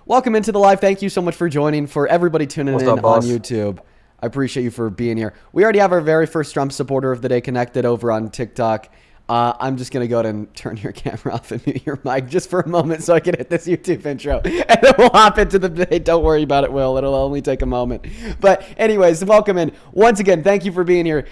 Welcome into the live. Thank you so much for joining. For everybody tuning What's in up, on boss? YouTube, I appreciate you for being here. We already have our very first Trump supporter of the day connected over on TikTok. I'm just going to go ahead and turn your camera off and mute your mic just for a moment so I can hit this YouTube intro. And then we'll hop into the debate. Don't worry about it, Will. It'll only take a moment. But anyways, welcome in. Once again, thank you for being here.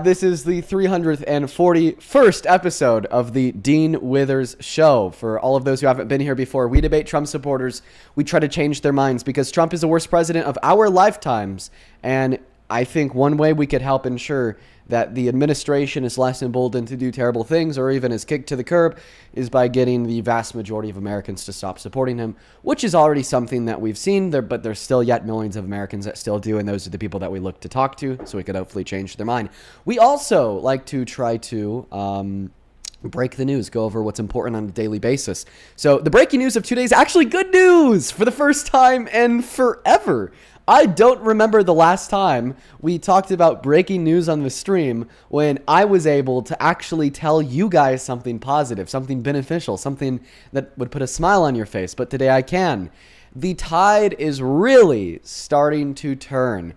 This is the 341st episode of the Dean Withers Show. For all of those who haven't been here before, we debate Trump supporters. We try to change their minds because Trump is the worst president of our lifetimes. And I think one way we could help ensure that the administration is less emboldened to do terrible things or even is kicked to the curb is by getting the vast majority of Americans to stop supporting him, which is already something that we've seen there, but there's still yet millions of Americans that still do, and those are the people that we look to talk to so we could hopefully change their mind. We also like to try to break the news, go over what's important on a daily basis. So the breaking news of today is actually good news for the first time in forever. I don't remember the last time we talked about breaking news on the stream when I was able to actually tell you guys something positive, something beneficial, something that would put a smile on your face. But today I can. The tide is really starting to turn.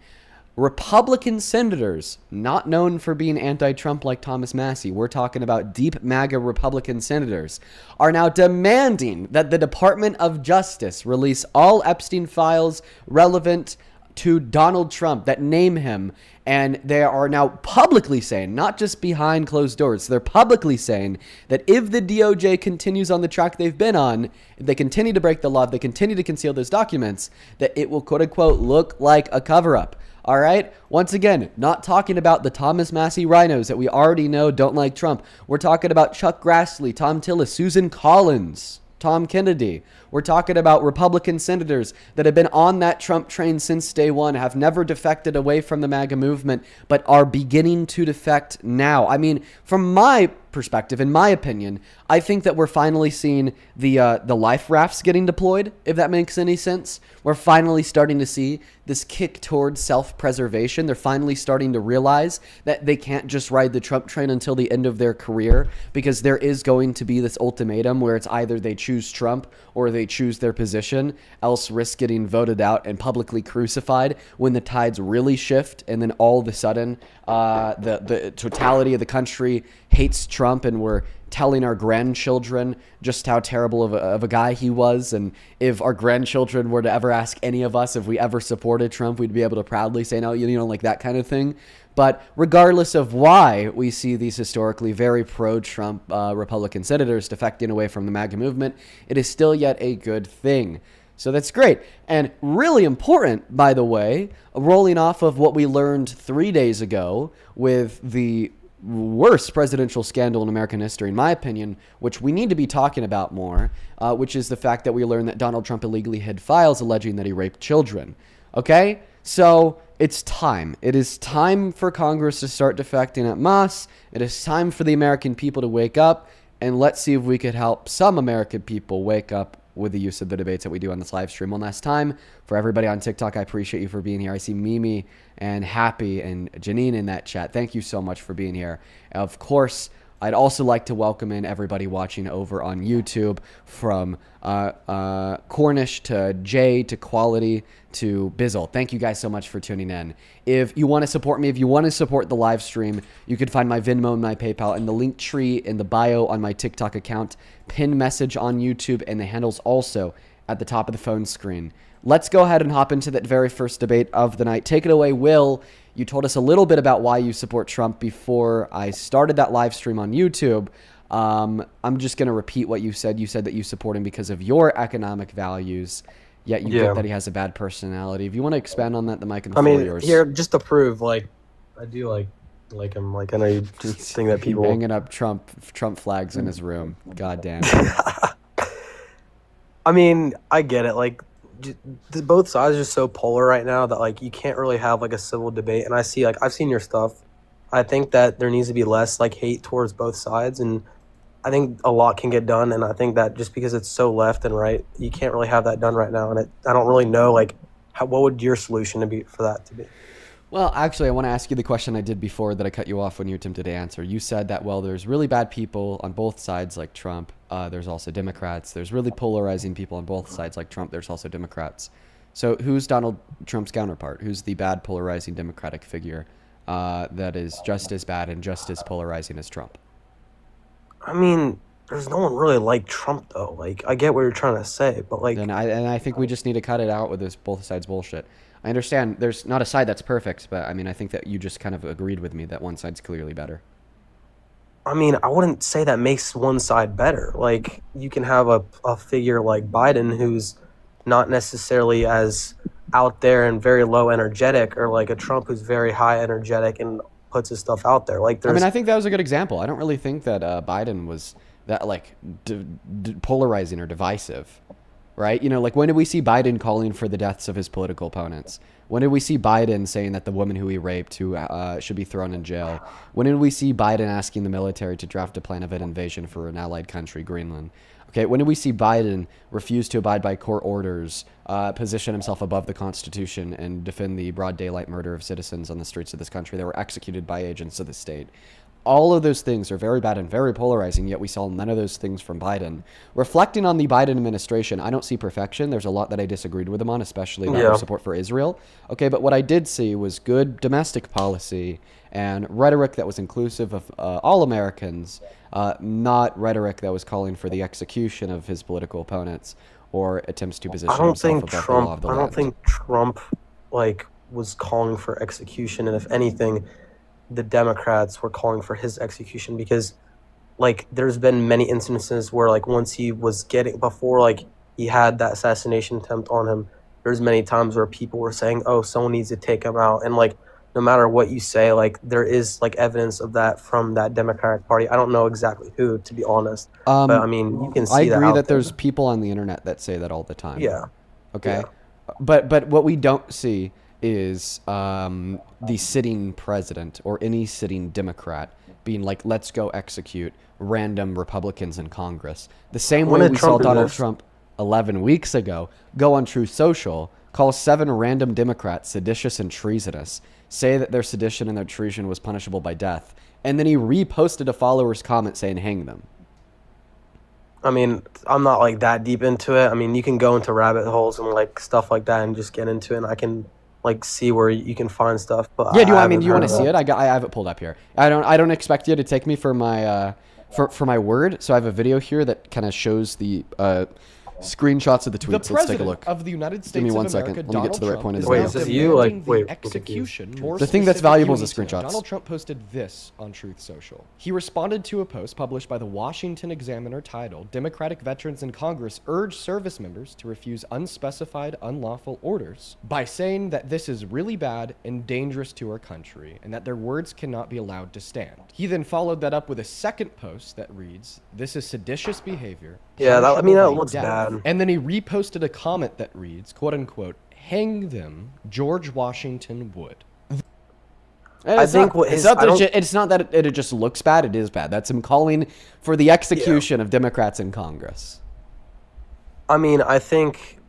Republican senators, not known for being anti-Trump like Thomas Massie, we're talking about deep MAGA Republican senators, are now demanding that the Department of Justice release all Epstein files relevant to Donald Trump that name him. And they are now publicly saying, not just behind closed doors, they're publicly saying that if the DOJ continues on the track they've been on, if they continue to break the law, if they continue to conceal those documents, that it will quote unquote look like a cover-up. All right. Once again, not talking about the Thomas Massie rhinos that we already know don't like Trump. We're talking about Chuck Grassley, Tom Tillis, Susan Collins, Tom Kennedy. We're talking about Republican senators that have been on that Trump train since day one, have never defected away from the MAGA movement, but are beginning to defect now. I mean, from my perspective, in my opinion, I think that we're finally seeing the life rafts getting deployed, if that makes any sense. We're finally starting to see this kick towards self-preservation. They're finally starting to realize that they can't just ride the Trump train until the end of their career, because there is going to be this ultimatum where it's either they choose Trump or they choose their position, else risk getting voted out and publicly crucified when the tides really shift, and then all of a sudden the totality of the country hates Trump, and we're telling our grandchildren just how terrible of a guy he was. And if our grandchildren were to ever ask any of us if we ever supported Trump, we'd be able to proudly say, no, you know, like that kind of thing. But regardless of why we see these historically very pro-Trump Republican senators defecting away from the MAGA movement, it is still yet a good thing. So that's great. And really important, by the way, rolling off of what we learned 3 days ago with the worst presidential scandal in American history, in my opinion, which we need to be talking about more, which is the fact that we learned that Donald Trump illegally hid files alleging that he raped children. Okay? So it's time. It is time for Congress to start defecting en masse. It is time for the American people to wake up, and let's see if we could help some American people wake up with the use of the debates that we do on this live stream. One last time, for everybody on TikTok, I appreciate you for being here. I see Mimi and Happy and Janine in that chat. Thank you so much for being here. Of course, I'd also like to welcome in everybody watching over on YouTube, from Cornish to Jay to Quality to Bizzle. Thank you guys so much for tuning in. If you want to support me, if you want to support the live stream, you can find my Venmo and my PayPal in the link tree in the bio on my TikTok account, pin message on YouTube, and the handle's also at the top of the phone screen. Let's go ahead and hop into that very first debate of the night. Take it away, Will. You told us a little bit about why you support Trump before I started that live stream on YouTube. I'm just going to repeat what you said. You said that you support him because of your economic values, yet you think that he has a bad personality. If you want to expand on that, the mic and the floor is yours. Here, just to prove, like, I do like him. Like, I know you just think that people hanging up Trump flags in his room. God damn. I mean, I get it. Like, both sides are just so polar right now that, like, you can't really have, like, a civil debate. And I see, like, I've seen your stuff. I think that there needs to be less, like, hate towards both sides, and I think a lot can get done. And I think that just because it's so left and right, you can't really have that done right now. And I don't really know, like, what would your solution to be for that to be? Well, actually, I want to ask you the question I did before that I cut you off when you attempted to answer. You said that, well, there's really bad people on both sides like Trump. There's also Democrats. There's really polarizing people on both sides like Trump. There's also Democrats. So who's Donald Trump's counterpart? Who's the bad polarizing Democratic figure that is just as bad and just as polarizing as Trump? I mean, there's no one really like Trump though. Like, I get what you're trying to say, but like, And I think we just need to cut it out with this both sides bullshit. I understand there's not a side that's perfect, but I mean, I think that you just kind of agreed with me that one side's clearly better. I mean, I wouldn't say that makes one side better. Like, you can have a figure like Biden who's not necessarily as out there and very low energetic, or like a Trump who's very high energetic and puts his stuff out there. Like, I there's, mean, I think that was a good example. I don't really think that Biden was that like polarizing or divisive, right? You know, like when did we see Biden calling for the deaths of his political opponents? When did we see Biden saying that the woman who he raped who should be thrown in jail? When did we see Biden asking the military to draft a plan of an invasion for an allied country, Greenland? Okay, when did we see Biden refuse to abide by court orders, position himself above the Constitution, and defend the broad daylight murder of citizens on the streets of this country that were executed by agents of the state? All of those things are very bad and very polarizing, yet we saw none of those things from Biden. Reflecting on the Biden administration, I don't see perfection. There's a lot that I disagreed with him on, especially about their support for Israel. Okay, but what I did see was good domestic policy and rhetoric that was inclusive of all Americans, not rhetoric that was calling for the execution of his political opponents or attempts to position himself above the law of the land. I don't think Trump like was calling for execution, and if anything, the Democrats were calling for his execution, because like there's been many instances where like once he was getting, before like he had that assassination attempt on him, there's many times where people were saying, oh, someone needs to take him out, and like no matter what you say, like there is like evidence of that from that Democratic Party. I don't know exactly who, to be honest, but I mean, you can see that. I agree out that there. there's people on the internet that say that all the time. Yeah. Okay. Yeah. But what we don't see is the sitting president or any sitting Democrat being like, let's go execute random Republicans in Congress. The same way we saw Donald Trump 11 weeks ago go on Truth Social, call 7 random Democrats seditious and treasonous, say that their sedition and their treason was punishable by death, and then he reposted a follower's comment saying hang them. I mean, I'm not like that deep into it. I mean, you can go into rabbit holes and like stuff like that and just get into it, and I can like see where you can find stuff. But yeah, do you want to see it? I have it pulled up here. I don't expect you to take me for my for my word. So I have a video here that kind of shows the screenshots of the tweets. The Let's take a look. Of the United States Give me one of second. America, Let me get to the right point of the Wait, video. is this you? Like, wait, the execution. The thing that's valuable is the screenshots. Donald Trump posted this on Truth Social. He responded to a post published by the Washington Examiner titled, "Democratic Veterans in Congress Urge Service Members to Refuse Unspecified Unlawful Orders," by saying that this is really bad and dangerous to our country, and that their words cannot be allowed to stand. He then followed that up with a second post that reads, "This is seditious behavior." Yeah, that, I mean, that looks death. bad. And then he reposted a comment that reads, quote unquote, "Hang them, George Washington would." It's not that it just looks bad. It is bad. That's him calling for the execution of Democrats in Congress. I mean, I think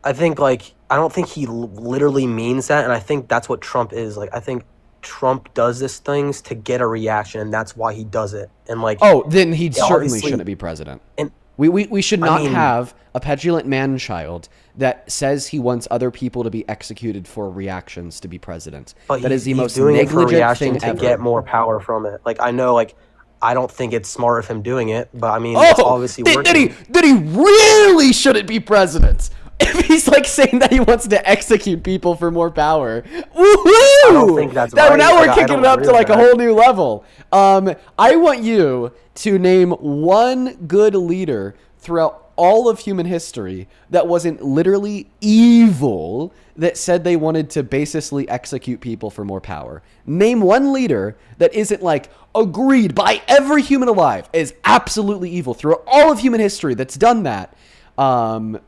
like, I don't think he literally means that, and I think that's what Trump is. Like, I think Trump does these things to get a reaction, and that's why he does it. And like, oh, then he certainly obviously shouldn't be president. And we should not have a petulant man-child that says he wants other people to be executed for reactions to be president. But that is the most doing it for a negligent reaction thing to ever. get more power from it. Like, I know, like, I don't think it's smart of him doing it, but I mean, it's obviously working. Did he really shouldn't be president? If he's like saying that he wants to execute people for more power, woohoo! I don't think that's right. Now we're Like, kicking it up to like a whole new level. I want you to name one good leader throughout all of human history that wasn't literally evil, that said they wanted to basically execute people for more power. Name one leader that isn't like agreed by every human alive is absolutely evil throughout all of human history that's done that.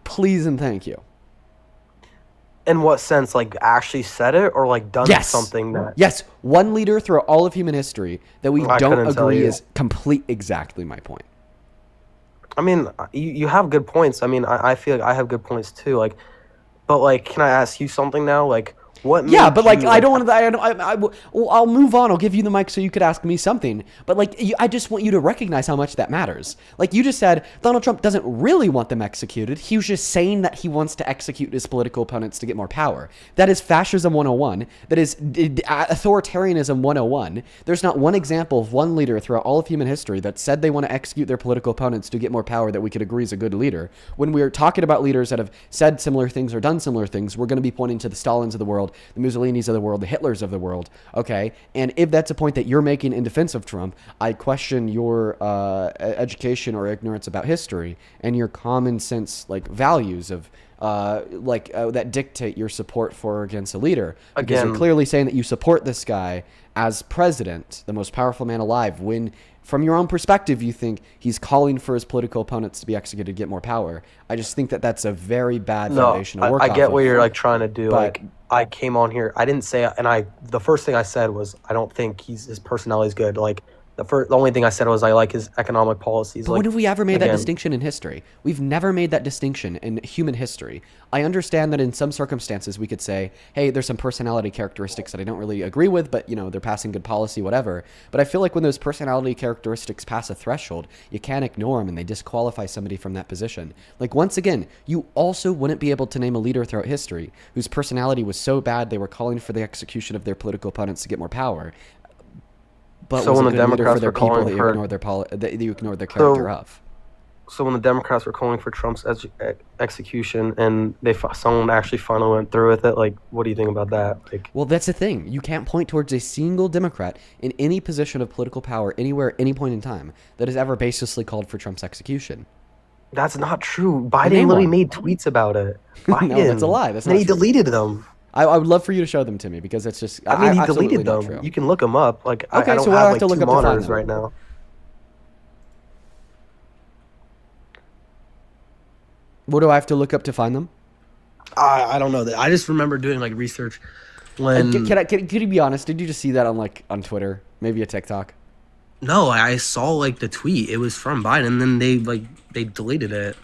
Please and thank you. In what sense? Like, actually said it, or like done something that... Yes, one leader throughout all of human history that we don't agree is complete. Exactly my point. I mean, you have good points. I mean, I feel like I have good points too. Like, but like, can I ask you something now? Like, What Yeah, made but like you, I don't want to. Well, I'll move on. I'll give you the mic so you could ask me something. But like, I just want you to recognize how much that matters. Like you just said, Donald Trump doesn't really want them executed. He was just saying that he wants to execute his political opponents to get more power. That is fascism 101. That is authoritarianism 101. There's not one example of one leader throughout all of human history that said they want to execute their political opponents to get more power that we could agree is a good leader. When we're talking about leaders that have said similar things or done similar things, we're going to be pointing to the Stalins of the world, the Mussolinis of the world, the Hitlers of the world, okay? And if that's a point that you're making in defense of Trump, I question your education or ignorance about history and your common sense, like, values of that dictate your support for or against a leader. Because you're clearly saying that you support this guy as president, the most powerful man alive, when from your own perspective, you think he's calling for his political opponents to be executed to get more power. I just think that that's a very bad foundation to work off of. I get what you're like trying to do. But, like I came on here, I didn't say, the first thing I said was I don't think his personality is good. Like the only thing I said was I like his economic policies. But like, when have we ever made that distinction in history? We've never made that distinction in human history. I understand that in some circumstances we could say, hey, there's some personality characteristics that I don't really agree with, but, you know, they're passing good policy, whatever. But I feel like when those personality characteristics pass a threshold, you can't ignore them and they disqualify somebody from that position. Like, once again, you also wouldn't be able to name a leader throughout history whose personality was so bad they were calling for the execution of their political opponents to get more power. But so was when a the good leader Democrats for their were people calling that you for ignored that you ignored their character of. So when the Democrats were calling for Trump's execution and someone actually finally went through with it, like, what do you think about that? Like, well, that's the thing. You can't point towards a single Democrat in any position of political power anywhere, at any point in time, that has ever baselessly called for Trump's execution. that's not true. Biden literally made tweets about it. Biden. No, that's a lie. That's not and he true. deleted them. I would love for you to show them to me because it's just. I mean, he absolutely deleted not them. true. You can look them up. Like, Okay, I don't so what do I have have like to look two up to find monitors them? right now. What do I have to look up to find them? I don't know that. I just remember doing like research when. Can you be honest? Did you just see that on Twitter? Maybe a TikTok? No, I saw like the tweet. It was from Biden. Then they deleted it.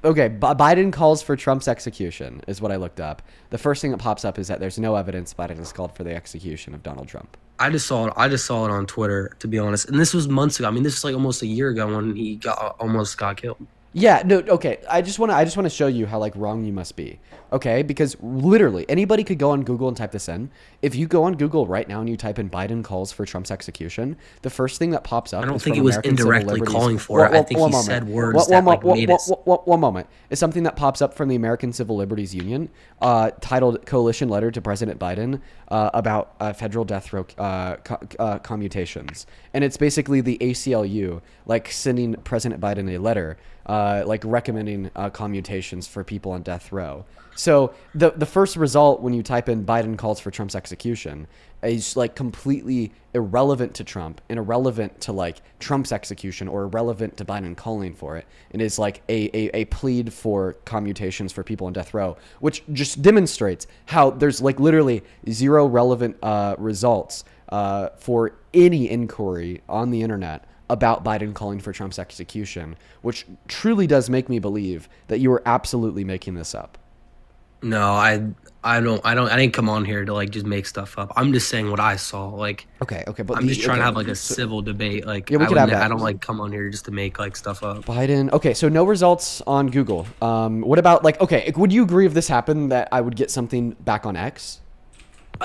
Okay, Biden calls for Trump's execution is what I looked up. The first thing that pops up is that there's no evidence Biden has called for the execution of Donald Trump. I just saw it on Twitter, to be honest. And this was months ago. I mean, this is like almost a year ago when he almost got killed. Yeah, no, okay. I just want to show you how like wrong you must be. Okay? Because literally anybody could go on Google and type this in. If you go on Google right now and you type in Biden calls for Trump's execution, the first thing that pops up I don't is think from it was American Civil indirectly Liberties. calling for it. I think he said words that like made it. One moment. It's something that pops up from the American Civil Liberties Union, titled Coalition Letter to President Biden about federal death row commutations. And it's basically the ACLU like sending President Biden a letter like recommending commutations for people on death row. So the first result when you type in Biden calls for Trump's execution is like completely irrelevant to Trump and irrelevant to like Trump's execution or irrelevant to Biden calling for it. It is like a plead for commutations for people on death row, which just demonstrates how there's like literally zero relevant results for any inquiry on the internet about Biden calling for Trump's execution, which truly does make me believe that you are absolutely making this up. No, I didn't come on here to like just make stuff up. I'm just saying what I saw. Like, Okay, but I'm just trying to have like a civil debate. Like, Yeah, we could have that. I don't like come on here just to make like stuff up. Biden. Okay, so no results on Google. What about like? Okay, would you agree if this happened that I would get something back on X?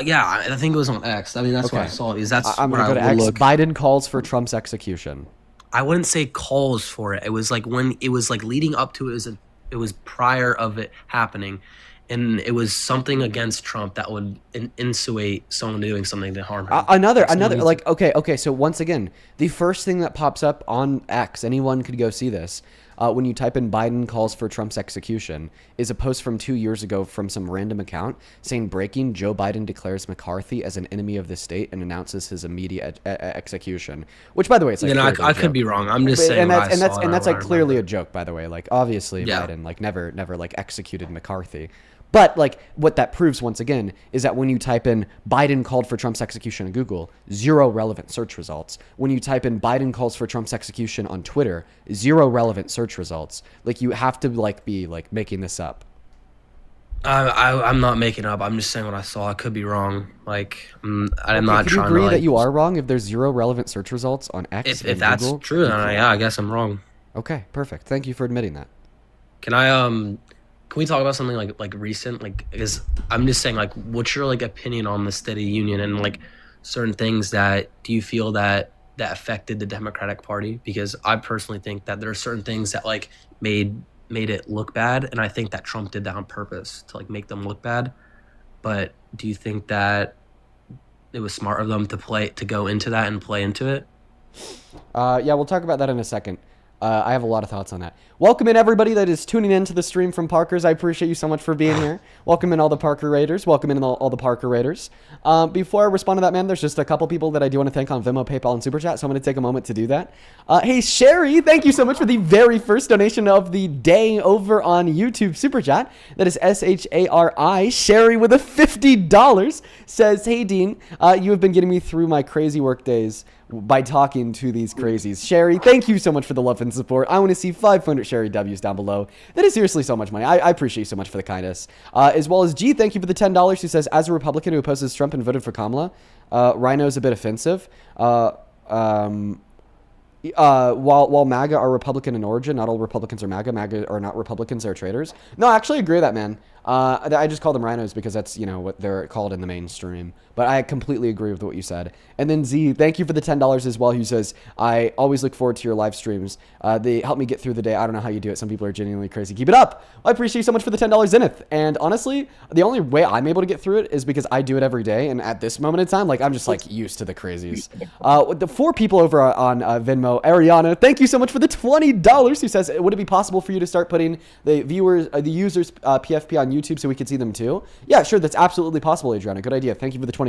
Yeah, I think it was on X. I mean, that's what I Okay. saw. Is that's I'm where gonna go to I would X. look. Biden calls for Trump's execution. I wouldn't say calls for it. It was like when it was like leading up to it. It was prior of it happening, and it was something against Trump that would insuate someone doing something to harm him. Another like okay. So once again, the first thing that pops up on X, anyone could go see this. When you type in Biden calls for Trump's execution, is a post from 2 years ago from some random account saying breaking: Joe Biden declares McCarthy as an enemy of the state and announces his immediate execution. Which, by the way, it's like I could be wrong. I'm just saying. And that's like clearly a joke, by the way. Like obviously Biden like never like executed McCarthy. But like what that proves once again is that when you type in Biden called for Trump's execution on Google, zero relevant search results. When you type in Biden calls for Trump's execution on Twitter, zero relevant search results. Like you have to like be like making this up. I'm not making up. I'm just saying what I saw. I could be wrong. Like, I'm Okay, not can you trying to agree that like. you are wrong if there's 0 relevant search results on X If and that's Google? true, You then can't. yeah, I guess I'm wrong. Okay, perfect. Thank you for admitting that. Can I can we talk about something like recent? Like, is I'm just saying like, what's your like opinion on the State of the Union and like certain things that do you feel that affected the Democratic Party? Because I personally think that there are certain things that like made it look bad, and I think that Trump did that on purpose to like make them look bad. But do you think that it was smart of them to go into that and play into it? Yeah, we'll talk about that in a second. I have a lot of thoughts on that. Welcome in everybody that is tuning in to the stream from Parker's. I appreciate you so much for being here. Welcome in all the Parker Raiders. Welcome in all the Parker Raiders. Before I respond to that, man, there's just a couple people that I do want to thank on Venmo, PayPal, and Super Chat, so I'm going to take a moment to do that. Hey, Sherry, thank you so much for the very first donation of the day over on YouTube Super Chat. That is SHARI. Sherry with a $50 says, hey, Dean, you have been getting me through my crazy work days by talking to these crazies. Sherry, thank you so much for the love and support. I want to see 500 Sherry W's down below. That is seriously so much money. I appreciate you so much for the kindness. As well as G, thank you for the $10 who says, as a Republican who opposes Trump and voted for Kamala, Rhino's a bit offensive. While MAGA are Republican in origin, not all Republicans are MAGA. MAGA are not Republicans, they're traitors. No, I actually agree with that, man. I just call them rhinos because that's, what they're called in the mainstream. But I completely agree with what you said. And then Z, thank you for the $10 as well, who says, I always look forward to your live streams. They help me get through the day. I don't know how you do it. Some people are genuinely crazy. Keep it up. Well, I appreciate you so much for the $10, Zenith. And honestly, the only way I'm able to get through it is because I do it every day. And at this moment in time, like, I'm just like used to the crazies. The 4 people over on Venmo, Ariana, thank you so much for the $20, who says, would it be possible for you to start putting the users PFP on YouTube so we could see them too? Yeah, sure. That's absolutely possible, Adriana. Good idea. Thank you for the $20.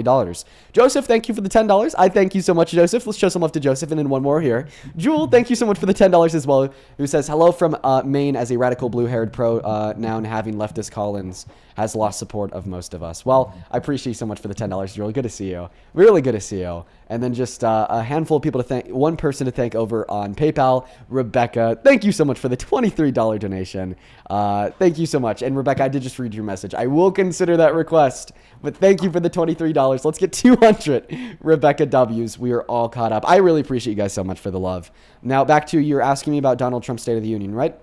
Joseph, thank you for the $10. I thank you so much, Joseph. Let's show some love to Joseph. And then one more here. Jewel, thank you so much for the $10 as well, who says, hello from Maine as a radical blue-haired pronoun having leftist Collins has lost support of most of us. Well, I appreciate you so much for the $10, Jewel. Good to see you. Really good to see you. And then just a handful of people to thank, one person to thank over on PayPal, Rebecca. Thank you so much for the $23 donation. Thank you so much. And Rebecca, I did just read your message. I will consider that request, but thank you for the $23. Let's get 200 Rebecca W's. We are all caught up. I really appreciate you guys so much for the love. Now back to you're asking me about Donald Trump's State of the Union, right?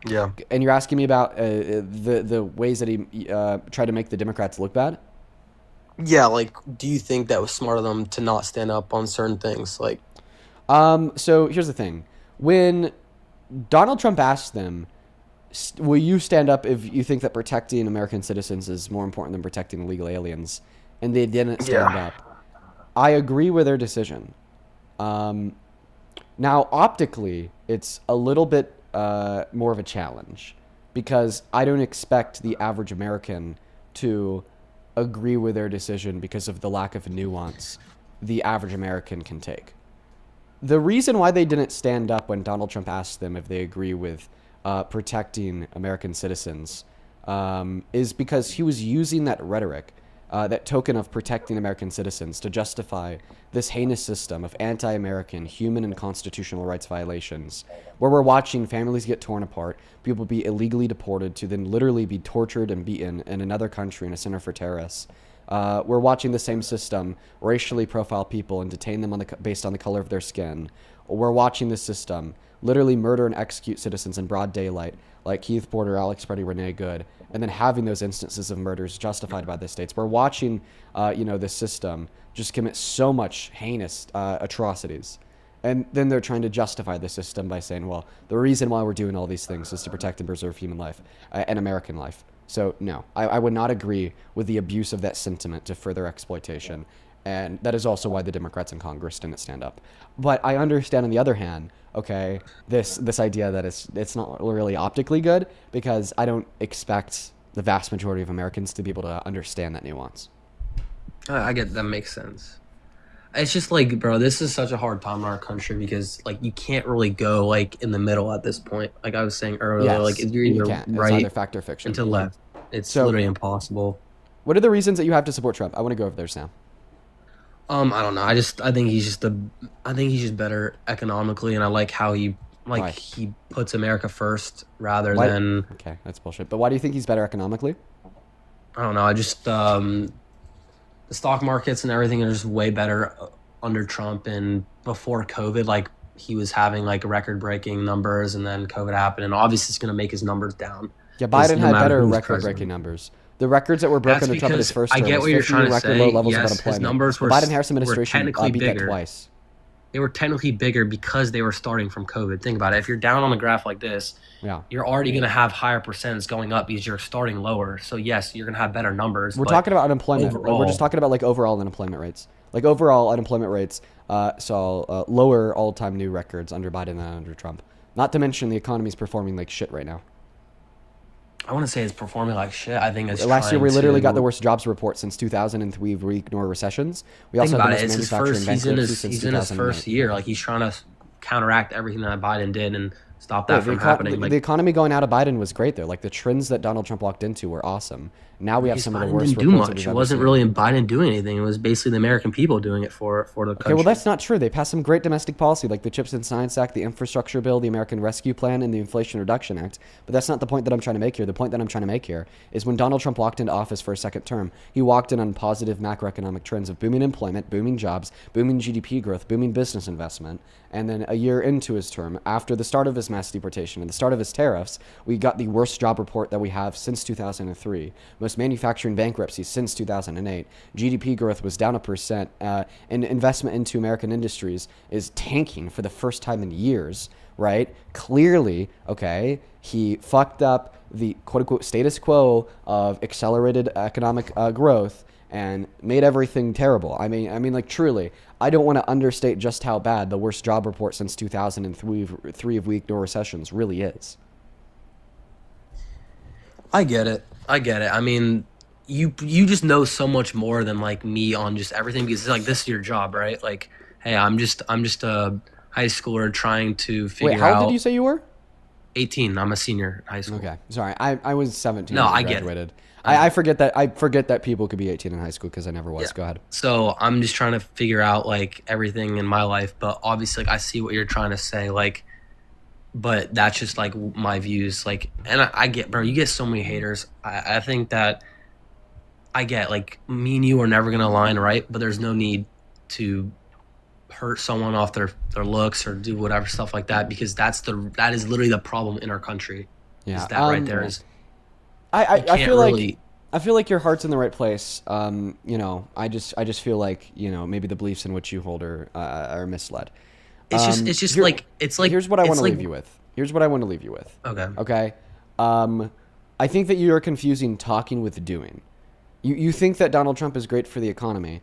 Yeah. And you're asking me about the ways that he tried to make the Democrats look bad? Yeah, like, do you think that was smart of them to not stand up on certain things? Like, So here's the thing. When Donald Trump asked them, will you stand up if you think that protecting American citizens is more important than protecting illegal aliens? And they didn't stand up. I agree with their decision. Now, optically, it's a little bit more of a challenge because I don't expect the average American to agree with their decision because of the lack of nuance the average American can take. The reason why they didn't stand up when Donald Trump asked them if they agree with protecting American citizens is because he was using that rhetoric, that token of protecting American citizens, to justify this heinous system of anti-American human and constitutional rights violations, where we're watching families get torn apart, people be illegally deported to then literally be tortured and beaten in another country in a center for terrorists. We're watching the same system racially profile people and detain them based on the color of their skin. We're watching this system literally murder and execute citizens in broad daylight, like Keith Porter, Alex Preddy, Renee Good, and then having those instances of murders justified by the states. We're watching, this system just commit so much heinous atrocities. And then they're trying to justify the system by saying, well, the reason why we're doing all these things is to protect and preserve human life and American life. So, no, I would not agree with the abuse of that sentiment to further exploitation. And that is also why the Democrats in Congress didn't stand up. But I understand, on the other hand, okay, this idea that it's not really optically good, because I don't expect the vast majority of Americans to be able to understand that nuance. I get that makes sense. It's just like, bro, this is such a hard time in our country because like you can't really go like in the middle at this point. Like I was saying earlier, Yes, like you're you either can't. It's right either fact or fiction. and to left. It's So- literally impossible. What are the reasons that you have to support Trump? I want to go over theirs now. I don't know. I think he's just better economically, and I like how he Like Why? he puts America first rather Why? than Okay, that's bullshit. But why do you think he's better economically? I don't know. I just the stock markets and everything are just way better under Trump. And before COVID, like he was having like record breaking numbers, and then COVID happened, and obviously it's going to make his numbers down. Yeah, 'Cause Biden no had matter better who's record-breaking president. numbers. The records that were broken That's under Trump in his because first I term get was what you're 50-year trying to record say. low levels of Yes, his unemployment. numbers The were Biden-Harris were administration technically beat that bigger. twice. They were technically bigger because they were starting from COVID. Think about it. If you're down on a graph like this, Yeah. you're already going to have higher percents going up because you're starting lower. So yes, you're going to have better numbers. We're but talking about unemployment. We're overall- just talking about like overall unemployment rates. Like overall unemployment rates saw lower all-time new records under Biden than under Trump. Not to mention the economy's performing like shit right now. I want to say it's performing like shit. I think it's Last year we trying literally to- got the worst jobs report since 2003. We ignore recessions. We Think also about have it. the It's most his manufacturing first. He's in bankruptcy his. since He's in his 2008. first year. Like he's trying to counteract everything that Biden did and stop that Wait, from happening. Like the economy going out of Biden was great though. Like the trends that Donald Trump walked into were awesome. Now we have some of the Biden worst didn't do reports that much. we've It ever wasn't seen. really Biden doing anything. It was basically the American people doing it for the country. Okay, well that's not true. They passed some great domestic policy like the Chips and Science Act, the Infrastructure Bill, the American Rescue Plan, and the Inflation Reduction Act. But that's not the point that I'm trying to make here. The point that I'm trying to make here is when Donald Trump walked into office for a second term, he walked in on positive macroeconomic trends of booming employment, booming jobs, booming GDP growth, booming business investment. And then a year into his term, after the start of his mass deportation and the start of his tariffs, we got the worst job report that we have since 2003, most manufacturing bankruptcies since 2008. GDP growth was down 1%, and investment into American industries is tanking for the first time in years, right? Clearly, okay, he fucked up the quote-unquote status quo of accelerated economic growth and made everything terrible. I mean, like truly, I don't want to understate just how bad the worst job report since 2003 of we ignore recessions really is. I get it. I mean, you just know so much more than like me on just everything because it's like this is your job, right? Like, hey, I'm just a high schooler trying to figure Wait, how out. old did you say you were? 18. I'm a senior in high school. Okay, sorry, I was 17 No, when I I get it. graduated. I forget that people could be 18 in high school because I never was. Yeah. Go ahead. So I'm just trying to figure out like everything in my life, but obviously like I see what you're trying to say, like, but that's just like my views, like, and I get, bro, you get so many haters. I think that I get like me and you are never gonna align, right? But there's no need to hurt someone off their looks or do whatever stuff like that because that is literally the problem in our country. Yeah, Is that right there is. I can't feel like really- I feel like your heart's in the right place. You know, I just feel like maybe the beliefs in which you hold are misled. It's just here- like it's like here's what I want to like, leave you with. Here's what I want to leave you with. Okay. Okay. I think that you are confusing talking with doing. You think that Donald Trump is great for the economy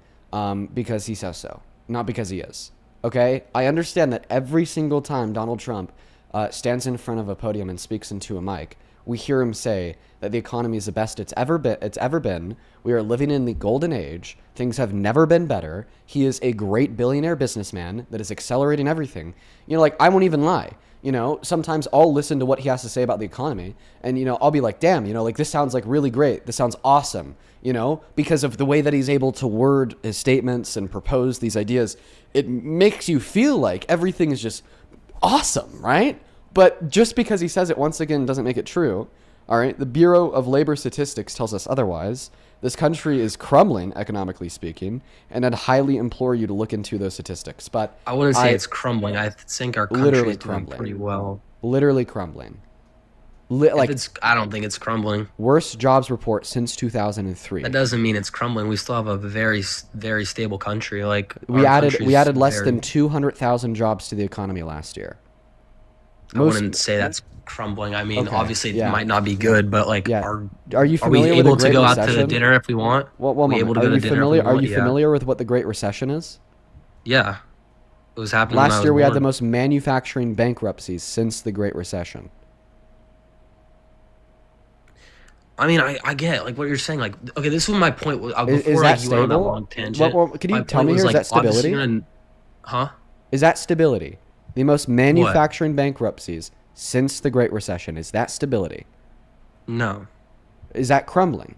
because he says so, not because he is. Okay. I understand that every single time Donald Trump stands in front of a podium and speaks into a mic, we hear him say that the economy is the best it's ever been. We are living in the golden age. Things have never been better. He is a great billionaire businessman that is accelerating everything. Like I won't even lie. Sometimes I'll listen to what he has to say about the economy and, I'll be like, damn, like this sounds like really great. This sounds awesome, because of the way that he's able to word his statements and propose these ideas. It makes you feel like everything is just awesome, right? But just because he says it once again doesn't make it true. All right. The Bureau of Labor Statistics tells us otherwise. This country is crumbling, economically speaking, and I'd highly implore you to look into those statistics. But I wouldn't say it's crumbling. I think our country Literally is doing crumbling. pretty well. literally crumbling. I don't think it's crumbling. Worst jobs report since 2003. That doesn't mean it's crumbling. We still have a very, very stable country. Like We our added country's less very- than 200,000 jobs to the economy last year. I wouldn't say that's crumbling. I mean, Okay, obviously yeah. it might not be good, but like, Yeah. are Are you we familiar with able the to Great go out to Recession? the dinner if we want? Well, we able to are go to you dinner familiar? if we Are want? you Yeah. familiar with what the Great Recession is? Yeah, it was happening when I Last was year we had born. the most manufacturing bankruptcies since the Great Recession. I mean, I get like what you're saying. Like, okay, this was my point. Before Is like, that you went on that stable? long tangent. Well, could you my tell point me was, here, is like, that obviously stability? you're Huh? Is that stability? The most manufacturing bankruptcies since the Great Recession. Is that stability? No. Is that crumbling?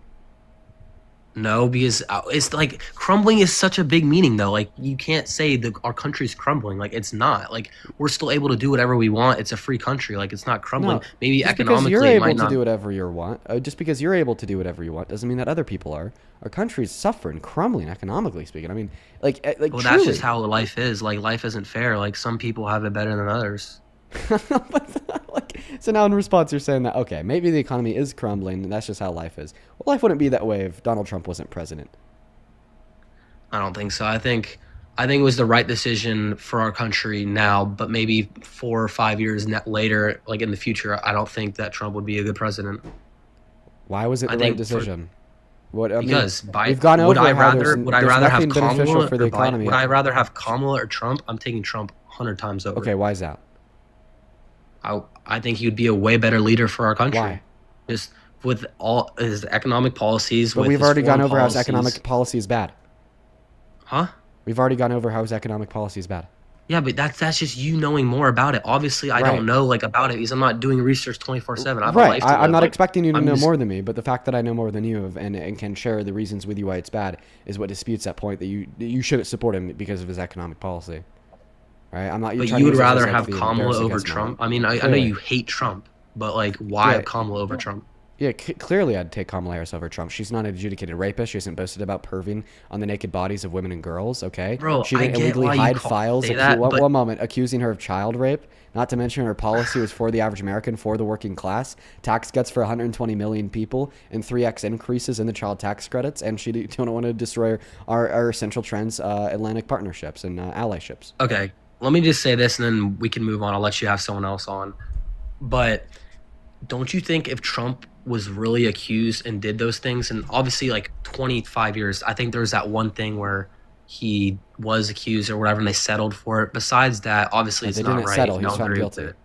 No, because it's like crumbling is such a big meaning though. Like you can't say that our country's crumbling. Like it's not. Like we're still able to do whatever we want. It's a free country. Like it's not crumbling. No, Maybe just because you're economically it able might to not. do whatever you want, just because you're able to do whatever you want, doesn't mean that other people are. Our country's suffering, crumbling economically speaking. I mean, like Well, truly. that's just how life is. Like life isn't fair. Like some people have it better than others. Like, so now in response, you're saying that okay, maybe the economy is crumbling, and that's just how life is. Well, life wouldn't be that way if Donald Trump wasn't president. I don't think so. I think it was the right decision for our country now, but maybe 4 or 5 years later, like in the future, I don't think that Trump would be a good president. Why was it I the right think decision? What I mean, Because we've gone over would I how rather there's nothing have beneficial Kamala for the or Biden? economy. Would I rather have Kamala or Trump? I'm taking Trump 100 times over. Okay, why is that? I think he would be a way better leader for our country. Why? Just with all his economic policies. But with we've his already gone foreign over how his policies. economic policy is bad. Huh? We've already gone over how his economic policy is bad. Yeah, but that's just you knowing more about it. Obviously, I Right. don't know like about it because I'm not doing research 24/7. I have a Right. life to I'm live. not Like, expecting you to I'm know just- more than me, but the fact that I know more than you and can share the reasons with you why it's bad is what disputes that point that you shouldn't support him because of his economic policy. Right? I'm not. But trying you to would use it as, rather like, have the Kamala embarrassing over against Trump. Trump. I mean, I know Clearly. you hate Trump, but like, why Yeah. Kamala over Trump? Yeah, clearly I'd take Kamala Harris over Trump. She's not an adjudicated rapist. She hasn't boasted about perving on the naked bodies of women and girls, okay? Bro, She I didn't get illegally why you hide files. say that, but- One moment, accusing her of child rape. Not to mention her policy was for the average American, for the working class. Tax cuts for 120 million people and 3x increases in the child tax credits. And she don't want to destroy our Central Trends Atlantic partnerships and allyships. Okay, let me just say this, and then we can move on. I'll let you have someone else on. But don't you think if Trump was really accused and did those things, and obviously like 25 years, I think there was that one thing where he was accused or whatever, and they settled for it. Besides that, obviously it's They not didn't right. settle. if He you was don't found agree with guilty. it.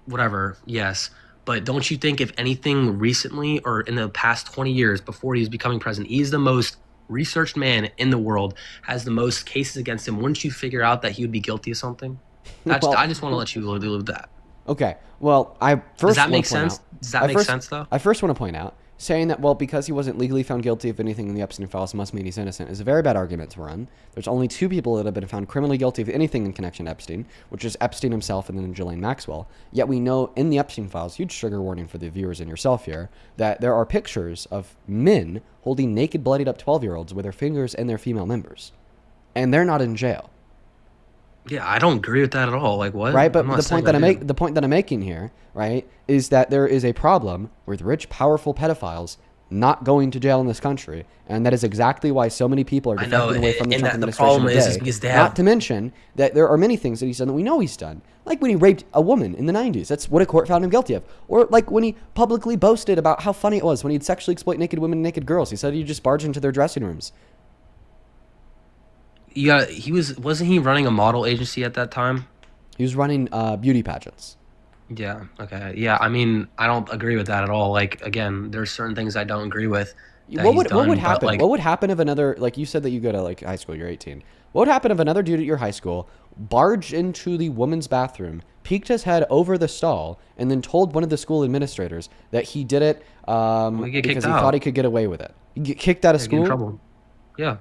Whatever, yes. But don't you think if anything recently or in the past 20 years before he was becoming president, he's the most researched man in the world, has the most cases against him, wouldn't you figure out that he would be guilty of something? Well- I just want to let you live with that. Okay. Well, I first Does that wanna make point sense? out- Does that I make first- sense, though? I first want to point out saying that, well, because he wasn't legally found guilty of anything in the Epstein files must mean he's innocent is a very bad argument to run. There's only two people that have been found criminally guilty of anything in connection to Epstein, which is Epstein himself and then Ghislaine Maxwell. Yet we know in the Epstein files, huge trigger warning for the viewers and yourself here, that there are pictures of men holding naked, bloodied up 12-year-olds with their fingers and their female members. And they're not in jail. Yeah, I don't agree with that at all. Like what? Right, but I'm not the saying point that I do. the point that I'm making here, right, is that there is a problem with rich, powerful pedophiles not going to jail in this country, and that is exactly why so many people are I know, defecting away from the and Trump that the administration problem is today. because they Not have- to mention that there are many things that he's done that we know he's done, like when he raped a woman in the 90s. That's what a court found him guilty of. Or like when he publicly boasted about how funny it was when he'd sexually exploit naked women and naked girls. He said he'd just barge into their dressing rooms. Yeah, wasn't he running a model agency at that time? He was running beauty pageants. Yeah. Okay. Yeah. I mean, I don't agree with that at all. Like, again, there's certain things I don't agree with. That What he's would done, but, happen? like, What would happen if another, like you said that you go to like high school, you're 18. What would happen if another dude at your high school barged into the woman's bathroom, peeked his head over the stall, and then told one of the school administrators that he did it He'd get because kicked he out. thought he could get away with it? He'd get kicked out of get in school? trouble. Yeah.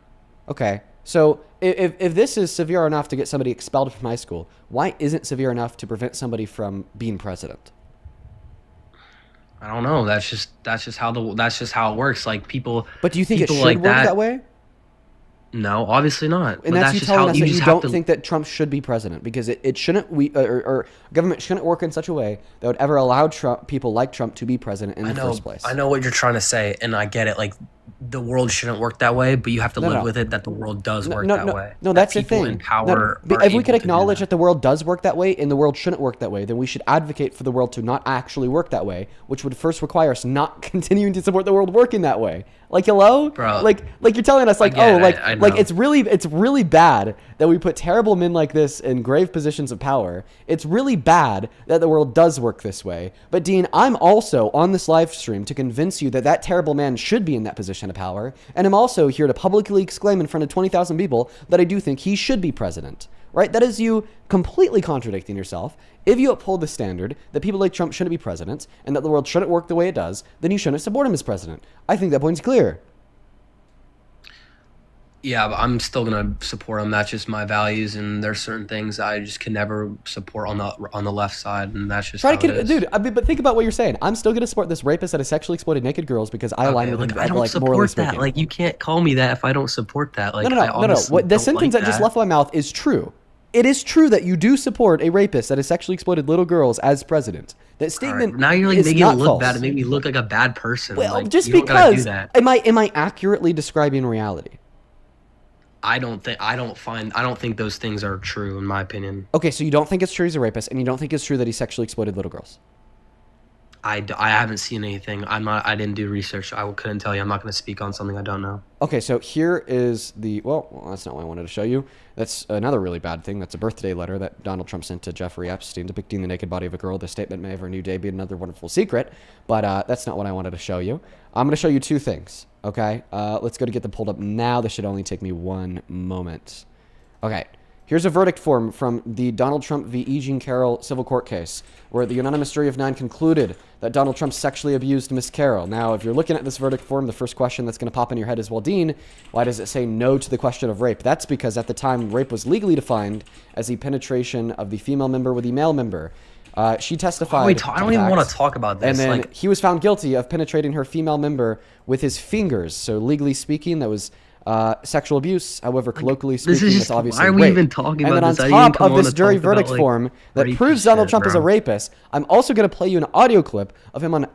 Okay. So if this is severe enough to get somebody expelled from high school, why isn't it severe enough to prevent somebody from being president? I don't know. That's just how it works. Like people. But do you think it people should like work that way? No, obviously not. And But that's you just telling how us that you just don't have to. think that Trump should be president because it shouldn't or government shouldn't work in such a way that would ever allow people like Trump to be president in the first place. I know what you're trying to say, and I get it. Like the world shouldn't work that way, but you have to live no. with it that the world does work that way. No, That that's the people thing. in power No, are if we able could to do acknowledge that. that the world does work that way and the world shouldn't work that way, then we should advocate for the world to not actually work that way, which would first require us not continuing to support the world working that way. Like hello, Bro, like you're telling us like get it. I like know. it's really bad that we put terrible men like this in grave positions of power. It's really bad that the world does work this way. But Dean, I'm also on this live stream to convince you that that terrible man should be in that position of power, and I'm also here to publicly exclaim in front of 20,000 people that I do think he should be president. Right? That is you completely contradicting yourself. If you uphold the standard that people like Trump shouldn't be president and that the world shouldn't work the way it does, then you shouldn't support him as president. I think that point's clear. Yeah, but I'm still gonna support him. That's just my values, and there's certain things I just can never support on the left side, and that's just Try how it to, is. dude. I mean, but think about what you're saying. I'm still gonna support this rapist that has sexually exploited naked girls because I align Okay, with him, like I don't like morally support that. speaking. Like you can't call me that if I don't support that. No, Like no, I no, no, no. obviously What the don't sentence like that just that. left my mouth is true. It is true that you do support a rapist that has sexually exploited little girls as president. That All right, statement now you're like is making it not look bad false. and make me look like a bad person. Well, Like just you don't gotta do because that. am I accurately describing reality? I don't think those things are true in my opinion. Okay, so you don't think it's true he's a rapist, and you don't think it's true that he sexually exploited little girls. I haven't seen anything. I didn't do research. I couldn't tell you. I'm not going to speak on something I don't know. Okay, so here is the well, that's not what I wanted to show you. That's another really bad thing. That's a birthday letter that Donald Trump sent to Jeffrey Epstein depicting the naked body of a girl. The statement may have her new day be another wonderful secret, but that's not what I wanted to show you. I'm going to show you two things, okay? Let's go to get them pulled up now. This should only take me one moment. Okay, here's a verdict form from the Donald Trump v. E. Jean Carroll civil court case, where the unanimous jury of 9 concluded that Donald Trump sexually abused Miss Carroll. Now, if you're looking at this verdict form, the first question that's going to pop in your head is, well, Dean, why does it say no to the question of rape? That's because at the time, rape was legally defined as the penetration of the female member with the male member. She testified. Wait, I don't even want to talk about this. And then Like, he was found guilty of penetrating her female member with his fingers. So legally speaking, that was sexual abuse. However, colloquially speaking, this is that's just obviously why are we rape. even talking and about then this? I on didn't even top come of on this to jury talk about, verdict like, form that rapey proves Donald shit, Trump is a bro. rapist, I'm also going to play you an audio clip of him on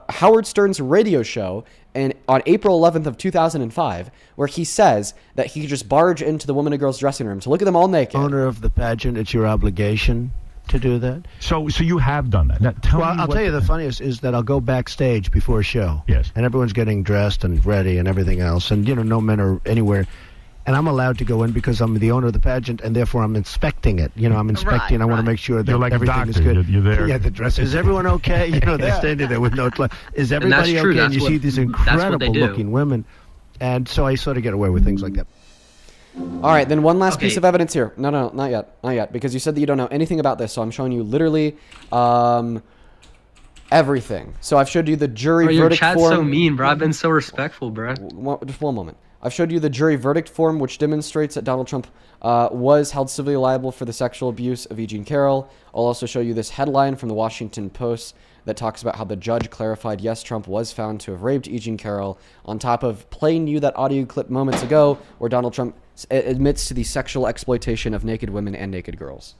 Howard Stern's radio show and on April 11th of 2005, where he says that he could just barge into the woman and girl's dressing room to look at them all naked. Owner of the pageant, it's your obligation to do that. So you have done that. Now, tell Well, me I'll what tell you the funniest is that I'll go backstage before a show. Yes. And everyone's getting dressed and ready and everything else. And, no men are anywhere. And I'm allowed to go in because I'm the owner of the pageant, and therefore I'm inspecting it. I'm inspecting. I want to make sure that You're like a everything is doctor. good. You're there. Yeah, the dress. Is everyone okay? They're standing there with no. Is everybody true. okay? That's And you what- see these that's what they incredible do. looking women, and so I sort of get away with things like that. All right, then one last Okay. piece of evidence here. No, not yet, because you said that you don't know anything about this, so I'm showing you literally everything. So I've showed you the jury Bro, your verdict chat's form. so mean, bro. I've been so respectful, bro. Just one moment. I've showed you the jury verdict form, which demonstrates that Donald Trump was held civilly liable for the sexual abuse of E. Jean Carroll. I'll also show you this headline from the Washington Post that talks about how the judge clarified, yes, Trump was found to have raped E. Jean Carroll, on top of playing you that audio clip moments ago where Donald Trump admits to the sexual exploitation of naked women and naked girls.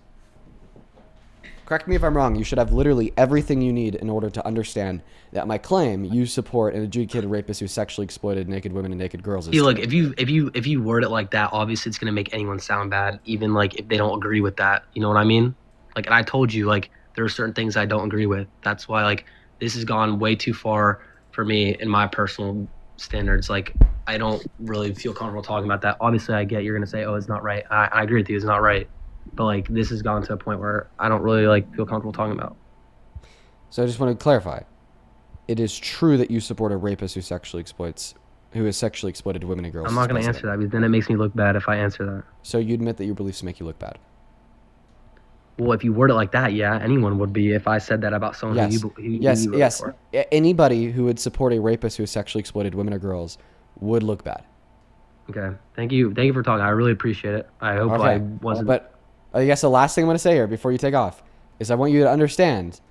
Correct me if I'm wrong. You should have literally everything you need in order to understand that my claim you support an adjudicated rapist who sexually exploited naked women and naked girls. Is See, look, true. if you word it like that, obviously it's gonna make anyone sound bad, even like if they don't agree with that. You know what I mean? Like, and I told you, like, there are certain things I don't agree with. That's why, like, this has gone way too far for me in my personal standards. Like, I don't really feel comfortable talking about that. Obviously, I get you're gonna say, oh, it's not right. I agree with you, it's not right. But like, this has gone to a point where I don't really like feel comfortable talking about. So I just want to clarify. It is true that you support a rapist who has sexually exploited women and girls. I'm not as gonna president. answer that because then it makes me look bad if I answer that. So you admit that your beliefs make you look bad. Well, if you word it like that, yeah, anyone would be if I said that about someone Yes. who you Yes. voted Yes. for. Anybody who would support a rapist who has sexually exploited women or girls would look bad. Okay, thank you for talking. I really appreciate it. I hope I wasn't. But I guess the last thing I'm going to say here before you take off is I want you to understand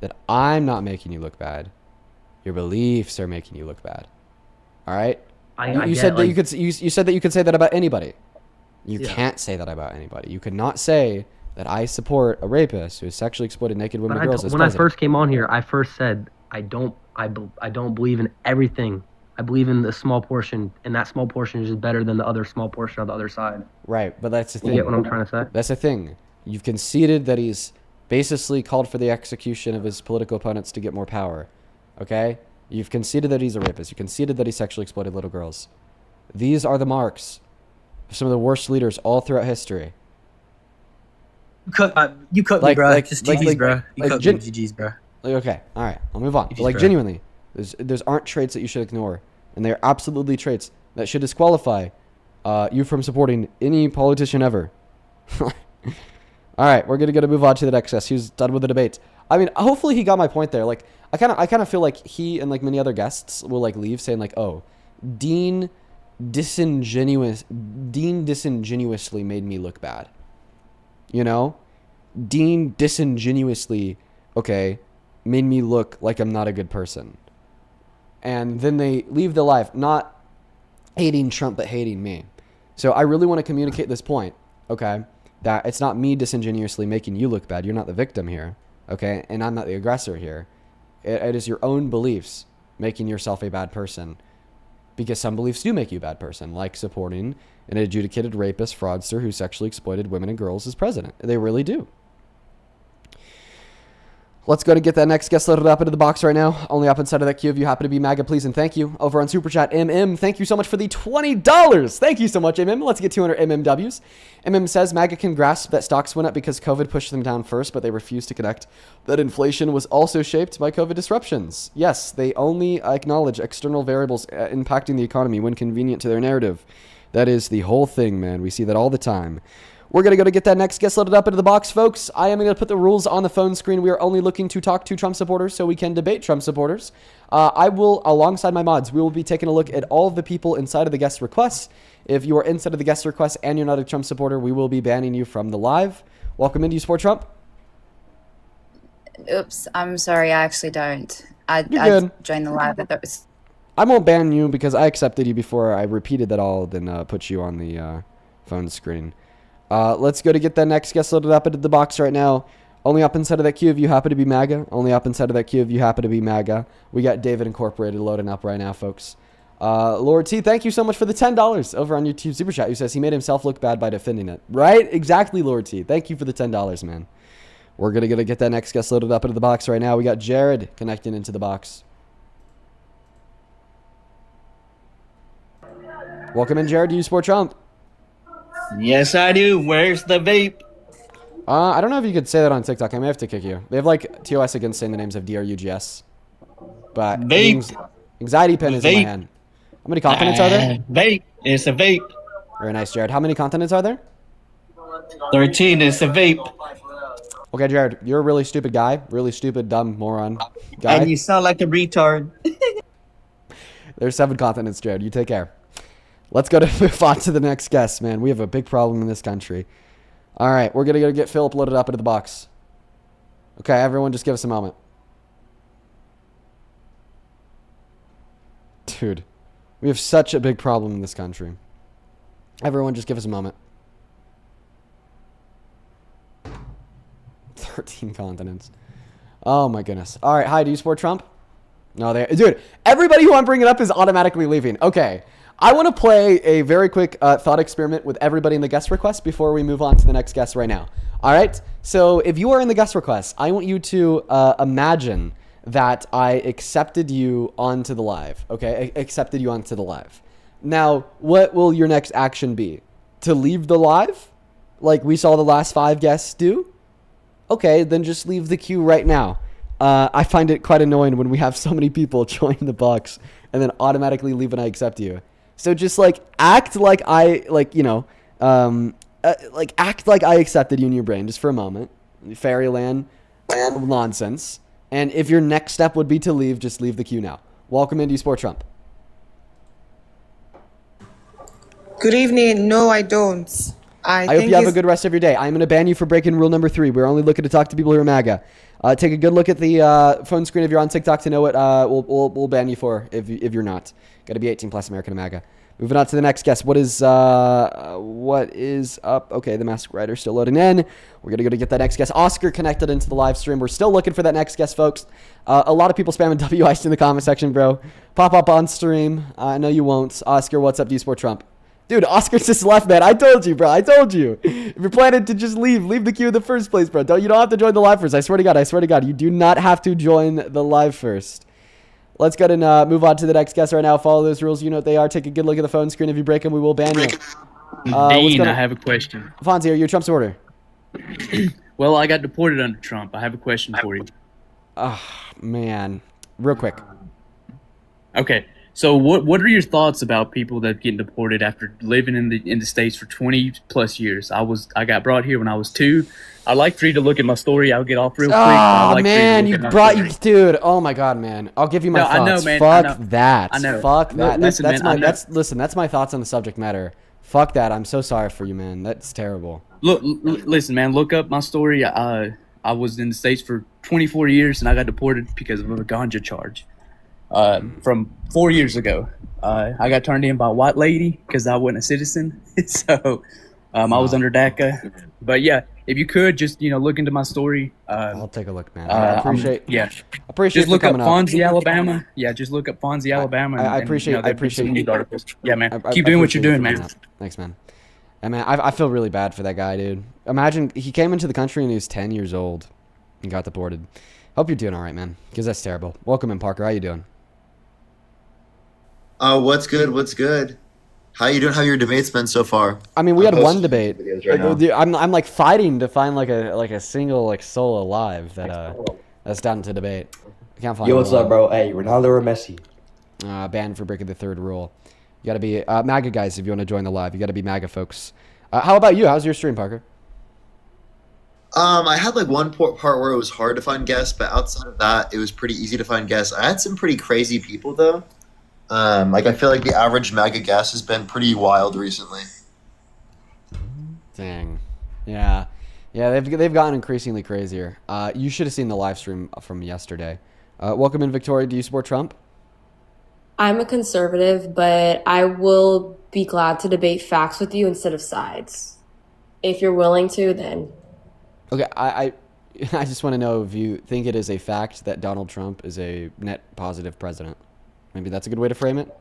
that I'm not making you look bad. Your beliefs are making you look bad. All right? I You get, said that like, you said that you could say that about anybody. You Yeah. can't say that about anybody. You could not say that I support a rapist who has sexually exploited naked women But and girls as when I president. first came on here, I first said I don't believe in everything. I believe in the small portion, and that small portion is just better than the other small portion on the other side. Right, but that's the You thing. get what I'm trying to say? That's the thing. You've conceded that he's basically called for the execution of his political opponents to get more power. Okay? You've conceded that he's a rapist. You conceded that he sexually exploited little girls. These are the marks of some of the worst leaders all throughout history. You cooked Like- me, bro. like- Just like- GG's, like- bro. You like cooked gen- me, GG's, bro. Like, okay, all right, I'll move on. But Jesus like Christ. genuinely, there's aren't traits that you should ignore, and they are absolutely traits that should disqualify you from supporting any politician ever. All right, we're gonna move on to the next guest. He's done with the debate. I mean, hopefully he got my point there. Like, I kind of feel like he and like many other guests will like leave saying like, oh, Dean Dean disingenuously made me look bad. You know? Dean disingenuously, made me look like I'm not a good person. And then they leave the live, not hating Trump, but hating me. So I really want to communicate this point, okay? That it's not me disingenuously making you look bad. You're not the victim here, okay? And I'm not the aggressor here. It is your own beliefs making yourself a bad person. Because some beliefs do make you a bad person, like supporting an adjudicated rapist, fraudster who sexually exploited women and girls as president. They really do. Let's go to get that next guest loaded up into the box right now. Only up inside of that queue if you happen to be MAGA, please, and thank you. Over on Super Chat, MM, thank you so much for the $20. Thank you so much, MM. Let's get 200 MMWs. MM says, MAGA can grasp that stocks went up because COVID pushed them down first, but they refuse to connect that inflation was also shaped by COVID disruptions. Yes, they only acknowledge external variables impacting the economy when convenient to their narrative. That is the whole thing, man. We see that all the time. We're going to go to get that next guest loaded up into the box, folks. I am going to put the rules on the phone screen. We are only looking to talk to Trump supporters so we can debate Trump supporters. I will, alongside my mods, we will be taking a look at all of the people inside of the guest requests. If you are inside of the guest requests and you're not a Trump supporter, we will be banning you from the live. Welcome in. Do you support Trump? Oops, I'm sorry. I actually don't. I joined the live. I won't ban you because I accepted you before I repeated that all, then put you on the phone screen. Let's go to get that next guest loaded up into the box right now. Only up inside of that queue if you happen to be MAGA. Only up inside of that queue if you happen to be MAGA. We got David Incorporated loading up right now, folks. Lord T, thank you so much for the $10 over on YouTube Super Chat. Who says he made himself look bad by defending it. Right? Exactly, Lord T. Thank you for the $10, man. We're going to get that next guest loaded up into the box right now. We got Jared connecting into the box. Welcome in, Jared. Do you support Trump? Yes, I do. Where's the vape? I don't know if you could say that on TikTok. I may have to kick you. They have like TOS against saying the names of DRUGS. But vape. Anxiety pen is in my hand. How many continents are there? Vape. It's a vape. Very nice, Jared. How many continents are there? 13. It's a vape. Okay, Jared, you're a really stupid guy. Really stupid, dumb, moron guy. And you sound like a retard. There's 7 continents, Jared. You take care. Let's go to move on to the next guest, man. We have a big problem in this country. All right, we're going to go get Philip loaded up into the box. Okay, everyone just give us a moment. Dude, we have such a big problem in this country. Everyone just give us a moment. 13 continents. Oh my goodness. All right, hi, do you support Trump? No, dude, everybody who I'm bringing up is automatically leaving. Okay. I want to play a very quick thought experiment with everybody in the guest request before we move on to the next guest right now. All right? So if you are in the guest request, I want you to imagine that I accepted you onto the live. Okay? Accepted you onto the live. Now, what will your next action be? To leave the live? Like we saw the last 5 guests do? Okay, then just leave the queue right now. I find it quite annoying when we have so many people join the box and then automatically leave when I accept you. So just act like I act like I accepted you in your brain just for a moment. Fairyland nonsense. And if your next step would be to leave, just leave the queue now. Welcome into Sport Trump. Good evening. No, I don't. I hope you have a good rest of your day. I'm going to ban you for breaking rule number 3. We're only looking to talk to people who are MAGA. Take a good look at the phone screen if you're on TikTok to know what we'll ban you for if you're not. Got to be 18 plus American MAGA. Moving on to the next guest. What is up? Okay, the Masked Rider's still loading in. We're going to get that next guest. Oscar connected into the live stream. We're still looking for that next guest, folks. A lot of people spamming WIC in the comment section, bro. Pop up on stream. I know you won't. Oscar, what's up? Do you support Trump? Dude, Oscar just left, man. I told you, bro. I told you. If you're planning to just leave the queue in the first place, bro. You don't have to join the live first. I swear to God. You do not have to join the live first. Let's go ahead and move on to the next guest right now. Follow those rules. You know what they are. Take a good look at the phone screen. If you break them, we will ban you. Dean, I have a question. Fonzie, are you a Trump supporter? Well, I got deported under Trump. I have a question for you. Oh, man. Real quick. Okay. So what are your thoughts about people that get deported after living in the States for 20 plus years? I got brought here when I was 2. I'd like for you to look at my story. I'll get off real quick. Oh man, dude. Oh my god, man. I'll give you my thoughts. I know, man. Fuck that. I know. Fuck No, that. listen, man, That's my thoughts on the subject matter. Fuck that. I'm so sorry for you, man. That's terrible. Listen, man. Look up my story. I was in the States for 24 years and I got deported because of a ganja charge. From 4 years ago, I got turned in by a white lady because I wasn't a citizen. So I was under DACA. But yeah, if you could just look into my story. I'll take a look, man. I appreciate. Just look up Fonzie, Alabama. Yeah, just look up Fonzie, Alabama. I appreciate. I appreciate news articles. Yeah, man. Keep doing what you're doing, man. Thanks, man. And man, I feel really bad for that guy, dude. Imagine he came into the country and he was 10 years old and got deported. Hope you're doing all right, man, because that's terrible. Welcome in, Parker. How you doing? What's good? What's good? How you doing? How your debate's been so far? I mean, we had one debate. Right I'm like fighting to find like a single soul alive that's down to debate. I can't find. Yo, what's up, bro? Hey, Ronaldo or Messi? Banned for breaking the third rule. You got to be MAGA guys if you want to join the live. You got to be MAGA folks. How about you? How's your stream, Parker? I had like one part where it was hard to find guests, but outside of that, it was pretty easy to find guests. I had some pretty crazy people though. I feel like the average MAGA guest has been pretty wild recently. Dang. Yeah. They've gotten increasingly crazier. You should have seen the live stream from yesterday. Welcome in, Victoria. Do you support Trump? I'm a conservative, but I will be glad to debate facts with you instead of sides. If you're willing to, then. Okay, I just want to know if you think it is a fact that Donald Trump is a net positive president. Maybe that's a good way to frame it.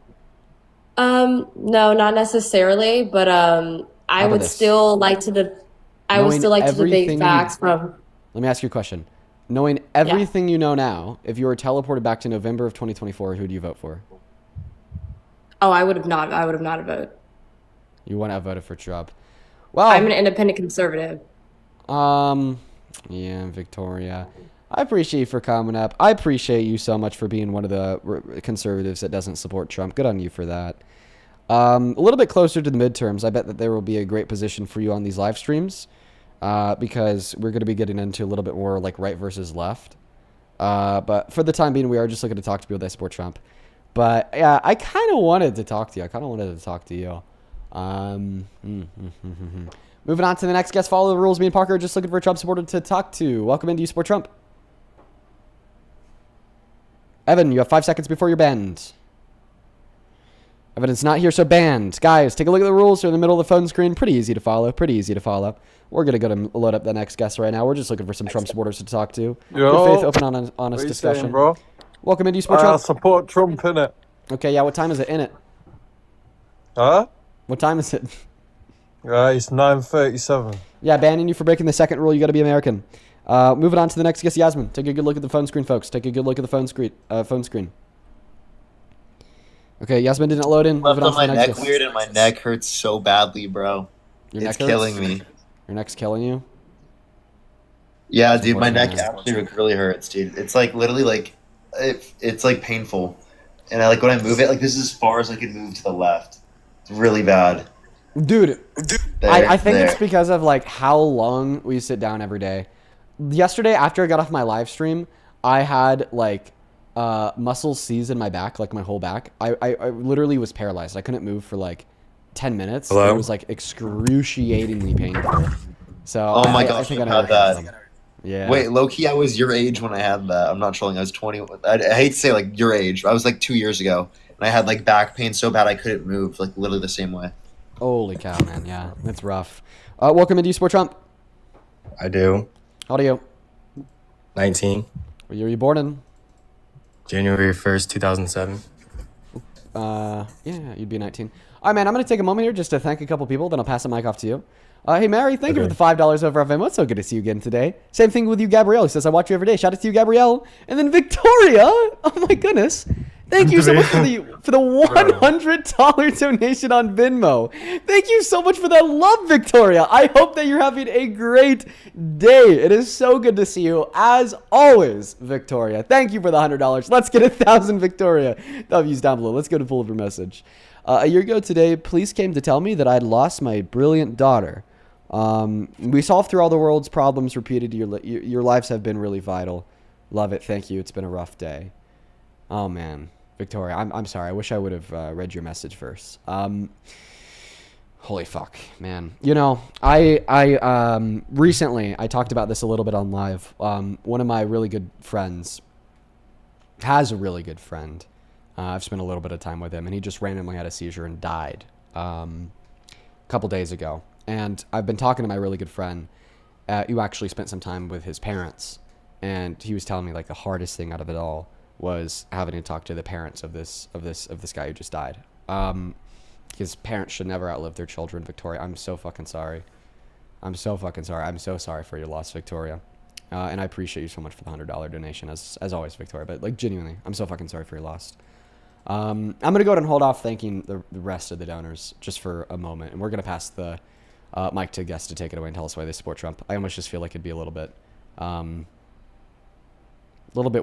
No, not necessarily, but I would still like to debate facts from. Let me ask you a question. Knowing everything you know now, if you were teleported back to November of 2024, who do you vote for? Oh, I would have not voted. You wouldn't have voted for Trump. Well, I'm an independent conservative. Yeah, Victoria. I appreciate you for coming up. I appreciate you so much for being one of the conservatives that doesn't support Trump. Good on you for that. A little bit closer to the midterms, I bet that there will be a great position for you on these live streams because we're going to be getting into a little bit more like right versus left. But for the time being, we are just looking to talk to people that support Trump. But yeah, I kind of wanted to talk to you. Moving on to the next guest. Follow the rules. Me and Parker are just looking for a Trump supporter to talk to. Welcome in. Do you support Trump? Evan, you have 5 seconds before you're banned. Evan is not here, so banned. Guys, take a look at the rules. They're in the middle of the phone screen. Pretty easy to follow. We're going to go to load up the next guest right now. We're just looking for some Trump supporters to talk to. Yo, good faith, open, honest discussion. Saying, bro? Welcome in. Do you support Trump? I support Trump, innit? Okay, yeah. What time is it in it? Huh? What time is it? It's 9:37. Yeah, banning you for breaking the second rule. You got to be American. Moving on to the next guest, Yasmin. Take a good look at the phone screen, folks. Take a good look at the phone screen. Okay, Yasmin didn't load in. Left on my neck weird and my neck hurts so badly, bro. It's killing me. Your neck's killing you? Yeah, dude, my neck actually really hurts, dude. It's like literally like it's like painful. And when I move it, like this is as far as I can move to the left. It's really bad. Dude, I think it's because of like how long we sit down every day. Yesterday, after I got off my live stream, I had like muscles seized in my back, like my whole back. I literally was paralyzed. I couldn't move for like 10 minutes. Hello? It was like excruciatingly painful. So oh my gosh, I had that. Yeah. Wait, low key, I was your age when I had that. I'm not trolling. I was 20. I hate to say like your age. I was like 2 years ago, and I had like back pain so bad I couldn't move, like literally the same way. Holy cow, man! Yeah, that's rough. Welcome into Sport Trump. I do. How old are you? 19. What year were you born in? January 1st, 2007. Yeah, you'd be 19. All right, man. I'm gonna take a moment here just to thank a couple people. Then I'll pass the mic off to you. Hey, Mary, thank you for the $5 over FM. It's so good to see you again today. Same thing with you, Gabrielle, who says, I watch you every day. Shout out to you, Gabrielle. And then Victoria, oh my goodness, Thank you so much for the $100 donation on Venmo. Thank you so much for that love, Victoria. I hope that you're having a great day. It is so good to see you, as always, Victoria. Thank you for the $100. Let's get 1,000, Victoria. W's down below. Let's go to full of your message. A year ago today, police came to tell me that I'd lost my brilliant daughter. We solved through all the world's problems repeated. Your lives have been really vital. Love it. Thank you. It's been a rough day. Oh, man. Victoria, I'm sorry. I wish I would have read your message first. Holy fuck, man. You know, I recently, I talked about this a little bit on live. One of my really good friends has a really good friend. I've spent a little bit of time with him, and he just randomly had a seizure and died a couple days ago. And I've been talking to my really good friend who actually spent some time with his parents, and he was telling me like the hardest thing out of it all was having to talk to the parents of this guy who just died. His parents should never outlive their children, Victoria. I'm so fucking sorry. I'm so fucking sorry. I'm so sorry for your loss, Victoria. And I appreciate you so much for the $100 donation, as always, Victoria. But like genuinely, I'm so fucking sorry for your loss. I'm gonna go ahead and hold off thanking the rest of the donors just for a moment, and we're gonna pass the mic to guests to take it away and tell us why they support Trump. I almost just feel like it'd be a little bit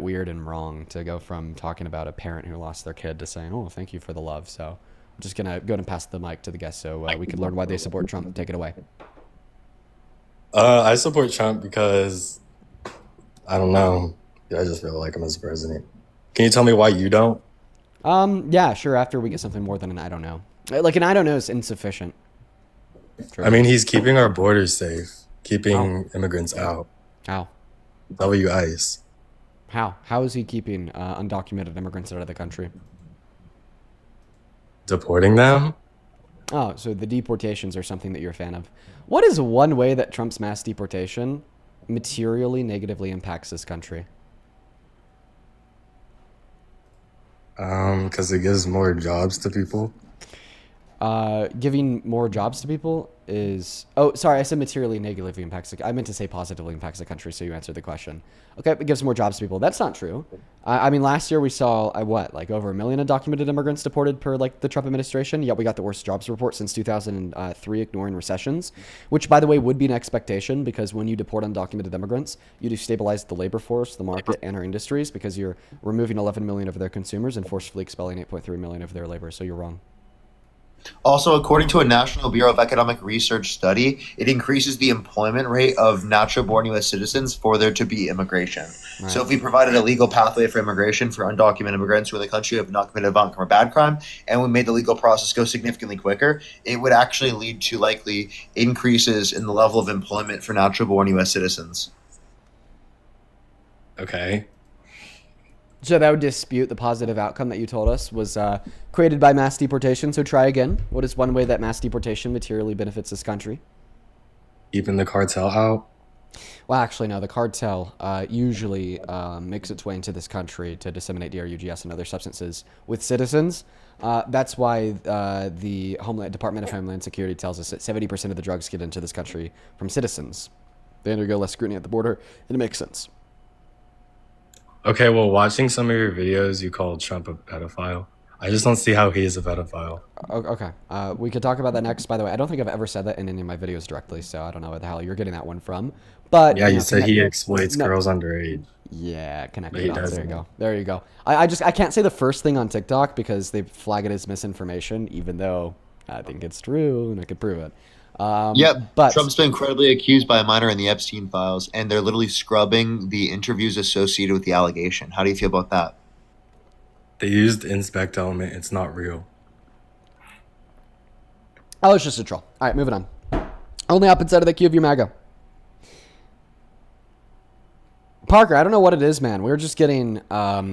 weird and wrong to go from talking about a parent who lost their kid to saying, oh, thank you for the love. So I'm just going to go ahead and pass the mic to the guests so we can learn why they support Trump. Take it away. I support Trump because, I don't know, I just really like him as president. Can you tell me why you don't? Yeah, sure. After we get something more than an I don't know. Like an I don't know is insufficient. True. I mean, he's keeping our borders safe, keeping immigrants out. How? ICE. How? How is he keeping undocumented immigrants out of the country? Deporting them? Oh, so the deportations are something that you're a fan of. What is one way that Trump's mass deportation materially negatively impacts this country? Because it gives more jobs to people. Giving more jobs to people is... Oh, sorry, I said materially negatively impacts... I meant to say positively impacts the country, so you answered the question. Okay, it gives more jobs to people. That's not true. I mean, last year we saw, like over 1 million undocumented immigrants deported per, like, the Trump administration, yet we got the worst jobs report since 2003, ignoring recessions, which, by the way, would be an expectation, because when you deport undocumented immigrants, you destabilize the labor force, the market, and our industries, because you're removing 11 million of their consumers and forcefully expelling 8.3 million of their labor, so you're wrong. Also, according to a National Bureau of Economic Research study, it increases the employment rate of natural-born U.S. citizens for there to be immigration. Right. So if we provided a legal pathway for immigration for undocumented immigrants who are in the country have not committed a violent crime or bad crime, and we made the legal process go significantly quicker, it would actually lead to likely increases in the level of employment for natural-born U.S. citizens. Okay. So that would dispute the positive outcome that you told us was created by mass deportation. So try again. What is one way that mass deportation materially benefits this country? Keeping the cartel out? Well, actually, no. The cartel usually makes its way into this country to disseminate DRUGS and other substances with citizens. That's why the Department of Homeland Security tells us that 70% of the drugs get into this country from citizens. They undergo less scrutiny at the border, and it makes sense. Okay, well, watching some of your videos, you called Trump a pedophile. I just don't see how he is a pedophile. Okay, we could talk about that next. By the way, I don't think I've ever said that in any of my videos directly, so I don't know where the hell you're getting that one from. But yeah, you said he exploits girls underage. Yeah, connect the dots. There you go. There you go. I can't say the first thing on TikTok because they flag it as misinformation, even though I think it's true and I could prove it. But Trump's been credibly accused by a minor in the Epstein files, and they're literally scrubbing the interviews associated with the allegation. How do you feel about that? They used inspect element. It's not real. Oh, it's just a troll. All right, moving on. On the opposite side of the queue of your MAGA. Parker, I don't know what it is, man. We're just getting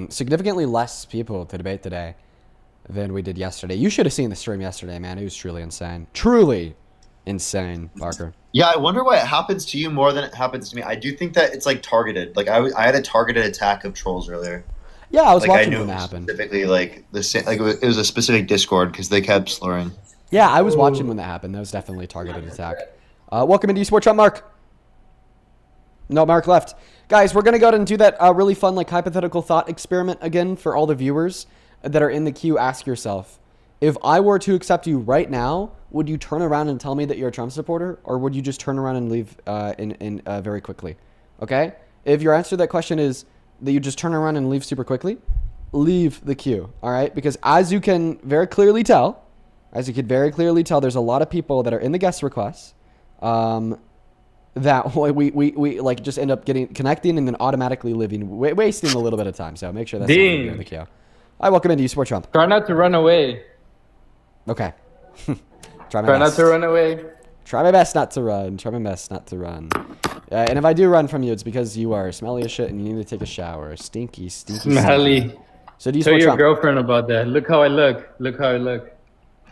significantly less people to debate today than we did yesterday. You should have seen the stream yesterday, man. It was truly insane. Truly insane, Parker. Yeah, I wonder why it happens to you more than it happens to me. I do think that it's like targeted. Like I had a targeted attack of trolls earlier. Yeah, I was watching when that happened. Specifically, like it was a specific Discord because they kept slurring. Yeah, I was watching when that happened. That was definitely a targeted attack. Welcome into eSport Trump, Mark. No, Mark left. Guys, we're gonna go ahead and do that really fun like hypothetical thought experiment again for all the viewers. that are in the queue, ask yourself, if I were to accept you right now, would you turn around and tell me that you're a Trump supporter, or would you just turn around and leave very quickly? Okay? If your answer to that question is that you just turn around and leave super quickly, leave the queue, all right? Because as you can very clearly tell, there's a lot of people that are in the guest requests that we like just end up connecting and then automatically leaving, wasting a little bit of time. So make sure that's not in the queue. I welcome into you, support Trump. Try not to run away. Okay. Try not to run away. Try my best not to run. And if I do run from you, it's because you are smelly as shit and you need to take a shower. Stinky. Smelly. So do you tell your Trump? Girlfriend about that. Look how I look.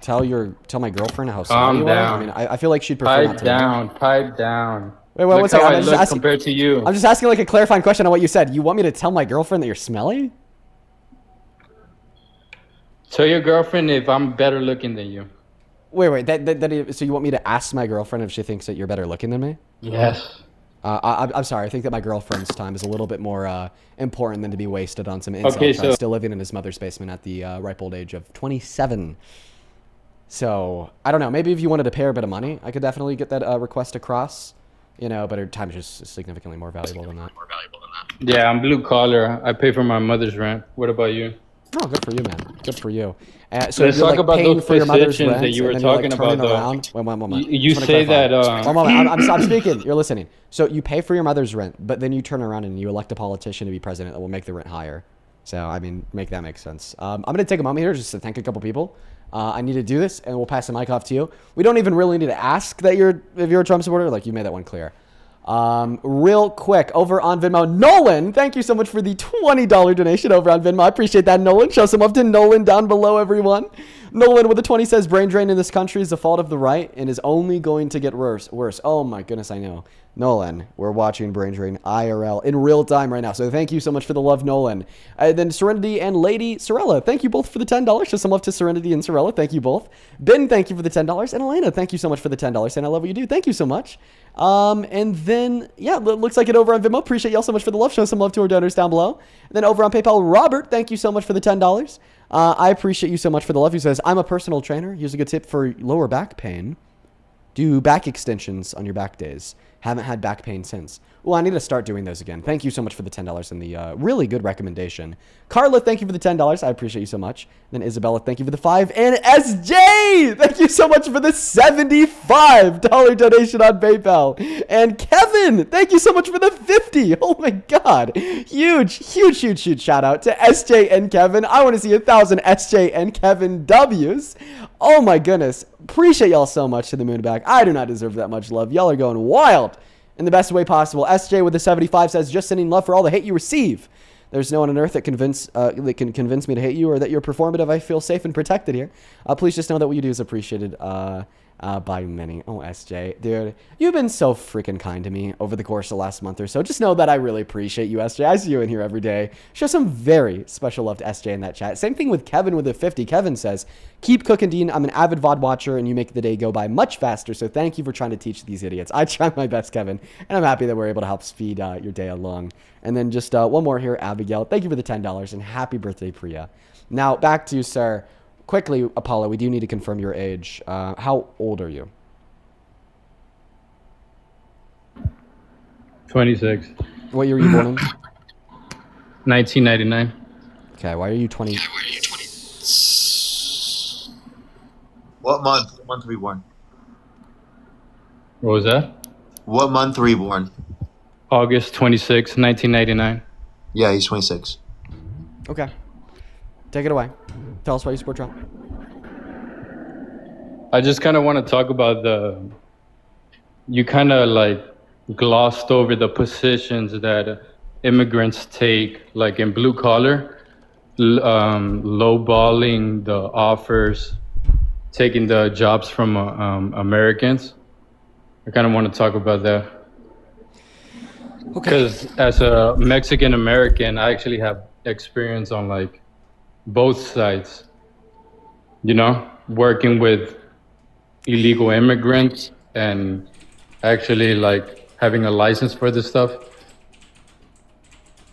Tell my girlfriend how smelly you are? I mean, I feel like she'd prefer not to. Pipe down. Wait, look one second. how I look compared to you. I'm just asking like a clarifying question on what you said. You want me to tell my girlfriend that you're smelly? Tell your girlfriend if I'm better looking than you. Wait. So you want me to ask my girlfriend if she thinks that you're better looking than me? Yes. I'm sorry. I think that my girlfriend's time is a little bit more important than to be wasted on some incel try still living in his mother's basement at the ripe old age of 27. So I don't know. Maybe if you wanted to pay her a bit of money, I could definitely get that request across. But her time is just significantly more valuable than that. Yeah, I'm blue collar. I pay for my mother's rent. What about you? Oh, good for you, man. Good for you. So let's talk about those positions that you were talking about, though. One moment. You say that... One moment. I'm speaking. You're listening. So you pay for your mother's rent, but then you turn around and you elect a politician to be president that will make the rent higher. So, I mean, make that make sense. I'm going to take a moment here just to thank a couple people. I need to do this, and we'll pass the mic off to you. We don't even really need to ask that if you're a Trump supporter. Like, you made that one clear. Real quick, over on Venmo, Nolan, thank you so much for the $20 donation over on Venmo. I appreciate that, Nolan. Show some love to Nolan down below, everyone. Nolan with a 20 says, brain drain in this country is the fault of the right and is only going to get worse. Oh my goodness, I know. Nolan, we're watching brain drain IRL in real time right now. So thank you so much for the love, Nolan. Then Serenity and Lady Sorella, thank you both for the $10. Show some love to Serenity and Sorella. Thank you both. Ben, thank you for the $10. And Elena, thank you so much for the $10. And I love what you do. Thank you so much. And then, yeah, looks like it over on Venmo. Appreciate y'all so much for the love. Show some love to our donors down below. And then over on PayPal, Robert, thank you so much for the $10. I appreciate you so much for the love. He says, I'm a personal trainer. Here's a good tip for lower back pain. Do back extensions on your back days. Haven't had back pain since. Well, I need to start doing those again. Thank you so much for the $10 and the really good recommendation. Carla, thank you for the $10. I appreciate you so much. Then Isabella, thank you for the 5. And SJ, thank you so much for the $75 donation on PayPal. And Kevin, thank you so much for the 50. Oh my God. Huge shout out to SJ and Kevin. I want to see 1,000 SJ and Kevin W's. Oh my goodness. Appreciate y'all so much to the moon back. I do not deserve that much love. Y'all are going wild in the best way possible. SJ with the 75 says, just sending love for all the hate you receive. There's no one on earth that can convince me to hate you or that you're performative. I feel safe and protected here. Please just know that what you do is appreciated by many. Oh, SJ. Dude, you've been so freaking kind to me over the course of the last month or so. Just know that I really appreciate you, SJ. I see you in here every day. Show some very special love to SJ in that chat. Same thing with Kevin with the 50. Kevin says, keep cooking, Dean. I'm an avid VOD watcher, and you make the day go by much faster, so thank you for trying to teach these idiots. I try my best, Kevin, and I'm happy that we're able to help speed your day along. And then just one more here, Abigail. Thank you for the $10, and happy birthday, Priya. Now, back to you, sir. Quickly, Apollo, we do need to confirm your age. How old are you? 26. What year were you born in? 1999. Okay, why are you 20? What month? What month were you born? What was that? What month were you born? August 26, 1999. Yeah, he's 26. Okay. Take it away. Tell us why you support Trump. I just kind of want to talk about you kind of like glossed over the positions that immigrants take, like in blue collar, lowballing the offers, taking the jobs from Americans. I kind of want to talk about that. Because as a Mexican American, I actually have experience on like both sides, you know, working with illegal immigrants and actually like having a license for this stuff.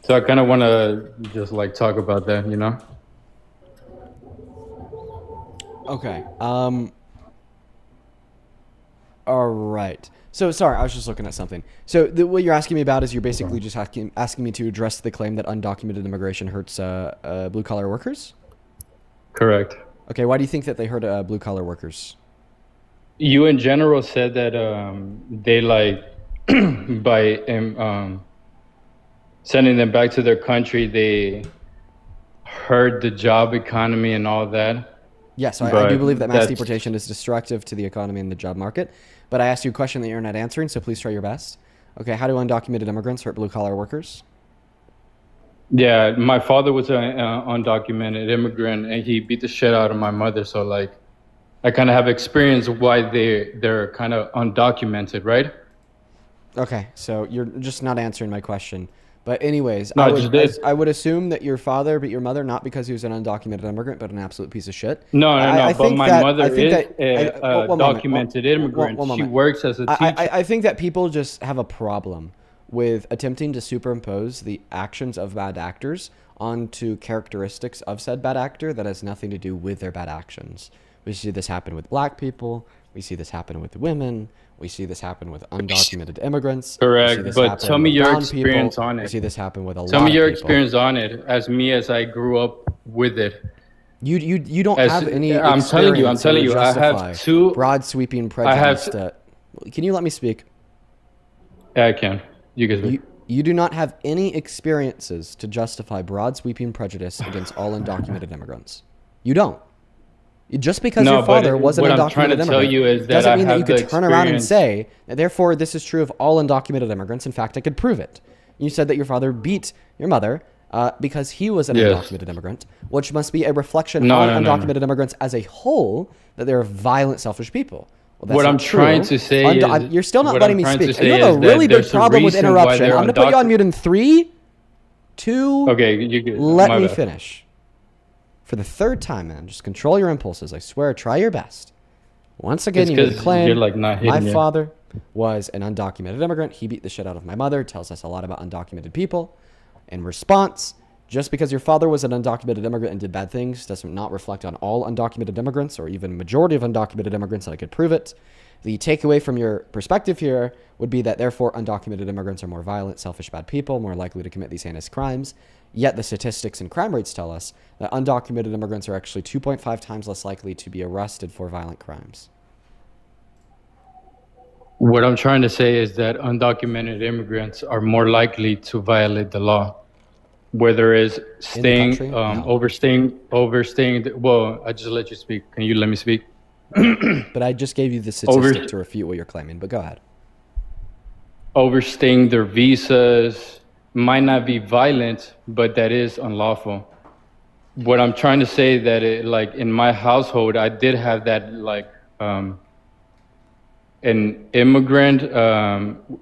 So I kind of want to just like talk about that, you know? Okay. All right. So sorry, I was just looking at something. So what you're asking me about is you're basically just asking me to address the claim that undocumented immigration hurts blue collar workers. Correct. Okay. Why do you think that they hurt blue collar workers? You in general said that they like by sending them back to their country, they hurt the job economy and all that. Yes, I do believe that mass deportation is destructive to the economy and the job market. But I asked you a question that you're not answering, so please try your best. Okay, how do undocumented immigrants hurt blue collar workers? Yeah, my father was an undocumented immigrant, and he beat the shit out of my mother. So like, I kind of have experience why they're kind of undocumented, right? Okay, so you're just not answering my question. But anyways, No, I would assume that your father beat your mother not because he was an undocumented immigrant, but an absolute piece of shit. No. But my mother is a documented immigrant. She works as a teacher. I think that people just have a problem with attempting to superimpose the actions of bad actors onto characteristics of said bad actor that has nothing to do with their bad actions. We see this happen with black people. We see this happen with women. We see this happen with undocumented immigrants. Correct, but tell me your experience on it. We see this happen with a lot of people. Tell me your experience on it, as I grew up with it. You don't have any. I'm telling you. I have two broad sweeping prejudice. Can you let me speak? Yeah, I can. You can speak. You do not have any experiences to justify broad sweeping prejudice against all undocumented immigrants. You don't. Just because your father was an undocumented immigrant doesn't mean that you could turn around and say that therefore this is true of all undocumented immigrants. In fact, I could prove it. You said that your father beat your mother because he was an undocumented immigrant, which must be a reflection on undocumented immigrants as a whole, that they're violent, selfish people. Well, what I'm trying to say is... You're still not letting me speak. You have a really big problem with interruption. I'm going to put you on mute in 3, 2... Okay, let me finish. For the third time, man, just control your impulses. I swear, try your best. Once again, you made a claim. My father was an undocumented immigrant. He beat the shit out of my mother. Tells us a lot about undocumented people. In response, just because your father was an undocumented immigrant and did bad things does not reflect on all undocumented immigrants or even majority of undocumented immigrants, and I could prove it. The takeaway from your perspective here would be that therefore undocumented immigrants are more violent, selfish, bad people, more likely to commit these heinous crimes. Yet the statistics and crime rates tell us that undocumented immigrants are actually 2.5 times less likely to be arrested for violent crimes. What I'm trying to say is that undocumented immigrants are more likely to violate the law, whether it's staying, overstaying. Well, I just let you speak. Can you let me speak? But I just gave you the statistic to refute what you're claiming, but go ahead. Overstaying their visas might not be violent, but that is unlawful. What I'm trying to say that like in my household, I did have that like an immigrant,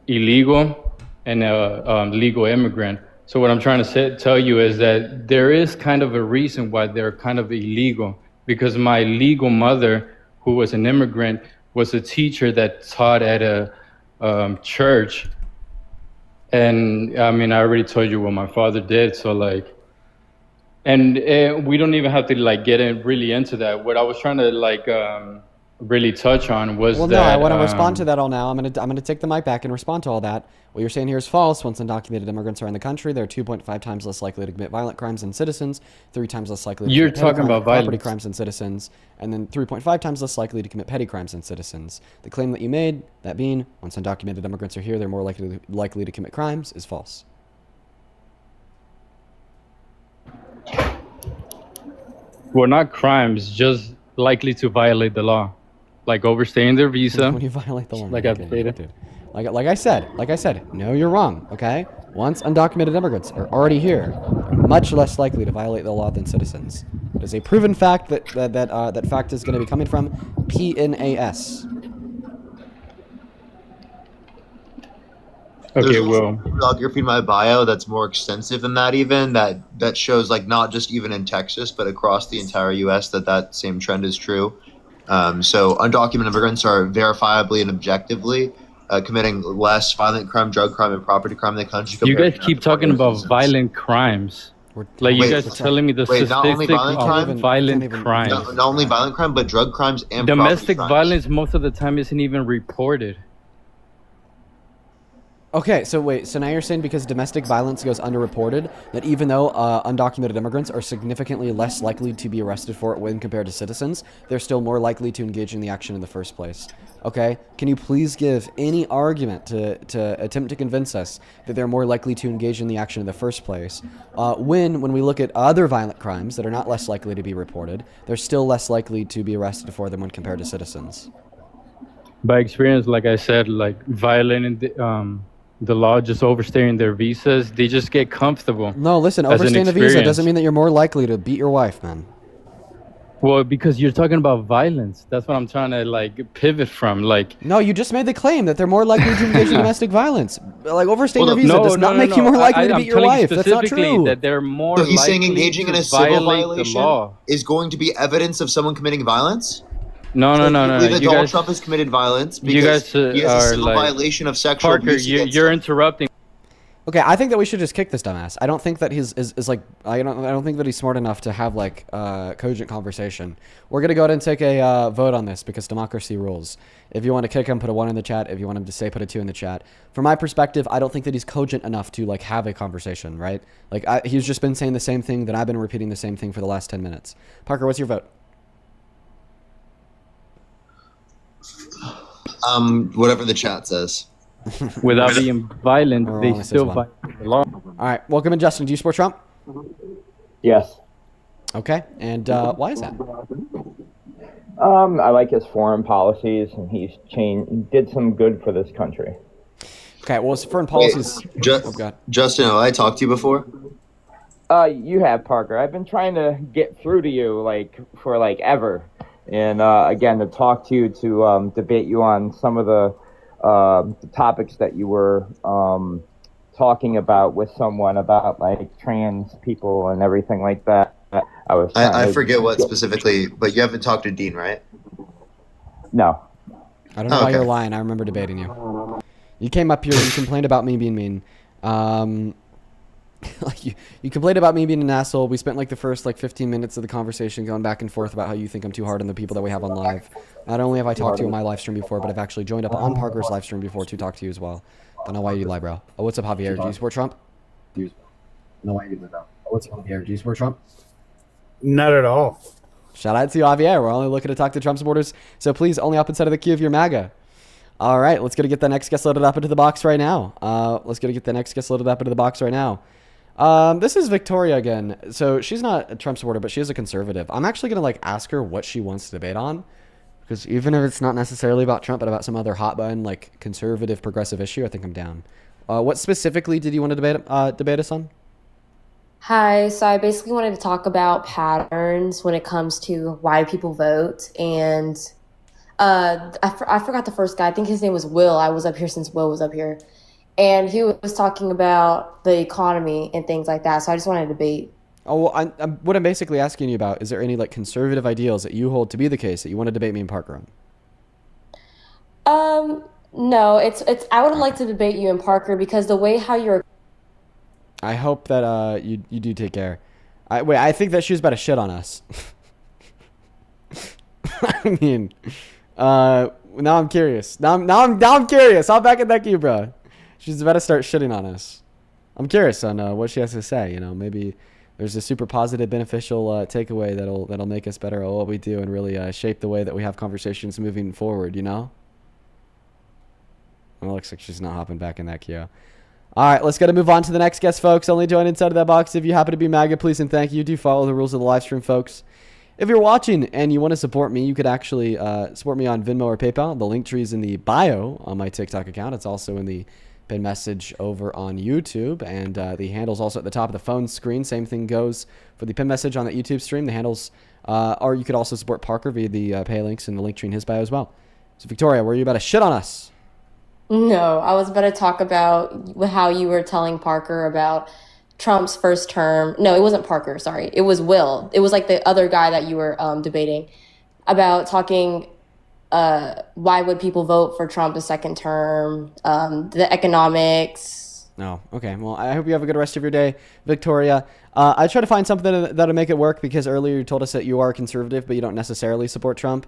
illegal, and a legal immigrant. So what I'm trying to tell you is that there is kind of a reason why they're kind of illegal, because my legal mother, who was an immigrant, was a teacher that taught at a church. And I mean, I already told you what my father did. So like, and we don't even have to like get really into that. What I was trying to like really touch on was that. Well, no, I want to respond to that all now. I'm gonna take the mic back and respond to all that. What you're saying here is false. Once undocumented immigrants are in the country, they're 2.5 times less likely to commit violent crimes than citizens, 3 times less likely to commit property crimes than citizens, and then 3.5 times less likely to commit petty crimes than citizens. The claim that you made, that being, once undocumented immigrants are here, they're more likely to commit crimes, is false. Well, not crimes, just likely to violate the law, like overstaying their visa. When you violate the law, like I've stated. Like I said, no, you're wrong. Okay, once undocumented immigrants are already here, they're much less likely to violate the law than citizens. It is a proven fact that fact is going to be coming from PNAS. Okay, well, bibliography in my bio that's more extensive than that. Even that shows like not just even in Texas, but across the entire U.S. that same trend is true. So undocumented immigrants are verifiably and objectively committing less violent crime, drug crime, and property crime in the country. You guys keep talking about violent crimes. Like you Wait, guys are telling me the wait, not only statistic violent of crime? violent crimes. Not only violent crime, but drug crimes and Domestic property crimes. violence most of the time isn't even reported. Okay, so wait, so now you're saying because domestic violence goes underreported, that even though undocumented immigrants are significantly less likely to be arrested for it when compared to citizens, they're still more likely to engage in the action in the first place. Okay, can you please give any argument to attempt to convince us that they're more likely to engage in the action in the first place, when we look at other violent crimes that are not less likely to be reported, they're still less likely to be arrested for them when compared to citizens? By experience, like I said, like violating the law, just overstaying their visas, they just get comfortable. No, listen, as an overstaying a visa experience. doesn't mean that you're more likely to beat your wife, man. Well, because you're talking about violence. That's what I'm trying to like pivot from. Like, No, you just made the claim that they're more likely to engage in domestic violence. Like, overstaying a visa no, does no, not no, make no. you more likely to I'm beat your telling you wife. That's not specifically true. that they're more So he's saying likely engaging to in a civil violate violation the law. is going to be evidence of someone committing violence? No, So no, you no, no. believe that You Donald guys, Trump has committed violence you because guys he has a are civil like violation of sexual Parker. abuse against You're him? interrupting. Okay, I think that we should just kick this dumbass. I don't think that he's is like I don't think that he's smart enough to have like cogent conversation. We're gonna go ahead and take a vote on this because democracy rules. If you want to kick him, put a 1 in the chat. If you want him to say, put a 2 in the chat. From my perspective, I don't think that he's cogent enough to like have a conversation, right? Like he's just been saying the same thing that I've been repeating the same thing for the last 10 minutes. Parker, what's your vote? Whatever the chat says. Without being violent, Or they only says still one. violate the law. All right, welcome in, Justin. Do you support Trump? Yes. Okay, and why is that? I like his foreign policies, and did some good for this country. Okay, well, his foreign policies. Oh, God. Justin, have I talked to you before? You have, Parker. I've been trying to get through to you for ever, and again to talk to you to debate you on some of the topics that you were talking about with someone about like trans people and everything like that. I forget what specifically, but you haven't talked to Dean, right? No. I don't know why you're lying. I remember debating you. You came up here, you complained about me being mean. Like you complained about me being an asshole. We spent like the first 15 minutes of the conversation going back and forth about how you think I'm too hard on the people that we have on live. Not only have I talked to you on my live stream before, but I've actually joined up on Parker's live stream before to talk to you as well. Don't know why you lie, bro. Oh, what's up, Javier? Do you support Trump? No way you lie, bro. Oh, what's up, Javier? Do you support Trump? Not at all. Shout out to you, Javier. We're only looking to talk to Trump supporters, so please only up inside of the queue if you're MAGA. All right, let's go to get the next guest loaded up into the box right now. This is Victoria again. So she's not a Trump supporter, but she is a conservative. I'm actually going to ask her what she wants to debate on, because even if it's not necessarily about Trump, but about some other hot button, conservative, progressive issue, I think I'm down. What specifically did you want to debate us on? Hi, so I basically wanted to talk about patterns when it comes to why people vote. And I forgot the first guy. I think his name was Will. I was up here since Will was up here. And he was talking about the economy and things like that. So I just wanted to debate. Oh, well, what I'm basically asking you about, is there any conservative ideals that you hold to be the case that you want to debate me and Parker on? No, it's I would like to debate you and Parker because the way how you're. I hope that you do take care. I think that she was about to shit on us. I mean, now I'm curious. Now I'm curious. I'll back in that queue, bro. She's about to start shitting on us. I'm curious on what she has to say. Maybe there's a super positive, beneficial takeaway that'll make us better at what we do and really shape the way that we have conversations moving forward. Well, it looks like she's not hopping back in that queue. All right, let's go to move on to the next guest, folks. Only join inside of that box if you happen to be MAGA, please and thank you. Do follow the rules of the live stream, folks. If you're watching and you want to support me, you could actually support me on Venmo or PayPal. The link tree is in the bio on my TikTok account. It's also in the pinned message over on YouTube, and the handle's also at the top of the phone screen. Same thing goes for the pinned message on that YouTube stream. The handles, or you could also support Parker via the pay links in the link tree in his bio as well. So, Victoria, were you about to shit on us? No, I was about to talk about how you were telling Parker about Trump's first term. No, it wasn't Parker. Sorry. It was Will. It was the other guy that you were debating about talking. Why would people vote for Trump the second term? The economics, No. Okay. Well, I hope you have a good rest of your day, Victoria. I try to find something that'll make it work because earlier you told us that you are conservative, but you don't necessarily support Trump.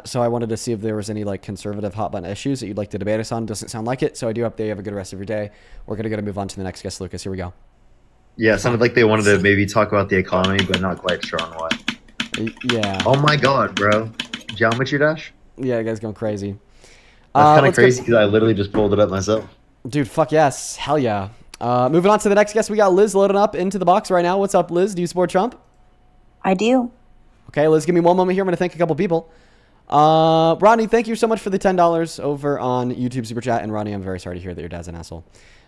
So I wanted to see if there was any like conservative hot button issues that you'd like to debate us on. Doesn't sound like it. So I do hope that you have a good rest of your day. We're going to move on to the next guest, Lucas. Here we go. Yeah, it sounded like they wanted to maybe talk about the economy, but not quite sure on what. Yeah. Oh my god, bro. Geometry Dash? Yeah, you guys going crazy. That's kind of crazy because I literally just pulled it up myself. Dude, fuck yes. Hell yeah. Moving on to the next guest, we got Liz loading up into the box right now. What's up, Liz? Do you support Trump? I do. Okay, Liz, give me one moment here. I'm going to thank a couple people. Ronnie, thank you so much for the $10 over on YouTube Super Chat. And Ronnie, I'm very sorry to hear that your dad's an asshole.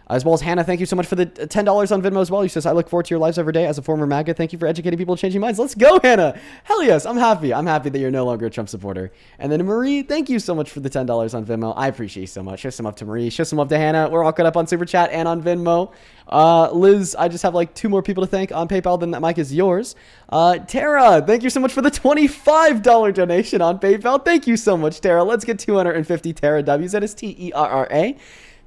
As well as Hannah, thank you so much for the $10 on Venmo as well. She says, I look forward to your lives every day as a former MAGA. Thank you for educating people and changing minds. Let's go, Hannah. Hell yes. I'm happy. I'm happy that you're no longer a Trump supporter. And then Marie, thank you so much for the $10 on Venmo. I appreciate you so much. Show some up to Marie. Show some up to Hannah. We're all caught up on Super Chat and on Venmo. Liz, I just have like 2 more people to thank on PayPal. Then that mic is yours. Tara, thank you so much for the $25 donation on PayPal. Thank you so much, Tara. Let's get 250 Tara W's. That is TERRA.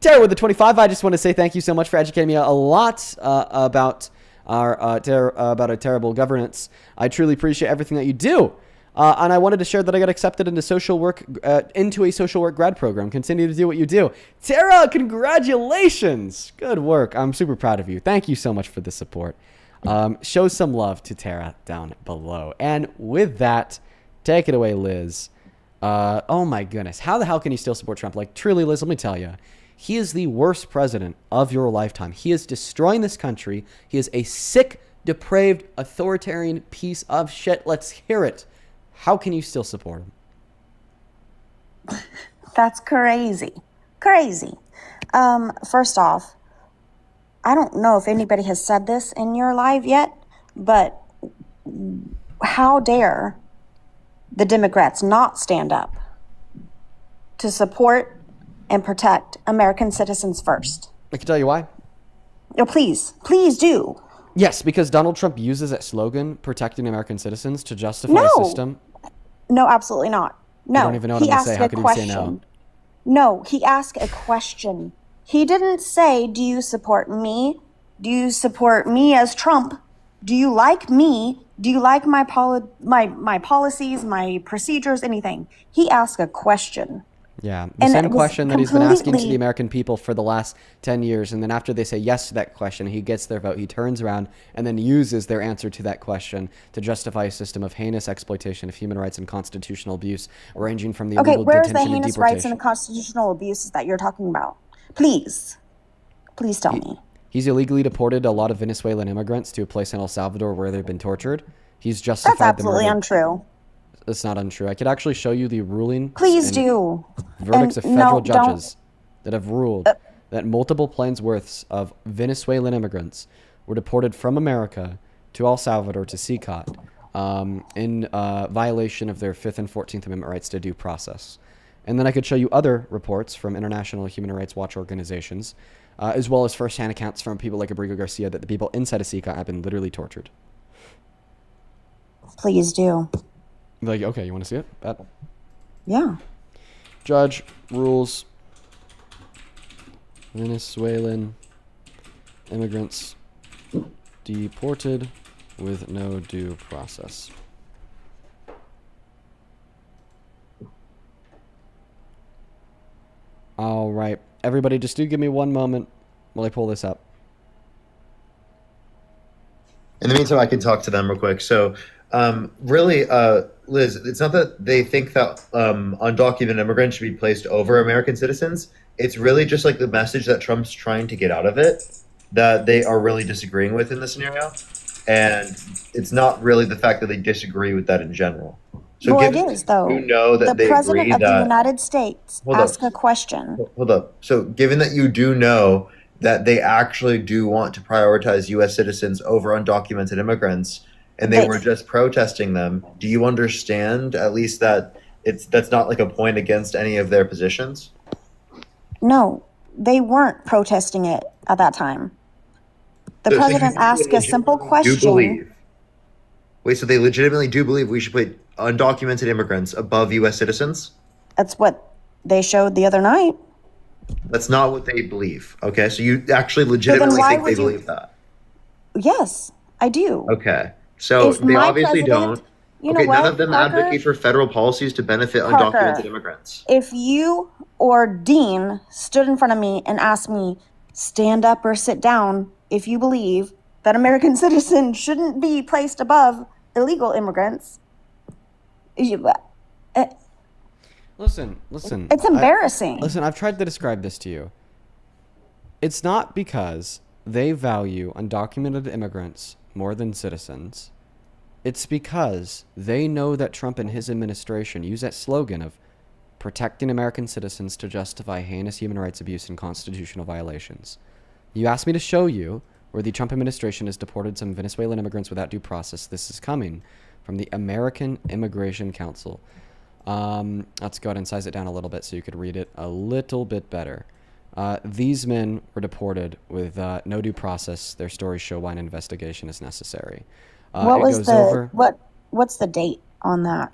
Tara with the 25, I just want to say thank you so much for educating me a lot about our terrible governance. I truly appreciate everything that you do. And I wanted to share that I got accepted into a social work grad program. Continue to do what you do. Tara, congratulations. Good work. I'm super proud of you. Thank you so much for the support. Show some love to Tara down below. And with that, take it away, Liz. Oh my goodness. How the hell can you still support Trump? Like, truly, Liz, let me tell you. He is the worst president of your lifetime. He is destroying this country. He is a sick, depraved, authoritarian piece of shit. Let's hear it. How can you still support him? That's crazy. Crazy. First off, I don't know if anybody has said this in your live yet, but how dare the Democrats not stand up to support and protect American citizens first? I can tell you why. No, please do. Yes, because Donald Trump uses that slogan, protecting American citizens, to justify a system. No, absolutely not. No. You don't even know what I'm going to say. How could you say no? No, he asked a question. He didn't say, do you support me? Do you support me as Trump? Do you like me? Do you like my policies, my procedures, anything? He asked a question. Yeah, the same question that he's been asking to the American people for the last 10 years. And then after they say yes to that question, he gets their vote. He turns around and then uses their answer to that question to justify a system of heinous exploitation of human rights and constitutional abuse, ranging from the illegal where's detention the and heinous deportation. rights and the constitutional abuses that you're talking about? Please tell me. He's illegally deported a lot of Venezuelan immigrants to a place in El Salvador where they've been tortured. He's justified That's absolutely untrue. It's not untrue. I could actually show you the ruling. Please do. Verdicts of federal judges that have ruled that multiple planes worths of Venezuelan immigrants were deported from America to El Salvador to CCOT in violation of their 5th and 14th Amendment rights to due process. And then I could show you other reports from international human rights watch organizations, as well as firsthand accounts from people like Abrigo Garcia that the people inside of CCOT have been literally tortured. Please do. Like, okay, you want to see it? Yeah. Judge rules Venezuelan immigrants deported with no due process. All right. Everybody, just do give me one moment while I pull this up. In the meantime, I can talk to them real quick. So, really, Liz, it's not that they think that undocumented immigrants should be placed over American citizens. It's really just like the message that Trump's trying to get out of it that they are really disagreeing with in this scenario. And it's not really the fact that they disagree with that in general. So well, it is, though. You know that the President of the United States asked a question. Hold up. So given that you do know that they actually do want to prioritize U.S. citizens over undocumented immigrants, and they were just protesting them, do you understand at least that that's not like a point against any of their positions? No, they weren't protesting it at that time. The president asked a simple question. Wait, so they legitimately do believe we should put undocumented immigrants above U.S. citizens? That's what they showed the other night. That's not what they believe. Okay, so you actually legitimately why think they would you- believe that? Yes, I do. Okay, so If they my obviously president- don't. You Okay, know what, none of them Parker? advocate for federal policies to benefit Parker. undocumented immigrants. If you or Dean stood in front of me and asked me, stand up or sit down if you believe that American citizens shouldn't be placed above illegal immigrants, Listen. it's embarrassing. Listen, I've tried to describe this to you. It's not because they value undocumented immigrants more than citizens. It's because they know that Trump and his administration use that slogan of protecting American citizens to justify heinous human rights abuse and constitutional violations. You asked me to show you where the Trump administration has deported some Venezuelan immigrants without due process. This is coming from the American Immigration Council. Let's go ahead and size it down a little bit so you could read it a little bit better. These men were deported with no due process. Their stories show why an investigation is necessary. What's the date on that?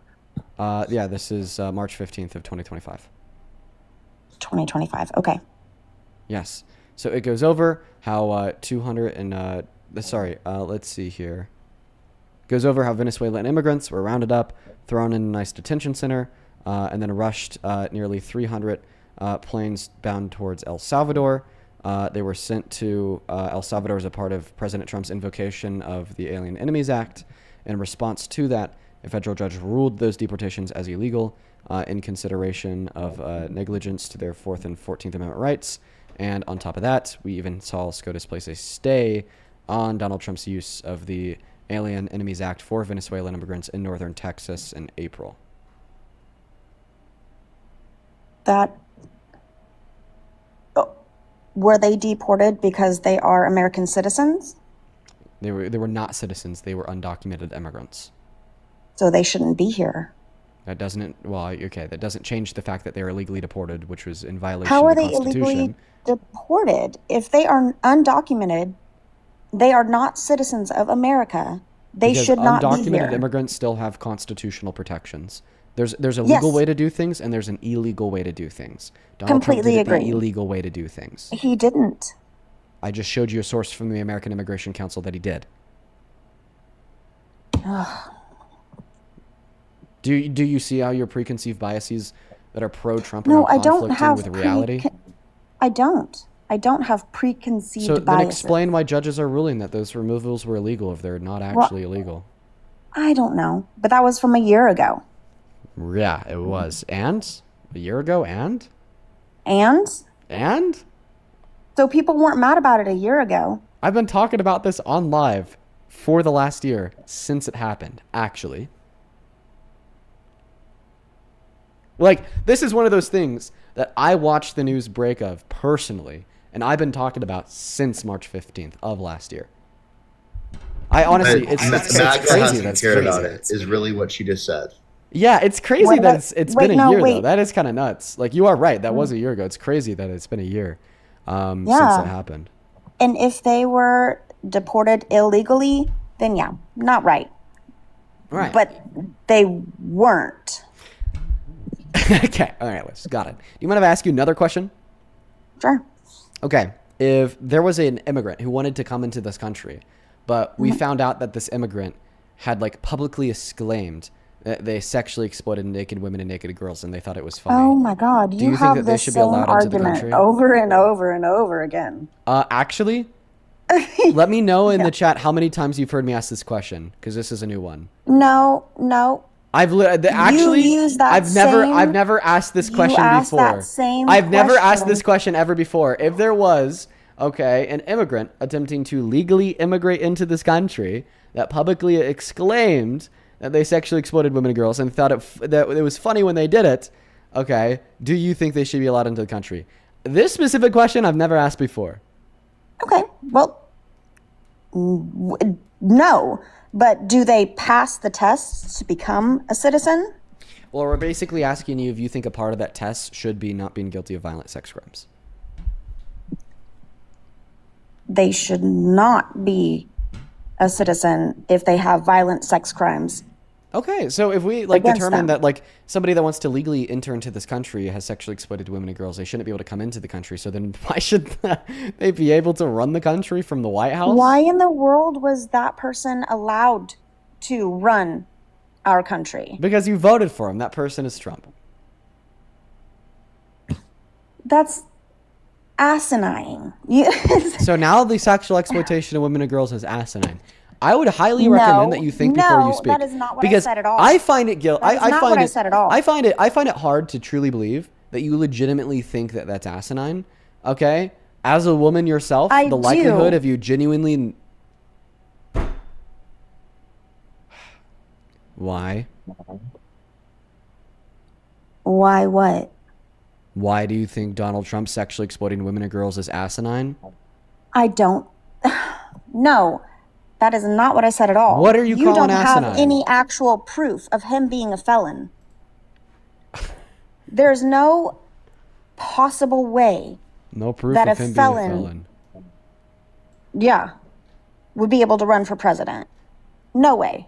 Yeah, this is March 15th of 2025. 2025. Okay. Yes. So it goes over how 200 and let's see here. Goes over how Venezuelan immigrants were rounded up, thrown in a nice detention center, and then rushed nearly 300 planes bound towards El Salvador. They were sent to El Salvador as a part of President Trump's invocation of the Alien Enemies Act. In response to that, a federal judge ruled those deportations as illegal in consideration of negligence to their 4th and 14th Amendment rights. And on top of that, we even saw SCOTUS place a stay on Donald Trump's use of the Alien Enemies Act for Venezuelan immigrants in northern Texas in April. Were they deported because they are American citizens? They were not citizens. They were undocumented immigrants. So they shouldn't be here. That doesn't change the fact that they are illegally deported, which was in violation How are of the they Constitution. illegally deported? If they are undocumented, they are not citizens of America. They Because should not be undocumented here. immigrants still have constitutional protections. There's a legal way to do things, and there's an illegal way to do things. Donald Completely Trump did agree. the illegal way to do things. He didn't. I just showed you a source from the American Immigration Council that he did. Do you see how your preconceived biases that are pro-Trump are No, now I don't conflicting have with reality? I don't have preconceived So then biases. explain why judges are ruling that those removals were illegal if they're not actually illegal. I don't know, but that was from a year ago. Yeah, it was. And? A year ago, and? And? And? So people weren't mad about it a year ago. I've been talking about this on live for the last year since it happened, actually. Like, this is one of those things that I watched the news break of personally, and I've been talking about since March 15th of last year. I honestly, it's crazy that's cared crazy. about it, is really what she just said. Yeah, it's crazy Wait, that it's been a year, though. wait. That is kind of nuts. Like, you are right. That was a year ago. It's crazy that it's been a year since that happened. And if they were deported illegally, then yeah, not right. Right. But they weren't. Okay. All right, Liz. Got it. Do you mind if I ask you another question? Sure. Okay. If there was an immigrant who wanted to come into this country, but we found out that this immigrant had like publicly exclaimed that they sexually exploited naked women and naked girls, and they thought it was funny. Oh my God, Do you you think have that they the should be same allowed into the argument country? over and over and over again. Actually, let me know in the chat how many times you've heard me ask this question, because this is a new one. No. I've never asked this question asked before. that same I've never asked question. this question ever before. If there was, an immigrant attempting to legally immigrate into this country that publicly exclaimed that they sexually exploited women and girls and thought that it was funny when they did it, do you think they should be allowed into the country? This specific question I've never asked before. Okay, well, no. But do they pass the tests to become a citizen? Well, we're basically asking you if you think a part of that test should be not being guilty of violent sex crimes. They should not be a citizen if they have violent sex crimes Okay, so if we like Against determine them. that like somebody that wants to legally enter into this country has sexually exploited women and girls, they shouldn't be able to come into the country. So then why should they be able to run the country from the White House? Why in the world was that person allowed to run our country? Because you voted for him. That person is Trump. That's asinine. So now the sexual exploitation of women and girls is asinine. I would highly recommend that you think before you speak. No, that is not what because I said at all. I find it guilt. That is not what I said at all. I find it hard to truly believe that you legitimately think that that's asinine. Okay, as a woman yourself, I the do. likelihood of you genuinely. Why? Why what? Why do you think Donald Trump sexually exploiting women and girls is asinine? I don't. No, that is not what I said at all. What are you calling don't asinine? have any actual proof of him being a felon. There's no possible way No proof that of a him felon, being a felon. yeah, would be able to run for president. No way.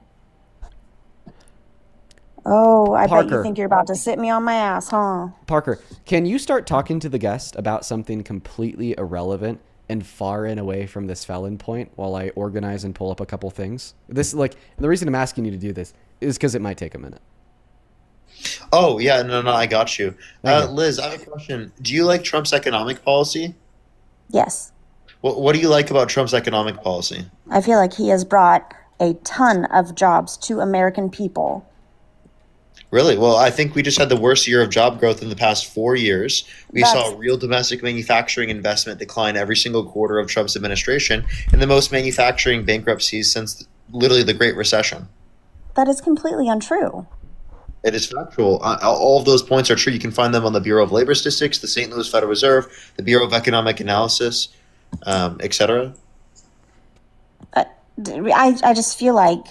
Oh, I bet Parker. you think you're about to sit me on my ass, huh? Parker, can you start talking to the guest about something completely irrelevant and far and away from this felon point while I organize and pull up a couple things? This like the reason I'm asking you to do this is because it might take a minute. Oh yeah, no, I got you. Thank you. Liz, I have a question. Do you like Trump's economic policy? Yes. What do you like about Trump's economic policy? I feel like he has brought a ton of jobs to American people. Really? Well, I think we just had the worst year of job growth in the past 4 years. We saw real domestic manufacturing investment decline every single quarter of Trump's administration, and the most manufacturing bankruptcies since literally the Great Recession. That is completely untrue. It is factual. All of those points are true. You can find them on the Bureau of Labor Statistics, the St. Louis Federal Reserve, the Bureau of Economic Analysis, etc. I just feel like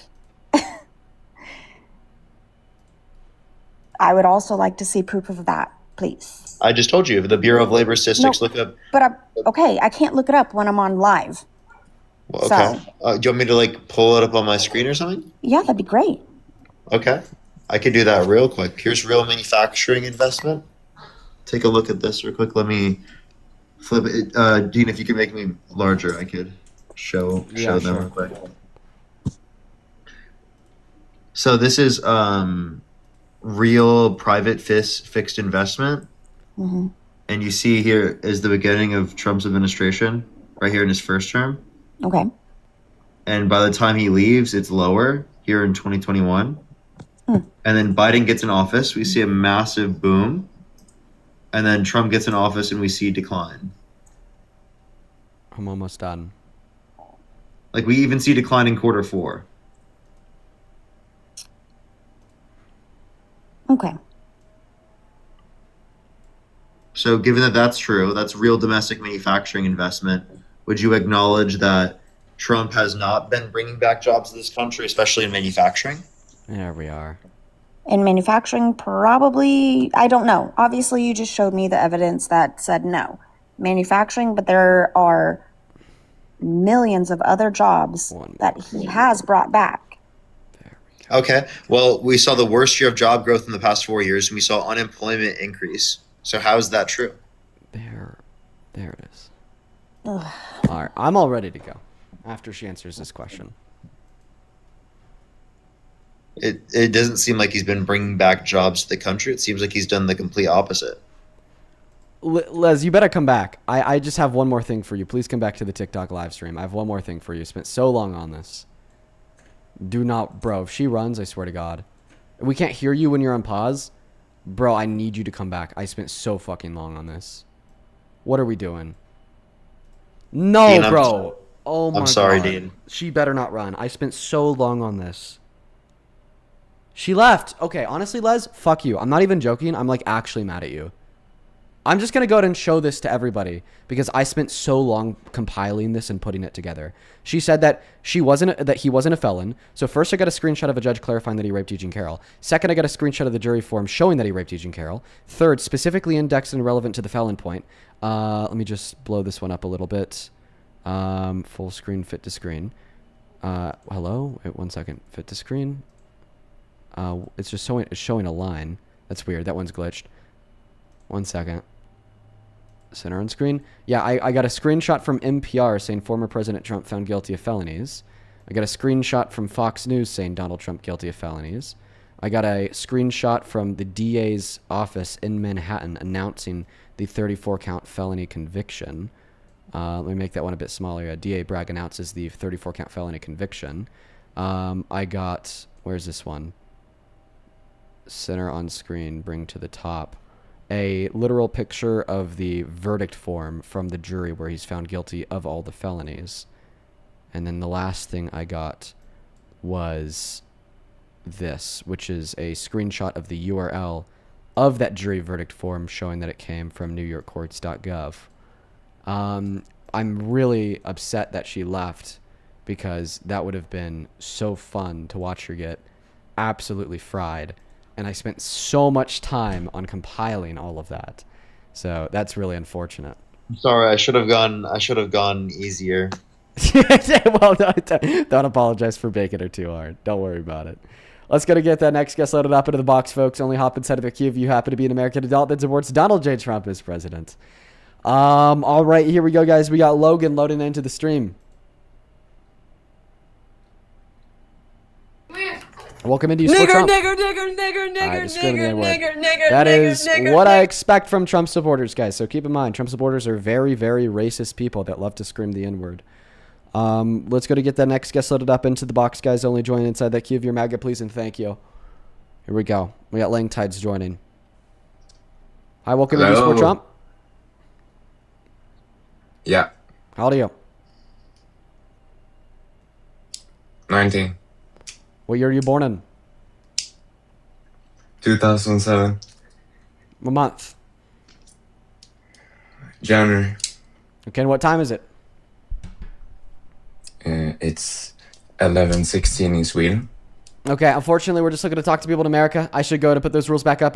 I would also like to see proof of that, please. I just told you, the Bureau of Labor Statistics, look up. But okay, I can't look it up when I'm on live. Well, okay. Do you want me to like pull it up on my screen or something? Yeah, that'd be great. Okay. I could do that real quick. Here's real manufacturing investment. Take a look at this real quick. Let me flip it. Dean, if you could make me larger, I could show them real quick. So this is real private fixed investment. Mm-hmm. And you see here is the beginning of Trump's administration, right here in his first term. Okay. And by the time he leaves, it's lower here in 2021. And then Biden gets in office, we see a massive boom. And then Trump gets in office and we see decline. I'm almost done. Like we even see decline in Q4. Okay. So given that that's true, that's real domestic manufacturing investment, would you acknowledge that Trump has not been bringing back jobs to this country, especially in manufacturing? There we are. In manufacturing, probably, I don't know. Obviously, you just showed me the evidence that said no. Manufacturing, but there are millions of other jobs that he has brought back. Okay. Well, we saw the worst year of job growth in the past 4 years, and we saw unemployment increase. So how is that true? There it is. Ugh. All right, I'm all ready to go after she answers this question. It doesn't seem like he's been bringing back jobs to the country. It seems like he's done the complete opposite. Les, you better come back. I just have one more thing for you. Please come back to the TikTok live stream. I have one more thing for you. Spent so long on this. Do not, bro. If she runs, I swear to God. We can't hear you when you're on pause. Bro, I need you to come back. I spent so fucking long on this. What are we doing? No, Dean, bro. Oh my God. I'm sorry, Dean. She better not run. I spent so long on this. She left. Okay, honestly, Les, fuck you. I'm not even joking. I'm like actually mad at you. I'm just going to go ahead and show this to everybody because I spent so long compiling this and putting it together. She said that he wasn't a felon. So first I got a screenshot of a judge clarifying that he raped Eugene Carroll. Second, I got a screenshot of the jury form showing that he raped Eugene Carroll. Third, specifically indexed and relevant to the felon point. Let me just blow this one up a little bit. Full screen, fit to screen. Hello? Wait 1 second. Fit to screen. It's just showing a line. That's weird. That one's glitched. 1 second. Center on screen. Yeah, I got a screenshot from NPR saying former President Trump found guilty of felonies. I got a screenshot from Fox News saying Donald Trump guilty of felonies. I got a screenshot from the DA's office in Manhattan announcing the 34-count felony conviction. Let me make that one a bit smaller. DA Bragg announces the 34-count felony conviction. I got, where's this one? Center on screen, bring to the top. A literal picture of the verdict form from the jury where he's found guilty of all the felonies. And then the last thing I got was this, which is a screenshot of the URL of that jury verdict form showing that it came from newyorkcourts.gov. I'm really upset that she left because that would have been so fun to watch her get absolutely fried. And I spent so much time on compiling all of that. So that's really unfortunate. I'm sorry, I should have gone easier. Well, don't apologize for making her too hard. Don't worry about it. Let's go to get that next guest loaded up into the box, folks. Only hop inside of the queue if you happen to be an American adult that supports Donald J. Trump as president. All right, here we go, guys. We got Logan loading into the stream. Welcome into Sport Trump. Nigger. That is what I expect from Trump supporters, guys. So keep in mind, Trump supporters are very, very racist people that love to scream the N-word. Let's go to get that next guest loaded up into the box, guys. Only join inside that queue of your MAGA, please, and thank you. Here we go. We got Lang Tides joining. Hi, welcome into Sport Trump. Yeah. How old are you? 19. What year are you born in? 2007. What month? January. Okay, and what time is it? It's 11:16 in Sweden. Okay, unfortunately, we're just looking to talk to people in America. I should go to put those rules back up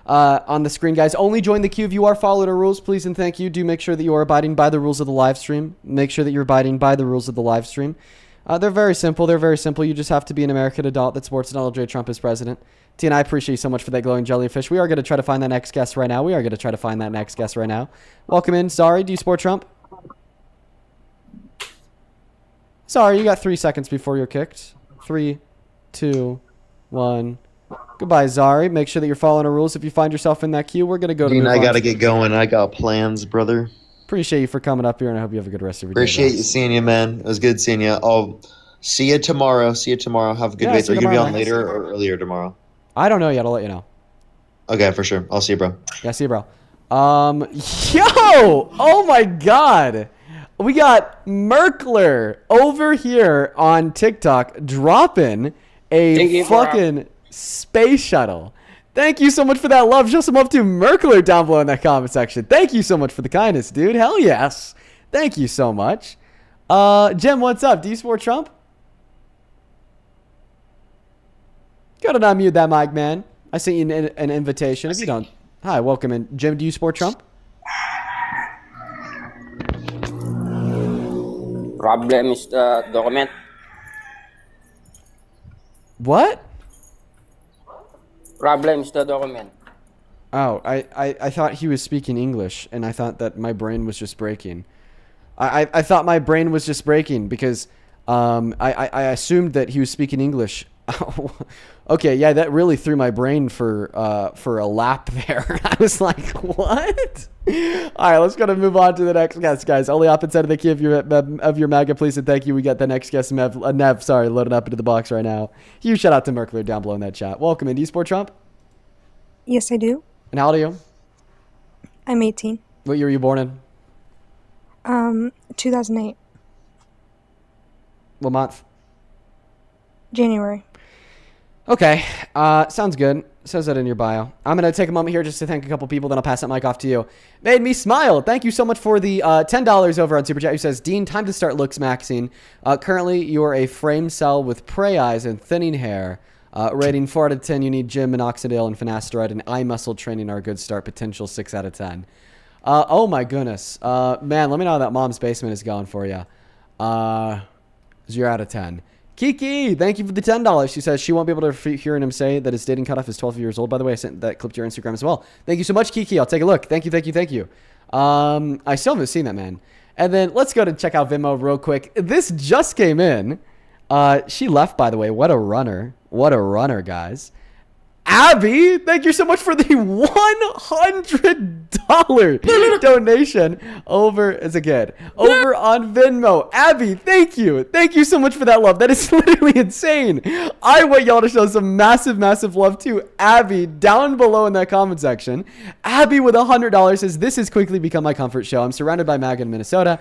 on the screen, guys. Only join the queue if you are following our rules, please, and thank you. Do make sure that you are abiding by the rules of the live stream. Make sure that you're abiding by the rules of the live stream. They're very simple. You just have to be an American adult that supports Donald J. Trump as president. T, and I appreciate you so much for that glowing jellyfish. We are going to try to find that next guest right now. Welcome in. Zari, do you support Trump? Sorry, you got 3 seconds before you're kicked. 3, 2, 1. Goodbye, Zari. Make sure that you're following our rules. If you find yourself in that queue, we're going to go to Dean, I got to get going. I got plans, brother. Appreciate you for coming up here, and I hope you have a good rest of your day. Appreciate you seeing you, man. It was good seeing you. I'll see you tomorrow. Have a good day. Are you going to be on later or earlier tomorrow? I don't know yet. I'll let you know. Okay, for sure. I'll see you, bro. Yeah, see you, bro. Yo! Oh, my God. We got Merkler over here on TikTok dropping a fucking space shuttle. Thank you so much for that love. Show some love to Merkler down below in that comment section. Thank you so much for the kindness, dude. Hell yes. Thank you so much. Jim, what's up? Do you support Trump? Go to unmute that mic, man. I sent you an invitation. If you don't, hi, welcome in. Jim, do you support Trump? Problem is the document. What? Problem is the document. Oh, I thought he was speaking English, and I thought that my brain was just breaking. I thought my brain was just breaking because I assumed that he was speaking English. Okay, yeah, that really threw my brain for a lap there. I was like, what? All right, let's go to move on to the next guest, guys. Only up inside of the key of your MAGA, please, and thank you. We got the next guest, Nev, loading up into the box right now. Huge shout out to Merkler down below in that chat. Welcome in. Do you support Trump? Yes, I do. And how old are you? I'm 18. What year were you born in? 2008. What month? January. Okay, sounds good. Says that in your bio. I'm going to take a moment here just to thank a couple people, then I'll pass that mic off to you. Made me smile. Thank you so much for the $10 over on Super Chat, who says, Dean, time to start looks maxing. Currently, you're a frame cell with prey eyes and thinning hair. Rating 4 out of 10, you need gym, minoxidil, and finasteride, and eye muscle training are a good start. Potential 6 out of 10. Oh my goodness. Man, let me know how that mom's basement is going for you. 0 out of 10. Kiki, thank you for the $10. She says she won't be able to hear him say that his dating cutoff is 12 years old. By the way, I sent that clip to your Instagram as well. Thank you so much, Kiki. I'll take a look. Thank you, thank you, thank you. I still haven't seen that, man. And then let's go to check out Venmo real quick. This just came in. She left, by the way. What a runner. What a runner, guys. Abby, thank you so much for the $100 donation over on Venmo. Abby, thank you. Thank you so much for that love. That is literally insane. I want y'all to show some massive, massive love to Abby down below in that comment section. Abby with $100 says, this has quickly become my comfort show. I'm surrounded by MAGA in Minnesota.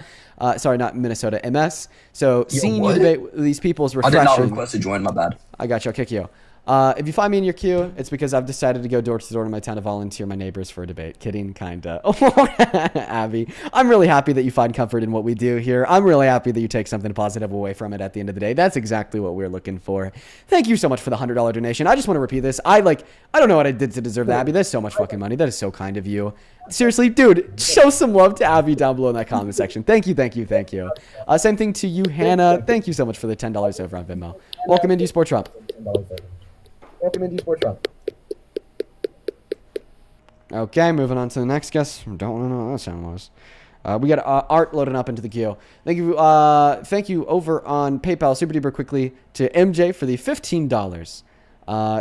Sorry, not Minnesota, MS. So seeing you debate with these people is refreshing. I did not request to join, my bad. I got you. I'll kick you. If you find me in your queue, it's because I've decided to go door to door in my town to volunteer my neighbors for a debate. Kidding, kinda. Abby, I'm really happy that you find comfort in what we do here. I'm really happy that you take something positive away from it at the end of the day. That's exactly what we're looking for. Thank you so much for the $100 donation. I just want to repeat this. I don't know what I did to deserve that, Abby. That's so much fucking money. That is so kind of you. Seriously, dude, show some love to Abby down below in that comment section. Thank you, thank you, thank you. Same thing to you, Hannah. Thank you so much for the $10 over on Venmo. Welcome into Sport Trump. Welcome into Sport Trump. Okay, moving on to the next guest. Don't want to know what that sound was. We got Art loading up into the queue. Thank you over on PayPal super duper quickly to MJ for the $15.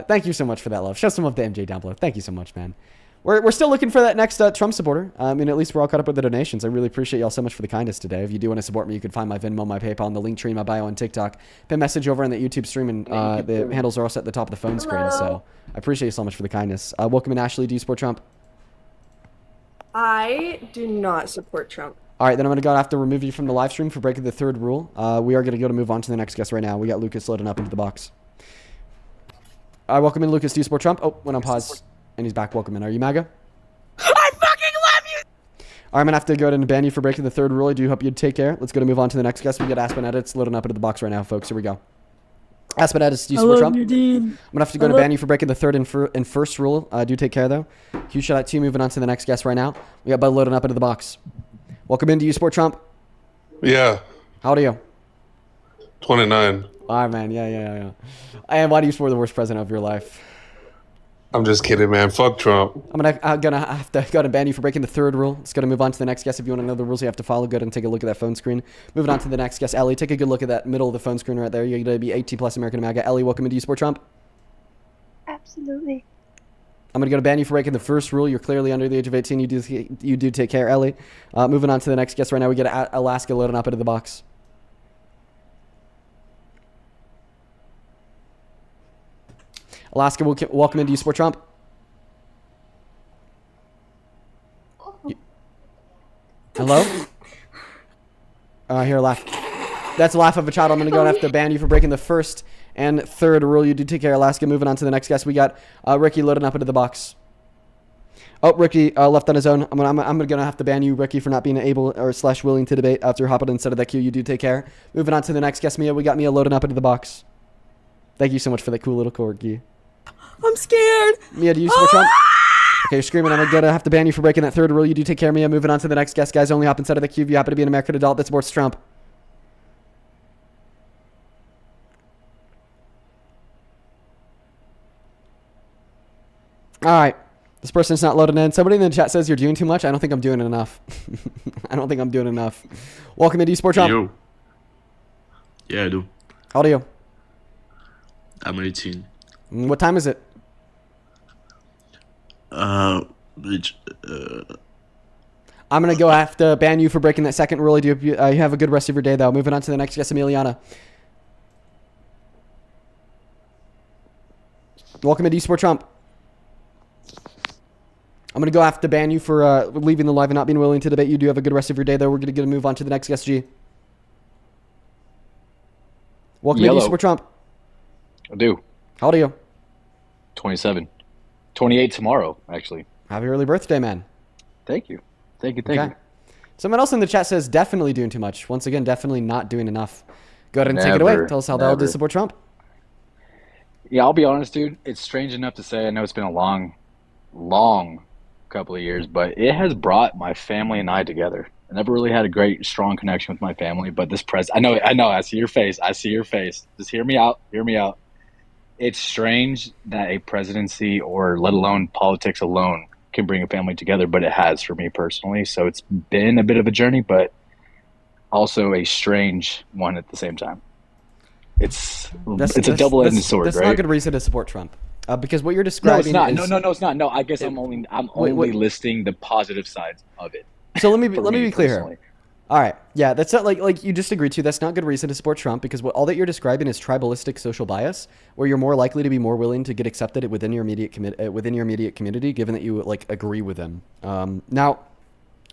Thank you so much for that love. Show some love to MJ down below. Thank you so much, man. We're still looking for that next Trump supporter. I mean, at least we're all caught up with the donations. I really appreciate y'all so much for the kindness today. If you do want to support me, you can find my Venmo, my PayPal, and the link tree in my bio on TikTok. Pin message over on the YouTube stream, and the handles are also at the top of the phone screen. So I appreciate you so much for the kindness. Welcome in, Ashley. Do you support Trump? I do not support Trump. All right, then I'm going to have to remove you from the live stream for breaking the third rule. We are going to move on to the next guest right now. We got Lucas loading up into the box. Welcome in, Lucas. Do you support Trump? Oh, went on pause, and he's back. Welcome in. Are you MAGA? I fucking love you! All right, I'm going to have to go ahead and ban you for breaking the third rule. I do hope you'd take care. Let's go to move on to the next guest. We got Aspen Edits loading up into the box right now, folks. Here we go. Aspen Edits, do you support Trump? I'm going to have to go to ban you for breaking the third and first rule. Do take care, though. Huge shout out to you. Moving on to the next guest right now. We got Bud loading up into the box. Welcome in. Do you support Trump? Yeah. How old are you? 29. All right, man. Yeah. And why do you support the worst president of your life? I'm just kidding, man. Fuck Trump. I'm gonna have to go to ban you for breaking the third rule. Let's go to move on to the next guest. If you want to know the rules you have to follow, go ahead and take a look at that phone screen. Moving on to the next guest, Ellie. Take a good look at that middle of the phone screen right there. You're going to be 18 plus American MAGA. Ellie, welcome into You Support Trump. Absolutely. I'm going to go to ban you for breaking the first rule. You're clearly under the age of 18. You do take care, Ellie. Moving on to the next guest right now. We get Alaska loading up into the box. Alaska, welcome into You Support Trump. Hello? Here, laugh. That's a laugh of a child. I'm going to go and have to ban you for breaking the first and third rule. You do take care, Alaska. Moving on to the next guest. We got Ricky loading up into the box. Oh, Ricky left on his own. I'm going to have to ban you, Ricky, for not being able or / willing to debate after hopping instead of that queue. You do take care. Moving on to the next guest, Mia. We got Mia loading up into the box. Thank you so much for that cool little corgi. I'm scared. Mia, do you support Trump? Okay, you're screaming. I'm going to have to ban you for breaking that third rule. You do take care, Mia. Moving on to the next guest, guys. Only hop inside of the queue if you happen to be an American adult that supports Trump. All right. This person's not loading in. Somebody in the chat says you're doing too much. I don't think I'm doing enough. I don't think I'm doing enough. Welcome into Sport Trump. Yo. Yeah, I do. How old are you? I'm 18. What time is it? Uh, I'm going to go have to ban you for breaking that second rule. You have a good rest of your day, though. Moving on to the next guest, Emiliana. Welcome into Sport Trump. I'm going to go have to ban you for leaving the live and not being willing to debate. You do have a good rest of your day, though. We're going to move on to the next guest, G. Welcome into Sport Trump. I do. How old are you? 27. 28 tomorrow, actually. Happy early birthday, man. Thank you. Thank you. Someone else in the chat says definitely doing too much. Once again, definitely not doing enough. Go ahead and take it away. Tell us how the hell to support Trump. Yeah, I'll be honest, dude. It's strange enough to say. I know it's been a long couple of years, but it has brought my family and I together. I never really had a great, strong connection with my family. But this I know. I see your face. I see your face. Just hear me out. Hear me out. It's strange that a presidency, or let alone politics alone, can bring a family together, but it has for me personally. So it's been a bit of a journey, but also a strange one at the same time. It's a double-edged sword, that's right? not a good reason to support Trump. Because what you're describing No, it's not. is... No, it's not. No, I guess I'm only listing the positive sides of it. So let me be clear personally. here. All right, yeah, that's not like you just agreed to. That's not good reason to support Trump, because all that you're describing is tribalistic social bias, where you're more likely to be more willing to get accepted within your immediate community, given that you like agree with them. Now,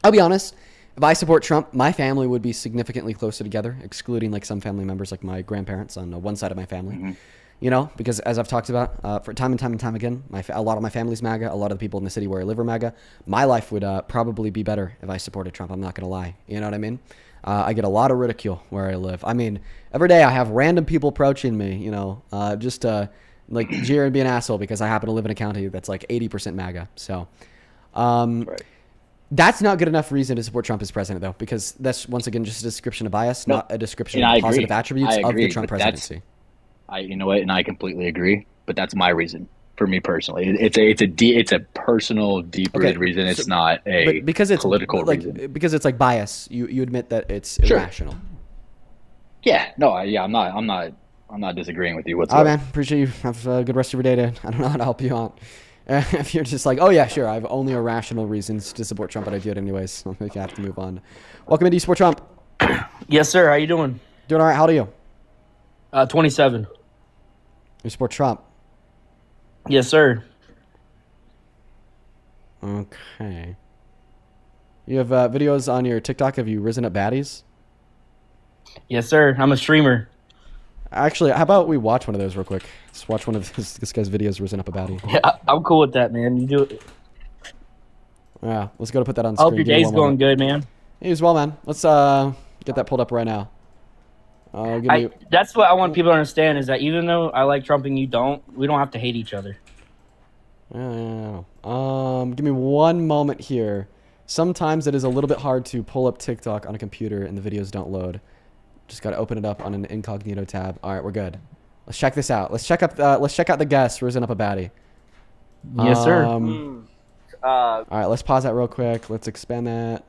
I'll be honest. If I support Trump, my family would be significantly closer together, excluding like some family members, like my grandparents on one side of my family. You know, because as I've talked about for time and time again, a lot of my family's MAGA. A lot of the people in the city where I live are MAGA. My life would probably be better if I supported Trump. I'm not going to lie. You know what I mean? I get a lot of ridicule where I live. I mean, every day I have random people approaching me, you know, just like jeer and be an asshole because I happen to live in a county that's like 80% MAGA. So Right. that's not good enough reason to support Trump as president, though, because that's, once again, just a description of bias, not a description And of I the positive agree. attributes I of agree, the Trump but that's- presidency. You know what, and I completely agree. But that's my reason for me personally. It's a personal, deep-rooted reason. It's not a because it's political like, reason. because it's like bias. You admit that it's Sure. irrational. Yeah, no, I'm not disagreeing with you All whatsoever. right, man. Appreciate you. Have a good rest of your day, dude. I don't know how to help you out. If you're just like, oh yeah, sure, I have only irrational reasons to support Trump, but I do it anyways. So I think I have to move on. Welcome to Support Trump. Yes, sir. How you doing? Doing all right. How old are you? 27. You support Trump. Yes, sir. Okay. You have videos on your TikTok. Have you risen up baddies? Yes, sir. I'm a streamer. Actually, how about we watch one of those real quick? Let's watch one of this guy's videos, risen up a baddie. Yeah, I'm cool with that, man. You do it. Yeah, let's go to put that on I screen. hope your Give me day's one going moment. good, man. You as well, man. Let's get that pulled up right now. That's what I want people to understand is that even though I like Trump and you don't, we don't have to hate each other. Yeah. Give me one moment here. Sometimes it is a little bit hard to pull up TikTok on a computer and the videos don't load. Just got to open it up on an incognito tab. All right, we're good. Let's check this out. Let's check out the guest risen up a baddie. Yes, sir. All right, let's pause that real quick. Let's expand that.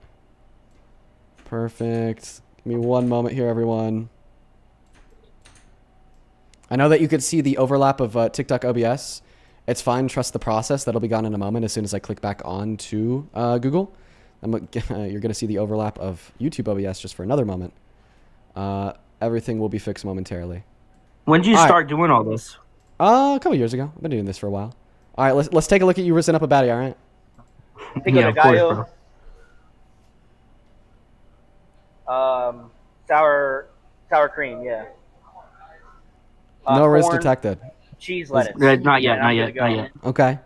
Perfect. Give me one moment here, everyone. I know that you could see the overlap of TikTok OBS. It's fine. Trust the process. That'll be gone in a moment as soon as I click back on to Google. You're going to see the overlap of YouTube OBS just for another moment. Everything will be fixed momentarily. When did you All right. start doing all this? A couple years ago. I've been doing this for a while. All right, let's take a look at you risen up a baddie, all right? Yeah, of course, bro. Sour cream, yeah. No risk corn, detected. cheese, lettuce. Not yet, And not I'm yet, good to not go. yet. Okay.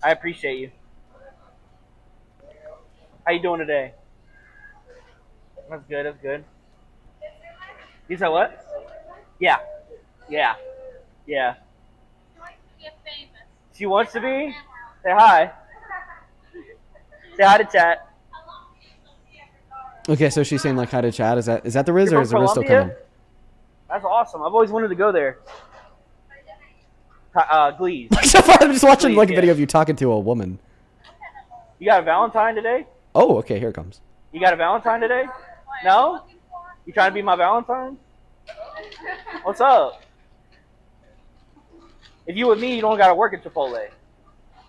I appreciate you. How you doing today? That's good, that's good. You said what? Yeah. Yeah. Yeah. She wants to be? Say hi. Say hi to chat. Okay, so she's saying like hi to chat. Is that the Riz, You're or is the from Riz still Colombia? coming? That's awesome. I've always wanted to go there. Glees. So far, I'm just watching Please, like a yeah. video of you talking to a woman. You got a Valentine today? Oh, okay, here it comes. You got a Valentine today? No? You trying to be my Valentine? What's up? If you with me, you don't gotta work at Chipotle.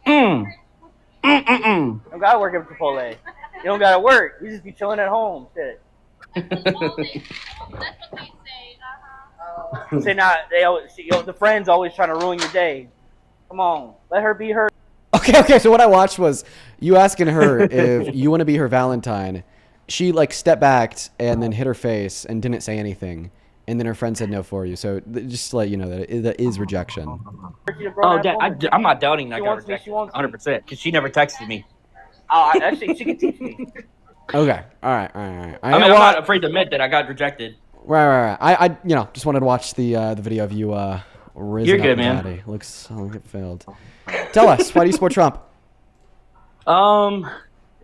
You don't gotta work at Chipotle. You don't gotta work. You just be chilling at home. Shit. Say not. The friends always trying to ruin your day. Come on, let her be her. Okay, so what I watched was you asking her if you want to be her Valentine. She like stepped back and then hit her face and didn't say anything. And then her friend said no for you. So just to let you know that is rejection. Oh, I'm not doubting I She got wants me, rejected she wants me. 100% because she never texted me. Oh, actually, she can teach me. Okay, all right. I mean, well, I'm not afraid to admit that I got rejected. Right. I just wanted to watch the video of you risen You're up good, and man. daddy. Looks like it failed. Tell us, why do you support Trump?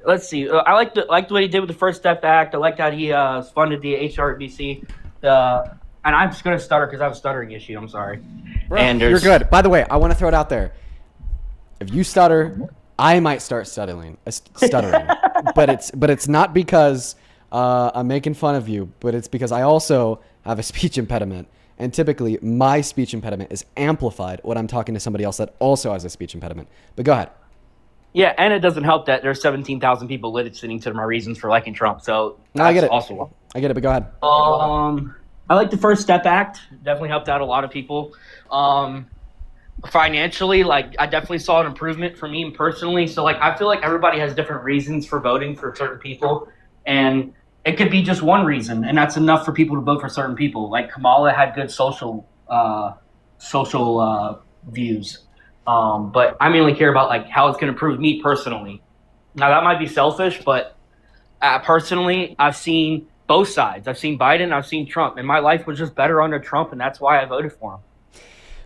let's see. I like the what he did with the First Step Act. I liked how he funded the HRBC. And I'm just gonna stutter because I have a stuttering issue. I'm sorry. And You're good. By the way, I want to throw it out there. If you stutter, I might start stuttering. but it's not because I'm making fun of you, but it's because I also have a speech impediment. And typically, my speech impediment is amplified when I'm talking to somebody else that also has a speech impediment. But go ahead. Yeah, and it doesn't help that there's 17,000 people listening to my reasons for liking Trump. So No, I get it. Also, I get it, but go ahead. I like the First Step Act. Definitely helped out a lot of people. Financially, like I definitely saw an improvement for me personally. So like I feel like everybody has different reasons for voting for certain people, and it could be just one reason, and that's enough for people to vote for certain people. Like Kamala had good social views, but I mainly care about like how it's going to improve me personally. Now that might be selfish, but personally, I've seen both sides. I've seen Biden, I've seen Trump, and my life was just better under Trump, and that's why I voted for him.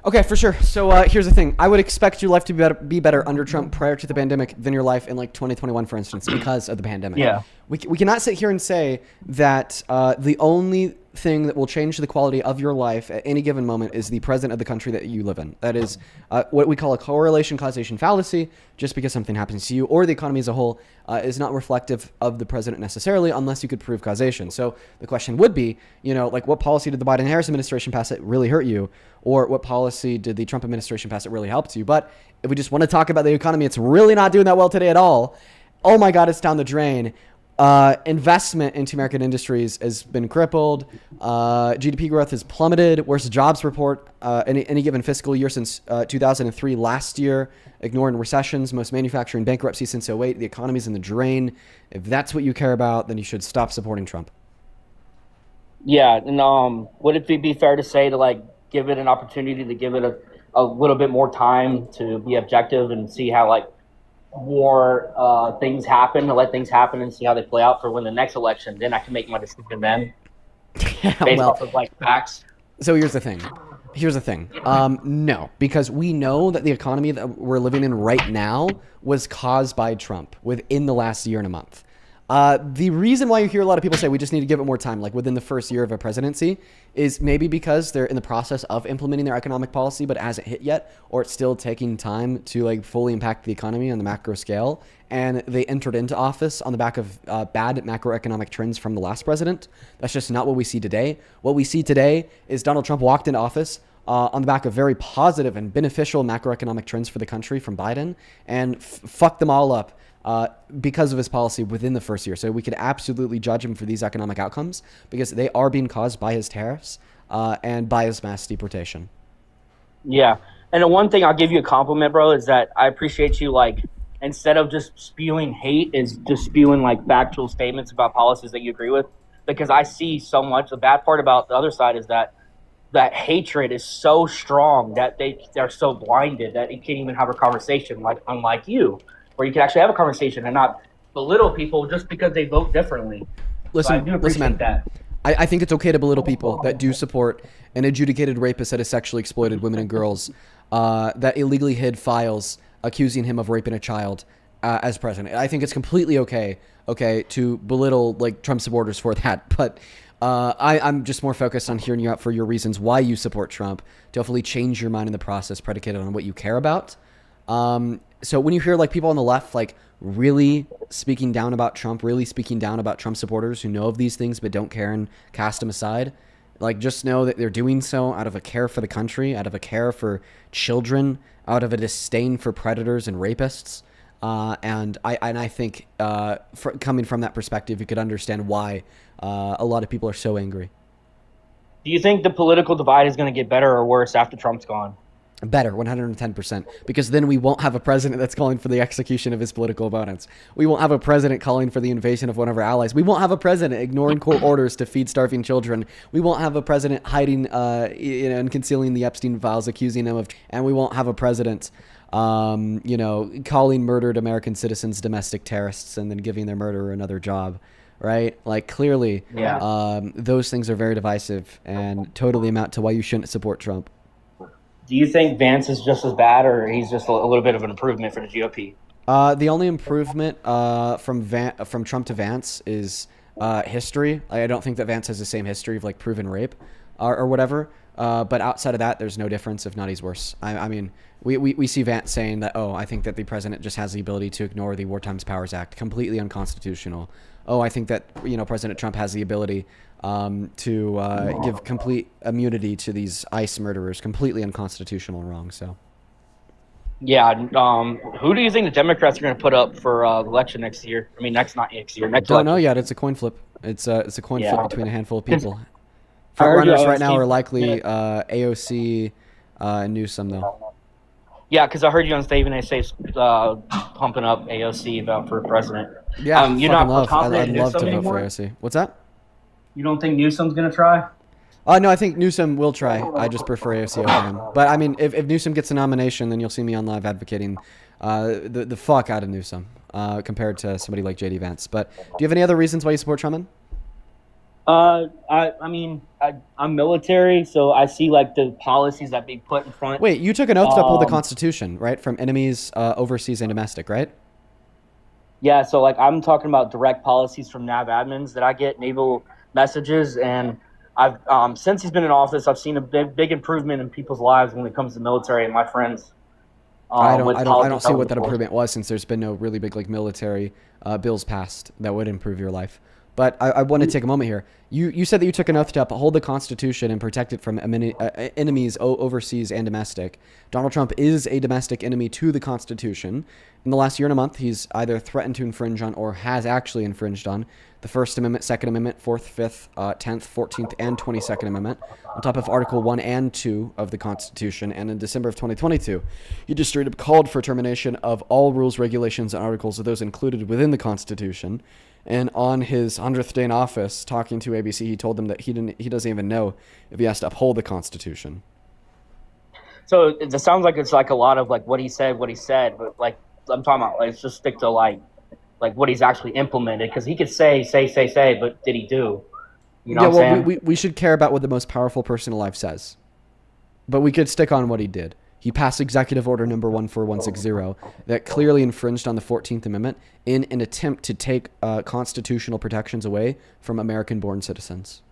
Okay, for sure. So here's the thing. I would expect your life to be better under Trump prior to the pandemic than your life in like 2021, for instance, because of the pandemic. Yeah. We cannot sit here and say that the only thing that will change the quality of your life at any given moment is the president of the country that you live in. That is what we call a correlation causation fallacy. Just because something happens to you or the economy as a whole is not reflective of the president necessarily unless you could prove causation. So the question would be, like what policy did the Biden-Harris administration pass that really hurt you? Or what policy did the Trump administration pass that really helped you? But if we just want to talk about the economy, it's really not doing that well today at all. Oh my God, it's down the drain. Investment into American industries has been crippled. GDP growth has plummeted. Worst jobs report any given fiscal year since 2003 last year, ignoring recessions, most manufacturing bankruptcy since 2008. The economy's in the drain. If that's what you care about, then you should stop supporting Trump. Yeah, and would it be fair to say to like give it an opportunity to give it a little bit more time to be objective and see how like more things happen, to let things happen and see how they play out for when the next election, then I can make my decision then based off of like facts. So here's the thing. No, because we know that the economy that we're living in right now was caused by Trump within the last year and a month. The reason why you hear a lot of people say we just need to give it more time, like within the first year of a presidency, is maybe because they're in the process of implementing their economic policy, but it hasn't hit yet, or it's still taking time to like fully impact the economy on the macro scale. And they entered into office on the back of bad macroeconomic trends from the last president. That's just not what we see today. What we see today is Donald Trump walked into office on the back of very positive and beneficial macroeconomic trends for the country from Biden and fucked them all up. Because of his policy within the first year. So we could absolutely judge him for these economic outcomes because they are being caused by his tariffs and by his mass deportation. Yeah. And the one thing I'll give you a compliment, bro, is that I appreciate you, like, instead of just spewing hate, is just spewing, like, factual statements about policies that you agree with. Because I see so much. The bad part about the other side is that hatred is so strong that they're so blinded that you can't even have a conversation, like, unlike you, where you can actually have a conversation and not belittle people just because they vote differently. Listen, so I do appreciate that. I think it's okay to belittle people that do support an adjudicated rapist that has sexually exploited women and girls, that illegally hid files accusing him of raping a child as president. I think it's completely okay to belittle like Trump supporters for that. But I'm just more focused on hearing you out for your reasons why you support Trump, to hopefully change your mind in the process predicated on what you care about. So when you hear like people on the left, like really speaking down about Trump, really speaking down about Trump supporters who know of these things but don't care and cast them aside, like just know that they're doing so out of a care for the country, out of a care for children, out of a disdain for predators and rapists. And I think coming from that perspective, you could understand why a lot of people are so angry. Do you think the political divide is going to get better or worse after Trump's gone? Better, 110%, because then we won't have a president that's calling for the execution of his political opponents. We won't have a president calling for the invasion of one of our allies. We won't have a president ignoring court orders to feed starving children. We won't have a president hiding and concealing the Epstein files, accusing him of, and we won't have a president, calling murdered American citizens domestic terrorists and then giving their murderer another job. Right? Like clearly, those things are very divisive and totally amount to why you shouldn't support Trump. Do you think Vance is just as bad, or he's just a little bit of an improvement for the GOP? The only improvement from Trump to Vance is history. I don't think that Vance has the same history of like proven rape or whatever. But outside of that, there's no difference. If not, he's worse. I mean, we see Vance saying that, oh, I think that the president just has the ability to ignore the War Times Powers Act, completely unconstitutional. Oh, I think that, President Trump has the ability to give complete immunity to these ICE murderers, completely unconstitutional and wrong. So. Yeah. Who do you think the Democrats are going to put up for election next year? I mean, not next year. Next Don't know election. yet. It's a coin flip. It's a coin flip between a handful of people. I heard Front runners you, right now Steve. are likely AOC and Newsom, though. Yeah, because I heard you on Stephen A. say pumping up AOC for president. Yeah, you're fucking not love. confident I'd in love to Newsom vote for anymore? AOC. What's that? You don't think Newsom's going to try? No, I think Newsom will try. I just prefer AOC over him. But I mean, if Newsom gets a nomination, then you'll see me on live advocating the fuck out of Newsom compared to somebody like JD Vance. But do you have any other reasons why you support Truman? I mean, I'm military, so I see like the policies that they put in front. Wait, you took an oath to uphold the Constitution, right? From enemies overseas and domestic, right? Yeah, so like I'm talking about direct policies from nav admins that I get, naval messages, and I've since he's been in office, I've seen a big improvement in people's lives when it comes to military and my friends. I don't see what that improvement was, since there's been no really big like military bills passed that would improve your life. But I want to take a moment here. You said that you took an oath to uphold the Constitution and protect it from enemies overseas and domestic. Donald Trump is a domestic enemy to the Constitution. In the last year and a month, he's either threatened to infringe on or has actually infringed on the First Amendment, Second Amendment, Fourth, Fifth, 10th, 14th, and 22nd Amendment, on top of Article 1 and 2 of the Constitution. And in December of 2022, he just straight up called for termination of all rules, regulations, and articles of those included within the Constitution. And on his 100th day in office, talking to ABC, he told them that he doesn't even know if he has to uphold the Constitution. So it sounds like it's like a lot of like what he said, but like I'm talking about, let's just stick to like what he's actually implemented, because he could say, but did he do? You know what I'm saying? We should care about what the most powerful person alive says. But we could stick on what he did. He passed Executive Order number 14160 that clearly infringed on the 14th Amendment in an attempt to take constitutional protections away from American-born citizens.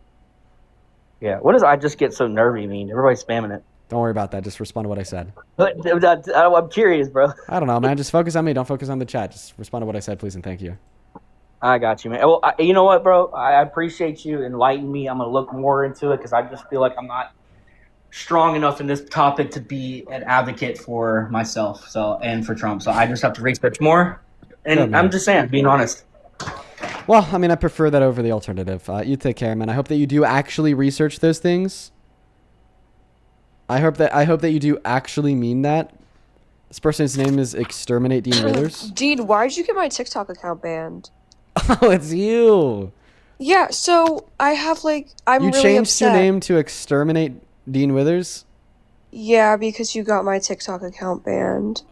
Yeah. What does I just get so nervy mean? Everybody's spamming it. Don't worry about that. Just respond to what I said. But I'm curious, bro. I don't know, man. Just focus on me. Don't focus on the chat. Just respond to what I said, please, and thank you. I got you, man. Well, you know what, bro? I appreciate you enlightening me. I'm going to look more into it because I just feel like I'm not strong enough in this topic to be an advocate for myself and for Trump. So I just have to research more. And Good, I'm just saying, being honest. Well, I mean, I prefer that over the alternative. You take care, man. I hope that you do actually research those things. I hope that you do actually mean that. This person's name is Exterminate Dean Withers. Dean, why did you get my TikTok account banned? Oh, it's you. Yeah, so I have I'm You really changed upset. your name to Exterminate Dean Withers? Yeah, because you got my TikTok account banned.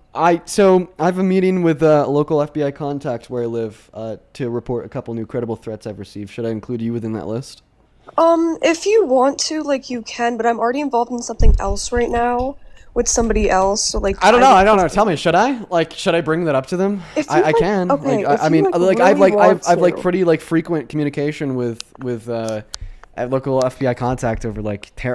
So I have a meeting with a local FBI contact where I live to report a couple new credible threats I've received. Should I include you within that list? If you want to, you can, but I'm already involved in something else right now with somebody else, so I don't know. Tell me, should I bring that up to them? If you I can. okay, I if you, mean, really I've want to. pretty frequent communication with at local FBI contact over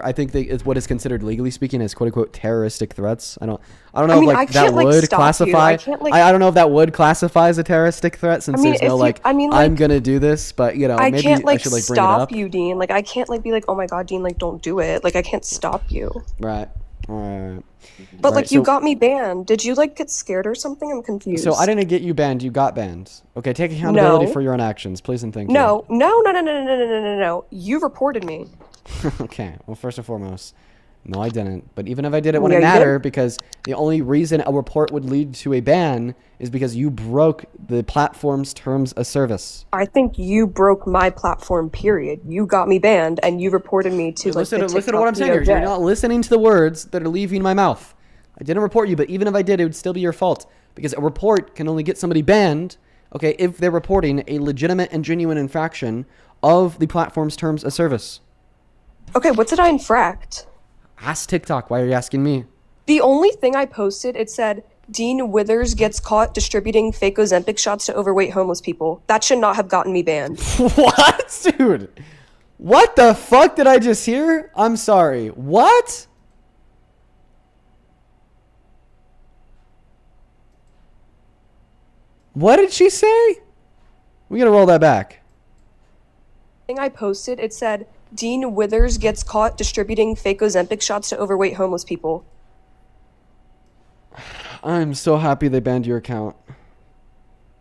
I think it's what is considered, legally speaking, as quote unquote terroristic threats. I don't know mean, I if that can't, would stop classify. you. I can't, I don't know if that would classify as a terroristic threat, since I mean, there's no if you- I mean, I'm gonna do this, but I maybe can't I should bring it stop up. you, Dean. I can't be oh my god, Dean, don't do it. I can't stop you. Right. Right. But Right, you so- got me banned. Did you get scared or something? I'm confused. So I didn't get you banned. You got banned. Okay, take accountability No. for your own actions, please and thank you. No. You reported me. Okay. Well, first and foremost, no, I didn't. But even if I did, it Yeah, wouldn't you matter, did. because the only reason a report would lead to a ban is because you broke the platform's terms of service. I think you broke my platform, period. You got me banned, and you reported me to Listen the to what TikTok I'm saying here. DOJ. You're not listening to the words that are leaving my mouth. I didn't report you, but even if I did, it would still be your fault, because a report can only get somebody banned, okay, if they're reporting a legitimate and genuine infraction of the platform's terms of service. Okay, what did I infract? Ask TikTok. Why are you asking me? The only thing I posted, it said, Dean Withers gets caught distributing fake Ozempic shots to overweight homeless people. That should not have gotten me banned. What, dude? What the fuck did I just hear? I'm sorry. What? What did she say? We gotta roll that back. Thing I posted, it said, Dean Withers gets caught distributing fake Ozempic shots to overweight homeless people. I'm so happy they banned your account.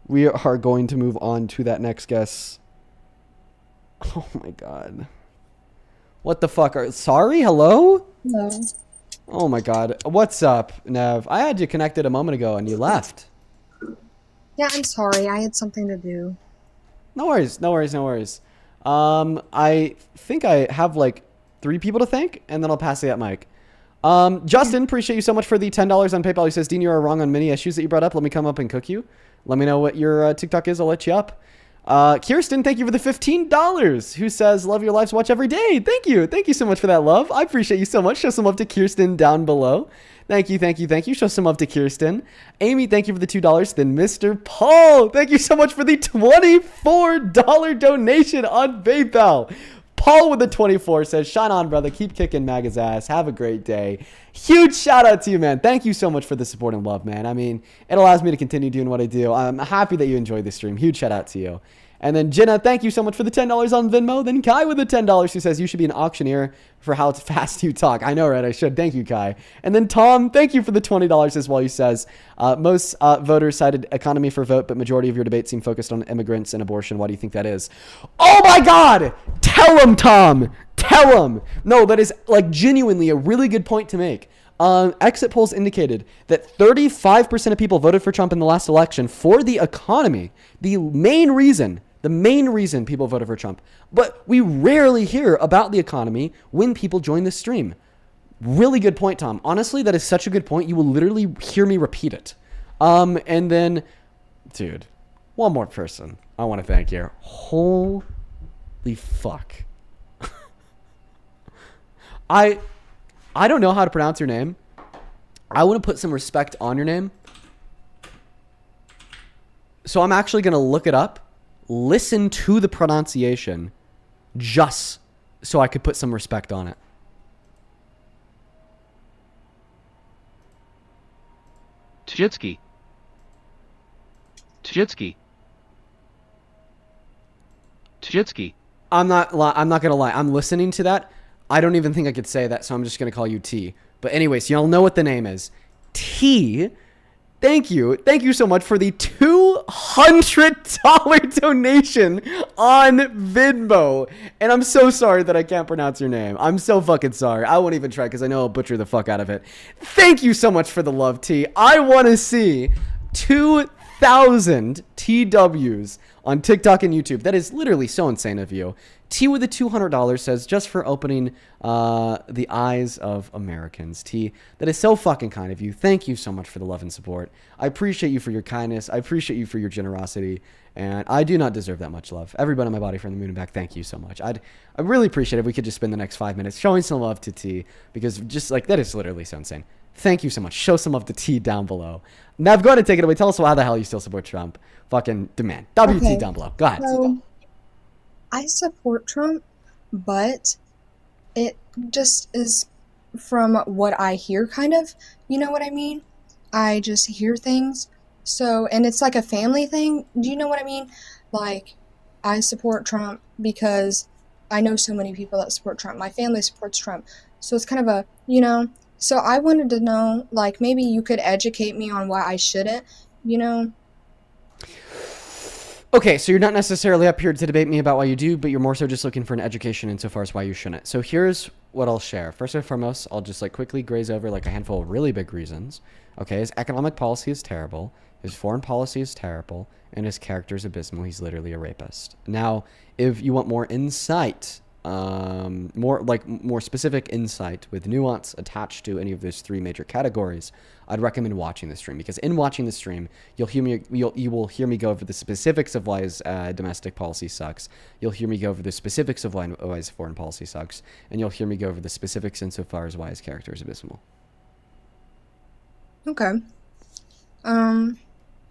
We are going to move on to that next guest. Oh my god. What the fuck? Sorry? Hello? No. Oh my god. What's up, Nev? I had you connected a moment ago and you left. Yeah, I'm sorry. I had something to do. No worries. No worries. No worries. I think I have like 3 people to thank, and then I'll pass that mic. Justin, appreciate you so much for the $10 on PayPal. He says, Dean, you are wrong on many issues that you brought up. Let me come up and cook you. Let me know what your TikTok is. I'll let you up. Kirsten, thank you for the $15. Who says, love your lives, watch every day. Thank you. Thank you so much for that love. I appreciate you so much. Show some love to Kirsten down below. Thank you, thank you, thank you. Show some love to Kirsten. Amy, thank you for the $2. Then Mr. Paul, thank you so much for the $24 donation on PayPal. Paul with the 24 says, shine on, brother. Keep kicking MAGA's ass. Have a great day. Huge shout out to you, man. Thank you so much for the support and love, man. I mean, it allows me to continue doing what I do. I'm happy that you enjoyed the stream. Huge shout out to you. And then Jenna, thank you so much for the $10 on Venmo. Then Kai with the $10 who says you should be an auctioneer for how fast you talk. I know, right? I should. Thank you, Kai. And then Tom, thank you for the $20 as well. He says, most voters cited economy for vote, but majority of your debate seem focused on immigrants and abortion. Why do you think that is? Oh my God! Tell him, Tom! Tell him! No, that is like genuinely a really good point to make. Exit polls indicated that 35% of people voted for Trump in the last election for the economy. The main reason people voted for Trump. But we rarely hear about the economy when people join this stream. Really good point, Tom. Honestly, that is such a good point. You will literally hear me repeat it. And then, dude, one more person I want to thank here. Holy fuck. I don't know how to pronounce your name. I want to put some respect on your name. So I'm actually going to look it up, listen to the pronunciation, just so I could put some respect on it. Tajitsky. Tajitsky. Tajitsky. I'm not going to lie. I'm listening to that. I don't even think I could say that, so I'm just going to call you T. But anyways, y'all know what the name is. T. Thank you. Thank you so much for the $200 donation on Venmo. And I'm so sorry that I can't pronounce your name. I'm so fucking sorry. I won't even try because I know I'll butcher the fuck out of it. Thank you so much for the love, T. I want to see 2,000 TWs on TikTok and YouTube. That is literally so insane of you. T with the $200 says, just for opening the eyes of Americans. T, that is so fucking kind of you. Thank you so much for the love and support. I appreciate you for your kindness. I appreciate you for your generosity. And I do not deserve that much love. Everybody on my body from the moon and back, thank you so much. I really appreciate it if we could just spend the next 5 minutes showing some love to T, because just like that is literally so insane. Thank you so much. Show some love to T down below. Nav, go ahead and take it away. Tell us how the hell you still support Trump. Fucking demand. WT Okay. down below. Go ahead. So, I support Trump, but it just is from what I hear, kind of. You know what I mean? I just hear things. So, and it's like a family thing. Do you know what I mean? Like, I support Trump because I know so many people that support Trump. My family supports Trump. So it's kind of a, you know. So I wanted to know, like, maybe you could educate me on why I shouldn't, you know? Okay, so you're not necessarily up here to debate me about why you do, but you're more so just looking for an education insofar as why you shouldn't. So here's what I'll share. First and foremost, I'll just like quickly graze over like a handful of really big reasons. Okay, his economic policy is terrible, his foreign policy is terrible, and his character is abysmal. He's literally a rapist. Now, if you want more insight, more specific insight with nuance attached to any of those 3 major categories, I'd recommend watching the stream, because in watching the stream, you will hear me go over the specifics of why his domestic policy sucks. You'll hear me go over the specifics of why his foreign policy sucks, and you'll hear me go over the specifics insofar as why his character is abysmal. Okay. I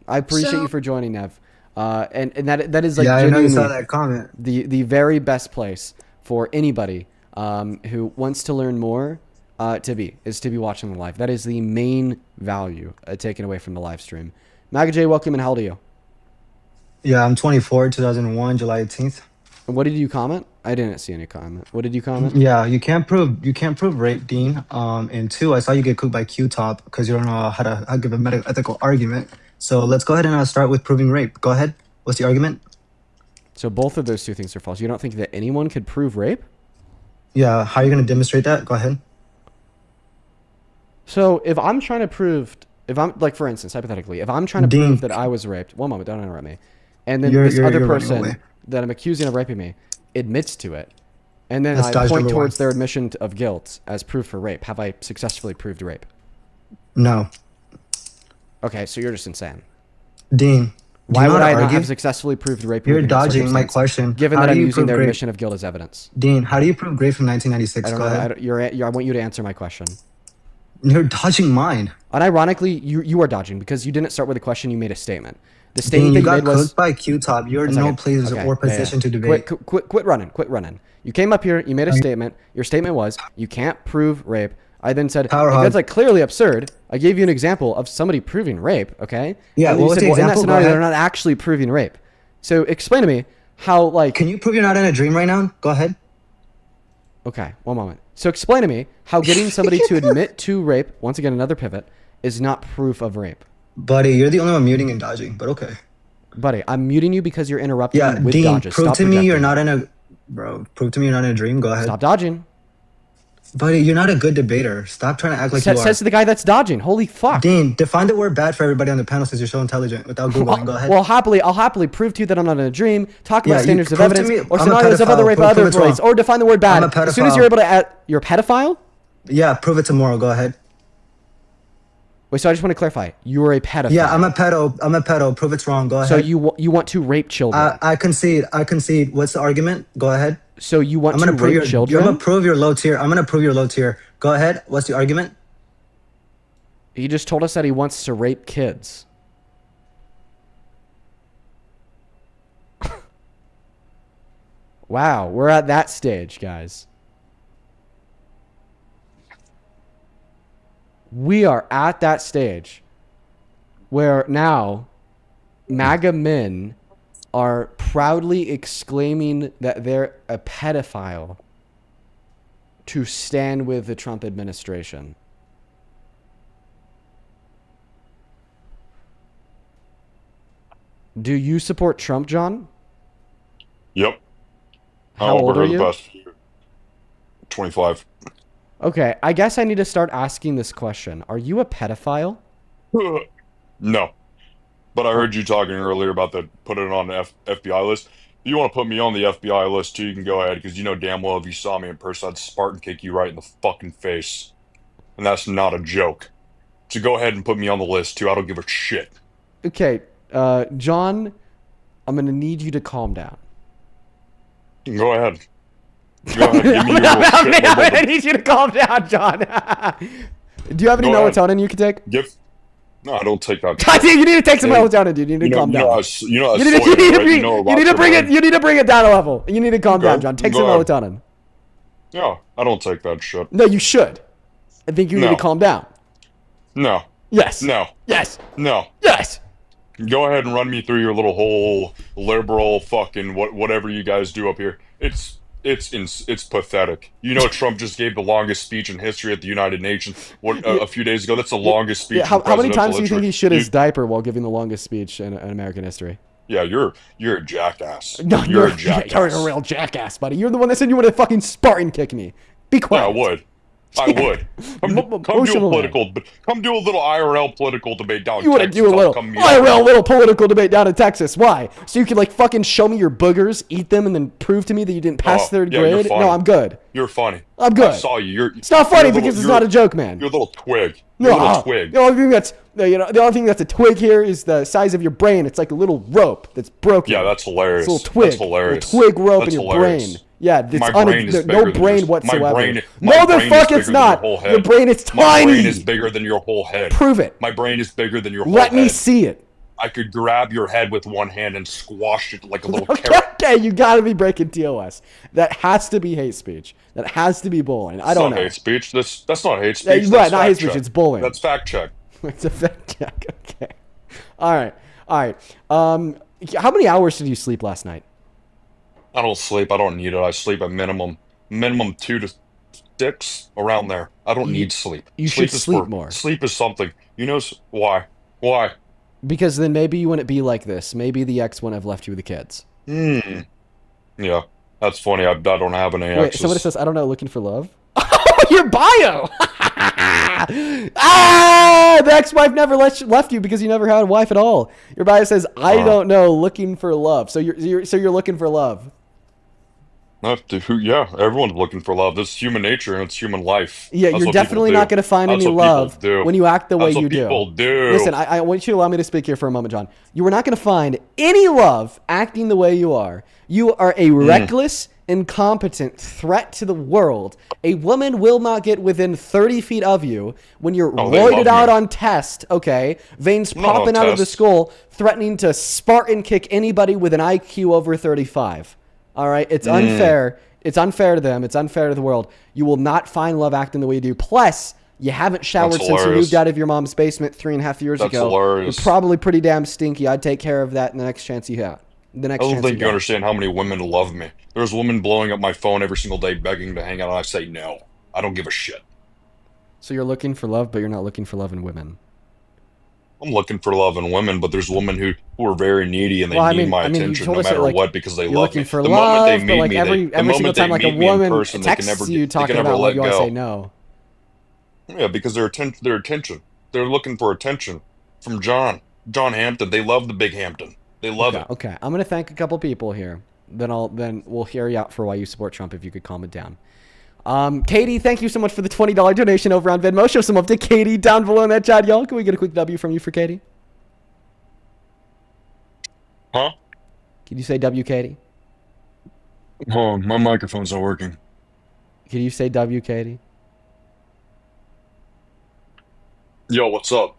appreciate So- you for joining, Nev. And that is like Yeah, I know you saw genuinely that comment. the very best place for anybody who wants to learn more to be watching the live. That is the main value taken away from the live stream. MAGA J, welcome, and how old are you? Yeah, I'm 24, 2001, July 18th. And what did you comment? I didn't see any comment. What did you comment? Yeah, you can't prove rape, Dean. And two, I saw you get cooked by Q-Top because you don't know how to give a ethical argument. So let's go ahead and start with proving rape. Go ahead. What's the argument? So both of those two things are false. You don't think that anyone could prove rape? Yeah, how are you going to demonstrate that? Go ahead. So if I'm trying to prove, if I'm like, for instance, hypothetically, if I'm trying to prove that I was raped, one moment, don't interrupt me, and then this other person that I'm accusing of raping me admits to it, and then I point towards their admission of guilt as proof for rape, have I successfully proved rape? No. Okay, so you're just insane. Dean, why would I not have successfully proved rape? You're dodging my question. Given that I'm using their admission of guilt as evidence. Dean, how do you prove rape from 1996? I don't know. I want you to answer my question. You're dodging mine. Unironically, you are dodging because you didn't start with a question. You made a statement. The Dean, statement you that you got made was cooked by Q-Top. You're in no place or position to debate. Quit running. Quit running. You came up here. You made a statement. Your statement was you can't prove rape. I then said that's like clearly absurd. I gave you an example of somebody proving rape. Okay. Yeah. And What was the example? In that scenario, they're not actually proving rape. So explain to me how like. Can you prove you're not in a dream right now? Go ahead. Okay. One moment. So explain to me how getting somebody to admit to rape, once again another pivot, is not proof of rape. Buddy, you're the only one muting and dodging, but okay. Buddy, I'm muting you because you're interrupting Yeah, me with Dean, dodges. prove Stop to me projecting. you're not in a... Bro, prove to me you're not in a dream. Go ahead. Stop dodging. Buddy, you're not a good debater. Stop trying to act like you are. Says the guy that's dodging. Holy fuck. Dean, define the word bad for everybody on the panel since you're so intelligent without Googling. Go ahead. Well, I'll happily prove to you that I'm not in a dream, talk about Yeah, you standards of prove to evidence, me or I'm a scenarios of other pedophile. rape Prove other it's wrong. ways, or define the word bad. I'm a As soon as pedophile. you're able to you're a pedophile? Yeah, prove it tomorrow. Go ahead. Wait, so I just want to clarify. You are a pedophile. Yeah, I'm a pedo. Prove it's wrong. Go ahead. So you want to rape children. I concede. What's the argument? Go ahead. So you want I'm to gonna prove rape children? I'm gonna prove you're low tier. Go ahead. What's the argument? He just told us that he wants to rape kids. Wow, we're at that stage, guys. We are at that stage where now MAGA men are proudly exclaiming that they're a pedophile to stand with the Trump administration. Do you support Trump, John? Yep. How old are the you? best. 25. Okay, I guess I need to start asking this question. Are you a pedophile? No. But I heard you talking earlier about putting it on the FBI list. If you want to put me on the FBI list too, you can go ahead, because you know damn well if you saw me in person, I'd Spartan kick you right in the fucking face. And that's not a joke. So go ahead and put me on the list too. I don't give a shit. Okay, John, I'm going to need you to calm down. Go ahead. Go ahead. Give me your little shit I'm level going to need you to calm down, John. Do you have any Go ahead. melatonin you can take? No, I don't take that. God, dude, you need to take some melatonin, dude. You need to calm down. You need to bring it down a level. You need to calm down, John. Take some melatonin. Yeah, I don't take that shit. No, you should. I think you need to calm down. No. Yes. No. Yes. No. Yes. Go ahead and run me through your little whole liberal fucking whatever you guys do up here. It's pathetic. You know, Trump just gave the longest speech in history at the United Nations a few days ago. That's the longest speech. How many times do you history. think he shit his diaper while giving the longest speech in American history? Yeah, you're a jackass. No, you're a jackass. You're a real jackass, buddy. You're the one that said you wanted to fucking Spartan kick me. Be quiet. Yeah, I would. Come do a little IRL political debate down in You want to Texas. do a little Come meet up. IRL little political debate down in Texas. Why? So you could like fucking show me your boogers, eat them, and then prove to me that you didn't pass third yeah, you're grade? funny. No, I'm good. You're funny. I'm good. I saw you. It's not funny because it's not a joke, man. You're a little twig. You're a little twig. The only thing that's a twig here is the size of your brain. It's like a little rope that's broken. Yeah, that's hilarious. It's a little twig. That's hilarious. A little twig rope That's in your hilarious. brain. Yeah, it's My brain is bigger no than brain yours. whatsoever. My brain No, is the bigger fuck than it's your not. whole head. Your brain is tiny. My brain is bigger than your whole head. Prove it. My brain is bigger than your whole Let head. me see it. I could grab your head with one hand and squash it like a little carrot. Okay, you gotta be breaking TOS. That has to be hate speech. That has to be bullying. I don't know. Hate speech. That's not hate Yeah, speech. right, That's not fact hate speech. check. It's bullying. That's fact check. It's a fact check. Okay. All right. How many hours did you sleep last night? I don't sleep. I don't need it. I sleep at minimum 2 to 6, around there. I don't need sleep. You should sleep more. Sleep is something. You know why? Why? Because then maybe you wouldn't be like this. Maybe the ex wouldn't have left you with the kids. Yeah, that's funny. I don't have any Wait, exes. somebody says, I don't know, looking for love? Your bio! The ex-wife never left you because you never had a wife at all. Your bio says, I don't know, looking for love. So you're looking for love. Yeah, everyone's looking for love. This is human nature and it's human life. Yeah, That's you're what definitely people not do. going to find That's any what people love do. when you act the way That's what you do. people do. Listen, I want you to allow me to speak here for a moment, John. You are not going to find any love acting the way you are. You are a reckless, incompetent threat to the world. A woman will not get within 30 feet of you when you're roided out on test, okay? Veins popping out of the skull, threatening to Spartan kick anybody with an IQ over 35. All right? It's unfair. It's unfair to them. It's unfair to the world. You will not find love acting the way you do. Plus, you haven't showered since you moved out of your mom's basement 3.5 years ago. Hilarious. You're probably pretty damn stinky. I'd take care of that in the next chance you have. I don't think you understand how many women love me. There's women blowing up my phone every single day begging to hang out, and I say no. I don't give a shit. So you're looking for love, but you're not looking for love in women. I'm looking for love in women, but there's women who are very needy and they need my attention no matter what because they love me. For the love, moment they meet like me, every single time like a woman texts you talking about love, you want to say no. Yeah, because their attention. They're looking for attention from John Hampton. They love the big Hampton. They love it. Okay, I'm gonna thank a couple people here. Then we'll hear you out for why you support Trump. If you could calm it down. Katie, thank you so much for the $20 donation over on Venmo. Show some up to Katie down below in that chat, y'all. Can we get a quick W from you for Katie? Huh? Can you say W, Katie? Oh, my microphone's not working. Can you say W, Katie? Yo, what's up?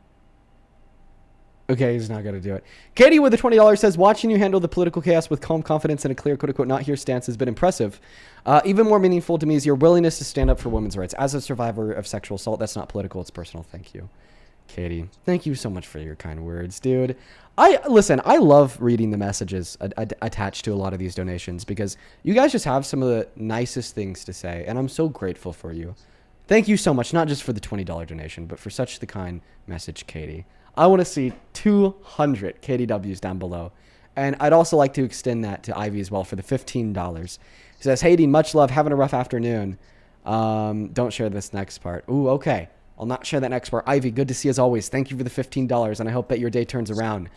Okay, he's not going to do it. Katie with the $20 says, watching you handle the political chaos with calm confidence and a clear, quote-unquote, not here stance has been impressive. Even more meaningful to me is your willingness to stand up for women's rights. As a survivor of sexual assault, that's not political, it's personal. Thank you, Katie. Thank you so much for your kind words, dude. Listen, I love reading the messages attached to a lot of these donations because you guys just have some of the nicest things to say, and I'm so grateful for you. Thank you so much, not just for the $20 donation, but for such the kind message, Katie. I want to see 200 KDWs down below. And I'd also like to extend that to Ivy as well for the $15. He says, hey, Dean, much love. Having a rough afternoon. Don't share this next part. Ooh, okay. I'll not share that next part. Ivy, good to see you as always. Thank you for the $15, and I hope that your day turns around.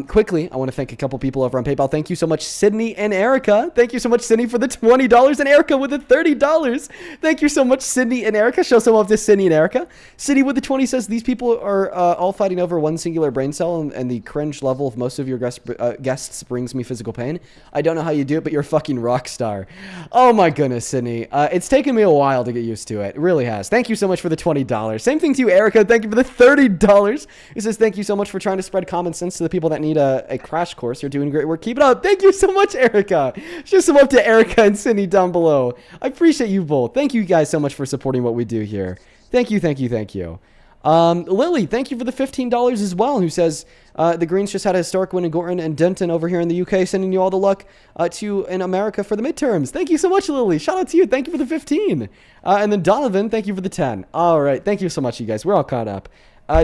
Quickly, I want to thank a couple people over on PayPal. Thank you so much, Sydney and Erica. Thank you so much, Sydney, for the $20 and Erica with the $30. Thank you so much, Sydney and Erica. Show some love to Sydney and Erica. Sydney with the 20 says, these people are all fighting over one singular brain cell, and the cringe level of most of your guests brings me physical pain. I don't know how you do it, but you're a fucking rock star. Oh my goodness, Sydney. It's taken me a while to get used to it. It really has. Thank you so much for the $20. Same thing to you, Erica. Thank you for the $30. He says, thank you so much for trying to spread common sense to the people that need a crash course. You're doing great work. Keep it up. Thank you so much, Erica. Show some up to Erica and Sydney down below. I appreciate you both. Thank you guys so much for supporting what we do here. Thank you, thank you, thank you. Lily, thank you for the $15 as well, who says, the Greens just had a historic win in Gorton and Denton over here in the UK, sending you all the luck in America for the midterms. Thank you so much, Lily. Shout out to you. Thank you for the 15. And then Donovan, thank you for the 10. All right. Thank you so much, you guys. We're all caught up.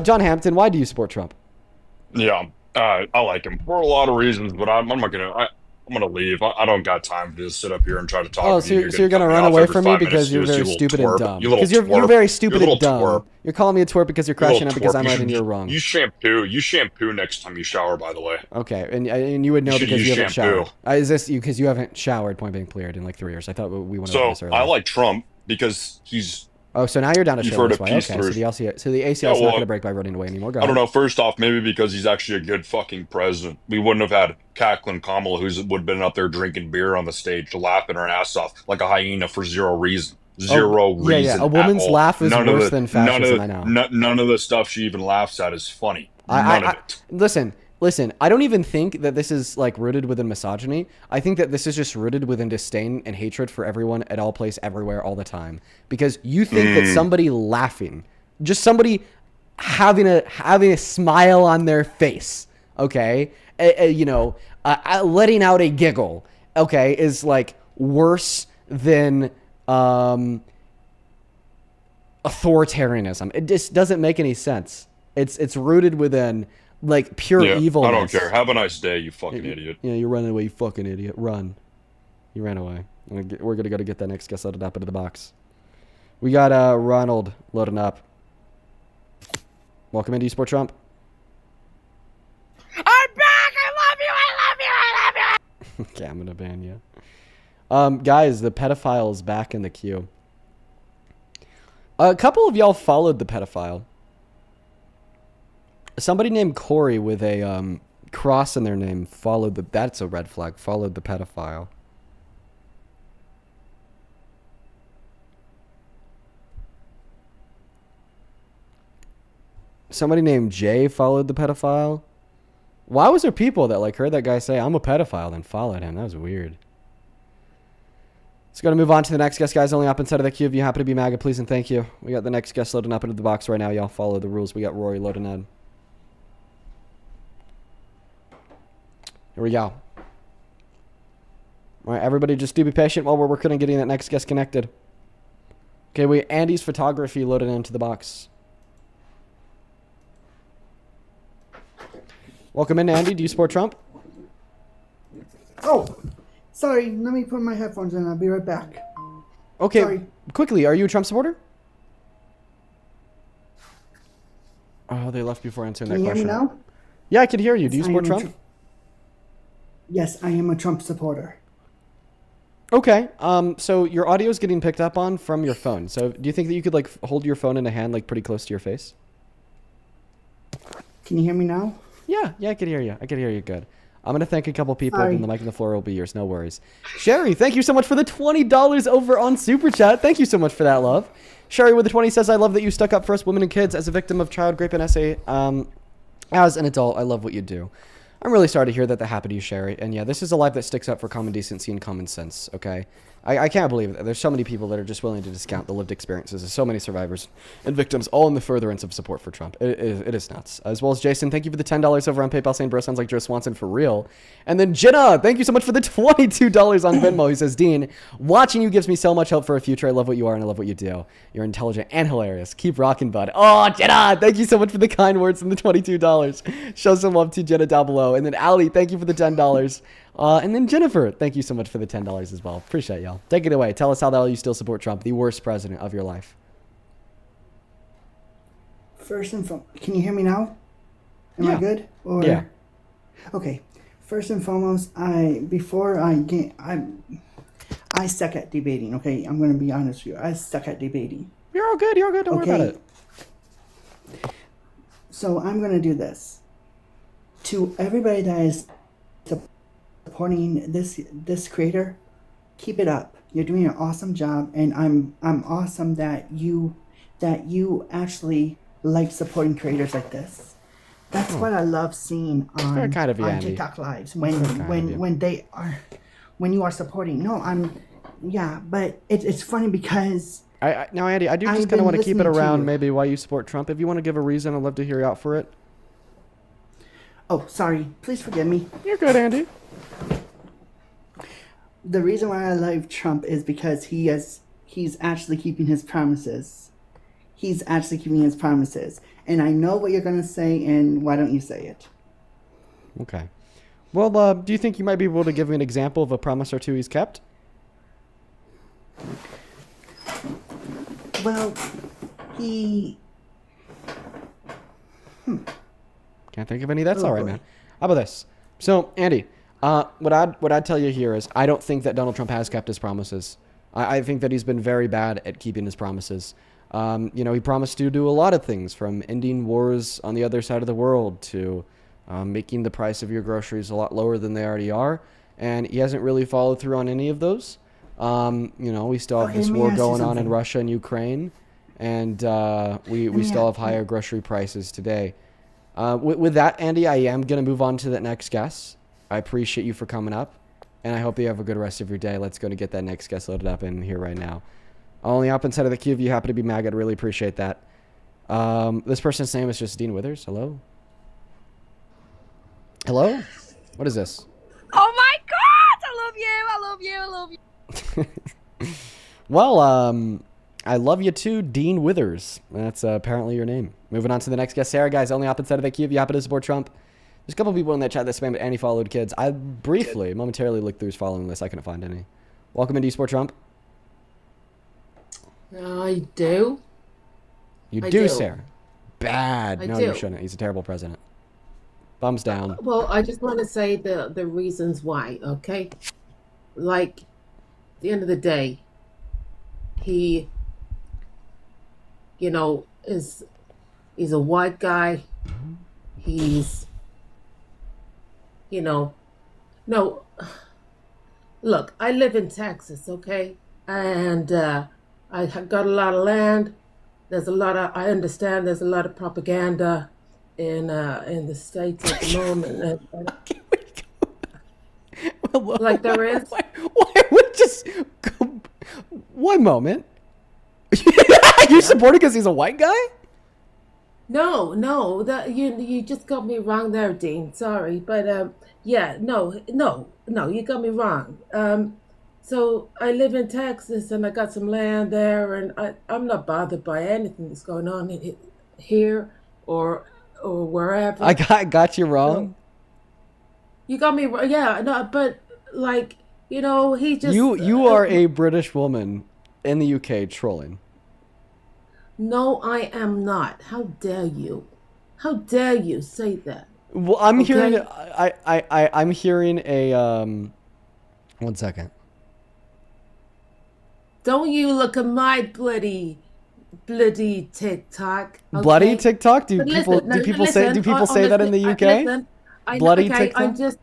John Hampton, why do you support Trump? Yeah, I like him for a lot of reasons, but I'm not gonna. I'm gonna leave. I don't got time to just sit up here and try to talk. Oh, so you're gonna run away from me because you're very stupid and dumb. Because you're very stupid and dumb. You're calling me a twerp because you're crashing out because I'm right and you're wrong. You shampoo next time you shower, by the way. Okay, and you would know because you haven't showered. Is this because you haven't showered? Point being cleared in like 3 years. I thought we went over this earlier. I like Trump because he's Oh, so now you're down to You've show heard this of way. peace Okay, through. so the ACL is not going to break by running away anymore. Go I don't ahead. know. First off, maybe because he's actually a good fucking president. We wouldn't have had cackling Kamala, who would have been up there drinking beer on the stage, laughing her ass off like a hyena for zero reason. Zero yeah, reason. a woman's at all. laugh is none worse of the, than fascism. I know. None of the stuff she even laughs at is funny. None of it. Listen, I don't even think that this is like rooted within misogyny. I think that this is just rooted within disdain and hatred for everyone at all place, everywhere, all the time. Because you think that somebody laughing, just somebody having a smile on their face, okay, letting out a giggle, okay, is like worse than authoritarianism. It just doesn't make any sense. It's rooted within like pure evilness. I don't care. Have a nice day, you fucking idiot. Yeah, you're running away, you fucking idiot. Run. You ran away. We're gonna go to get that next guest loaded up into the box. We got Ronald loading up. Welcome into Sport Trump. I'm back! I love you! Okay, I'm gonna ban you. Guys, the pedophile is back in the queue. A couple of y'all followed the pedophile. Somebody named Corey with a cross in their name followed the... That's a red flag. Followed the pedophile. Somebody named Jay followed the pedophile. Why was there people that like heard that guy say, I'm a pedophile, then followed him? That was weird. Let's go to move on to the next guest, guys. Only up inside of the queue. If you happen to be MAGA, please and thank you. We got the next guest loading up into the box right now. Y'all follow the rules. We got Rory loading in. Here we go. All right, everybody just do be patient while we're working on getting that next guest connected. Okay, Andy's photography loaded into the box. Welcome in, Andy. Do you support Trump? Oh, sorry. Let me put my headphones in. I'll be right back. Okay, Sorry. quickly. Are you a Trump supporter? Oh, they left before answering that Can you question. hear me now? Yeah, I can hear you. Do you Yes, support Trump? Yes, I am a Trump supporter. Okay. So your audio is getting picked up on from your phone. So do you think that you could like hold your phone in a hand like pretty close to your face? Can you hear me now? Yeah, I can hear you. I can hear you good. I'm going to thank a couple people, Sorry. and the mic and the floor will be yours. No worries. Sherry, thank you so much for the $20 over on Super Chat. Thank you so much for that, love. Sherry with the 20 says, I love that you stuck up for us women and kids as a victim of child rape and essay. As an adult, I love what you do. I'm really sorry to hear that happened to you, Sherry. And yeah, this is a life that sticks up for common decency and common sense, okay? I can't believe it. There's so many people that are just willing to discount the lived experiences of so many survivors and victims, all in the furtherance of support for Trump. It is nuts. As well as Jason, thank you for the $10 over on PayPal saying, bro, sounds like Joe Swanson for real. And then Jenna, thank you so much for the $22 on Venmo. He says, Dean, watching you gives me so much hope for a future. I love what you are and I love what you do. You're intelligent and hilarious. Keep rocking, bud. Oh, Jenna, thank you so much for the kind words and the $22. Show some love to Jenna down below. And then Ali, thank you for the $10. And then Jennifer, thank you so much for the $10 as well. Appreciate y'all. Take it away. Tell us how the hell you still support Trump, the worst president of your life. First and foremost, can you hear me now? Am I good? Or... Yeah. Okay. First and foremost, I suck at debating. Okay, I'm going to be honest with you. I suck at debating. You're all good. You're all good. Don't worry about it. So I'm going to do this. To everybody that is supporting this creator, keep it up. You're doing an awesome job, and I'm awesome that you actually like supporting creators like this. That's what I love seeing on, very kind of you, on Andy. TikTok lives Very kind of you. when you are supporting. But it's funny because now, Andy, I do just kind of want to keep it around maybe why you support Trump. If you want to give a reason, I'd love to hear you out for it. Oh, sorry. Please forgive me. You're good, Andy. The reason why I love Trump is because he's actually keeping his promises. He's actually keeping his promises. And I know what you're going to say, and why don't you say it? Okay. Well, do you think you might be able to give me an example of a promise or two he's kept? Well, he... Can't think of any. That's Oh, all right, boy. man. How about this? So, Andy, what I'd tell you here is I don't think that Donald Trump has kept his promises. I think that he's been very bad at keeping his promises. He promised to do a lot of things, from ending wars on the other side of the world to making the price of your groceries a lot lower than they already are. And he hasn't really followed through on any of those. We still have Okay, this let me war ask you going on in something. Russia and Ukraine, and we me still ask- have higher grocery prices today. With that, Andy, I am going to move on to the next guest. I appreciate you for coming up, and I hope you have a good rest of your day. Let's go to get that next guest loaded up in here right now. Only up inside of the queue if you happen to be MAGA. I'd really appreciate that. This person's name is just Dean Withers. Hello? Hello? What is this? Oh my god! I love you! I love you! I love you! Well, I love you too, Dean Withers. That's apparently your name. Moving on to the next guest. Sarah, guys, only up inside of the queue if you happen to support Trump. There's a couple people in that chat that spammed anti-followed kids. I briefly, momentarily looked through his following list. I couldn't find any. Welcome in, do you support Trump? I do. You I do, do. Sarah. Bad. I No, you do. shouldn't. He's a terrible president. Thumbs down. Well, I just want to say the reasons why, okay? Like, at the end of the day, he, he's a white guy. He's, no, look, I live in Texas, okay? And I have got a lot of land. I understand there's a lot of propaganda in the States at the moment. Like there is. One moment. You support it because he's a white guy? No, that you just got me wrong there, Dean. Sorry, but no, you got me wrong. So I live in Texas and I got some land there, and I'm not bothered by anything that's going on here or wherever. I got you wrong. You got me wrong. Yeah, no, but like he just You are a British woman in the UK trolling. No, I am not. How dare you? How dare you say that? Well, I'm Okay? hearing. I'm hearing a. 1 second. Don't you look at my bloody TikTok. Okay? Bloody TikTok? Do But people listen, do people say that in the UK? Listen, Bloody okay, TikTok? I just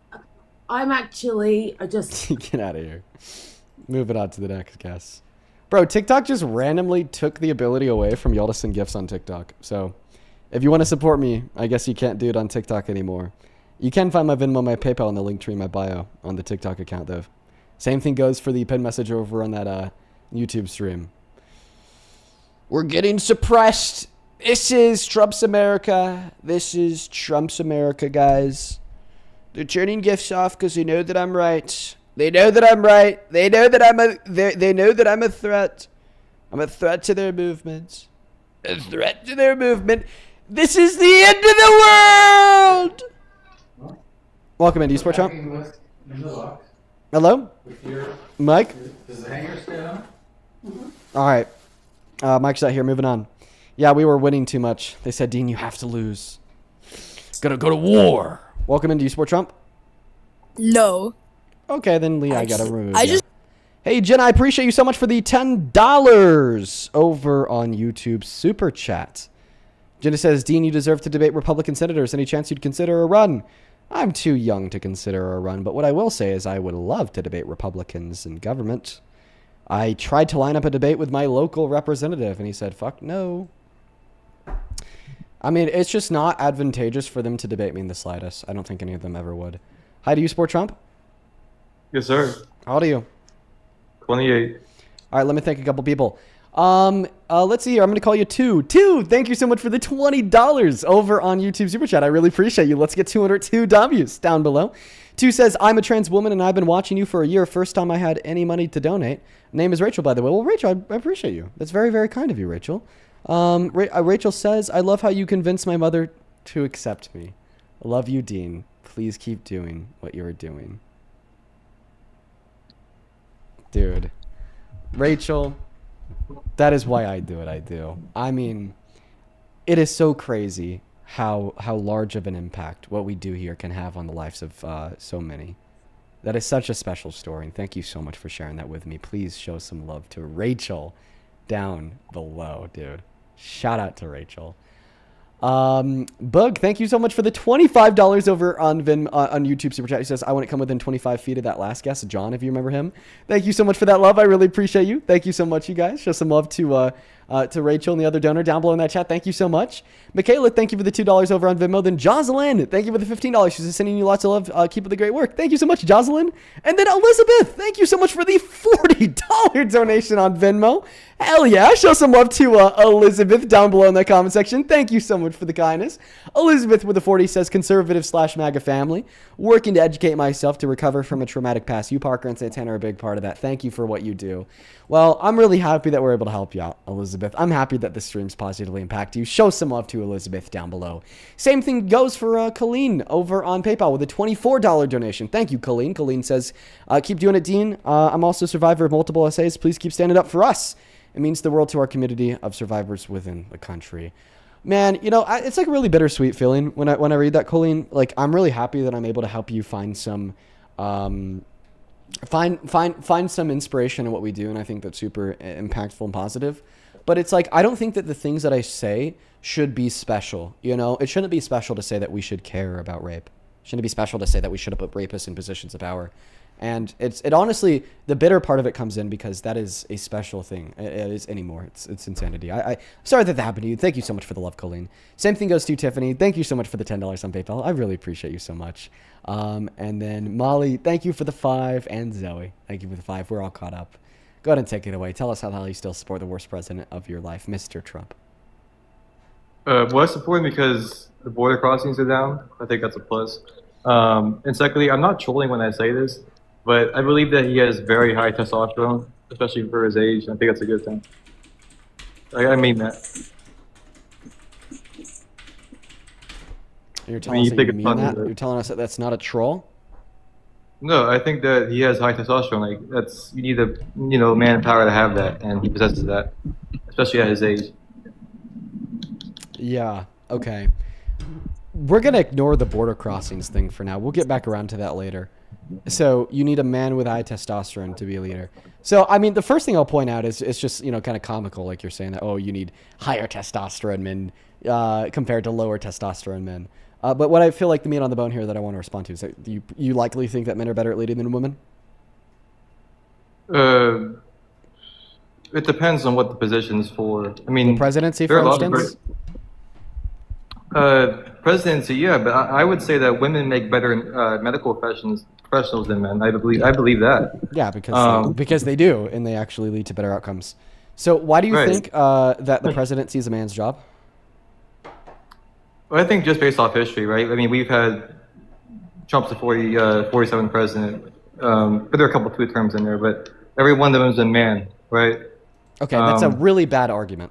Get out of here. Moving on to the next guest. Bro, TikTok just randomly took the ability away from y'all to send gifts on TikTok. So, if you want to support me, I guess you can't do it on TikTok anymore. You can find my Venmo, my PayPal, and the link tree in my bio on the TikTok account, though. Same thing goes for the pinned message over on that YouTube stream. We're getting suppressed. This is Trump's America. This is Trump's America, guys. They're turning gifts off because they know that I'm right. They know that I'm right. They know that they know that I'm a threat. I'm a threat to their movement. A threat to their movement. This is the end of the world. Welcome in. Do you support Trump? Hello? Mike? Does the hanger stay on? All right. Mike's not here. Moving on. Yeah, we were winning too much. They said, Dean, you have to lose. Gotta go to war. Welcome in. Do you support Trump? No. Okay, then Lee, I gotta remove I you. just- Hey, Jen, I appreciate you so much for the $10 over on YouTube Super Chat. Jenna says, Dean, you deserve to debate Republican senators. Any chance you'd consider a run? I'm too young to consider a run, but what I will say is I would love to debate Republicans in government. I tried to line up a debate with my local representative, and he said, fuck no. I mean, it's just not advantageous for them to debate me in the slightest. I don't think any of them ever would. Hi, do you support Trump? Yes, sir. How old are you? 28. All right, let me thank a couple people. Let's see here. I'm going to call you Two. Thank you so much for the $20 over on YouTube Super Chat. I really appreciate you. Let's get 202 W's down below. Two says, I'm a trans woman and I've been watching you for a year. First time I had any money to donate. Name is Rachel, by the way. Well, Rachel, I appreciate you. That's very, very kind of you, Rachel. Rachel says, I love how you convinced my mother to accept me. I love you, Dean. Please keep doing what you are doing. Dude. Rachel, that is why I do what I do. I mean, it is so crazy how large of an impact what we do here can have on the lives of so many. That is such a special story, and thank you so much for sharing that with me. Please show some love to Rachel. down below, dude. Shout out to Rachel. Bug, thank you so much for the $25 over on on YouTube Super Chat. He says, I want to come within 25 feet of that last guest. John, if you remember him. Thank you so much for that love. I really appreciate you. Thank you so much, you guys. Show some love to Rachel and the other donor down below in that chat. Thank you so much. Michaela, thank you for the $2 over on Venmo. Then Jocelyn, thank you for the $15. She's sending you lots of love. Keep up the great work. Thank you so much, Jocelyn. And then Elizabeth, thank you so much for the $40 donation on Venmo. Hell yeah. Show some love to Elizabeth down below in the comment section. Thank you so much for the kindness. Elizabeth with the 40 says, conservative/MAGA family. Working to educate myself to recover from a traumatic past. You, Parker, and Santana are a big part of that. Thank you for what you do. Well, I'm really happy that we're able to help you out, Elizabeth. I'm happy that the streams positively impact you. Show some love to Elizabeth down below. Same thing goes for Colleen over on PayPal with a $24 donation. Thank you, Colleen. Colleen says, keep doing it, Dean. I'm also a survivor of multiple essays. Please keep standing up for us. It means the world to our community of survivors within the country. Man, you know, it's like a really bittersweet feeling when I read that, Colleen. Like, I'm really happy that I'm able to help you find some find some inspiration in what we do, and I think that's super impactful and positive. But it's like, I don't think that the things that I say should be special. You know, it shouldn't be special to say that we should care about rape. It shouldn't be special to say that we should put rapists in positions of power. And it honestly, the bitter part of it comes in because that is a special thing. It is anymore. It's insanity. I'm sorry that happened to you. Thank you so much for the love, Colleen. Same thing goes to you, Tiffany. Thank you so much for the $10 on PayPal. I really appreciate you so much. And then Molly, thank you for the 5, and Zoe, thank you for the 5. We're all caught up. Go ahead and take it away. Tell us how the hell you still support the worst president of your life, Mr. Trump. Well, I support him because the border crossings are down. I think that's a plus. And secondly, I'm not trolling when I say this, but I believe that he has very high testosterone, especially for his age. I think that's a good thing. I mean that. You're telling us that you mean that? You're telling us that that's not a troll? No, I think that he has high testosterone. Like, that's, you need a manpower to have that, and he possesses that, especially at his age. Yeah. Okay. We're gonna ignore the border crossings thing for now. We'll get back around to that later. So you need a man with high testosterone to be a leader. So, I mean, the first thing I'll point out is it's just, kind of comical. Like, you're saying that, oh, you need higher testosterone men compared to lower testosterone men. But what I feel like the meat on the bone here that I want to respond to is that you likely think that men are better at leading than women? It depends on what the position is for. I mean, the presidency, for instance? Presidency, yeah, but I would say that women make better medical professionals than men. I believe that. Yeah, because they do, and they actually lead to better outcomes. So why do you think that the presidency is a man's job? Well, I think just based off history, right? I mean, we've had Trump's the 47th president, but there are a couple of 2 terms in there, but every one of them is a man, right? Okay, that's a really bad argument.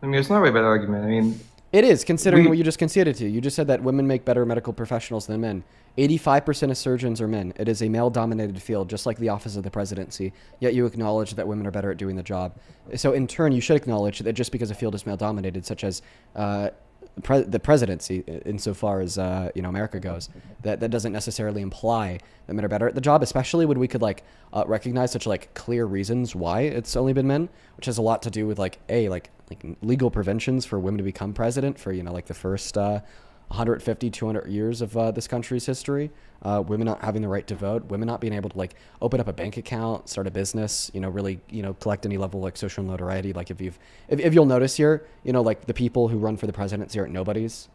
I mean, it's not a really bad argument. I mean, it is, considering what you just conceded to. You just said that women make better medical professionals than men. 85% of surgeons are men. It is a male-dominated field, just like the office of the presidency, yet you acknowledge that women are better at doing the job. So in turn, you should acknowledge that just because a field is male-dominated, such as the presidency, insofar as America goes, that doesn't necessarily imply that men are better at the job, especially when we could recognize such clear reasons why it's only been men, which has a lot to do with legal preventions for women to become president for the first 150, 200 years of this country's history. Women not having the right to vote, women not being able to open up a bank account, start a business, really collect any level of social notoriety. If you'll notice here, the people who run for the presidency aren't nobodies,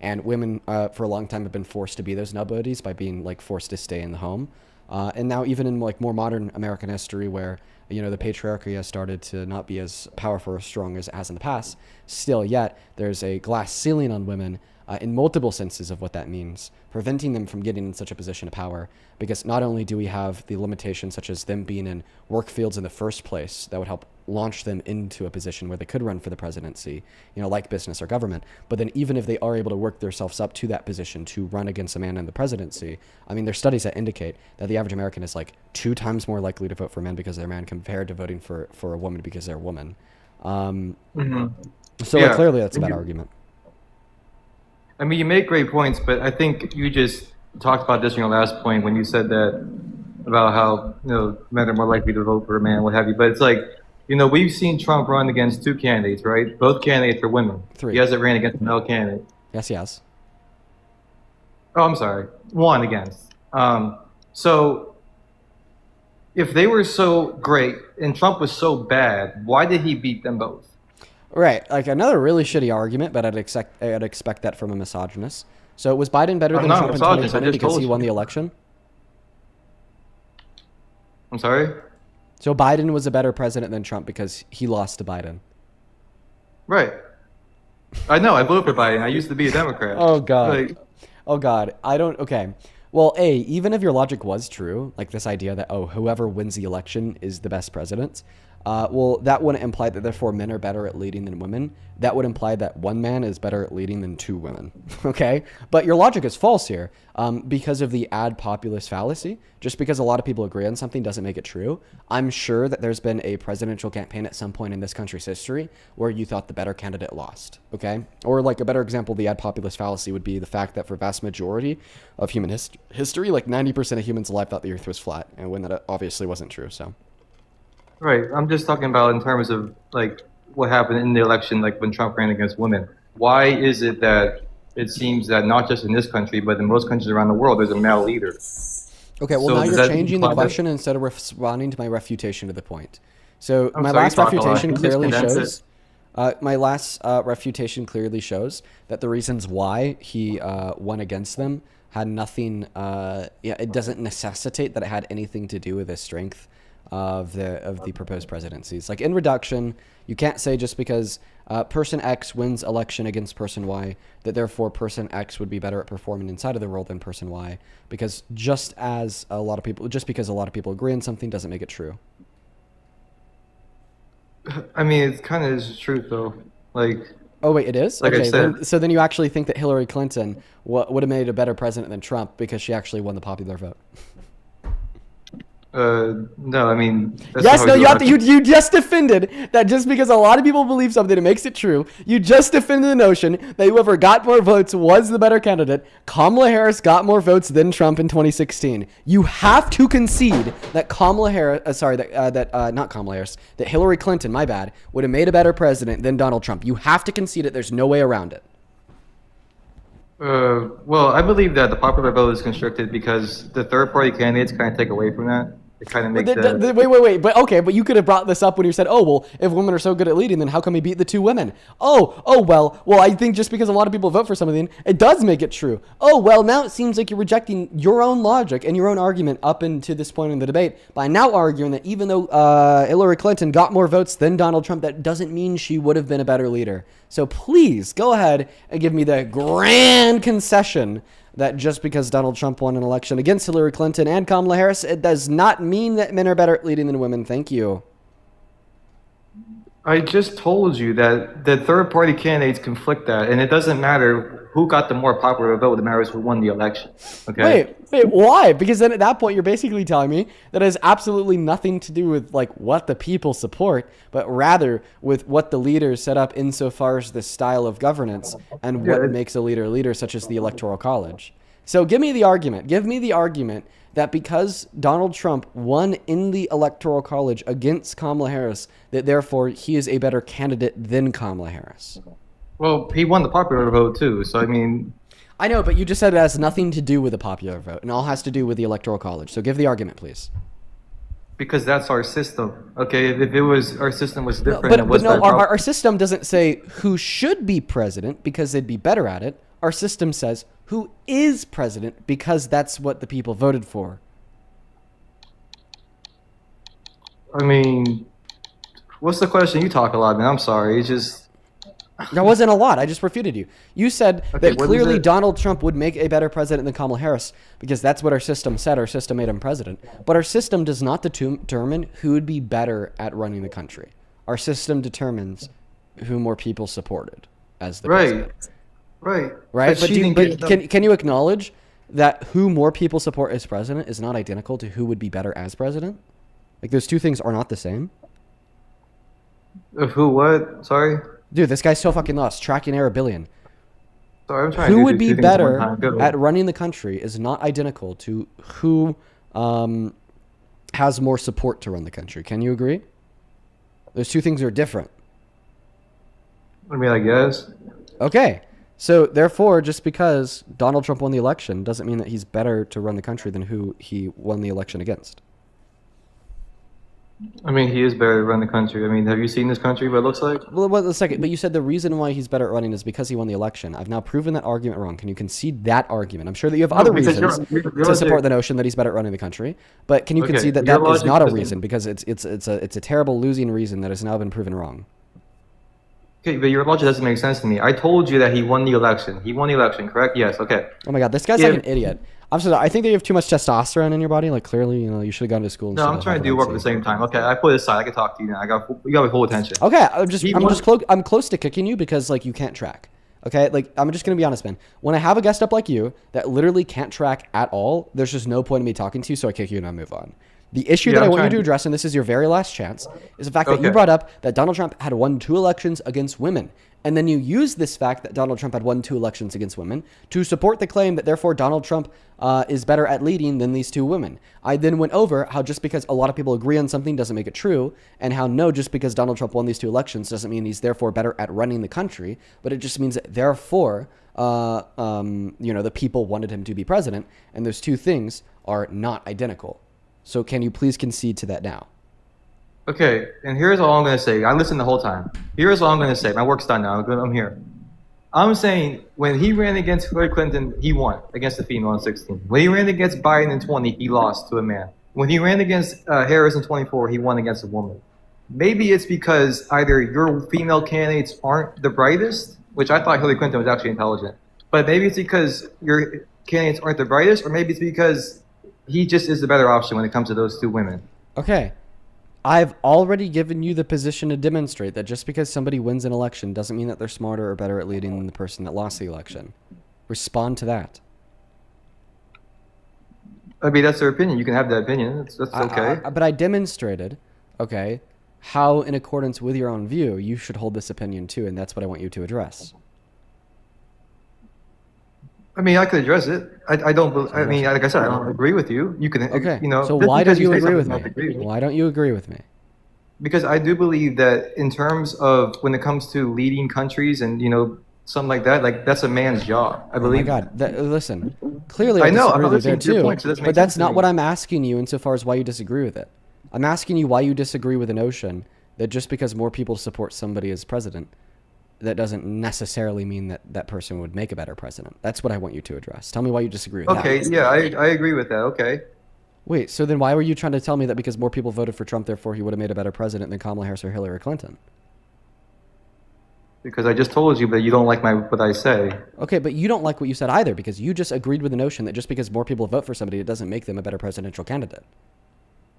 and women for a long time have been forced to be those nobodies by being forced to stay in the home. And now even in more modern American history where the patriarchy has started to not be as powerful or strong as it has in the past, still yet there's a glass ceiling on women in multiple senses of what that means, preventing them from getting in such a position of power. Because not only do we have the limitations such as them being in work fields in the first place that would help launch them into a position where they could run for the presidency, like business or government, but then even if they are able to work themselves up to that position to run against a man in the presidency, I mean, there's studies that indicate that the average American is 2 times more likely to vote for men because they're man compared to voting for a woman because they're a woman. So clearly that's a bad argument. I mean, you make great points, but I think you just talked about this in your last point when you said that about how men are more likely to vote for a man, what have you. But it's You know, we've seen Trump run against 2 candidates, right? Both candidates are women. 3. He hasn't ran against a male candidate. Yes, he has. Oh, I'm sorry. 1 against. So if they were so great and Trump was so bad, why did he beat them both? Right, like another really shitty argument, but I'd expect that from a misogynist. So was Biden better than Trump in 2020 because he won the election? I'm sorry? So Biden was a better president than Trump because he lost to Biden. Right. I know, I voted for Biden. I used to be a Democrat. Oh, God. Like, oh, God. Okay. Well, even if your logic was true, like this idea that, whoever wins the election is the best president, well, that wouldn't imply that therefore men are better at leading than women. That would imply that one man is better at leading than 2 women. Okay? But your logic is false here because of the ad populist fallacy. Just because a lot of people agree on something doesn't make it true. I'm sure that there's been a presidential campaign at some point in this country's history where you thought the better candidate lost. Okay? Or like a better example of the ad populist fallacy would be the fact that for vast majority of human history, like 90% of humans alive thought the earth was flat. And when that obviously wasn't true, so... Right. I'm just talking about in terms of like what happened in the election, like when Trump ran against women. Why is it that it seems that not just in this country, but in most countries around the world, there's a male leader? Okay, well, So now does you're that changing the imply that- question instead of responding to my refutation to the point. So I'm my sorry, last you talk a lot. refutation Can you just clearly condense shows. My last refutation clearly shows that the reasons why he won against them had nothing. It doesn't necessitate that it had anything to do with the strength of the proposed presidencies. Like in reduction, you can't say just because person X wins election against person Y that therefore person X would be better at performing inside of the world than person Y, because just because a lot of people agree on something doesn't make it true. I mean, it's kind of is the truth though. Like, oh wait, it is? Like I Okay, said- so then you actually think that Hillary Clinton would have made a better president than Trump because she actually won the popular vote. No, I mean. That's Yes, not no, how you have to. elect- You just defended that just because a lot of people believe something, it makes it true. You just defended the notion that whoever got more votes was the better candidate. Kamala Harris got more votes than Trump in 2016. You have to concede that that Hillary Clinton, my bad, would have made a better president than Donald Trump. You have to concede it. There's no way around it. Well, I believe that the popular vote is constricted because the third-party candidates kind of take away from that. They kind of make Wait. But you could have brought this up when you said, "Oh, well, if women are so good at leading, then how come he beat the 2 women?" Well, I think just because a lot of people vote for something, it does make it true. Oh, well, now it seems like you're rejecting your own logic and your own argument up into this point in the debate by now arguing that even though Hillary Clinton got more votes than Donald Trump, that doesn't mean she would have been a better leader. So please go ahead and give me the grand concession that just because Donald Trump won an election against Hillary Clinton and Kamala Harris, it does not mean that men are better at leading than women. Thank you. I just told you that the third-party candidates conflict that, and it doesn't matter who got the more popular vote. It matters who won the election. Okay. Wait, why? Because then at that point, you're basically telling me that it has absolutely nothing to do with like what the people support, but rather with what the leaders set up insofar as the style of governance and what makes a leader a leader, such as the Electoral College. So give me the argument. Give me the argument that because Donald Trump won in the Electoral College against Kamala Harris, that therefore he is a better candidate than Kamala Harris. Well, he won the popular vote too, so I mean... I know, but you just said it has nothing to do with the popular vote, and all has to do with the Electoral College. So give the argument, please. Because that's our system, okay? If it was, our system was different... But our system doesn't say who should be president because they'd be better at it. Our system says who is president because that's what the people voted for. I mean, what's the question? You talk a lot, man. I'm sorry. It's just... That wasn't a lot. I just refuted you. You said Okay, that what is clearly it? Donald Trump would make a better president than Kamala Harris because that's what our system said. Our system made him president. But our system does not determine who would be better at running the country. Our system determines who more people supported as the president. Right. Right? But can you acknowledge that who more people support as president is not identical to who would be better as president? Like those two things are not the same. Of who, what? Sorry? Dude, this guy's so fucking lost. Tracking error billion. Sorry, I'm trying to Who do would two be things at one better time. Go ahead. at running the country is not identical to who has more support to run the country. Can you agree? Those two things are different. I mean, I guess. Okay. So therefore, just because Donald Trump won the election doesn't mean that he's better to run the country than who he won the election against. I mean, he is better to run the country. I mean, have you seen this country, what it looks like? Well, wait a second. But you said the reason why he's better at running is because he won the election. I've now proven that argument wrong. Can you concede that argument? I'm sure that you have other reasons to support the notion that he's better at running the country. But can you concede that that is not a reason? Because it's a terrible losing reason that has now been proven wrong. Okay, but your logic doesn't make sense to me. I told you that he won the election. He won the election, correct? Yes, okay. Oh my God, this guy's like an idiot. I'm sorry, I think that you have too much testosterone in your body. Like, clearly, you should have gone to school. No, I'm trying to do work at the same time. Okay, I put it aside. I can talk to you now. You got my full attention. Okay, I'm close to kicking you because like you can't track. Okay, like I'm just gonna be honest, man. When I have a guest up like you that literally can't track at all, there's just no point in me talking to you, so I kick you and I move on. The issue that I want you to address, and this is your very last chance, is the fact that you brought up that Donald Trump had won 2 elections against women. And then you use this fact that Donald Trump had won 2 elections against women to support the claim that therefore Donald Trump is better at leading than these 2 women. I then went over how just because a lot of people agree on something doesn't make it true, and how no, just because Donald Trump won these 2 elections doesn't mean he's therefore better at running the country, but it just means that therefore, the people wanted him to be president, and those 2 things are not identical. So can you please concede to that now? Okay, and here's all I'm going to say. I listened the whole time. Here's all I'm going to say. My work's done now. I'm here. I'm saying when he ran against Hillary Clinton, he won against a female in 16. When he ran against Biden in 20, he lost to a man. When he ran against Harris in 24, he won against a woman. Maybe it's because either your female candidates aren't the brightest, which I thought Hillary Clinton was actually intelligent, but maybe it's because your candidates aren't the brightest, or maybe it's because he just is the better option when it comes to those 2 women. Okay. I've already given you the position to demonstrate that just because somebody wins an election doesn't mean that they're smarter or better at leading than the person that lost the election. Respond to that. I mean, that's their opinion. You can have that opinion. That's okay. But I demonstrated, okay, how in accordance with your own view, you should hold this opinion too, and that's what I want you to address. I mean, I could address it. I don't. I mean, like I said, I don't agree with you. You can. Okay. So why don't you agree with me? Why don't you agree with me? Because I do believe that in terms of when it comes to leading countries and something like that, like that's a man's job. I believe. Oh my God! Listen, clearly I know. disagree I'm with you there listening to your too. point, so that But makes that's sense not to what me. I'm asking you insofar as why you disagree with it. I'm asking you why you disagree with the notion that just because more people support somebody as president, that doesn't necessarily mean that that person would make a better president. That's what I want you to address. Tell me why you disagree with that. Okay, yeah, I agree with that. Okay. Wait, so then why were you trying to tell me that because more people voted for Trump, therefore he would have made a better president than Kamala Harris or Hillary Clinton? Because I just told you that you don't like what I say. Okay, but you don't like what you said either because you just agreed with the notion that just because more people vote for somebody, it doesn't make them a better presidential candidate.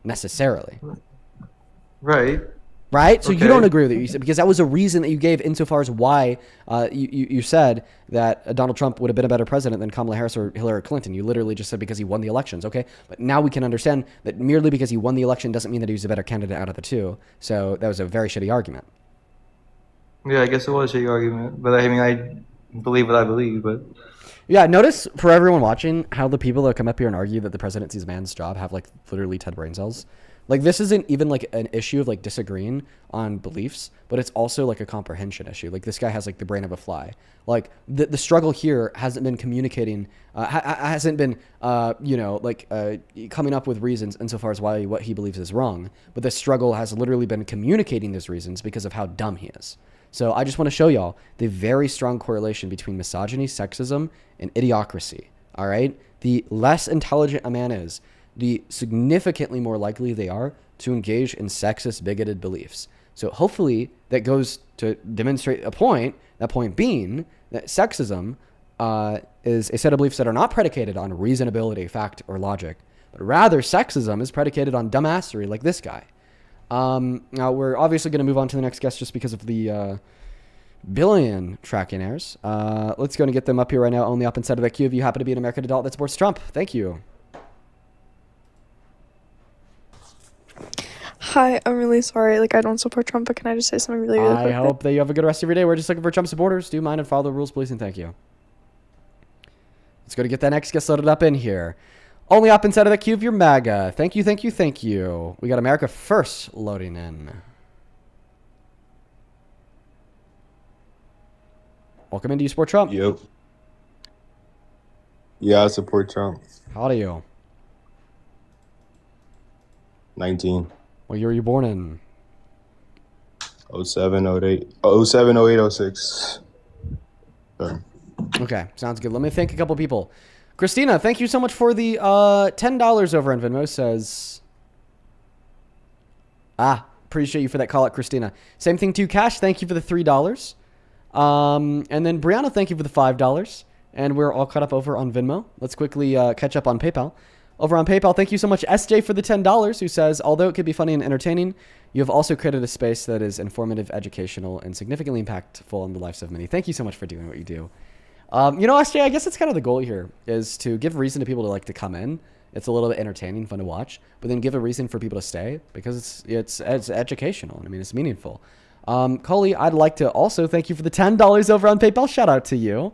Necessarily. Right. Right? So Okay. you don't agree with it. You said, because that was a reason that you gave insofar as why you said that Donald Trump would have been a better president than Kamala Harris or Hillary Clinton. You literally just said because he won the elections. Okay. But now we can understand that merely because he won the election doesn't mean that he was a better candidate out of the 2. So that was a very shitty argument. Yeah, I guess it was a argument, but I mean, I believe what I believe. But Yeah, notice for everyone watching how the people that come up here and argue that the presidency's a man's job have like literally 10 brain cells. Like this isn't even like an issue of like disagreeing on beliefs, but it's also like a comprehension issue. Like this guy has like the brain of a fly. Like the struggle here hasn't been communicating, hasn't been, coming up with reasons insofar as why what he believes is wrong. But the struggle has literally been communicating those reasons because of how dumb he is. So I just want to show y'all the very strong correlation between misogyny, sexism, and idiocracy. All right? The less intelligent a man is, the significantly more likely they are to engage in sexist, bigoted beliefs. So hopefully that goes to demonstrate a point, that point being that sexism is a set of beliefs that are not predicated on reasonability, fact, or logic, but rather sexism is predicated on dumbassery like this guy. Now, we're obviously going to move on to the next guest just because of the billion tracking errors. Let's go and get them up here right now, only up inside of the queue if you happen to be an American adult that supports Trump. Thank you. Hi, I'm really sorry. Like, I don't support Trump, but can I just say something really, really quick? I hope that you have a good rest of your day. We're just looking for Trump supporters. Do mind and follow the rules, please, and thank you. Let's go to get that next guest loaded up in here. Only up inside of the queue of your MAGA. Thank you, thank you, thank you. We got America First loading in. welcome into You Support Trump. Yep. Yeah, I support Trump. How old are you? 19. What year were you born in? 07, 08. 07, 08, 06. Sorry. Okay, sounds good. Let me thank a couple people. Christina, thank you so much for the $10 over on Venmo. Says, appreciate you for that call out, Christina. Same thing to Cash. Thank you for the $3. And then Brianna, thank you for the $5. And we're all caught up over on Venmo. Let's quickly catch up on PayPal. Over on PayPal, thank you so much, SJ, for the $10, who says, although it could be funny and entertaining, you have also created a space that is informative, educational, and significantly impactful on the lives of many. Thank you so much for doing what you do. SJ, I guess that's kind of the goal here, is to give reason to people to come in. It's a little bit entertaining, fun to watch, but then give a reason for people to stay because it's educational. I mean, it's meaningful. Coley, I'd like to also thank you for the $10 over on PayPal. Shout out to you.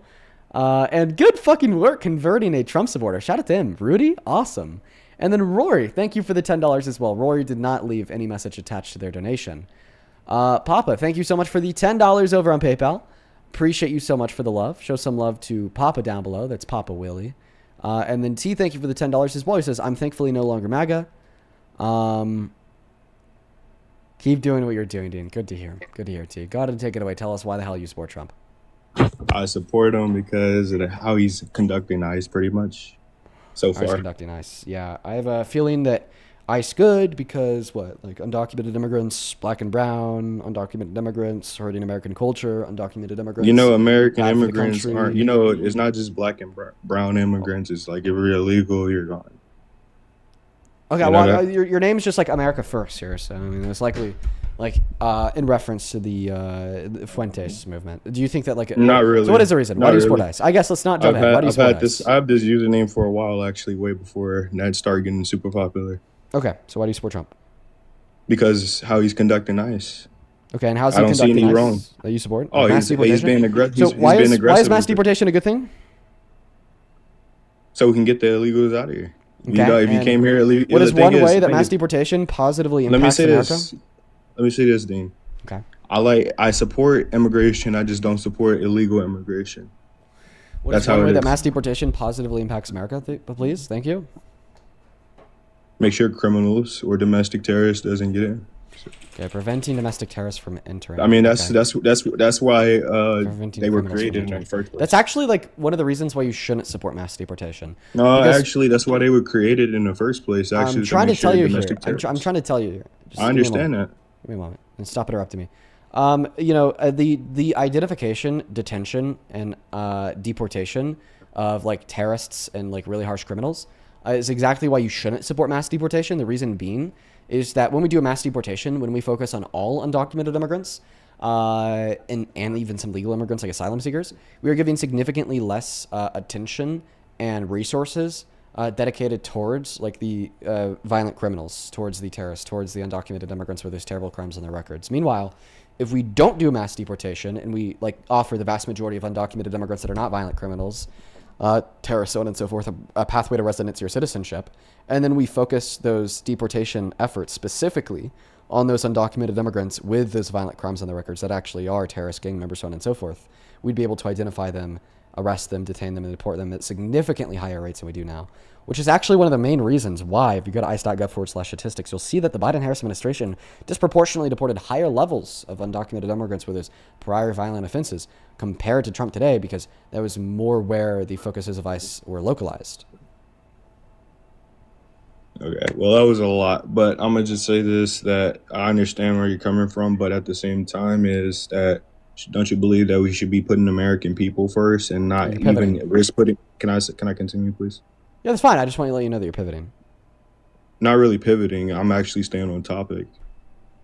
And good fucking work converting a Trump supporter. Shout out to him. Rudy, awesome. And then Rory, thank you for the $10 as well. Rory did not leave any message attached to their donation. Papa, thank you so much for the $10 over on PayPal. Appreciate you so much for the love. Show some love to Papa down below. That's Papa Willie. And then T, thank you for the $10 as well. He says, I'm thankfully no longer MAGA. Keep doing what you're doing, Dean. Good to hear. Good to hear, T. Go ahead and take it away. Tell us why the hell you support Trump. I support him because of how he's conducting ICE pretty much so far. ICE conducting ICE. Yeah, I have a feeling that ICE good because undocumented immigrants, black and brown, undocumented immigrants, hurting American culture, undocumented immigrants. American immigrants aren't, it's not just black and brown immigrants. It's like if you're illegal, you're gone. Okay, your name is just like America First here, so I mean, it's likely in reference to the Fuentes movement. Do you think that not really? So what is the reason? Why do you support ICE? I guess let's not jump ahead. Why do you support ICE? I have this username for a while, actually, way before Ned started getting super popular. Okay, so why do you support Trump? Because how he's conducting ICE. Okay, and how's he conducting ICE? I don't see any wrong. That you support? Oh, he's being aggressive. So why is mass deportation a good thing? So we can get the illegals out of here. Okay. If you came here illegally, what is one way that mass deportation positively impacts America? Let me say this, Dean. Okay. I support immigration. I just don't support illegal immigration. That's one way that mass deportation positively impacts America, please? Thank you. Make sure criminals or domestic terrorists doesn't get in. Okay, preventing domestic terrorists from entering. I mean, that's why they were created in the first place. That's actually one of the reasons why you shouldn't support mass deportation. No, actually, that's why they were created in the first place. Actually, I'm trying to tell you here. I'm trying to tell you here. I understand that. Give me a moment and stop interrupting me. The identification, detention, and deportation of terrorists and really harsh criminals is exactly why you shouldn't support mass deportation. The reason being is that when we do a mass deportation, when we focus on all undocumented immigrants and even some legal immigrants like asylum seekers, we are giving significantly less attention and resources dedicated towards the violent criminals, towards the terrorists, towards the undocumented immigrants with those terrible crimes on their records. Meanwhile, if we don't do mass deportation and we offer the vast majority of undocumented immigrants that are not violent criminals, terrorists, so on and so forth, a pathway to residency or citizenship, and then we focus those deportation efforts specifically on those undocumented immigrants with those violent crimes on their records that actually are terrorist gang members, so on and so forth, we'd be able to identify them, arrest them, detain them, and deport them at significantly higher rates than we do now, which is actually one of the main reasons why, if you go to ice.gov/statistics, you'll see that the Biden-Harris administration disproportionately deported higher levels of undocumented immigrants with those prior violent offenses compared to Trump today, because that was more where the focuses of ICE were localized. Okay, well, that was a lot, but I'm going to just say this, that I understand where you're coming from, but at the same time is that don't you believe that we should be putting American people first and not even risk putting... Can I continue, please? Yeah, that's fine. I just want to let you know that you're pivoting. Not really pivoting. I'm actually staying on topic.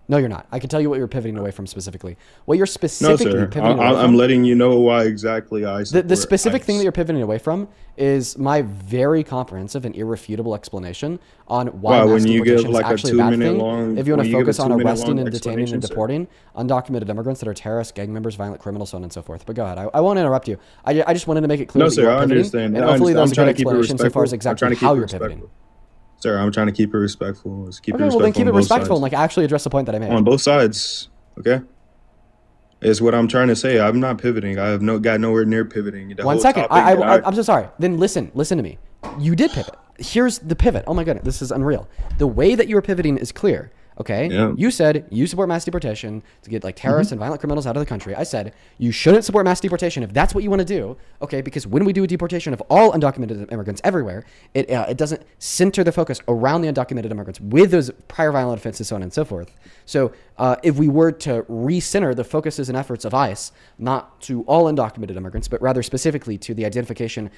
No, you're not. I can tell you what you're pivoting away from specifically. What you're specifically pivoting away from... I'm letting you know why exactly I support The specific thing that you're pivoting away from is my very comprehensive and irrefutable explanation on why mass deportation is actually a bad thing. If you want to focus on arresting and detaining and deporting undocumented immigrants that are terrorists, gang members, violent criminals, so on and so forth. But go ahead. I won't interrupt you. I just wanted to make it clear that you are pivoting. Understand. And hopefully that's a good explanation so far as exactly how you're pivoting. Sir, I'm trying to keep it respectful. Well then keep it respectful and actually address the point that I made. On both sides, okay? Is what I'm trying to say. I'm not pivoting. I have got nowhere near pivoting. The One whole second. topic I'm so sorry. Then listen to me. You did pivot. Here's the pivot. Oh my goodness, this is unreal. The way that you were pivoting is clear. Okay. Yeah. You said you support mass deportation to get like terrorists and violent criminals out of the country. I said you shouldn't support mass deportation if that's what you want to do. Okay. Because when we do a deportation of all undocumented immigrants everywhere, it doesn't center the focus around the undocumented immigrants with those prior violent offenses, so on and so forth. So if we were to recenter the focuses and efforts of ICE, not to all undocumented immigrants, but rather specifically to the identification,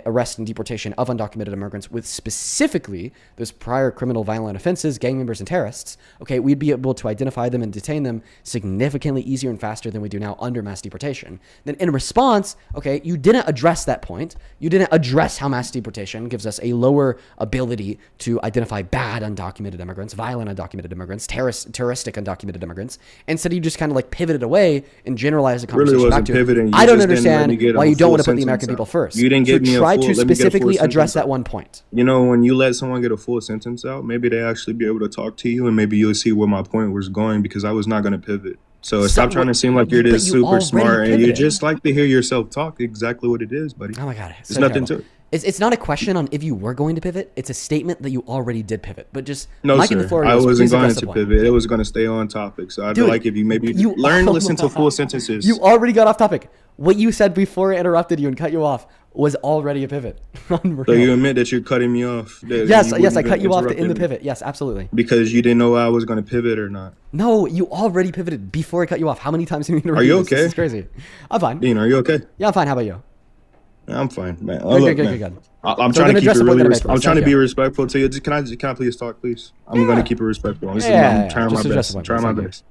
arrest, and deportation of undocumented immigrants with specifically those prior criminal violent offenses, gang members, and terrorists, okay, we'd be able to identify them and detain them significantly easier and faster than we do now under mass deportation. Then in response, okay, you didn't address that point. You didn't address how mass deportation gives us a lower ability to identify bad undocumented immigrants, violent undocumented immigrants, terroristic undocumented immigrants. Instead, you just kind of like pivoted away and generalized the conversation really back wasn't to pivoting. I don't understand why you don't want to put the American people first. You didn't give me a try full, to let me get a full specifically address sentence that out. one point. You know, when you let someone get a full sentence out, maybe they actually be able to talk to you, and maybe you'll see where my point was going, because I was not going to pivot. So stop trying to seem like you're this super smart, and you just like to hear yourself talk exactly what it is, buddy. Oh my God. There's nothing to it. It's not a question on if you were going to pivot. It's a statement that you already did pivot. But just No, Mike and sir. the floor I goes, wasn't please going address to the point. pivot. It was going to stay on topic. So I'd Dude, like if you maybe learn to listen to full sentences. You already got off topic. What you said before I interrupted you and cut you off was already a pivot. Unreal. So you admit that you're cutting me off? Yes, I cut you off in the pivot. Yes, absolutely. Because you didn't know I was going to pivot or not. No, you already pivoted before I cut you off. How many times have you interrupted? Are you This okay? is crazy. I'm fine. Dean, are you okay? Yeah, I'm fine. How about you? I'm fine, man. Good. I'm So trying to we're gonna keep address it the point really. that I made I'm first. trying to Thank be you. respectful to you. Can I please talk, please? I'm going to keep it respectful. This is Yeah, I'm trying just my address best. the point, Trying my please. best.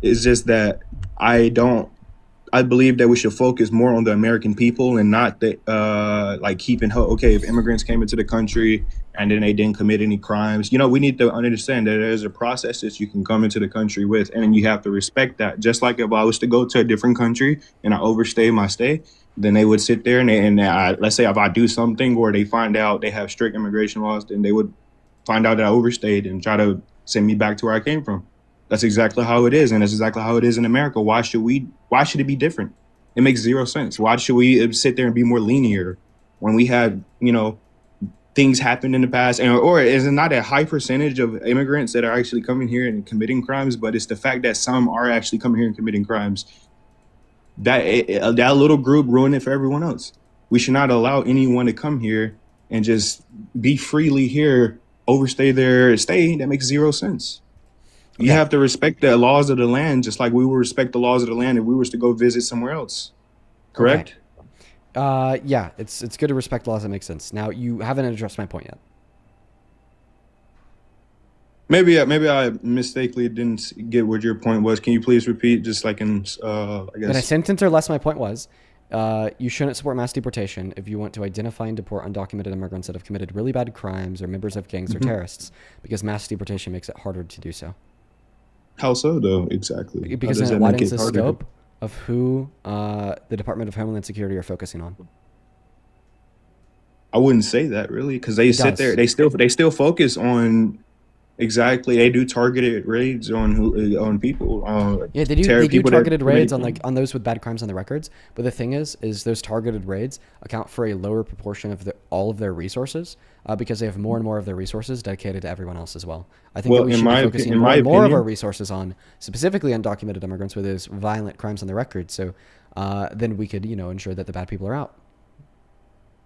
It's just that I believe that we should focus more on the American people and not the like keeping hope. Okay, if immigrants came into the country and then they didn't commit any crimes, you know, we need to understand that there's a process that you can come into the country with, and you have to respect that. Just like if I was to go to a different country and I overstay my stay, then they would sit there and let's say if I do something or they find out they have strict immigration laws, then they would find out that I overstayed and try to send me back to where I came from. That's exactly how it is, and that's exactly how it is in America. Why should it be different? It makes zero sense. Why should we sit there and be more linear when we had, you know, things happened in the past? Or is it not a high percentage of immigrants that are actually coming here and committing crimes, but it's the fact that some are actually coming here and committing crimes. That little group ruined it for everyone else. We should not allow anyone to come here and just be freely here, overstay their stay. That makes zero sense. You have to respect the laws of the land, just like we would respect the laws of the land if we was to go visit somewhere else. Correct? Okay. Yeah, it's good to respect laws that make sense. Now, you haven't addressed my point yet. Maybe I mistakenly didn't get what your point was. Can you please repeat, just like in, I guess. In a sentence or less, my point was, you shouldn't support mass deportation if you want to identify and deport undocumented immigrants that have committed really bad crimes or members of gangs or terrorists, because mass deportation makes it harder to do so. How so, though, exactly? Because then it widens the scope of who the Department of Homeland Security are focusing on. I wouldn't say that, really, because they sit there, they still focus on. Exactly, they do targeted raids on people. Yeah, they do targeted raids on those with bad crimes on their records. But the thing is those targeted raids account for a lower proportion of all of their resources because they have more and more of their resources dedicated to everyone else as well. I think that we should be focusing more of our resources on specifically undocumented immigrants with those violent crimes on their record. So then we could ensure that the bad people are out.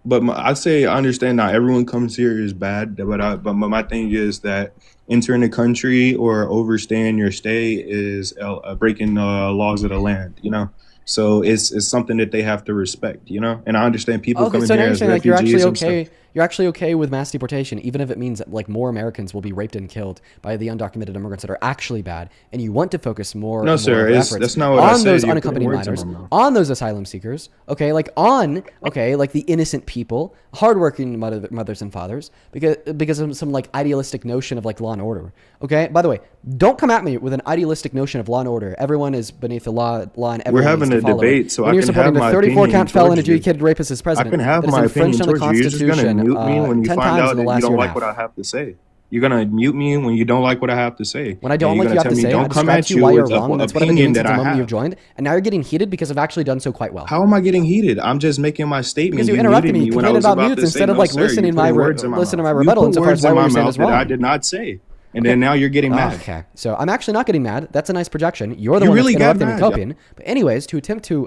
But I'd say I understand not everyone comes here is bad, but my thing is that entering the country or overstaying your stay is breaking the laws of the land, So it's something that they have to respect, And I understand people coming here as refugees. You're actually okay with mass deportation, even if it means that more Americans will be raped and killed by the undocumented immigrants that are actually bad, and you want to focus more. No, sir, that's not what I said. On those unaccompanied minors, on those asylum seekers, like the innocent people, hardworking mothers and fathers, because of some idealistic notion of law and order. Okay, by the way, don't come at me with an idealistic notion of law and order. Everyone is beneath the law, and everyone we're having a debate, so I can have my opinion. When you're supporting a 34-count felon adjudicated rapist as president, I can have my opinion towards you. You're just gonna mute me when you find out that you don't like what I have to say. You're gonna mute me when you don't like what I have to say. When I don't And like you're you have gonna to tell me, say, I don't come describe at to you why you you're with wrong. an That's what I've been doing opinion since that the I moment you've have. joined. And now you're getting heated because I've actually done so quite well. How am I getting heated? I'm just making my statement. Because you You interrupted muted me, me when I complaining was about about mutes to say, instead of no, like sir, you listening putting words in my listen to mouth. my You rebuttal put insofar as words why in what my you're saying mouth is that I wrong. did not say. And Okay. then now you're getting mad. Okay, so I'm actually not getting mad. That's a nice projection. You're the You one really that's got interrupting and mad. coping. But anyways, to attempt to,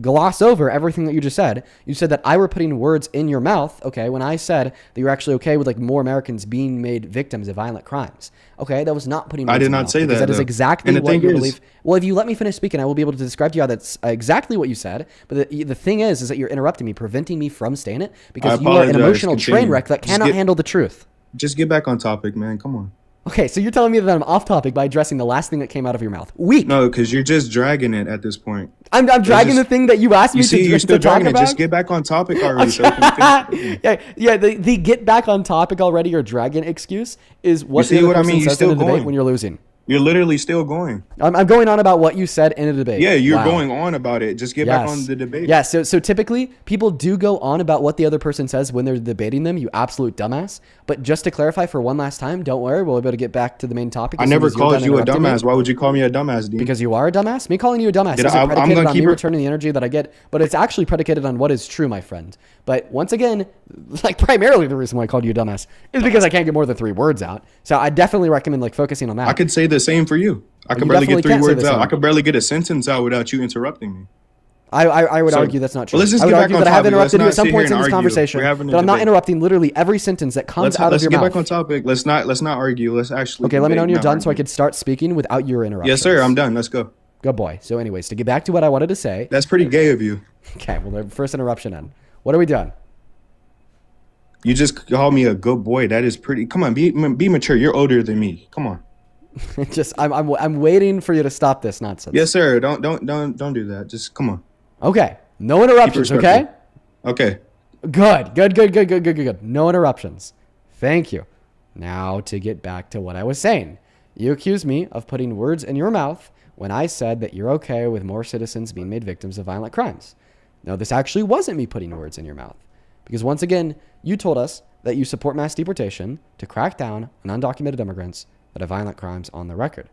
gloss over everything that you just said, you said that I were putting words in your mouth, okay, when I said that you're actually okay with like more Americans being made victims of violent crimes. Okay, that was not putting words I did in your not mouth, say because that, that is though. exactly And the what thing you is- believe. Well, if you let me finish speaking, I will be able to describe to you how that's exactly what you said. But the thing is that you're interrupting me, preventing me from saying it, because you are an apologize. emotional train Continue. wreck that Just cannot get- handle the truth. Just get back on topic, man. Come on. Okay, so you're telling me that I'm off topic by addressing the last thing that came out of your mouth. Weak. No, because you're just dragging it at this point. I'm dragging the thing that you asked me You see, to you're still to talk dragging it. about. Just get back on topic already. So we can finish. yeah. The get back on topic already or dragon excuse is what see the other what I person mean? You're says in still a debate going. when you're losing. You're literally still going. I'm going on about what you said in a debate. Yeah, you're Wow. going on about it. Just get back on the debate. Yeah, so typically people do go on about what the other person says when they're debating them, you absolute dumbass. But just to clarify for one last time, don't worry, we'll be able to get back to the main topic. I as soon never as you're called done you a interrupting me. dumbass. Why would you call me a dumbass, Dean? Because you are a dumbass. Me calling you a dumbass Did isn't I- I'm predicated gonna on keep me her- returning the energy that I get, but it's actually predicated on what is true, my friend. But once again, like primarily the reason why I called you a dumbass is because I can't get more than 3 words out. So I definitely recommend like focusing on that. I could say the same for you. I You could barely definitely get 3 can't say words the out. same. I could barely get a sentence out without you interrupting me. I would So- argue that's not true. Well, let's just I would get back argue on that I have topic. Let's interrupted you not at some sit here points in and this argue. conversation. We're having a That I'm not debate. interrupting literally every sentence that comes out of Let's your get mouth. back on topic. Let's not argue. Let's actually. Okay, let me know when debate, you're not done so I argue. could start speaking without your interruptions. Yes, sir. I'm done. Let's go. Good boy. So anyways, to get back to what I wanted to say. That's pretty gay of you. Okay, well, the first interruption in. What are we doing? You just called me a good boy. That is pretty. Come on, be mature. You're older than me. Come on. I'm waiting for you to stop this nonsense. Yes, sir. Don't do that. Just come on. Okay. No interruptions, Keep it okay? Okay. Good. No interruptions. Thank you. Now to get back to what I was saying. You accused me of putting words in your mouth when I said that you're okay with more citizens being made victims of violent crimes. No, this actually wasn't me putting words in your mouth. Because once again, you told us that you support mass deportation to crack down on undocumented immigrants that have violent crimes on the record.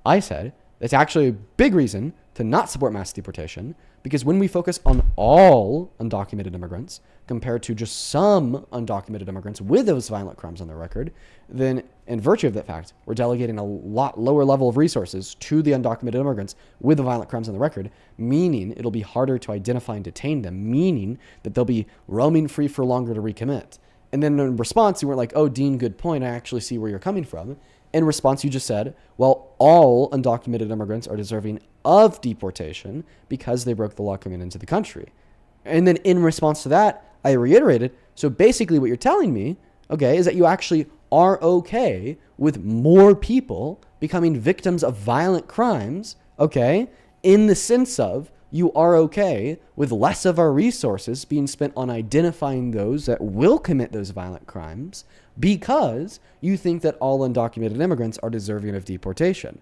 I said that's actually a big reason to not support mass deportation, because when we focus on all undocumented immigrants compared to just some undocumented immigrants with those violent crimes on their record, then in virtue of that fact, we're delegating a lot lower level of resources to the undocumented immigrants with the violent crimes on the record, meaning it'll be harder to identify and detain them, meaning that they'll be roaming free for longer to recommit. And then in response, you weren't like, oh, Dean, good point. I actually see where you're coming from. In response, you just said, well, all undocumented immigrants are deserving of deportation because they broke the law coming into the country. And then in response to that, I reiterated, so basically what you're telling me, okay, is that you actually are okay with more people becoming victims of violent crimes, okay, in the sense of you are okay with less of our resources being spent on identifying those that will commit those violent crimes because you think that all undocumented immigrants are deserving of deportation.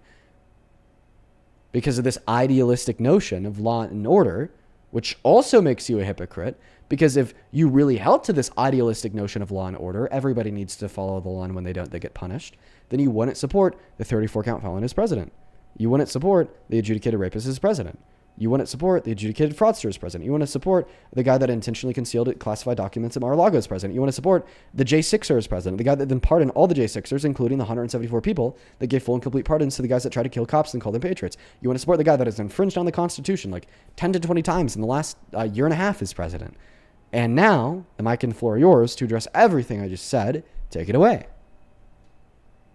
Because of this idealistic notion of law and order, which also makes you a hypocrite, because if you really held to this idealistic notion of law and order, everybody needs to follow the law, and when they don't, they get punished, then you wouldn't support the 34-count felon as president. You wouldn't support the adjudicated rapist as president. You wouldn't support the adjudicated fraudster as president. You want to support the guy that intentionally concealed classified documents at Mar-a-Lago as president. You want to support the J6er as president, the guy that then pardoned all the J6ers, including the 174 people that gave full and complete pardons to the guys that tried to kill cops and call them patriots. You want to support the guy that has infringed on the Constitution like 10 to 20 times in the last year and a half as president. And now, the mic and floor are yours to address everything I just said. Take it away.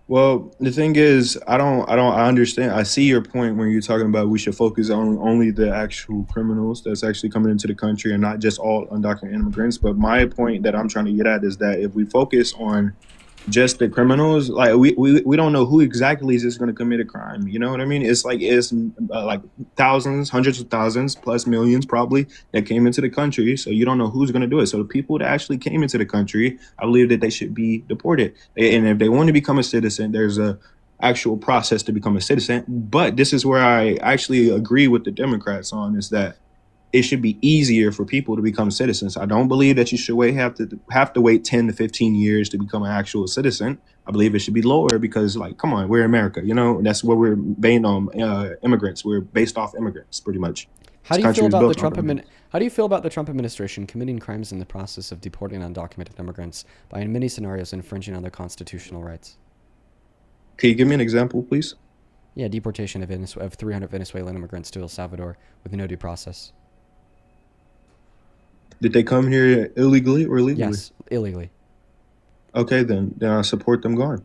Well, the thing is, I understand. I see your point when you're talking about we should focus on only the actual criminals that's actually coming into the country and not just all undocumented immigrants. But my point that I'm trying to get at is that if we focus on just the criminals, like we don't know who exactly is just going to commit a crime. You know what I mean? It's like thousands, hundreds of thousands, plus millions probably that came into the country. So you don't know who's going to do it. So the people that actually came into the country, I believe that they should be deported. And if they want to become a citizen, there's a actual process to become a citizen. But this is where I actually agree with the Democrats on is that it should be easier for people to become citizens. I don't believe that you should have to wait 10 to 15 years to become an actual citizen. I believe it should be lower because, like, come on, we're America. You know, that's what we're based on. Immigrants. We're based off immigrants, pretty much. How do you feel about the How do you feel about the Trump administration committing crimes in the process of deporting undocumented immigrants by, in many scenarios, infringing on their constitutional rights? Can you give me an example, please? Yeah, deportation of 300 Venezuelan immigrants to El Salvador with no due process. Did they come here illegally or legally? Yes, illegally. Okay, then I support them gone.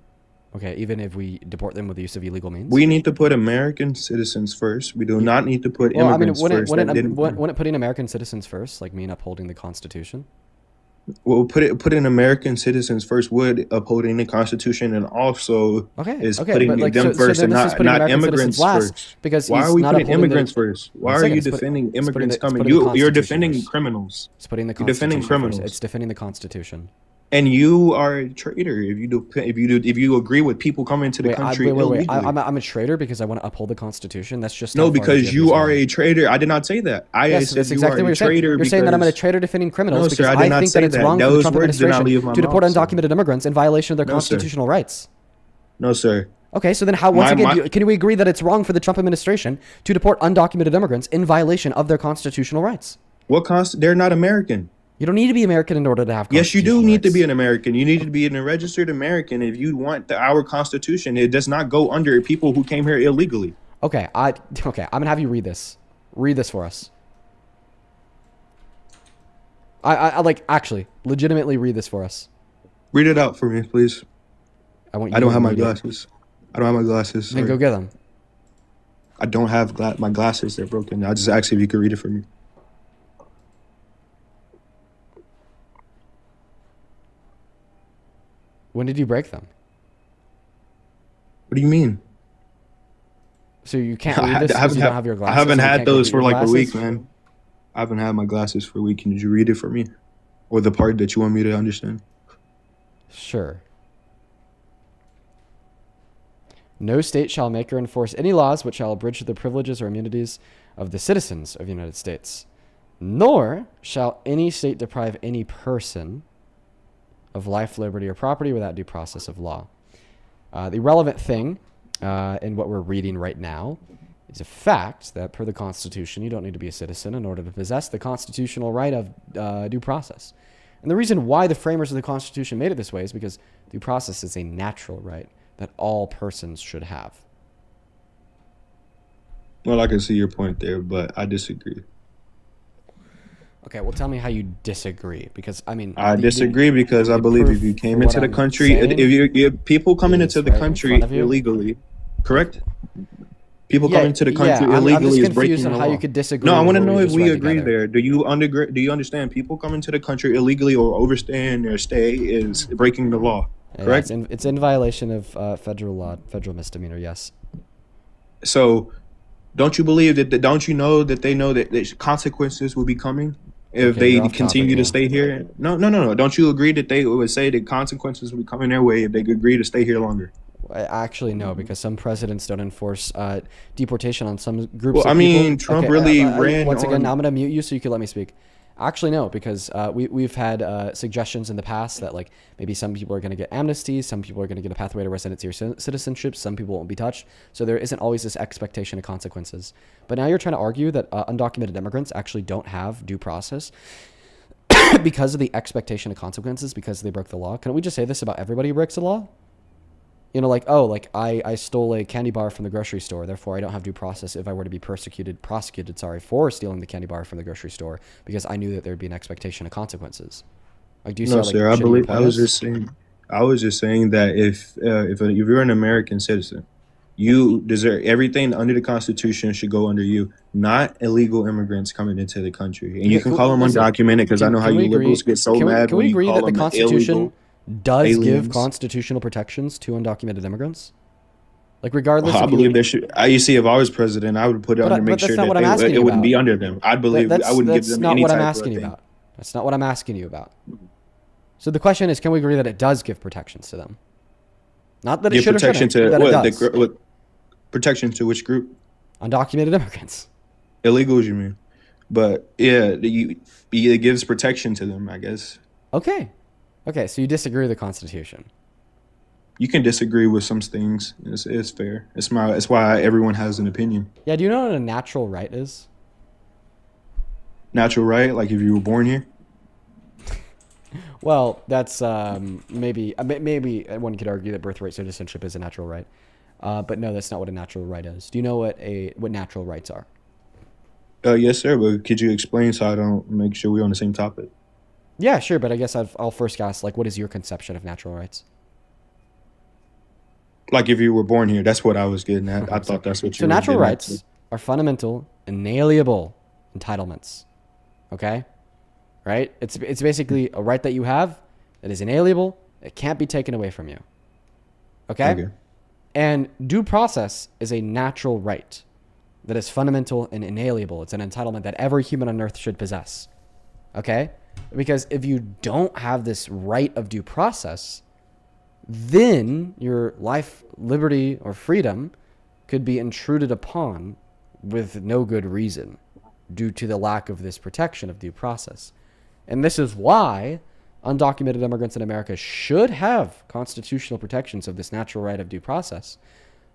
Okay, even if we deport them with the use of illegal means? We need to put American citizens first. We do not need to put immigrants first. Wouldn't putting American citizens first like mean upholding the Constitution? Well, putting American citizens first would upholding the Constitution, and also is putting them first and not immigrants first. Because why are we putting immigrants first? Why are you defending immigrants coming? You're defending criminals. It's putting the You're defending criminals. It's defending the Constitution. And you are a traitor if you agree with people coming into the country illegally. I'm a traitor because I want to uphold the Constitution. That's just no, because you are a traitor. I did not say that. Yes, said that's you exactly are what a traitor. You're saying that I'm a traitor defending criminals because I think that it's wrong for the Trump administration to deport undocumented immigrants in violation of their constitutional rights. No, sir. Okay, so then can we agree that it's wrong for the Trump administration to deport undocumented immigrants in violation of their constitutional rights? They're not American. You don't need to be American in order to have Yes, you do need to be an American. You need to be a registered American if you want our Constitution. It does not go under people who came here illegally. Okay, I'm gonna have you read this. Read this for us. I actually legitimately read this for us. Read it out for me, please. I don't have my glasses. I don't have my glasses. Then go get them. I don't have my glasses. They're broken. I just asked if you could read it for me. When did you break them? What do you mean? So you can't read this because you don't have your glasses? I haven't had those for like a week, man. I haven't had my glasses for a week. Can you read it for me? Or the part that you want me to understand? Sure. No state shall make or enforce any laws which shall abridge the privileges or immunities of the citizens of the United States, nor shall any state deprive any person of life, liberty, or property without due process of law. The relevant thing in what we're reading right now is a fact that per the Constitution, you don't need to be a citizen in order to possess the constitutional right of due process. And the reason why the framers of the Constitution made it this way is because due process is a natural right that all persons should have. Well, I can see your point there, but I disagree. Okay, well, tell me how you disagree, because I mean, I disagree because I believe if you came into the country, if people coming into the country illegally, correct? People coming into the country illegally is breaking the law. How you could disagree. No, I want to know if we agree there. Do you understand? People coming to the country illegally or overstaying their stay is breaking the law, correct? Yeah, it's in violation of federal law, federal misdemeanor. Yes. So, don't you believe that? Don't you know that they know that consequences will be coming if they continue to stay here? No. Don't you agree that they would say that consequences will be coming their way if they agree to stay here longer? Actually, no, because some presidents don't enforce deportation on some groups. Well, I mean, Trump really ran. Once again, now I'm going to mute you so you can let me speak. Actually, no, because we've had suggestions in the past that like maybe some people are going to get amnesty, some people are going to get a pathway to residency or citizenship, some people won't be touched. So there isn't always this expectation of consequences. But now you're trying to argue that undocumented immigrants actually don't have due process because of the expectation of consequences because they broke the law. Can we just say this about everybody who breaks the law? You know, like, oh, like I stole a candy bar from the grocery store, therefore I don't have due process if I were to be prosecuted for stealing the candy bar from the grocery store because I knew that there'd be an expectation of consequences. Like, do you see? No, sir. I was just saying that if you're an American citizen, you deserve everything under the Constitution should go under you, not illegal immigrants coming into the country. And you can call them undocumented because I know how you liberals get so mad when you call them illegal. Does aliens. Give constitutional protections to undocumented immigrants? Like, regardless. I believe there should. You see, if I was president, I would put it under, make sure that it wouldn't be under them. I'd believe I wouldn't give them any type of thing. That's not what I'm asking you about. That's not what I'm asking you about. So the question is, can we agree that it does give protections to them? Not that it should protection to that it does. Protection to which group? Undocumented immigrants. Illegals, you mean? But yeah, it gives protection to them, I guess. Okay. Okay, so you disagree with the Constitution. You can disagree with some things. It's fair. It's why everyone has an opinion. Yeah, do you know what a natural right is? Natural right, like if you were born here. Well, that's maybe one could argue that birthright citizenship is a natural right, but no, that's not what a natural right is. Do you know what natural rights are? Yes, sir. But could you explain so I don't make sure we're on the same topic? Yeah, sure. But I guess I'll first ask, like, what is your conception of natural rights? Like if you were born here, that's what I was getting at. I thought that's what you. So natural rights are fundamental, inalienable entitlements. Okay, right? It's basically a right that you have that is inalienable. It can't be taken away from you. Okay. And due process is a natural right that is fundamental and inalienable. It's an entitlement that every human on earth should possess. Okay? Because if you don't have this right of due process, then your life, liberty, or freedom could be intruded upon with no good reason due to the lack of this protection of due process. And this is why undocumented immigrants in America should have constitutional protections of this natural right of due process.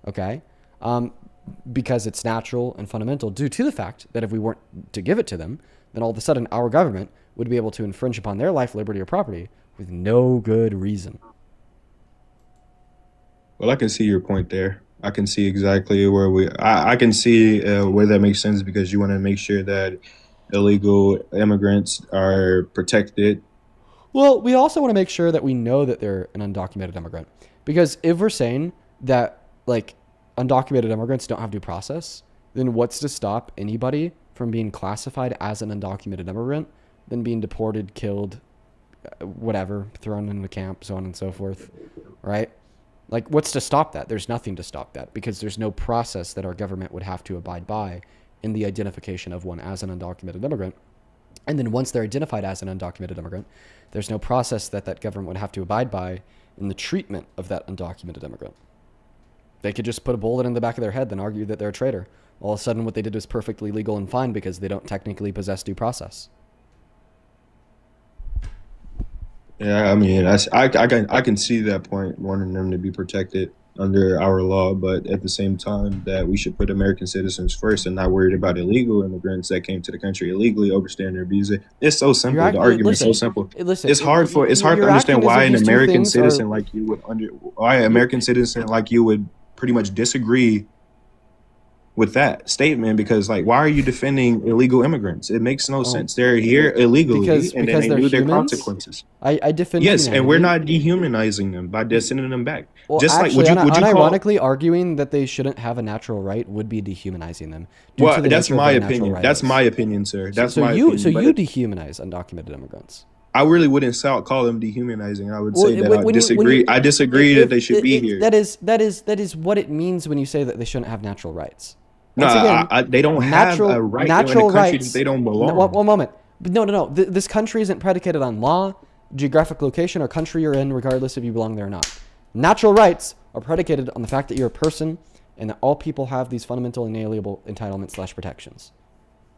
Okay? Because it's natural and fundamental due to the fact that if we weren't to give it to them, then all of a sudden our government would be able to infringe upon their life, liberty, or property with no good reason. Well, I can see your point there. I can see exactly where I can see where that makes sense because you want to make sure that illegal immigrants are protected. Well, we also want to make sure that we know that they're an undocumented immigrant. Because if we're saying that, like, undocumented immigrants don't have due process, then what's to stop anybody from being classified as an undocumented immigrant, then being deported, killed, whatever, thrown in a camp, so on and so forth, right? Like, what's to stop that? There's nothing to stop that because there's no process that our government would have to abide by in the identification of one as an undocumented immigrant. And then once they're identified as an undocumented immigrant, there's no process that government would have to abide by in the treatment of that undocumented immigrant. They could just put a bullet in the back of their head and argue that they're a traitor. All of a sudden what they did was perfectly legal and fine because they don't technically possess due process. Yeah, I mean, I can see that point, wanting them to be protected under our law, but at the same time that we should put American citizens first and not worried about illegal immigrants that came to the country illegally, overstaying their visa. It's so simple. The argument's so simple. It's hard to understand why an American citizen like you would pretty much disagree with that statement because, like, why are you defending illegal immigrants? It makes no sense. They're here illegally, because then they they're knew their humans? consequences. I defend Yes, humanity. and we're not dehumanizing them by just sending them back. Well, Just actually, like would you unironically arguing that they shouldn't have a natural right would be dehumanizing them. Well, that's my opinion. That's my opinion, sir. That's my opinion. So but you dehumanize undocumented immigrants. I really wouldn't call them dehumanizing. I would say that I disagree. I disagree that they should be here. That is what it means when you say that they shouldn't have natural rights. No, they don't have a right in a country that they don't belong. One moment. But no. This country isn't predicated on law, geographic location, or country you're in, regardless if you belong there or not. Natural rights are predicated on the fact that you're a person and that all people have these fundamental inalienable entitlements / protections.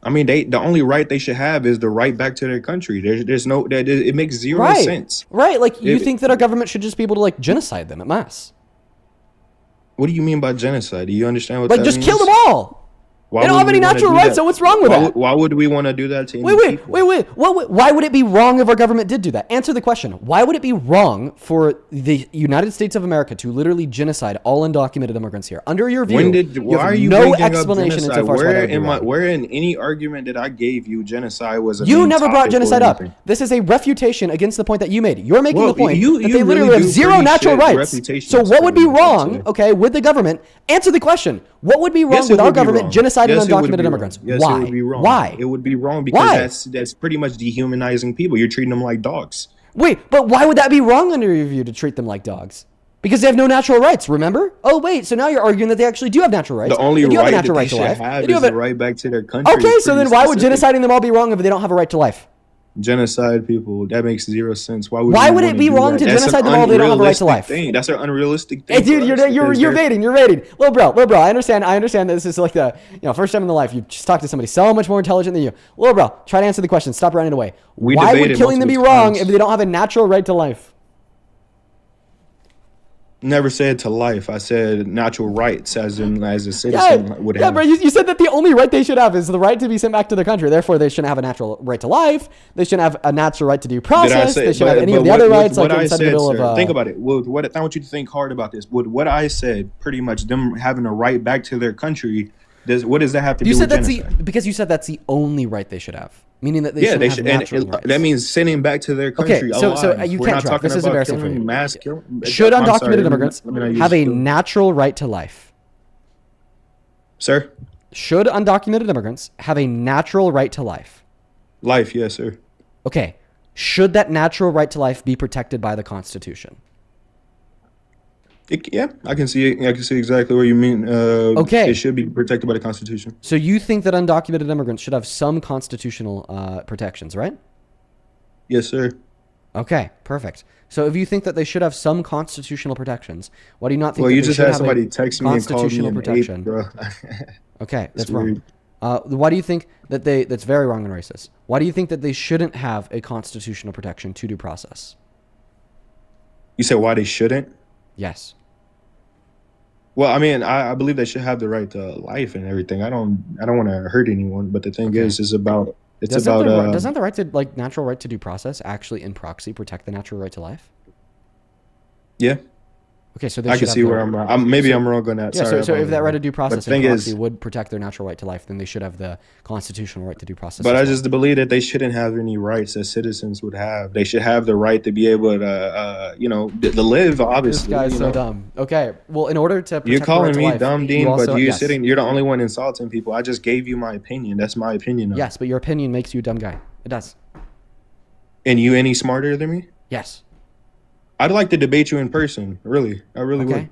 I mean, the only right they should have is the right back to their country. There's no it makes zero sense. Right, like you think that our government should just be able to, like, genocide them en masse. What do you mean by genocide? Do you understand what that means? Like, just kill them all. They don't have any natural rights, so what's wrong with that? Why would we want to do that to any people? Wait. Why would it be wrong if our government did do that? Answer the question. Why would it be wrong for the United States of America to literally genocide all undocumented immigrants here? Under your view, why are you no bringing explanation up genocide? insofar as why that would be wrong. Where in any argument that I gave you, genocide was a You main never brought topic or genocide up. anything? This is a refutation against the point that you made. You're making Well, the point you that they really literally have do zero pretty natural shit rights. reputations So what would be for wrong, that, okay, with the government? Answer the question. What would be wrong Yes, it with our would be government wrong. genociding Yes, it would be undocumented wrong. immigrants? Yes, Why? it would be wrong. Why? It would be wrong because Why? that's pretty much dehumanizing people. You're treating them like dogs. Wait, but why would that be wrong under your view to treat them like dogs? Because they have no natural rights, remember? Oh, wait, so now you're arguing that they actually do have natural rights. The only They do have a right that natural they right to should life. have They do is have the right back to their country. Okay, It's so then pretty why would specific. genociding them all be wrong if they don't have a right to life? Genocide people. That makes zero sense. Why would Why we would it wanna be do wrong that? to That's genocide an them all? They don't have a right to unrealistic life. thing. That's an unrealistic Hey, thing. dude, for you're us you're because you're they're- baiting. You're baiting. Little bro. I understand that this is like the first time in the life you just talked to somebody so much more intelligent than you. Little bro, try to answer the question. Stop running away. We Why would debated killing them be multiple wrong times. if they don't have a natural right to life? Never said to life. I said natural rights, as a citizen would Yeah, have. bro. You said that the only right they should have is the right to be sent back to their country. Therefore, they shouldn't have a natural right to life. They shouldn't have a natural right to due Did I process. say? They shouldn't have any of but the other what rights. Like I inside the said, middle sir. of. Think about it. I want you to think hard about this. What I said, pretty much them having a right back to their country. What does that have to You do said with that's genocide? because you said that's the only right they should have, meaning that they Yeah, shouldn't they have should, natural and rights. that means sending back to their country. Okay, so alive. you We're can't not track. talking This is about embarrassing for killing you. mass kill. Should I'm undocumented sorry, immigrants let me not use have a still. natural right to life? Sir? Should undocumented immigrants have a natural right to life? Life, yes, sir. Okay. Should that natural right to life be protected by the Constitution? Yeah, I can see it. I can see exactly what you mean. Okay. It should be protected by the Constitution. So you think that undocumented immigrants should have some constitutional protections, right? Yes, sir. Okay, perfect. So if you think that they should have some constitutional protections, why do you not think Well, that you they just should had have somebody a text me and call me constitutional an protection? ape, bro. Okay, that's It's wrong. weird. Why do you think that that's very wrong and racist? Why do you think that they shouldn't have a constitutional protection to due process? You said why they shouldn't? Yes. Well, I mean, I believe they should have the right to life and everything. I don't want to hurt anyone, but the thing is about Doesn't the right to natural right to due process actually in proxy protect the natural right to life? Yeah. Okay, so they I should can have see the- where I'm wrong on that. Yeah, Sorry, so if that right to due but process the in thing proxy is, would protect their natural right to life, then they should have the constitutional right to due process. but as I well. just believe that they shouldn't have any rights that citizens would have. They should have the right to be able to, to live. Obviously, This guy's you so know? dumb. Okay, well, in order to protect You're the calling right to me life, dumb, you Dean, also- but yes. you're the only one insulting people. I just gave you my opinion. That's my opinion. Yes, but your opinion makes you a dumb guy. It does. And you any smarter than me? Yes. I'd like to debate you in person. Really, I really Okay.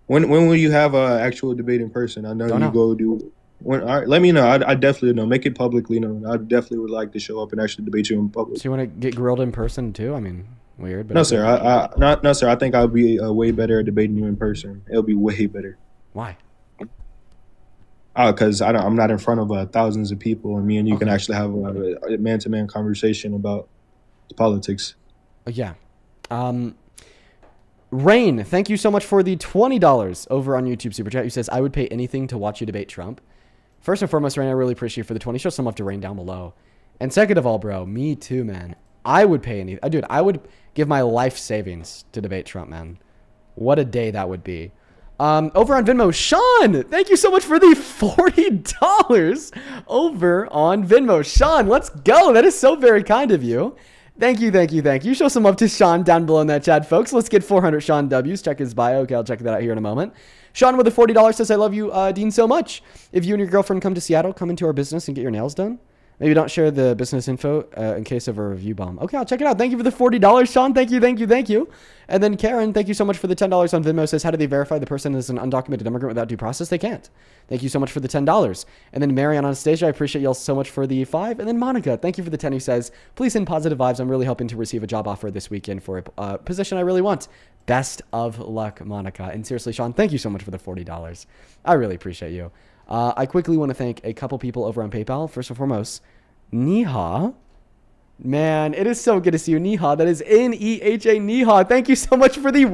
would. When will you have a actual debate in person? I know Don't you know. go do. All right, let me know. I definitely know. Make it publicly known. I definitely would like to show up and actually debate you in public. So you want to get grilled in person too? I mean, weird, but No, okay. sir. No, sir. I think I'll be way better at debating you in person. It'll be way better. Why? Because I'm not in front of thousands of people, and me and you can actually have a man-to-man conversation about politics. Yeah. Rain, thank you so much for the $20 over on YouTube Super Chat. Who says, I would pay anything to watch you debate Trump. First and foremost, Rain, I really appreciate you for the 20. Show some love to Rain down below. And second of all, bro, me too, man. I would pay anything. Dude, I would give my life savings to debate Trump, man. What a day that would be. Over on Venmo, Sean, thank you so much for the $40 over on Venmo. Sean, let's go. That is so very kind of you. Thank you, thank you, thank you. Show some love to Sean down below in that chat, folks. Let's get 400 Sean W's. Check his bio. Okay, I'll check that out here in a moment. Sean with the $40 says, I love you, Dean, so much. If you and your girlfriend come to Seattle, come into our business and get your nails done. Maybe don't share the business info in case of a review bomb. Okay, I'll check it out. Thank you for the $40, Sean. Thank you, thank you, thank you. And then Karen, thank you so much for the $10 on Venmo. Says, how do they verify the person is an undocumented immigrant without due process? They can't. Thank you so much for the $10. And then Mary on Anastasia, I appreciate y'all so much for the $5. And then Monica, thank you for the 10 who says, please send positive vibes. I'm really hoping to receive a job offer this weekend for a position I really want. Best of luck, Monica. And seriously, Sean, thank you so much for the $40. I really appreciate you. I quickly want to thank a couple people over on PayPal. First and foremost, Neha. Man, it is so good to see you, Neha. That is Neha. Neha. Thank you so much for the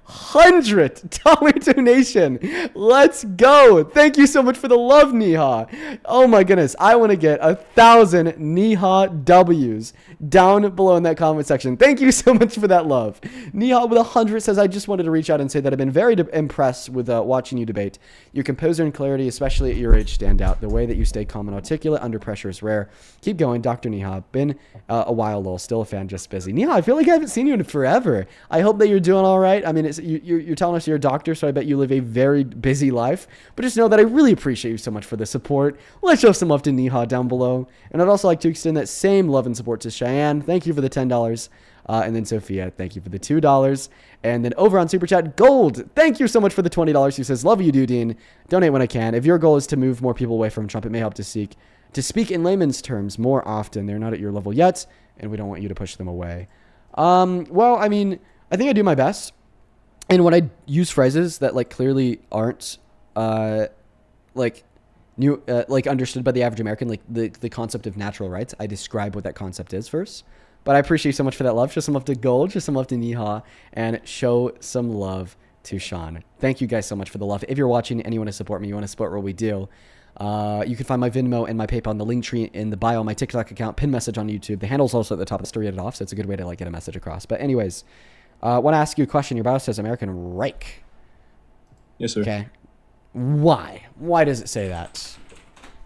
$100 donation. Let's go. Thank you so much for the love, Neha. Oh my goodness. I want to get 1,000 Neha W's down below in that comment section. Thank you so much for that love. Neha with 100 says, I just wanted to reach out and say that I've been very impressed with watching you debate. Your composure and clarity, especially at your age, stand out. The way that you stay calm and articulate under pressure is rare. Keep going, Dr. Neha. Been a while, lol. Still a fan, just busy. Neha, I feel like I haven't seen you in forever. I hope that you're doing all right. I mean, you're telling us you're a doctor, so I bet you live a very busy life. But just know that I really appreciate you so much for the support. Let's show some love to Neha down below. And I'd also like to extend that same love and support to Cheyenne. Thank you for the $10. And then Sophia, thank you for the $2. And then over on Super Chat, Gold, thank you so much for the $20. Who says, love you, Dean. Donate when I can. If your goal is to move more people away from Trump, it may help to to speak in layman's terms more often. They're not at your level yet, and we don't want you to push them away. Well, I mean, I think I do my best. And when I use phrases that like clearly aren't like understood by the average American, like the concept of natural rights, I describe what that concept is first. But I appreciate you so much for that love. Show some love to Gold, show some love to Niha, and show some love to Sean. Thank you guys so much for the love. If you're watching and you want to support me, you want to support what we do, you can find my Venmo and my PayPal in the link tree in the bio, my TikTok account, pin message on YouTube. The handle's also at the top of the story, edit off, so it's a good way to like get a message across. But anyways, I want to ask you a question. Your bio says American Reich. Yes, sir. Okay. Why? Why does it say that?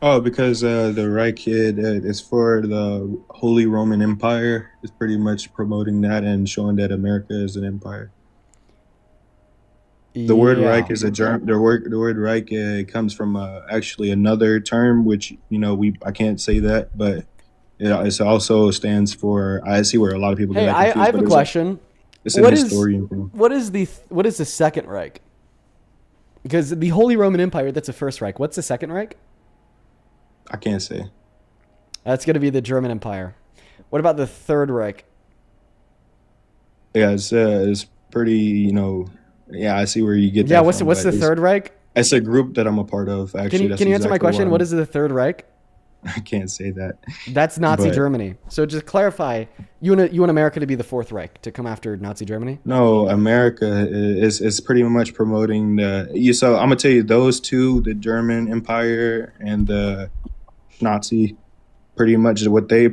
Oh, because the Reich is for the Holy Roman Empire. It's pretty much promoting that and showing that America is an empire. The word Reich is a German. The word Reich comes from actually another term, which I can't say that, but it also stands for. I see where a lot of people. Hey, get I have a question. It's an historian thing. What is the Second Reich? Because the Holy Roman Empire, that's the First Reich. What's the Second Reich? I can't say. That's going to be the German Empire. What about the Third Reich? Yeah, it's pretty. Yeah, I see where you get that. Yeah, what's the Third Reich? It's a group that I'm a part of. Actually, can you answer my question? What is the Third Reich? I can't say that. That's Nazi Germany. So just clarify. You want America to be the Fourth Reich, to come after Nazi Germany? No, America is pretty much promoting So I'm gonna tell you those two, the German Empire and the Nazi, pretty much what they.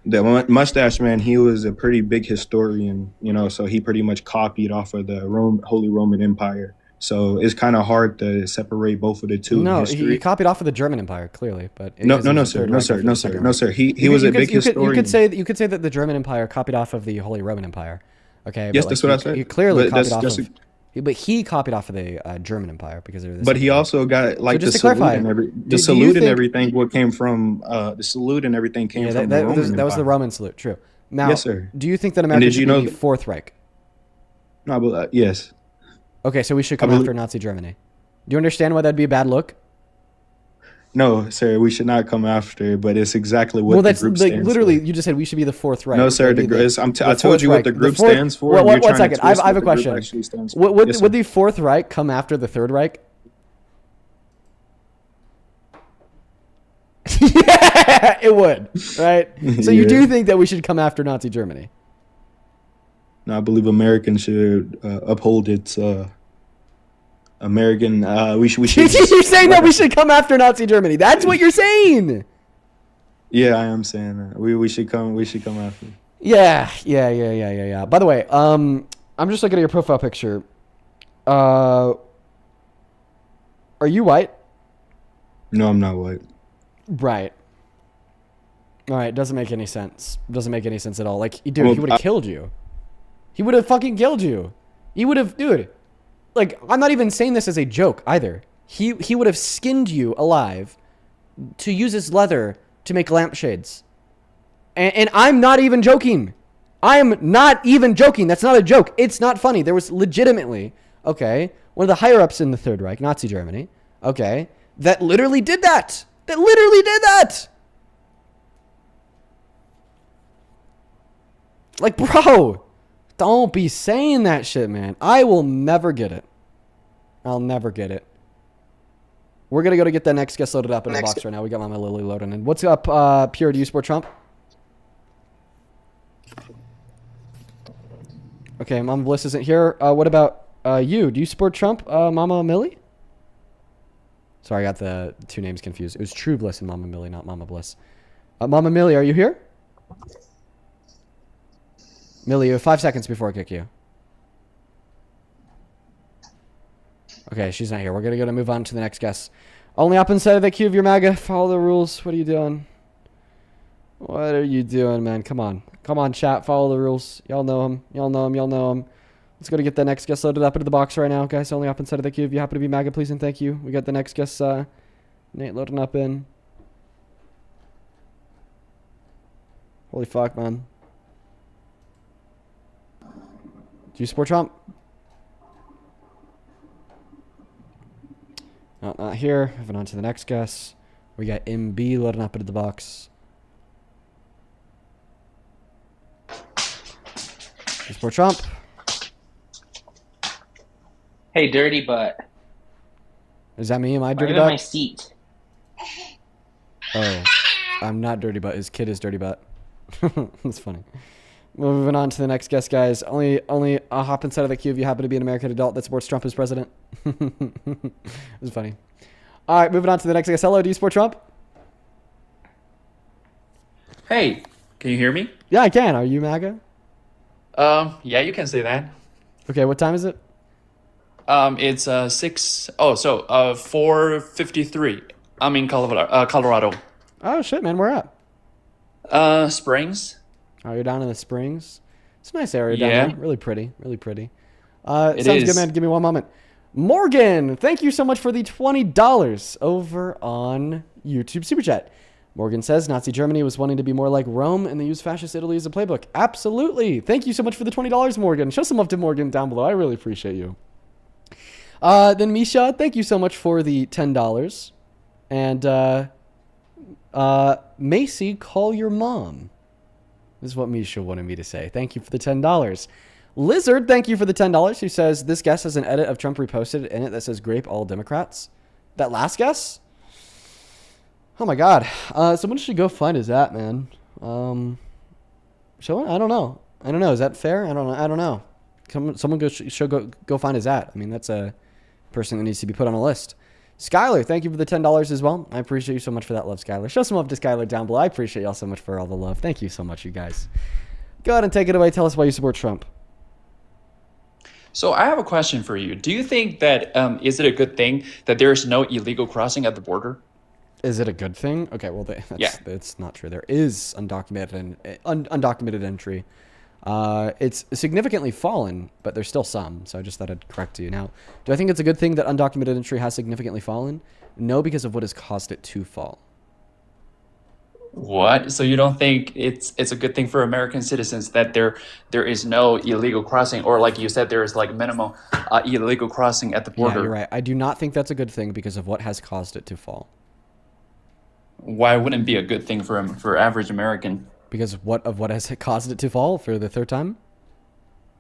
The mustache man, he was a pretty big historian, so he pretty much copied off of the Holy Roman Empire. So it's kind of hard to separate both of the two. No, he copied off of the German Empire, clearly, but no, sir. He was a big historian. You could say that the German Empire copied off of the Holy Roman Empire. Okay. Yes, that's what I said. He clearly copied off of. But he copied off of the German Empire because they were. But he also got like the salute and everything. What came from the salute and everything came from the Roman Empire. That was the Roman salute. True. Now, yes, sir. Do you think that America should be the Fourth Reich? No, but yes. Okay, so we should come after Nazi Germany. Do you understand why that'd be a bad look? No, sir, we should not come after, but it's exactly what the group stands literally, for. you just said we should be the Fourth Reich. No, sir, I told you what the group stands for. One second, I have a question. Would the Fourth Reich come after the Third Reich? Yeah, it would, right? So you do think that we should come after Nazi Germany? No, I believe Americans should uphold its American. We should. You're saying that we should come after Nazi Germany. That's what you're saying. Yeah, I am saying that. We should come. We should come after. Yeah. By the way, I'm just looking at your profile picture. Are you white? No, I'm not white. Right. All right. Doesn't make any sense. Doesn't make any sense at all. Like, dude, he would have killed you. He would have fucking killed you. He would have, dude. Like, I'm not even saying this as a joke either. He would have skinned you alive to use his leather to make lampshades. And I'm not even joking. I am not even joking. That's not a joke. It's not funny. There was legitimately, okay, one of the higher ups in the Third Reich, Nazi Germany, okay, that literally did that. That literally did that. Like, bro, don't be saying that shit, man. I will never get it. I'll never get it. We're going to go to get that next guest loaded up in the box right now. We got Mama Lily loading in. What's up, Pure? Do you support Trump? Okay, Mama Bliss isn't here. What about you? Do you support Trump, Mama Millie? Sorry, I got the two names confused. It was True Bliss and Mama Millie, not Mama Bliss. Mama Millie, are you here? Millie, you have 5 seconds before I kick you. Okay, she's not here. We're going to move on to the next guest. Only up inside of the queue of your MAGA. Follow the rules. What are you doing? What are you doing, man? Come on. Come on, chat. Follow the rules. Y'all know him. Y'all know him. Y'all know him. Let's go to get the next guest loaded up into the box right now, guys. Only up inside of the queue. If you happen to be MAGA, please and thank you. We got the next guest, Nate, loading up in. Holy fuck, man. Do you support Trump? No, not here. Moving on to the next guest. We got MB loading up into the box. Support Trump. Hey, dirty butt. Is that me? Am I dirty I'm in my butt? seat. Oh, I'm not dirty butt. His kid is dirty butt. That's funny. Moving on to the next guest, guys. Only a hop inside of the queue if you happen to be an American adult that supports Trump as president. It was funny. All right, moving on to the next guest. Hello, do you support Trump? Hey, can you hear me? Yeah, I can. Are you MAGA? Yeah, you can say that. Okay, what time is it? It's 4:53. I'm in Colorado. Oh shit, man, where at? Springs. Oh, you're down in the Springs. It's a nice area down Yeah. there. Really pretty. Really pretty. It Sounds good, is. man. Give me one moment. Morgan, thank you so much for the $20 over on YouTube Super Chat. Morgan says Nazi Germany was wanting to be more like Rome and they used fascist Italy as a playbook. Absolutely. Thank you so much for the $20, Morgan. Show some love to Morgan down below. I really appreciate you. Then Misha, thank you so much for the $10. And Macy, call your mom. This is what Misha wanted me to say. Thank you for the $10. Lizard, thank you for the $10. Who says this guest has an edit of Trump reposted in it that says grape all Democrats. That last guess? Oh my God. Someone should go find his at, man. Someone? I don't know. Is that fair? I don't know. Someone go find his at. I mean, that's a person that needs to be put on a list. Skylar, thank you for the $10 as well. I appreciate you so much for that love, Skylar. Show some love to Skylar down below. I appreciate y'all so much for all the love. Thank you so much, you guys. Go ahead and take it away. Tell us why you support Trump. So I have a question for you. Do you think that is it a good thing that there is no illegal crossing at the border? Is it a good thing? Okay, well, that's not true. There is undocumented entry. It's significantly fallen, but there's still some. So I just thought I'd correct you. Now, do I think it's a good thing that undocumented entry has significantly fallen? No, because of what has caused it to fall. What? So you don't think it's a good thing for American citizens that there is no illegal crossing, or like you said, there is like minimum illegal crossing at the border? Yeah, you're right. I do not think that's a good thing because of what has caused it to fall. Why wouldn't it be a good thing for average American? Because what has caused it to fall for the third time?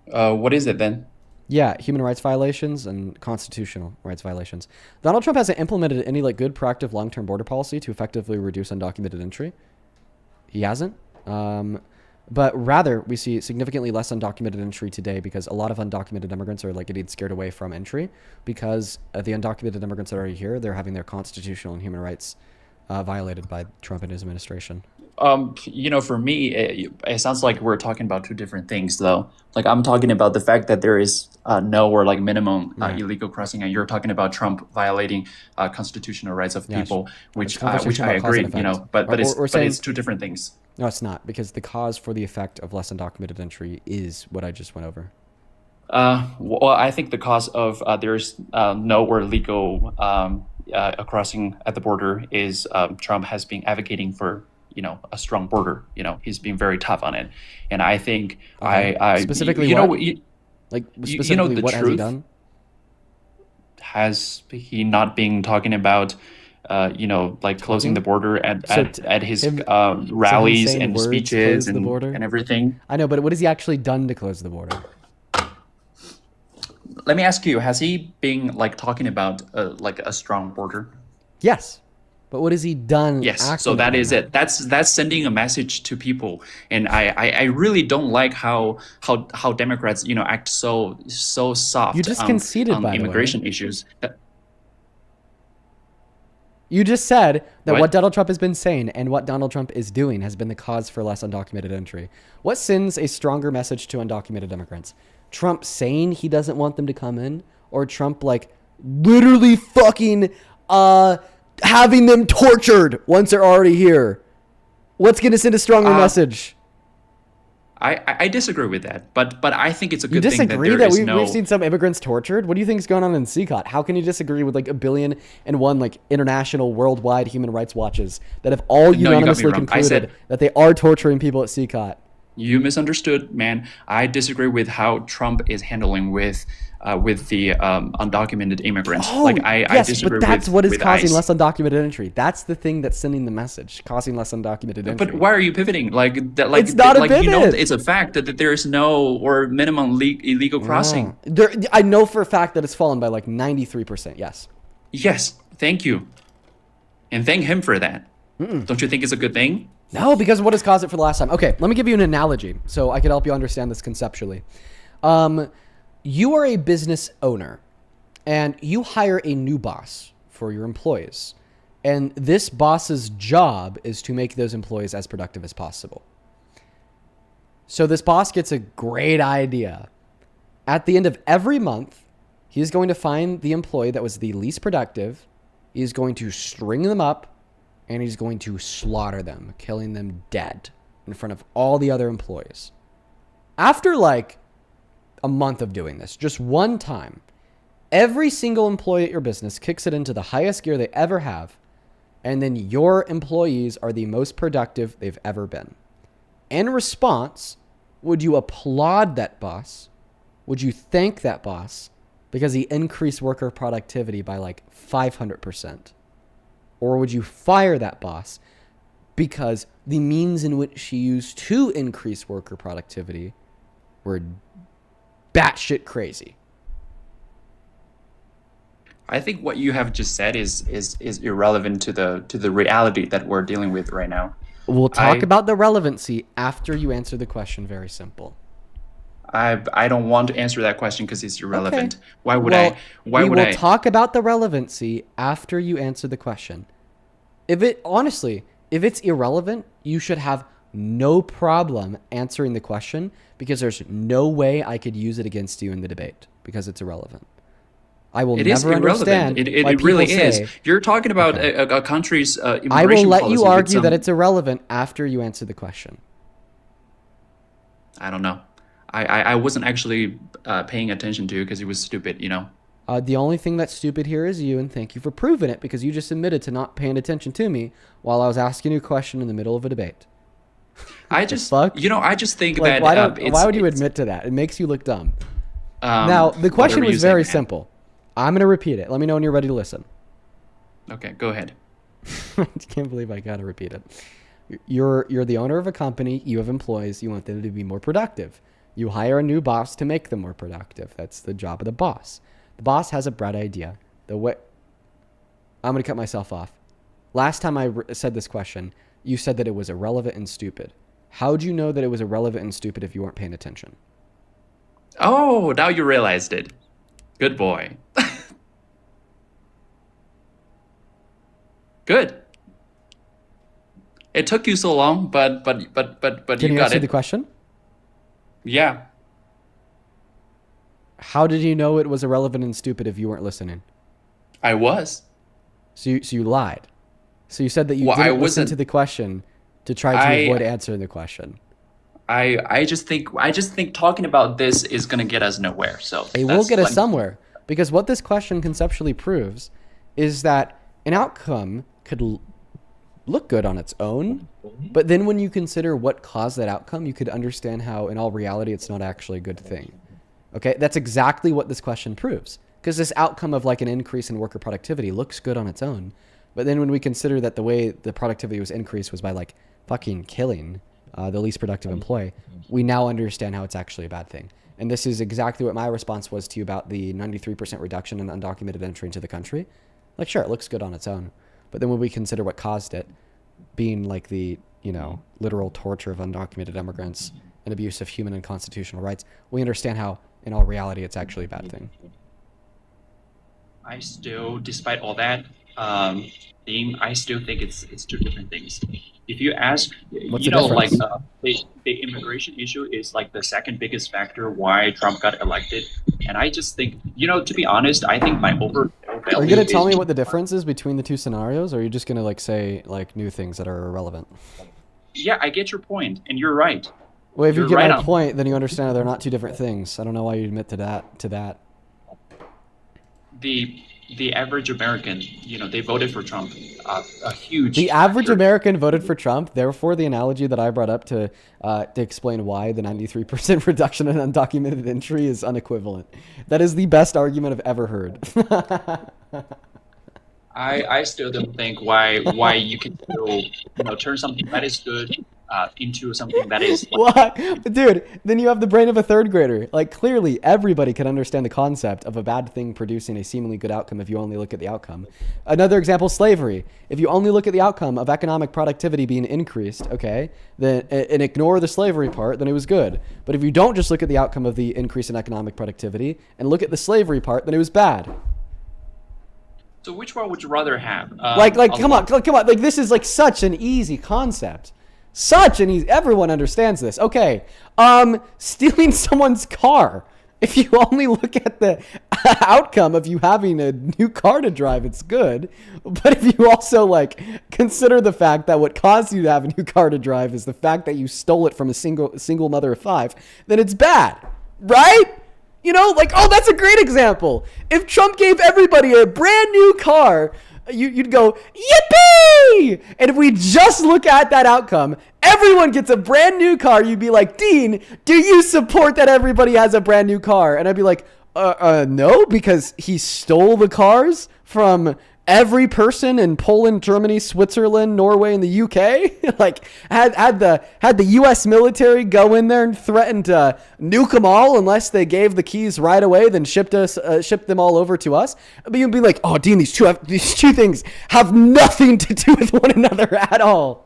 What is it then? Yeah, human rights violations and constitutional rights violations. Donald Trump hasn't implemented any good proactive long-term border policy to effectively reduce undocumented entry. He hasn't. But rather, we see significantly less undocumented entry today because a lot of undocumented immigrants are getting scared away from entry because the undocumented immigrants that are already here, they're having their constitutional and human rights violated by Trump and his administration. For me, it sounds like we're talking about two different things, though. Like I'm talking about the fact that there is no or minimum illegal crossing, and you're talking about Trump violating constitutional rights of people, which I agree. But it's two different things. No, it's not, because the cause for the effect of less undocumented entry is what I just went over. Well, I think the cause of there's no or legal crossing at the border is Trump has been advocating for a strong border. He's been very tough on it, and I think I specifically specifically what has he truth done? Has he not been talking about closing the border at his rallies and speeches and everything? I know, but what has he actually done to close the border? Let me ask you: has he been talking about a strong border? Yes. But what has he done? Yes, so that is it. That's sending a message to people, and I really don't like how Democrats act so soft. You just conceded on by immigration issues. You just said that What? what Donald Trump has been saying and what Donald Trump is doing has been the cause for less undocumented entry. What sends a stronger message to undocumented immigrants? Trump saying he doesn't want them to come in, or Trump literally fucking having them tortured once they're already here? What's going to send a stronger message? I disagree with that, but I think it's a good You thing that disagree there that is we've seen some immigrants tortured? What do you think is going on in CCOT? How can you disagree with 1,000,000,001 international worldwide human rights watches that have all No, you got me unanimously wrong. I concluded said- that they are torturing people at CCOT? You misunderstood, man. I disagree with how Trump is handling with the undocumented immigrants. Oh, like I yes, disagree but that's with, what is with causing ICE. less undocumented entry. That's the thing that's sending the message, causing less undocumented entry. But why are you pivoting? Like that? Like It's not a like you know, pivot. it's a fact that there is no or minimum illegal crossing. I know for a fact that it's fallen by like 93%. Yes. Yes, thank you, and thank him for that. Don't you think it's a good thing? No, because of what has caused it for the last time. Okay, let me give you an analogy so I can help you understand this conceptually. You are a business owner and you hire a new boss for your employees. And this boss's job is to make those employees as productive as possible. So this boss gets a great idea. At the end of every month, he is going to find the employee that was the least productive. He is going to string them up and he's going to slaughter them, killing them dead in front of all the other employees. After like a month of doing this, just one time, every single employee at your business kicks it into the highest gear they ever have, and then your employees are the most productive they've ever been. In response, would you applaud that boss? Would you thank that boss because he increased worker productivity by like 500%? Or would you fire that boss because the means in which he used to increase worker productivity were batshit crazy? I think what you have just said is irrelevant to the reality that we're dealing with right now. We'll talk about the relevancy after you answer the question. Very simple. I don't want to answer that question because it's irrelevant. Okay. Why would Well, I? Why we would will I? talk about the relevancy after you answer the question. If it's irrelevant, you should have no problem answering the question because there's no way I could use it against you in the debate because it's irrelevant. I will It is never irrelevant. understand. It why really people say, is. You're talking about a country's immigration I will let you policy with argue that some- it's irrelevant after you answer the question. I don't know. I wasn't actually paying attention to it because it was stupid, you know. The only thing that's stupid here is you, and thank you for proving it because you just admitted to not paying attention to me while I was asking you a question in the middle of a debate. I just, you know, I just think Like, that why would you admit to that? It makes you look dumb. Um, Now, the question whatever you was say, very man. simple. I'm going to repeat it. Let me know when you're ready to listen. Okay, go ahead. I can't believe I got to repeat it. You're the owner of a company. You have employees. You want them to be more productive. You hire a new boss to make them more productive. That's the job of the boss. The boss has a bright idea. I'm going to cut myself off. Last time I said this question, you said that it was irrelevant and stupid. How'd you know that it was irrelevant and stupid if you weren't paying attention? Oh, now you realized it. Good boy. Good. It took you so long, but Can you you got answer it. the question? Yeah. How did you know it was irrelevant and stupid if you weren't listening? I was. So you lied. So you said that you Well, I didn't listen wasn't- to the question to try to avoid answering the question. I just think talking about this is gonna get us nowhere. So It will that's get us like- somewhere because what this question conceptually proves is that an outcome could look good on its own, but then when you consider what caused that outcome, you could understand how in all reality it's not actually a good thing. Okay, that's exactly what this question proves because this outcome of like an increase in worker productivity looks good on its own, but then when we consider that the way the productivity was increased was by like fucking killing the least productive employee, we now understand how it's actually a bad thing. And this is exactly what my response was to you about the 93% reduction in undocumented entry into the country. Like, sure, it looks good on its own, but then when we consider what caused it, being like the, you know, literal torture of undocumented immigrants and abuse of human and constitutional rights, we understand how, in all reality, it's actually a bad thing. I still, despite all that theme, I still think it's two different things. If you ask, What's you the know, like difference? the immigration issue is like the second biggest factor why Trump got elected, and I just think, you know, to be honest, I think my overall value Are you going to tell is- me what the difference is between the two scenarios, or are you just going to like say like new things that are irrelevant? Yeah, I get your point, and you're right. Well, if you You're get right my on. point, then you understand that they're not two different things. I don't know why you admit to that. The the average American, they voted for Trump. A huge. The average factor. American voted for Trump. Therefore, the analogy that I brought up to explain why the 93% reduction in undocumented entry is unequivalent. That is the best argument I've ever heard. I still don't think why you can still turn something that is good into something that is What? Dude, then you have the brain of a third grader. Like, clearly, everybody can understand the concept of a bad thing producing a seemingly good outcome if you only look at the outcome. Another example, slavery. If you only look at the outcome of economic productivity being increased, okay, then and ignore the slavery part, then it was good. But if you don't just look at the outcome of the increase in economic productivity and look at the slavery part, then it was bad. So which one would you rather have? Come on. Like, this is like such an easy concept. Everyone understands this. Okay. Stealing someone's car. If you only look at the outcome of you having a new car to drive, it's good. But if you also consider the fact that what caused you to have a new car to drive is the fact that you stole it from a single mother of 5, then it's bad. Right? Oh, that's a great example. If Trump gave everybody a brand new car, you'd go, yippee! And if we just look at that outcome, everyone gets a brand new car, you'd be like, Dean, do you support that everybody has a brand new car? And I'd be like, no, because he stole the cars from every person in Poland, Germany, Switzerland, Norway, and the UK. had the U.S. military go in there and threaten to nuke them all unless they gave the keys right away, then shipped them all over to us. But you'd be like, oh, Dean, these two things have nothing to do with one another at all.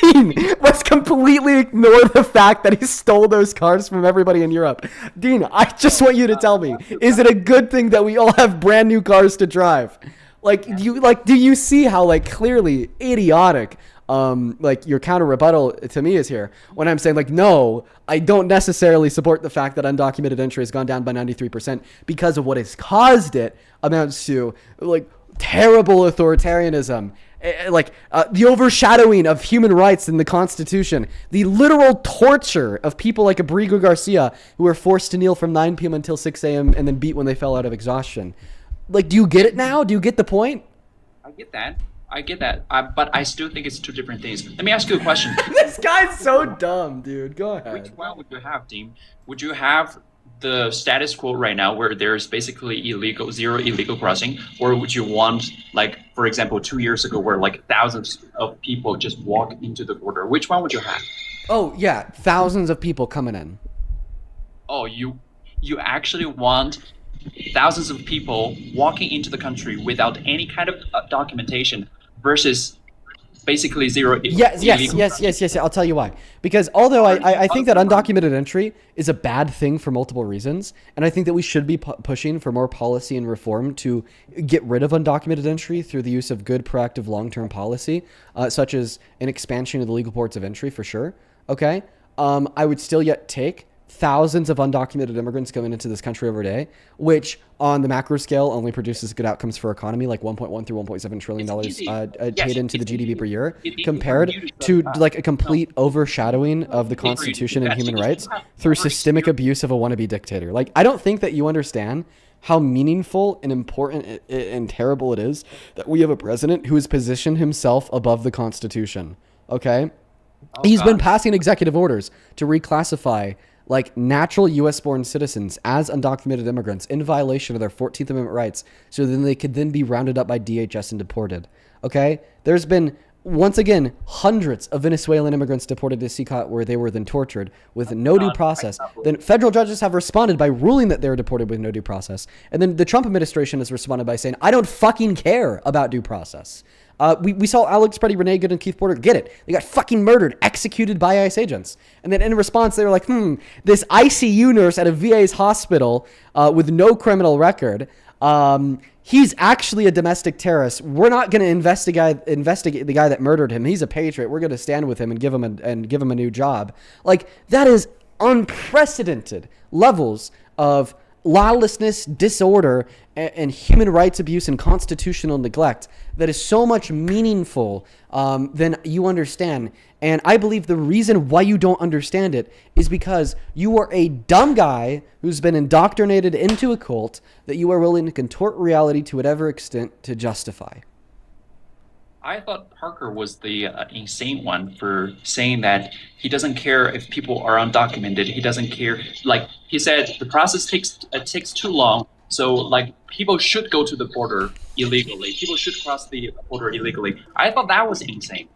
Dean, let's completely ignore the fact that he stole those cars from everybody in Europe. Dean, I just want you to tell me, is it a good thing that we all have brand new cars to drive? Do you see how clearly idiotic your counter rebuttal to me is here when I'm saying no, I don't necessarily support the fact that undocumented entry has gone down by 93% because of what has caused it amounts to terrible authoritarianism. The overshadowing of human rights in the Constitution, the literal torture of people like Abrigo Garcia, who were forced to kneel from 9 p.m. until 6 a.m. and then beat when they fell out of exhaustion. Do you get it now? Do you get the point? I get that. But I still think it's two different things. Let me ask you a question. This guy's so dumb, dude. Go ahead. Which one would you have, Dean? Would you have the status quo right now where there's basically zero illegal crossing, or would you want, for example, 2 years ago where thousands of people just walk into the border? Which one would you have? Oh yeah, thousands of people coming in. Oh, you actually want thousands of people walking into the country without any kind of documentation versus basically zero. Yes. I'll tell you why. Because although I think that undocumented entry is a bad thing for multiple reasons, and I think that we should be pushing for more policy and reform to get rid of undocumented entry through the use of good, proactive, long-term policy, such as an expansion of the legal ports of entry for sure. Okay, I would still yet take thousands of undocumented immigrants coming into this country every day, which on the macro scale only produces good outcomes for our economy, like $1.1 through $1.7 trillion paid into the GDP per year, compared to a complete overshadowing of the Constitution and human rights through systemic abuse of a wannabe dictator. I don't think that you understand how meaningful and important and terrible it is that we have a president who has positioned himself above the Constitution. Okay? He's been passing executive orders to reclassify natural U.S.-born citizens as undocumented immigrants in violation of their 14th Amendment rights, so then they could then be rounded up by DHS and deported. Okay? There's been, once again, hundreds of Venezuelan immigrants deported to CICOT where they were then tortured with no due process. Then federal judges have responded by ruling that they were deported with no due process. And then the Trump administration has responded by saying, I don't fucking care about due process. We saw Alex Preddy, Renee Good, and Keith Porter get it. They got fucking murdered, executed by ICE agents. And then in response, they were like, this ICU nurse at a VA's hospital with no criminal record, he's actually a domestic terrorist. We're not going to investigate the guy that murdered him. He's a patriot. We're going to stand with him and give him a new job. That is unprecedented levels of lawlessness, disorder, and human rights abuse and constitutional neglect that is so much meaningful than you understand. And I believe the reason why you don't understand it is because you are a dumb guy who's been indoctrinated into a cult that you are willing to contort reality to whatever extent to justify. I thought Parker was the insane one for saying that he doesn't care if people are undocumented. He doesn't care. Like he said, the process takes too long. So like people should go to the border illegally. People should cross the border illegally. I thought that was insane.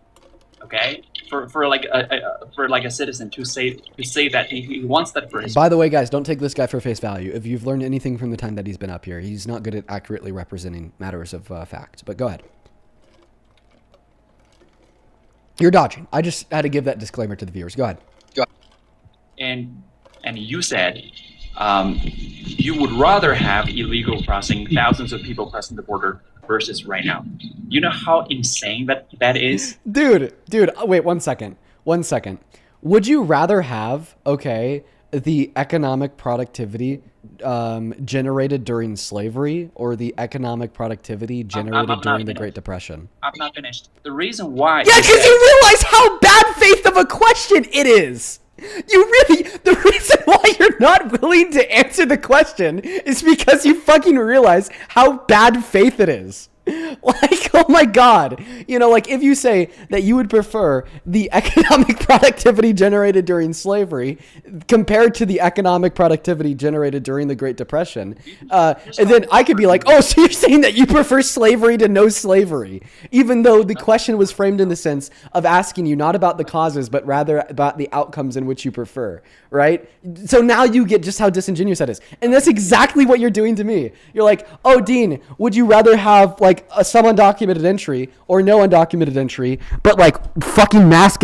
Okay, for like a citizen to say that he wants that for his. By the way, guys, don't take this guy for face value. If you've learned anything from the time that he's been up here, he's not good at accurately representing matters of fact. But go ahead. You're dodging. I just had to give that disclaimer to the viewers. Go ahead. And you said you would rather have illegal crossing, thousands of people crossing the border versus right now. You know how insane that is? Dude, wait 1 second. 1 second. Would you rather have, the economic productivity generated during slavery or the economic productivity generated during the Great Depression? I'm not finished. The reason why... Yeah, because you realize how bad faith of a question it is. The reason why you're not willing to answer the question is because you fucking realize how bad faith it is. Like, oh my God. You know, like if you say that you would prefer the economic productivity generated during slavery compared to the economic productivity generated during the Great Depression, and then I could be like, oh, so you're saying that you prefer slavery to no slavery, even though the question was framed in the sense of asking you not about the causes, but rather about the outcomes in which you prefer, right? So now you get just how disingenuous that is. And that's exactly what you're doing to me. You're like, oh, Dean, would you rather have like some undocumented entry or no undocumented entry, but like fucking mask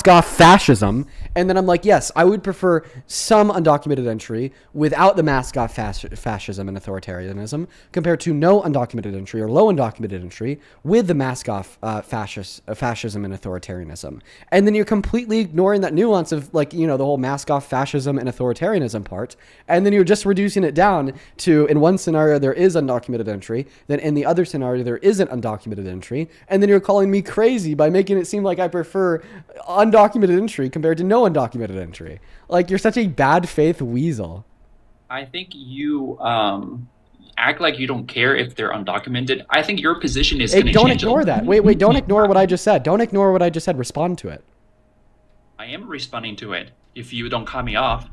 off fascism? And then I'm like, yes, I would prefer some undocumented entry without the mask off fascism and authoritarianism compared to no undocumented entry or low undocumented entry with the mask off fascism and authoritarianism. And then you're completely ignoring that nuance of like, you know, the whole mask off fascism and authoritarianism part. And then you're just reducing it down to, in one scenario, there is undocumented entry. Then in the other scenario, there isn't undocumented entry. And then you're calling me crazy by making it seem like I prefer undocumented entry compared to no undocumented entry. Like, you're such a bad faith weasel. I think you act like you don't care if they're undocumented. I think your position is... Hey, don't ignore that. Wait, don't ignore what I just said. Don't ignore what I just said. Respond to it. I am responding to it if you don't cut me off.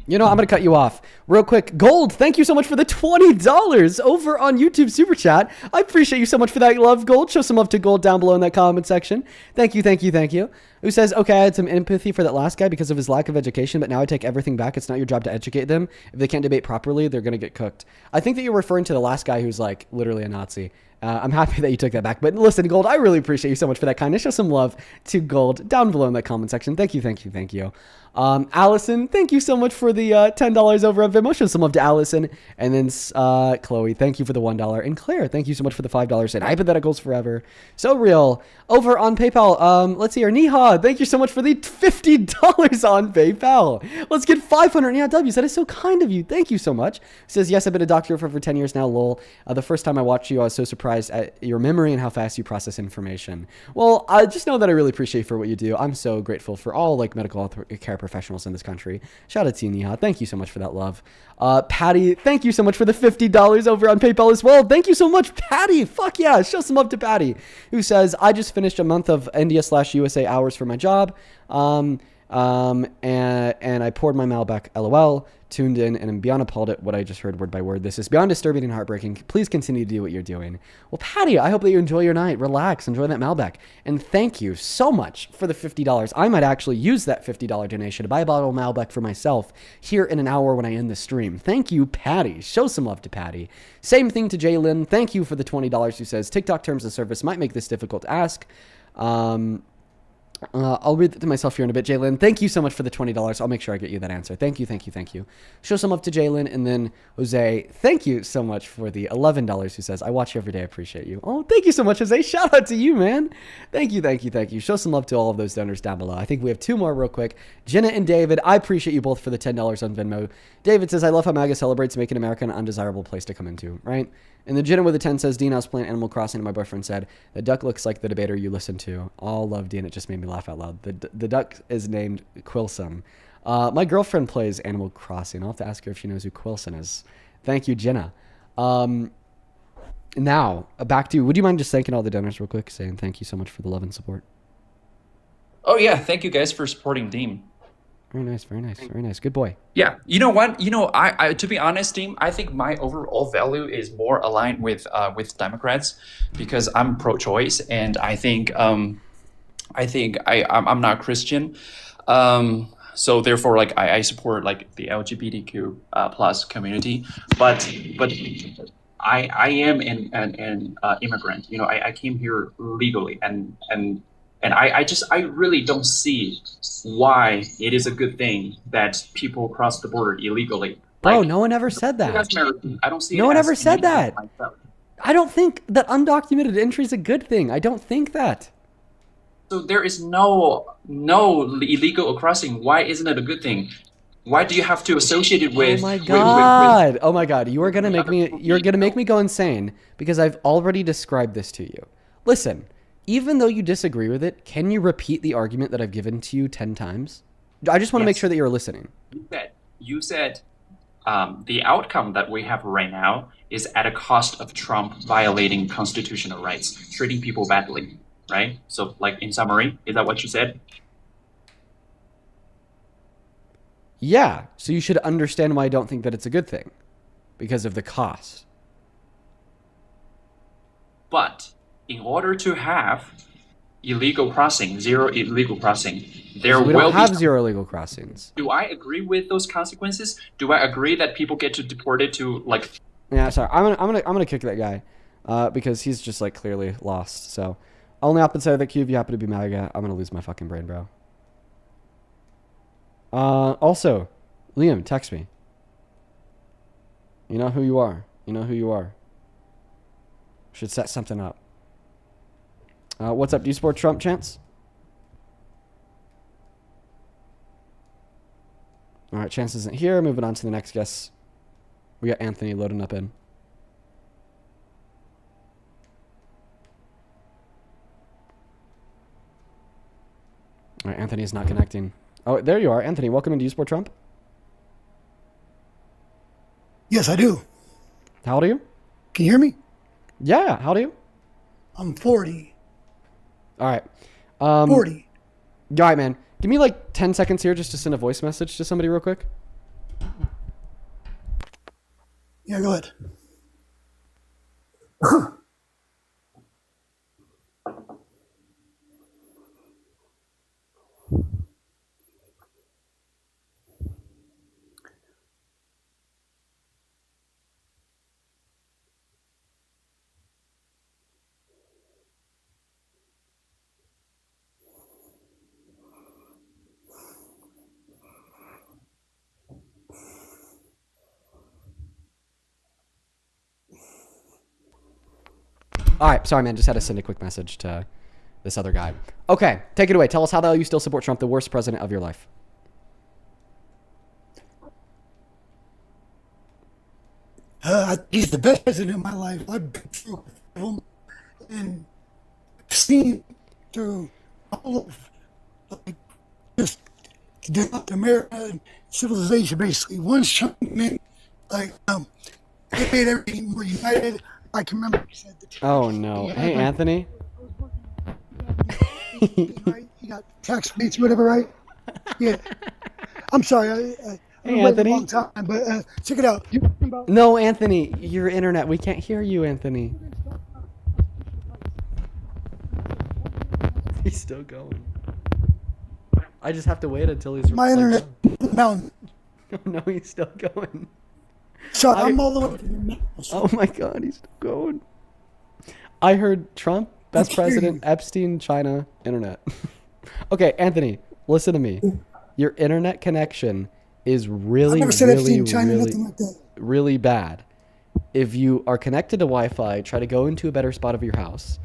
You know, I'm going to cut you off real quick. Gold, thank you so much for the $20 over on YouTube Super Chat. I appreciate you so much for that love, Gold. Show some love to Gold down below in that comment section. Thank you, thank you, thank you. Who says, okay, I had some empathy for that last guy because of his lack of education, but now I take everything back. It's not your job to educate them. If they can't debate properly, they're going to get cooked. I think that you're referring to the last guy who's like literally a Nazi. I'm happy that you took that back. But listen, Gold, I really appreciate you so much for that kindness. Show some love to Gold down below in that comment section. Thank you, thank you, thank you. Allison, thank you so much for the $10 over on Venmo. Show some love to Allison. And then Chloe, thank you for the $1. And Claire, thank you so much for the $5. And hypotheticals forever. So real. Over on PayPal, let's see here. Niha, thank you so much for the $50 on PayPal. Let's get 500 Niha W's. That is so kind of you. Thank you so much. Says, yes, I've been a doctor for over 10 years now, lol. The first time I watched you, I was so surprised at your memory and how fast you process information. Well, just know that I really appreciate you for what you do. I'm so grateful for all like medical health care professionals in this country. Shout out to you, Niha. Thank you so much for that love. Patty, thank you so much for the $50 over on PayPal as well. Thank you so much, Patty. Fuck yeah. Show some love to Patty, who says, I just finished a month of India/USA hours for my job. And I poured my mail back, LOL, tuned in, and I'm beyond appalled at what I just heard word by word. This is beyond disturbing and heartbreaking. Please continue to do what you're doing. Well, Patty, I hope that you enjoy your night. Relax, enjoy that mail back. And thank you so much for the $50. I might actually use that $50 donation to buy a bottle of Malbec for myself here in an hour when I end the stream. Thank you, Patty. Show some love to Patty. Same thing to Jalen. Thank you for the $20 who says, TikTok terms of service might make this difficult to ask. I'll read it to myself here in a bit. Jalen, thank you so much for the $20. I'll make sure I get you that answer. Thank you, thank you, thank you. Show some love to Jalen. And then Jose, thank you so much for the $11 who says, I watch you every day. I appreciate you. Oh, thank you so much, Jose. Shout out to you, man. Thank you, thank you, thank you. Show some love to all of those donors down below. I think we have two more real quick. Jenna and David, I appreciate you both for the $10 on Venmo. David says, I love how MAGA celebrates making America an undesirable place to come into, right? And the Jenna with a 10 says, Dean, I was playing Animal Crossing and my boyfriend said, the duck looks like the debater you listen to. All love, Dean. It just made me me laugh out loud. The duck is named Quilson. My girlfriend plays Animal Crossing. I'll have to ask her if she knows who Quilson is. Thank you, Jenna. Now, back to you. Would you mind just thanking all the donors real quick, saying thank you so much for the love and support? Oh yeah, thank you guys for supporting Dean. Very nice, very nice, very nice. Good boy. Yeah, you know what? I to be honest, team, I think my overall value is more aligned with Democrats because I'm pro-choice, and I think I'm not Christian, so therefore, like I support like the LGBTQ plus community, but I am an immigrant. I came here legally, and I really don't see why it is a good thing that people cross the border illegally. Bro, no one ever said that. I don't see. No one ever said that. I don't think that undocumented entry is a good thing. I don't think that. So there is no illegal crossing. Why isn't it a good thing? Why do you have to associate it with? Oh my god! Oh my god! You're gonna make me go insane because I've already described this to you. Listen. Even though you disagree with it, can you repeat the argument that I've given to you 10 times? I just want to make sure that you're listening. You said the outcome that we have right now is at a cost of Trump violating constitutional rights, treating people badly, right? So, like, in summary, is that what you said? Yeah, so you should understand why I don't think that it's a good thing. Because of the cost. But in order to have zero illegal crossing, We don't have zero illegal crossings. Do I agree with those consequences? Do I agree that people get to deported to like? Yeah, sorry. I'm gonna kick that guy, because he's just like clearly lost. So, only up inside of the queue if you happen to be MAGA. I'm gonna lose my fucking brain, bro. Also, Liam, text me. You know who you are. You know who you are. Should set something up. What's up? Do you support Trump, Chance? All right, Chance isn't here. Moving on to the next guest. We got Anthony loading up in. All right, Anthony's not connecting. Oh, there you are. Anthony, welcome in. Do you support Trump? Yes, I do. How old are you? Can you hear me? Yeah, how old are you? I'm 40. All right. 40. All right, man. Give me like 10 seconds here just to send a voice message to somebody real quick. Yeah, go ahead. All right, sorry, man. Just had to send a quick message to this other guy. Okay, take it away. Tell us how the hell you still support Trump, the worst president of your life. He's the best president in my life. I've been through him and seen through all of just developed America and civilization, basically. Once Trump meant, it made everything more united. I can remember he said the Oh, no. Hey, Anthony. You got tax rates, whatever, right? Yeah. I'm sorry. Hey, Anthony. A long time, but check it out. No, Anthony. Your internet. We can't hear you, Anthony. He's still going. I just have to wait until he's... My internet mountain. No, he's still going. So I'm all the way to the mountain. Oh my God, he's still going. I heard Trump, best president, Epstein, China, internet. Okay, Anthony, listen to me. Your internet connection is really, really bad. If you are connected to Wi-Fi, try to go into a better spot of your house.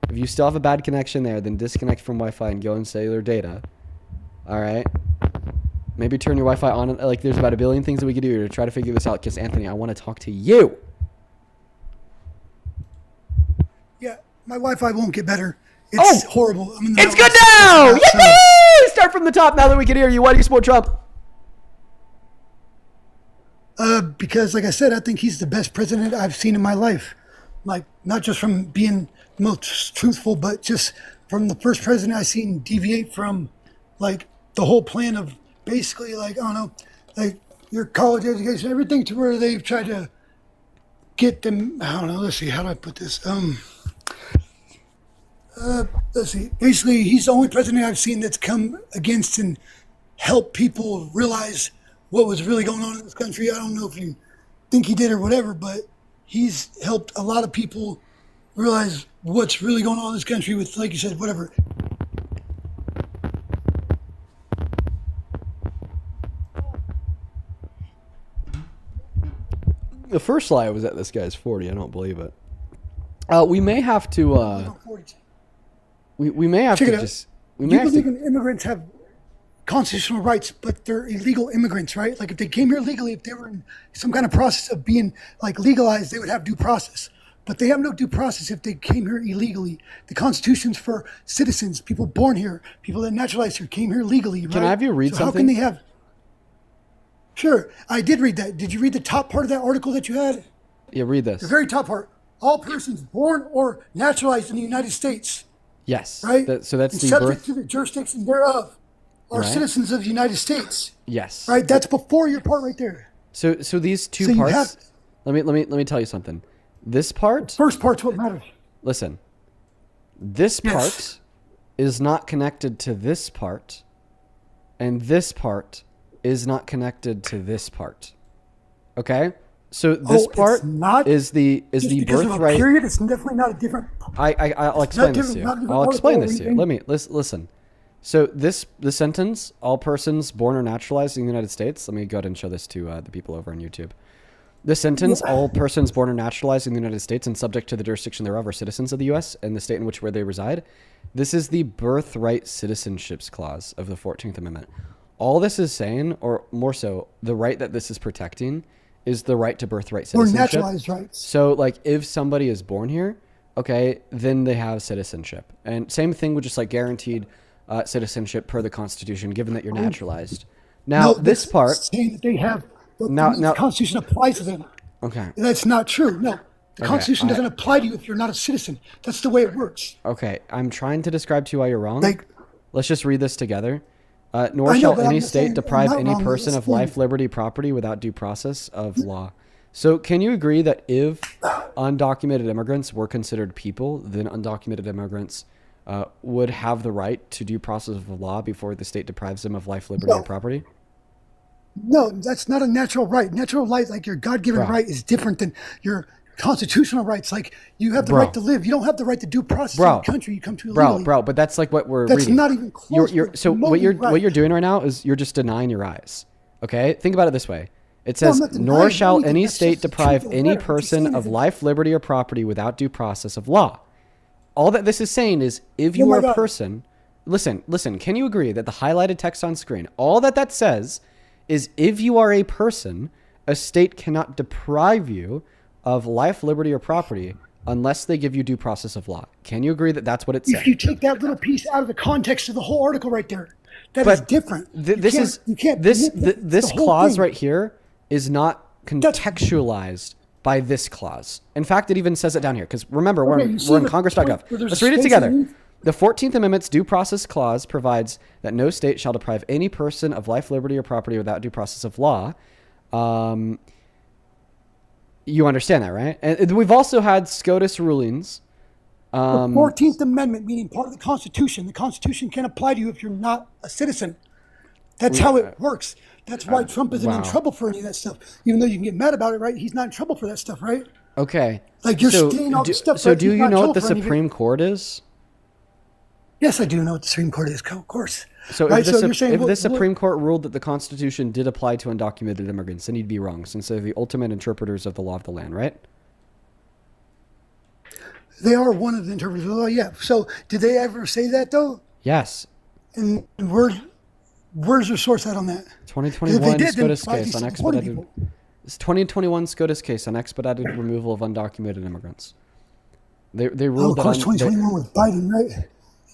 If you still have a bad connection there, then disconnect from Wi-Fi and go on cellular data. All right? Maybe turn your Wi-Fi on. Like, there's about a billion things that we could do to try to figure this out. Because, Anthony, I want to talk to you. Yeah, my Wi-Fi won't get better. It's horrible. I'm in the It's middle good of now! this right Yay! Start from the top now that we can hear you. Why do you support Trump? Because, like I said, I think he's the best president I've seen in my life. Like, not just from being most truthful, but just from the first president I've seen deviate from, like, the whole plan of basically, like, I don't know, like, your college education, everything to where they've tried to get them, I don't know, let's see, how do I put this? Let's see, basically, he's the only president I've seen that's come against and helped people realize what was really going on in this country. I don't know if you think he did or whatever, but he's helped a lot of people realize what's really going on in this country with, like you said, whatever. The first lie was that this guy's 40. I don't believe it. We may have to. We may have Check to it out. just. We You may have believe to. immigrants have constitutional rights, but they're illegal immigrants, right? Like if they came here legally, if they were in some kind of process of being like legalized, they would have due process. But they have no due process if they came here illegally. The Constitution's for citizens, people born here, people that naturalized here, came here legally, right? Can I have you read so something? How can they have? Sure, I did read that. Did you read the top part of that article that you had? Yeah, read this. The very top part. All persons born or naturalized in the United States, Yes. right? So that's and the subject birth. to the jurisdiction thereof are Right. citizens of the United States. Yes. Right? That's before your part right there. So these two So you parts. have- Let me tell you something. This part. First part's what matters. Listen. This Yes. part is not connected to this part, and this part is not connected to this part. Okay? So this part is the Just because of a birthright. period, it's definitely not a different. I'll explain this to different- you. not a different I'll explain article this or to you. anything. Let me listen. So the sentence, all persons born or naturalized in the United States. Let me go ahead and show this to the people over on YouTube. The sentence, all persons born or naturalized in the United States and subject to the jurisdiction thereof are citizens of the U.S. and the state in which where they reside. This is the birthright citizenships clause of the 14th Amendment. All this is saying, or more so, the right that this is protecting is the right to birthright Or citizenship. naturalized rights. So, like, if somebody is born here, okay, then they have citizenship. And same thing with just like guaranteed citizenship per the Constitution, given that you're naturalized. Now, No, this that's part. saying that they have. Now- The Constitution applies to them. Okay. That's not true. No, the Okay, Constitution I- doesn't apply to you if you're not a citizen. That's the way it works. Okay, I'm trying to describe to you why you're wrong. Like- Let's just read this together. Nor I know, shall but I'm any just state saying I'm deprive not any wrong. person It's of fine. life, liberty, property without due process of law. So can you agree that if undocumented immigrants were considered people, then undocumented immigrants would have the right to due process of the law before the state deprives them of life, liberty, or property? No, that's not a natural right. Natural right, like your God-given Bro. right, is different than your constitutional rights. Like you have the Bro. right to live. You don't have the right to due process Bro. in the country you come to illegally. But that's like what we're That's reading. not even close You're, to so what remotely you're right. what you're doing right now is you're just denying your eyes. Okay, think about it this way. It No, I'm says, not denying "Nor shall anything. any That's state just the deprive truth of any the matter. I'm just person saying of that- life, liberty, or property without due process of law." All that this is saying is, if Oh you my are a God. person, listen. Can you agree that the highlighted text on screen, all that says, is if you are a person, a state cannot deprive you of life, liberty, or property unless they give you due process of law. Can you agree that that's what it says? If you take that little piece out of the context of the whole article right there, that is different. This whole clause thing. right here is not contextualized by this clause. In fact, it even says it down here. Because remember, Okay, we're you see in the Congress.gov. point where there's Let's a read it space together. underneath? The 14th Amendment's due process clause provides that no state shall deprive any person of life, liberty, or property without due process of law. You understand that, right? And we've also had SCOTUS rulings. The 14th Amendment, meaning part of the Constitution. The Constitution can't apply to you if you're not a citizen. That's how it works. That's why Trump isn't in wow. trouble for any of that stuff. Even though you can get mad about it, right? He's not in trouble for that stuff, right? Okay. Like you're saying all this stuff. So right? do He's you not in know trouble what the for any of it. Supreme Court is? Yes, I do know what the Supreme Court is, of course. So right? if the, So you're saying if what- the Supreme Court ruled that the Constitution did apply to undocumented immigrants, then you'd be wrong, since they're the ultimate interpreters of the law of the land, right? They are one of the interpreters of the law, yeah. So did they ever say that though? Yes. And where's your source at on that? 2021 did, then SCOTUS why are case they on supporting expedited. people? It's 2021 SCOTUS case on expedited removal of undocumented immigrants. They Oh, ruled of course, that 2021 with Biden, right?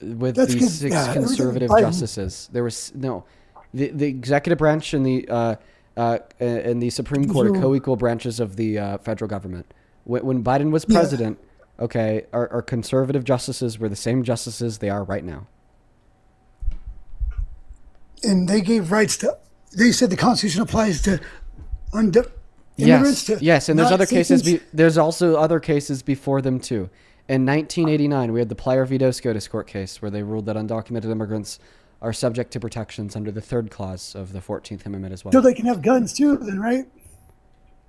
with That's the 'cause, 6 yeah, conservative Biden- justices. There was no, the executive branch and the Supreme Court are So- co-equal branches of the federal government. When Biden was president, okay, our conservative justices were the same justices they are right now. And they gave rights to. They said the Constitution applies to immigrants. Yes, and there's other cases. citizens. There's also other cases before them too. In 1989, we had the Plyer v. SCOTUS court case where they ruled that undocumented immigrants are subject to protections under the 3rd clause of the 14th Amendment as well. So they can have guns too, then, right?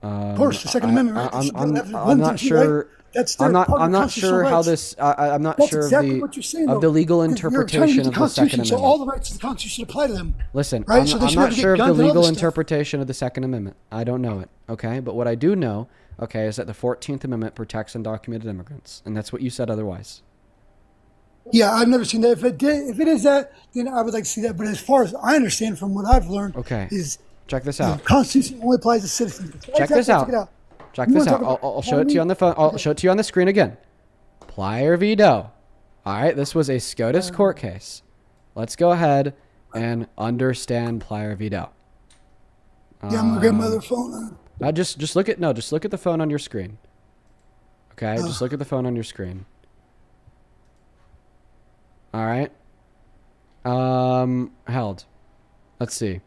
Of course, the Second Amendment, right? They should have I'm guns not and shit, sure. right? That's I'm their part not. of I'm the not constitutional sure how rights. this. I'm not That's sure exactly of what you're saying, the though, legal 'cause you're trying to interpretation use of the Second Constitution, so Amendment. all the rights of the Constitution apply to them. Listen, right? I'm, So they I'm should not have to get sure of the guns and all legal this stuff. interpretation of the Second Amendment. I don't know it. Okay, but what I do know, okay, is that the 14th Amendment protects undocumented immigrants, and that's what you said otherwise. Yeah, I've never seen that. If it is that, then I would like to see that. But as far as I understand from what I've learned, Okay, is check this the out. Constitution only applies to citizens. Check this out. Check You this wanna out. talk about I'll show it to you on the phone. I'll show it to you on the screen again. Plyer v. Doe. All right, this was a SCOTUS court case. Let's go ahead and understand Plyer v. Doe. Yeah, I'm gonna grab my other phone. Just look at the phone on your screen. Okay, just look at the phone on your screen. All right. Held. Let's see.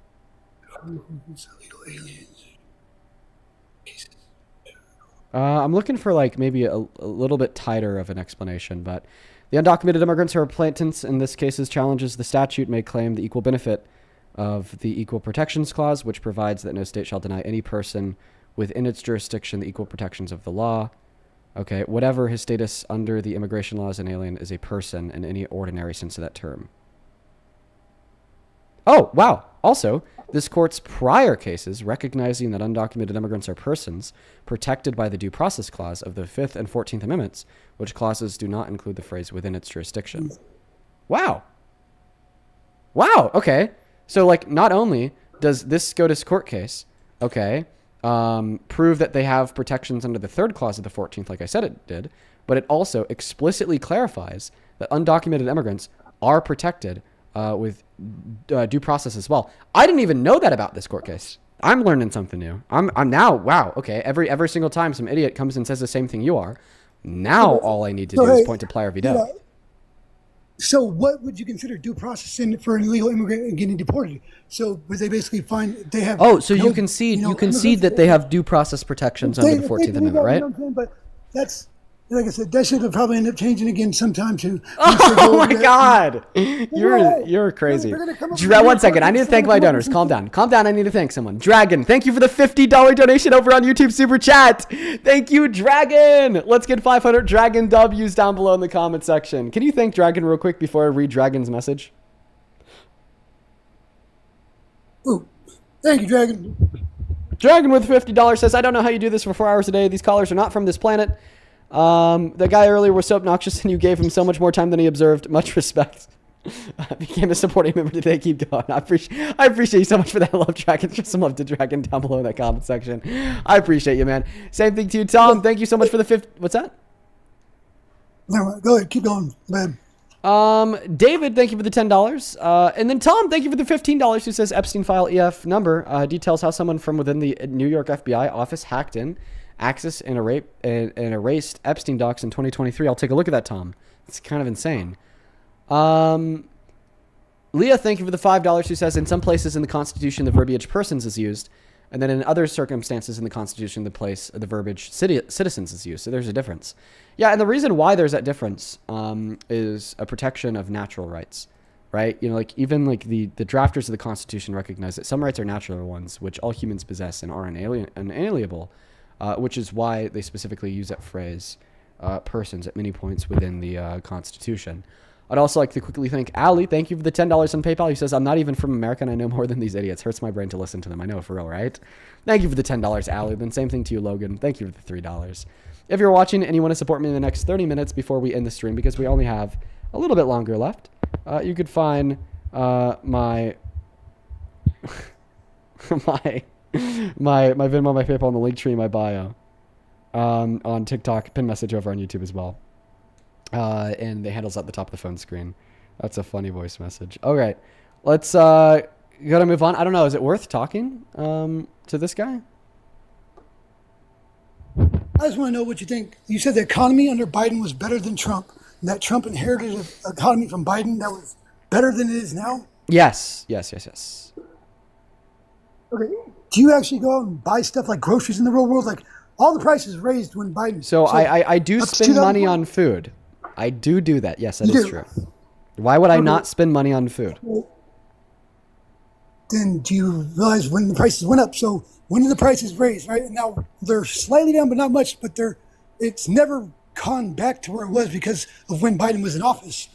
I'm looking for like maybe a little bit tighter of an explanation, but the undocumented immigrants who are applicants in this case challenges the statute may claim the equal benefit of the Equal Protections Clause, which provides that no state shall deny any person within its jurisdiction the equal protections of the law. Okay, whatever his status under the immigration laws, an alien is a person in any ordinary sense of that term. Oh, wow. Also, this court's prior cases recognizing that undocumented immigrants are persons protected by the Due Process Clause of the 5th and 14th Amendments, which clauses do not include the phrase within its jurisdiction. Wow. Wow, okay. So, like, not only does this SCOTUS court case, okay, prove that they have protections under the 3rd clause of the 14th, like I said it did, but it also explicitly clarifies that undocumented immigrants are protected with due process as well. I didn't even know that about this court case. I'm learning something new. I'm now, wow, okay, every single time some idiot comes and says the same thing you are, now all I need to do is point to Plyer v. Doe. Yeah. So what would you consider due process for an illegal immigrant getting deported? So would they basically find they have? Oh, so you concede that they have due process protections under the 14th Amendment, right? You know what I'm saying? But that's, like I said, that should have probably end up changing again sometime too. Oh my God, you're crazy. One second, I need to thank my donors. Calm down. I need to thank someone. Dragon, thank you for the $50 donation over on YouTube Super Chat. Thank you, Dragon. Let's get 500 Dragon W's down below in the comment section. Can you thank Dragon real quick before I read Dragon's message? Ooh, thank you, Dragon. Dragon with $50 says, I don't know how you do this for 4 hours a day. These callers are not from this planet. The guy earlier was so obnoxious and you gave him so much more time than he observed. Much respect. Became a supporting member today. Keep going. I appreciate you so much for that love, Dragon. Just some love to Dragon down below in that comment section. I appreciate you, man. Same thing to you, Tom. Thank you so much for the 50. What's that? No, go ahead. Keep going, man. David, thank you for the $10. And then Tom, thank you for the $15 who says Epstein file EF number, details how someone from within the New York FBI office hacked in, accessed and erased Epstein docs in 2023. I'll take a look at that, Tom. It's kind of insane. Leah, thank you for the $5 who says in some places in the Constitution, the verbiage persons is used. And then in other circumstances in the Constitution, the verbiage citizens is used. So there's a difference. Yeah, and the reason why there's that difference is a protection of natural rights, right? You know, like even like the drafters of the Constitution recognize that some rights are natural ones, which all humans possess and are inalienable, which is why they specifically use that phrase, persons, at many points within the Constitution. I'd also like to quickly thank Ali. Thank you for the $10 on PayPal. He says, I'm not even from America and I know more than these idiots. Hurts my brain to listen to them. I know, for real, right? Thank you for the $10, Ali. Then same thing to you, Logan. Thank you for the $3. If you're watching and you want to support me in the next 30 minutes before we end the stream, because we only have a little bit longer left, you could find my my Venmo, my PayPal, and the link tree in my bio on TikTok, pin message over on YouTube as well. And the handle's at the top of the phone screen. That's a funny voice message. All right. Let's you gotta move on. I don't know. Is it worth talking to this guy? I just want to know what you think. You said the economy under Biden was better than Trump, and that Trump inherited an economy from Biden that was better than it is now? Yes. Okay. Do you actually go out and buy stuff like groceries in the real world? Like, all the prices raised when Biden... So I do spend money on food. I do that. Yes, that is true. Why would I not spend money on food? Then do you realize when the prices went up? So when did the prices raise, right? And now they're slightly down, but not much. But it's never gone back to where it was because of when Biden was in office.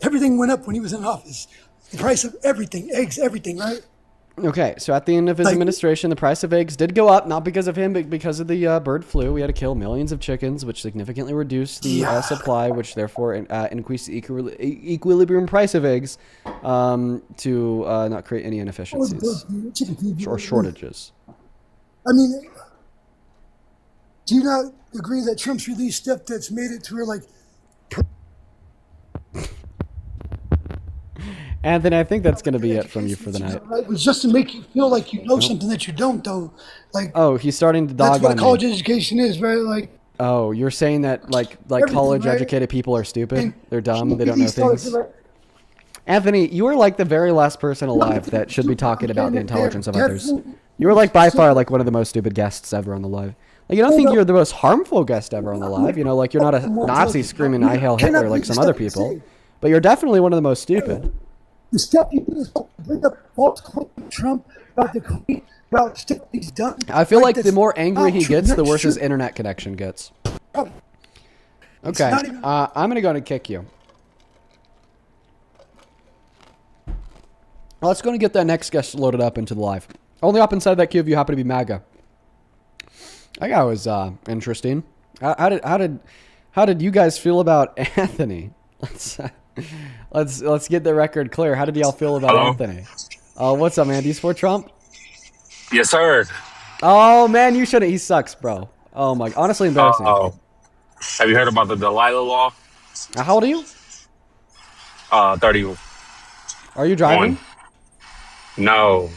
Everything went up when he was in office. The price of everything, eggs, everything, right? Okay, so at the end of his administration, the price of eggs did go up, not because of him, but because of the bird flu. We had to kill millions of chickens, which significantly reduced the supply, which therefore increased the equilibrium price of eggs to not create any inefficiencies or shortages. I mean, do you not agree that Trump's released stuff that's made it to where, like... Anthony, I think that's going to be it from you for the night. It was just to make you feel like you know something that you don't, though. Like, oh, he's starting to dog on me. That's what college education is, right? Like, oh, you're saying that like college-educated people are stupid? They're dumb. They don't know things. Anthony, you are like the very last person alive that should be talking about the intelligence of others. You are like by far like one of the most stupid guests ever on the live. Like, you don't think you're the most harmful guest ever on the live. You know, like you're not a Nazi screaming "I hail Hitler" like some other people, but you're definitely one of the most stupid. The stuff you do is to bring up false claims to Trump about about stuff he's done. I feel like the more angry he gets, the worse his internet connection gets. Okay, I'm gonna go and kick you. Let's go and get that next guest loaded up into the live. Only up inside that queue if you happen to be MAGA. That guy was interesting. How did you guys feel about Anthony? Let's get the record clear. How did y'all feel about Anthony? What's up, man? Do you support Trump? Yes, sir. Oh man, you shouldn't. He sucks, bro. Oh my, honestly embarrassing. Have you heard about the Delilah law? How old are you? 30. Are you driving? No.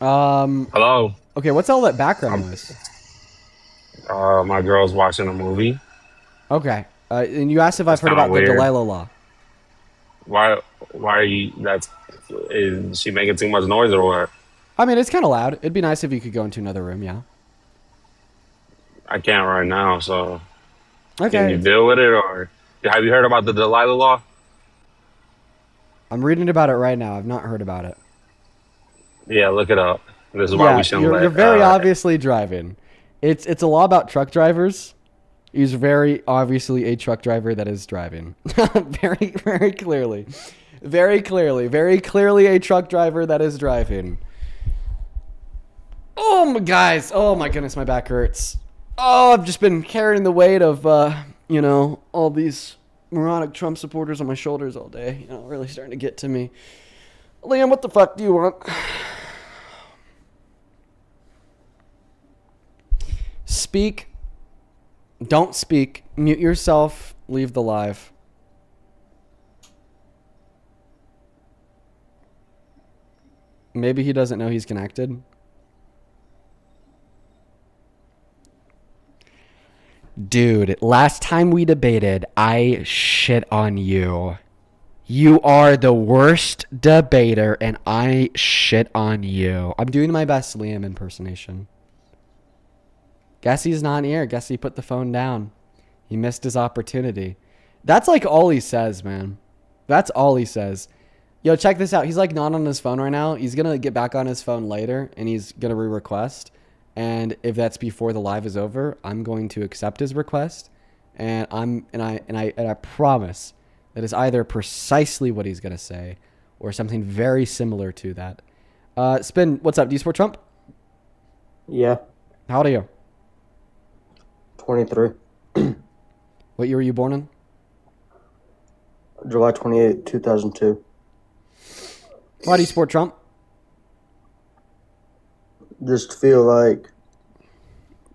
Hello. Okay, what's all that background noise? My girl's watching a movie. Okay. And you asked if I've heard about the Delilah law. Why are you? Is she making too much noise or what? I mean, it's kind of loud. It'd be nice if you could go into another room. Yeah. I can't right now, so. Okay. Can you deal with it, or have you heard about the Delilah law? I'm reading about it right now. I've not heard about it. Yeah, look it up. This is why we shouldn't you're very obviously driving. It's a law about truck drivers. He's very obviously a truck driver that is driving. very clearly a truck driver that is driving. Oh my guys. Oh my goodness, my back hurts. Oh, I've just been carrying the weight of, all these moronic Trump supporters on my shoulders all day. Really starting to get to me. Liam, what the fuck do you want? Speak. Don't speak. Mute yourself. Leave the live. Maybe he doesn't know he's connected. Dude, last time we debated, I shit on you. You are the worst debater, and I shit on you. I'm doing my best Liam impersonation. Guess he's not here. Guess he put the phone down. He missed his opportunity. That's like all he says, man. That's all he says. Yo, check this out. He's like not on his phone right now. He's gonna get back on his phone later, and he's gonna re-request. And if that's before the live is over, I'm going to accept his request. And I promise that is either precisely what he's gonna say, or something very similar to that. Spin, what's up? Do you support Trump? Yeah. How old are you? 23. What year were you born in? July 28, 2002. Why do you support Trump? Just feel like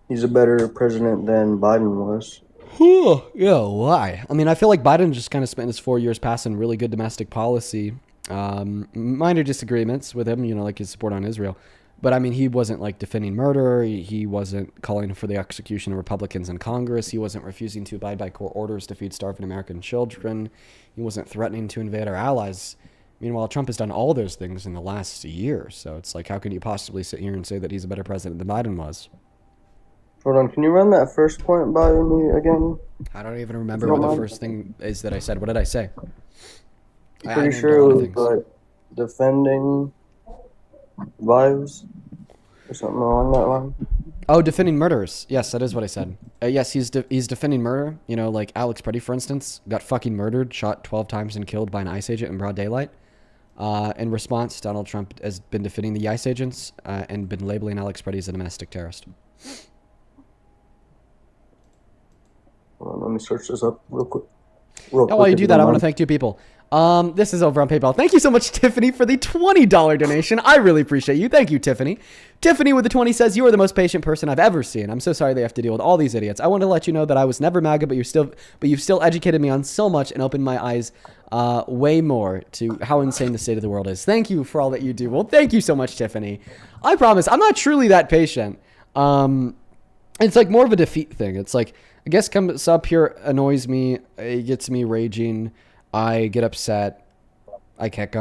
he's a better president than Biden was. Yeah, why? I mean, I feel like Biden just kind of spent his 4 years passing really good domestic policy. Minor disagreements with him, like his support on Israel. But I mean, he wasn't like defending murder. He wasn't calling for the execution of Republicans in Congress. He wasn't refusing to abide by court orders to feed starving American children. He wasn't threatening to invade our allies. Meanwhile, Trump has done all those things in the last year. So it's like, how can you possibly sit here and say that he's a better president than Biden was? Hold on, can you run that first point by me again? I don't even remember what the first thing is that I said. What did I say? I'm pretty sure it was like defending lives or something along that line. Oh, defending murderers. Yes, that is what I said. Yes, he's defending murder. Like Alex Preddy, for instance, got fucking murdered, shot 12 times and killed by an ICE agent in broad daylight. In response, Donald Trump has been defending the ICE agents and been labeling Alex Preddy as a domestic terrorist. Hold on, let me search this up real quick. While you do that, I want to thank two people. This is over on PayPal. Thank you so much, Tiffany, for the $20 donation. I really appreciate you. Thank you, Tiffany. Tiffany with the 20 says, "You are the most patient person I've ever seen. I'm so sorry they have to deal with all these idiots. I want to let you know that I was never MAGA, but you've still educated me on so much and opened my eyes way more to how insane the state of the world is. Thank you for all that you do." Well, thank you so much, Tiffany. I promise I'm not truly that patient. It's like more of a defeat thing. It's like, I guess comes up here, annoys me, it gets me raging, I get upset, I kick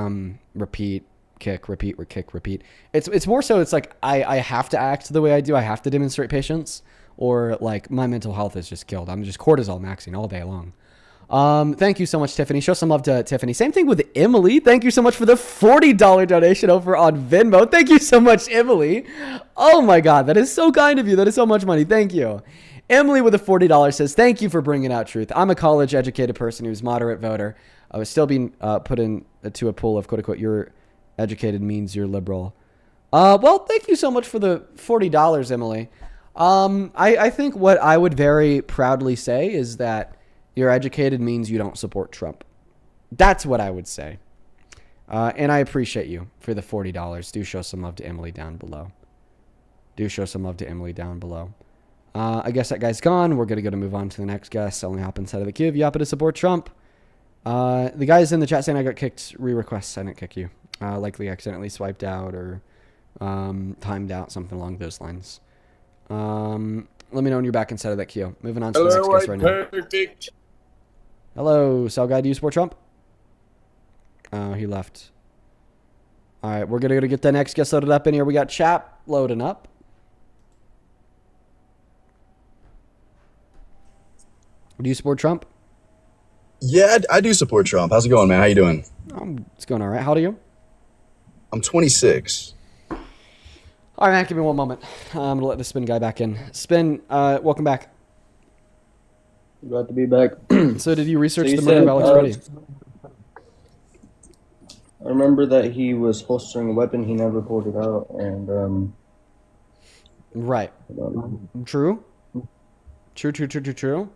repeat, kick, repeat, kick, repeat. It's more so, it's like I have to act the way I do, I have to demonstrate patience, or like my mental health is just killed. I'm just cortisol maxing all day long. Thank you so much, Tiffany. Show some love to Tiffany. Same thing with Emily. Thank you so much for the $40 donation over on Venmo. Thank you so much, Emily. Oh my God, that is so kind of you. That is so much money. Thank you. Emily with a $40 says, "Thank you for bringing out truth. I'm a college-educated person who's moderate voter. I was still being put into a pool of quote-unquote, you're educated means you're liberal." Well, thank you so much for the $40, Emily. I think what I would very proudly say is that you're educated means you don't support Trump. That's what I would say. And I appreciate you for the $40. Do show some love to Emily down below. Do show some love to Emily down below. I guess that guy's gone. We're going to move on to the next guest. Only hop inside of the queue if you happen to support Trump. The guy's in the chat saying I got kicked. Re-requests. I didn't kick you. Likely accidentally swiped out or timed out, something along those lines. Let me know when you're back inside of that queue. Moving on to the next guest right now. Perfect. Hello, Sal Guy. Do you support Trump? Oh, he left. All right, we're going to get the next guest loaded up in here. We got Chap loading up. Do you support Trump? Yeah, I do support Trump. How's it going, man? How you doing? It's going all right. How old are you? I'm 26. All right, man. Give me one moment. I'm going to let the Spin guy back in. Spin, welcome back. Glad to be back. So did you research So the murder of Alex Preddy? I remember that he was holstering a weapon. He never pulled it out. And, Right. True? True.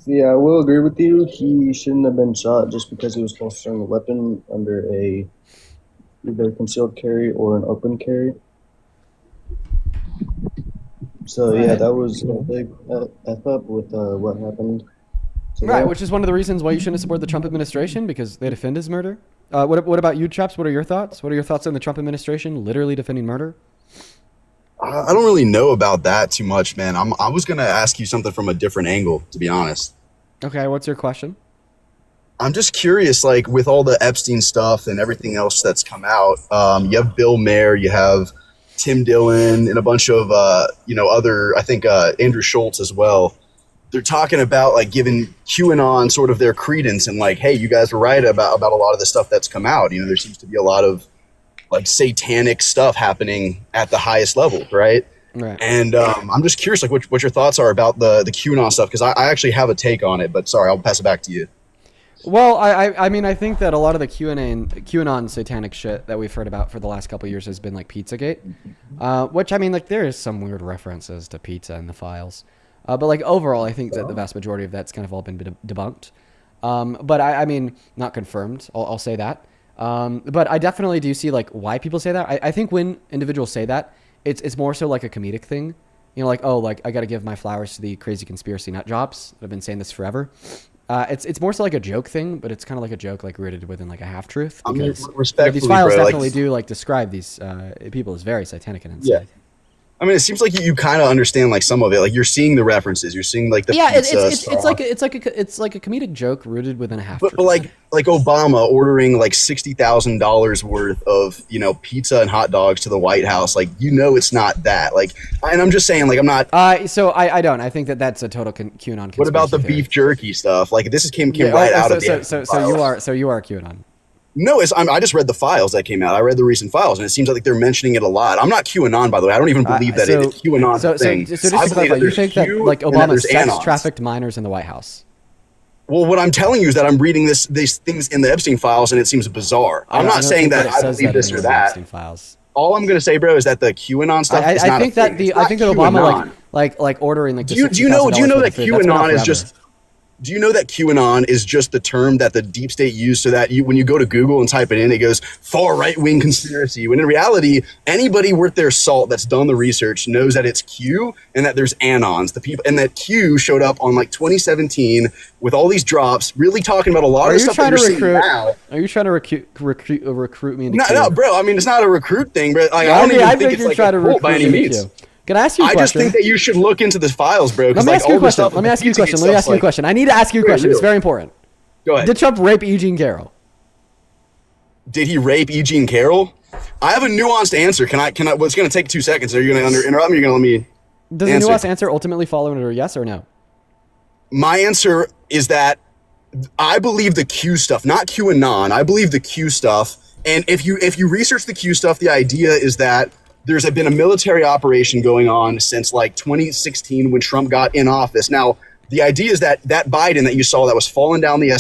Yeah, I will agree with you. He shouldn't have been shot just because he was holstering a weapon under either concealed carry or an open carry. So yeah, that was a big F up with what happened. Right, which is one of the reasons why you shouldn't support the Trump administration, because they defend his murder. What about you, Chaps? What are your thoughts? What are your thoughts on the Trump administration literally defending murder? I don't really know about that too much, man. I was going to ask you something from a different angle, to be honest. Okay, what's your question? I'm just curious, like, with all the Epstein stuff and everything else that's come out, you have Bill Maher, you have Tim Dillon, and a bunch of, other, I think, Andrew Schultz as well. They're talking about, like, giving QAnon sort of their credence and, like, hey, you guys were right about a lot of the stuff that's come out. There seems to be a lot of, like, satanic stuff happening at the highest level, right? Right. And I'm just curious, like, what your thoughts are about the QAnon stuff, because I actually have a take on it, but sorry, I'll pass it back to you. Well, I mean, I think that a lot of the QAnon satanic shit that we've heard about for the last couple of years has been like Pizzagate, which, I mean, like, there is some weird references to pizza in the files. But like overall, I think that the vast majority of that's kind of all been debunked. But I mean, not confirmed. I'll say that. But I definitely do see like why people say that. I think when individuals say that, it's more so like a comedic thing. You know, like, oh, like I got to give my flowers to the crazy conspiracy nut jobs that have been saying this forever. It's more so like a joke thing, but it's kind of like a joke like rooted within like a half truth. I mean, Because respectfully, these files bro, definitely like, do like describe these people as very satanic and yeah. insane. I mean, it seems like you kind of understand like some of it. Like you're seeing the references, you're seeing like the Yeah, pizza it's stuff. like it's like a comedic joke rooted within a half But truth. like Obama ordering like $60,000 worth of pizza and hot dogs to the White House, like it's not that. Like, and I'm just saying, like, I'm not. So I don't. I think that's a total QAnon conspiracy. What about the theory. beef jerky stuff? Like, this came Yeah, right oh, out so, of the. so you are QAnon. No, I just read the files that came out. I read the recent files, and it seems like they're mentioning it a lot. I'm not QAnon, by the way. I don't even believe that it's QAnon thing. So just to clarify, you think that like Obama sex trafficked minors in the White House? Well, what I'm telling you is that I'm reading these things in the Epstein files, and it seems bizarre. I'm not saying that I believe this or that. All I'm going to say, bro, is that the QAnon stuff is not I think a thing. that I think that Obama like ordering like. Do you know that QAnon is just? Do you know that QAnon is just the term that the deep state used so that when you go to Google and type it in, it goes far right wing conspiracy. When in reality, anybody worth their salt that's done the research knows that it's Q and that there's anons, the people, and that Q showed up on like 2017 with all these drops, really talking about a lot of stuff that you're seeing now. Are you trying to recruit me into No, Q? no, bro. I mean, it's not a recruit thing, but like, Yeah, I don't even I think it's you're like trying a to cult by any recruit me means. into Q. Can I ask you a I question? just think that you should look into the files, bro. Let me ask you a question. Let me ask you a question. Let me ask you a question. I need to ask you a question. It's very important. Go ahead. Did Trump rape E. Jean Carroll? Did he rape E. Jean Carroll? I have a nuanced answer. Can I? Well, it's going to take 2 seconds. Are you going to interrupt me? You're going to let me Does the nuanced answer ultimately follow under a yes or no? My answer is that I believe the Q stuff, not QAnon. I believe the Q stuff. And if you research the Q stuff, the idea is that there's been a military operation going on since like 2016 when Trump got in office. Now, the idea is that Biden that you saw that was falling down the not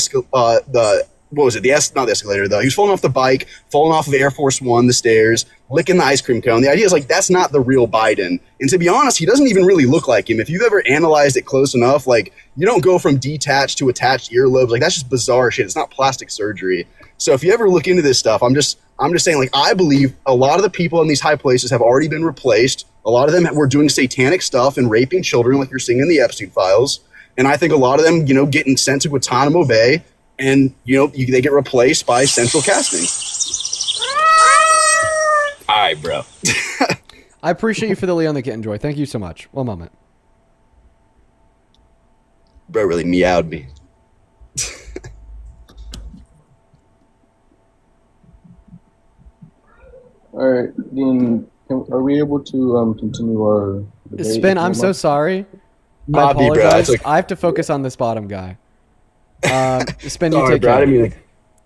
the escalator though. He was falling off the bike, falling off of Air Force One, the stairs, licking the ice cream cone. The idea is like that's not the real Biden. And to be honest, he doesn't even really look like him. If you've ever analyzed it close enough, like you don't go from detached to attached earlobes. Like that's just bizarre shit. It's not plastic surgery. So if you ever look into this stuff, I'm just saying, like, I believe a lot of the people in these high places have already been replaced. A lot of them were doing satanic stuff and raping children, like you're seeing in the Epstein files. And I think a lot of them, getting sent to Guantanamo Bay, and they get replaced by central casting. All right, bro. I appreciate you for the Leon the Kitten Joy. Thank you so much. One moment. Bro really meowed me. All right, Dean, are we able to continue our debate? Spin, I'm so sorry. I Bobby, bro, apologize. it's like- I have to focus on this bottom guy. Spin, you Sorry, take bro. care.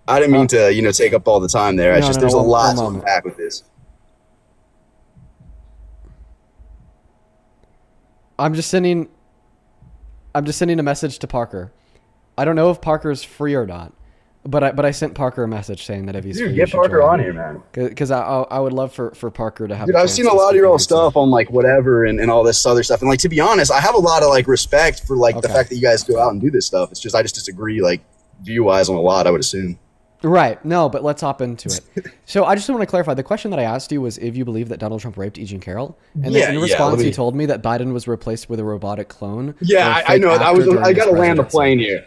I didn't mean to take up all the time there. It's just there's a lot to unpack with this. I'm just sending a message to Parker. I don't know if Parker's free or not, but I sent Parker a message saying that if he's free, Get Parker on here, man. Because I would love for Parker to have. Dude, I've seen a lot of your old stuff on like whatever and all this other stuff. And like to be honest, I have a lot of like respect for like the fact that you guys go out and do this stuff. It's just I just disagree like view wise on a lot, I would assume. Right. No, but let's hop into it. So I just want to clarify. The question that I asked you was if you believe that Donald Trump raped E. Jean Carroll, and then in response you told me that Biden was replaced with a robotic clone. Yeah, I know. I got to land the plane here.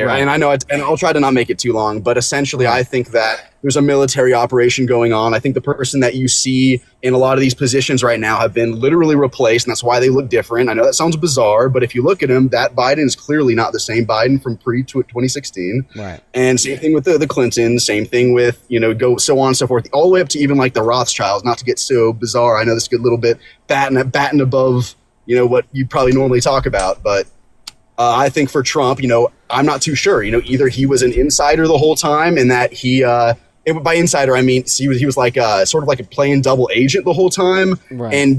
Right. And I know, and I'll try to not make it too long, but essentially I think that there's a military operation going on. I think the person that you see in a lot of these positions right now have been literally replaced, and that's why they look different. I know that sounds bizarre, but if you look at him, that Biden is clearly not the same Biden from pre-2016. Right. And same thing with the Clintons, same thing with, go so on and so forth, all the way up to even like the Rothschilds, not to get so bizarre. I know this is a little bit batting above, what you probably normally talk about, but I think for Trump, I'm not too sure. Either he was an insider the whole time, and that by insider I mean he was like sort of like a playing double agent the whole time, right.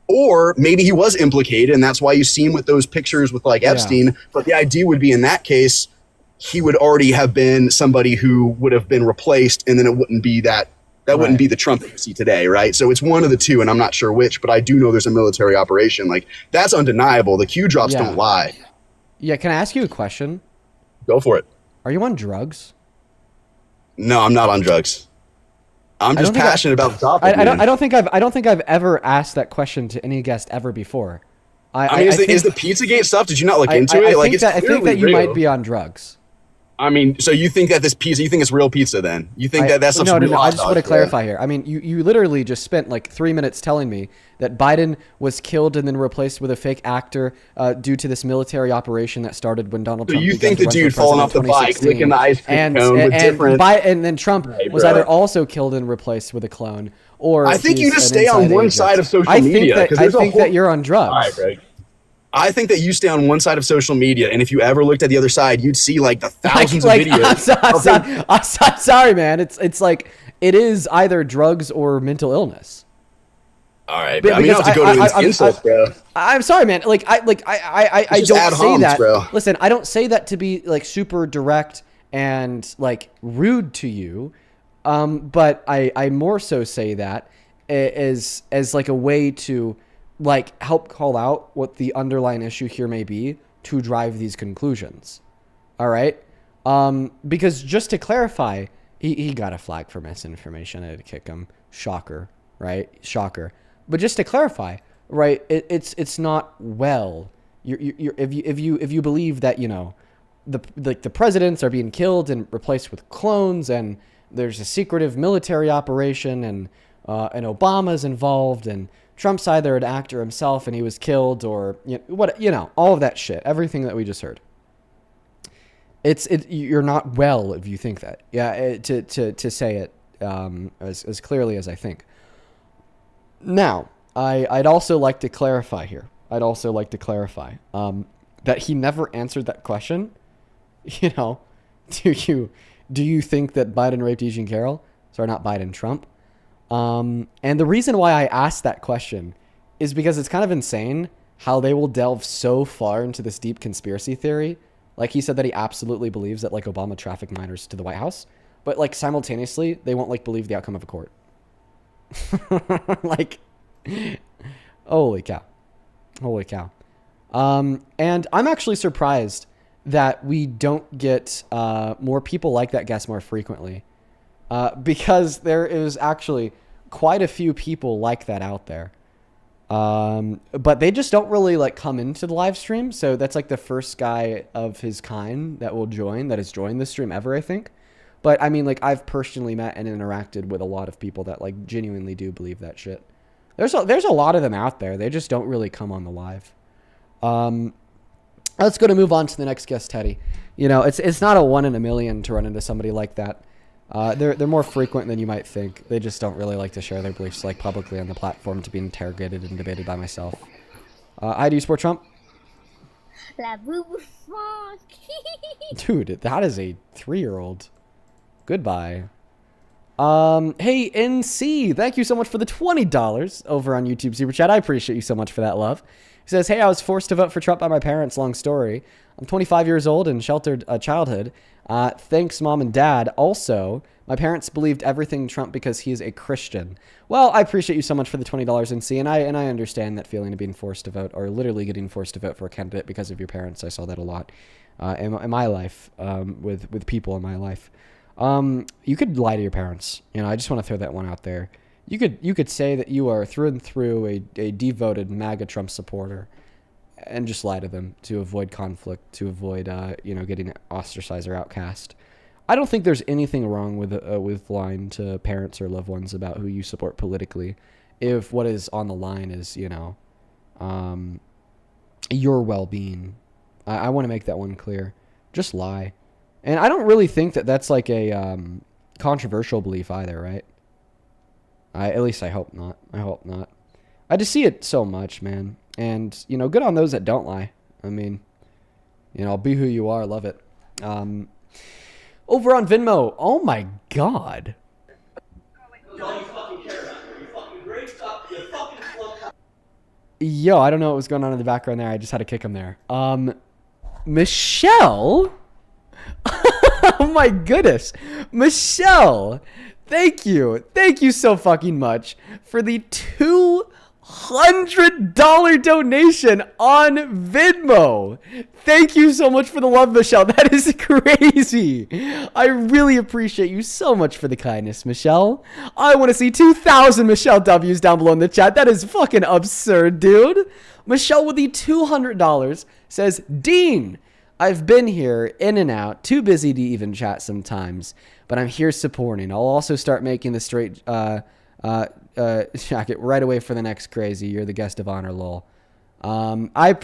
Or maybe he was implicated, and that's why you see him with those pictures with like Epstein. Yeah. But the idea would be in that case, he would already have been somebody who would have been replaced, and then it wouldn't be that wouldn't be the Trump that you see today, right? So it's one of the two, and I'm not sure which, but I do know there's a military operation. Like that's undeniable. The Q drops don't lie. Yeah, can I ask you a question? Go for it. Are you on drugs? No, I'm not on drugs. I'm just passionate about the topic. I don't think I've ever asked that question to any guest ever before. I mean, is the Pizzagate stuff? Did you not look into it? I think that you might be on drugs. I mean, so you think that this pizza? You think it's real pizza? Then you think that that's no. I just want to clarify here. I mean, you literally just spent like 3 minutes telling me that Biden was killed and then replaced with a fake actor due to this military operation that started when Donald Trump. So you think the dude falling off the bike, licking the ice cream cone with different? And then Trump was either also killed and replaced with a clone, or I think you just stay on one side of social media. I think that you're on drugs. All right, Greg. I think that you stay on one side of social media, and if you ever looked at the other side, you'd see like the thousands of videos. I'm sorry, man. It's like it is either drugs or mental illness. All right, bro. I mean, you don't have to go to these insults, bro. I'm sorry, man. I don't say that. Bro. Listen, I don't say that to be like super direct and like rude to you, but I more so say that as like a way to like help call out what the underlying issue here may be to drive these conclusions. All right. Because just to clarify, he got a flag for misinformation. I had to kick him. Shocker. Right. Shocker. But just to clarify, right. It's not well, if you believe that, you know, the presidents are being killed and replaced with clones and there's a secretive military operation and Obama's involved and Trump's either an actor himself and he was killed or all of that shit, everything that we just heard. You're not well if you think that. Yeah, to say it as clearly as I think. Now, I'd also like to clarify here. That he never answered that question. You know, do you think that Biden raped E. Jean Carroll? Sorry, not Biden, Trump. And the reason why I asked that question is because it's kind of insane how they will delve so far into this deep conspiracy theory. Like he said that he absolutely believes that like Obama trafficked minors to the White House, but like simultaneously they won't like believe the outcome of a court. Like, holy cow. And I'm actually surprised that we don't get more people like that guest more frequently. Because there is actually quite a few people like that out there. But they just don't really like come into the live stream. So that's like the first guy of his kind that has joined the stream ever, I think. But I mean, like I've personally met and interacted with a lot of people that like genuinely do believe that shit. There's a lot of them out there. They just don't really come on the live. Let's go to move on to the next guest, Teddy. You know, it's not a 1 in a million to run into somebody like that. They're more frequent than you might think. They just don't really like to share their beliefs like publicly on the platform to be interrogated and debated by myself. Hi, do you support Trump? La boo fuck. Dude, that is a 3-year-old. Goodbye. Hey, NC, thank you so much for the $20 over on YouTube Super Chat. I appreciate you so much for that love. He says, hey, I was forced to vote for Trump by my parents. Long story. I'm 25 years old and sheltered childhood. Thanks, Mom and Dad. Also, my parents believed everything Trump because he is a Christian. Well, I appreciate you so much for the $20, NC, and I understand that feeling of being forced to vote or literally getting forced to vote for a candidate because of your parents. I saw that a lot in my life with people in my life. You could lie to your parents. You know, I just want to throw that one out there. You could say that you are through and through a devoted MAGA Trump supporter and just lie to them to avoid conflict, to avoid, getting ostracized or outcast. I don't think there's anything wrong with lying to parents or loved ones about who you support politically if what is on the line is, your well-being. I want to make that one clear. Just lie. And I don't really think that that's like a controversial belief either, right? At least I hope not. I just see it so much, man. And, good on those that don't lie. I mean, be who you are. Love it. Over on Venmo. Oh, my God. Yo, I don't know what was going on in the background there. I just had to kick him there. Michelle? Oh, my goodness. Michelle, thank you. Thank you so fucking much for the $100 donation on Venmo. Thank you so much for the love, Michelle. That is crazy. I really appreciate you so much for the kindness, Michelle. I want to see 2,000 Michelle W's down below in the chat. That is fucking absurd, dude. Michelle with the $200 says, Dean, I've been here in and out, too busy to even chat sometimes, but I'm here supporting. I'll also start making the straight jacket right away for the next crazy. You're the guest of honor, lol.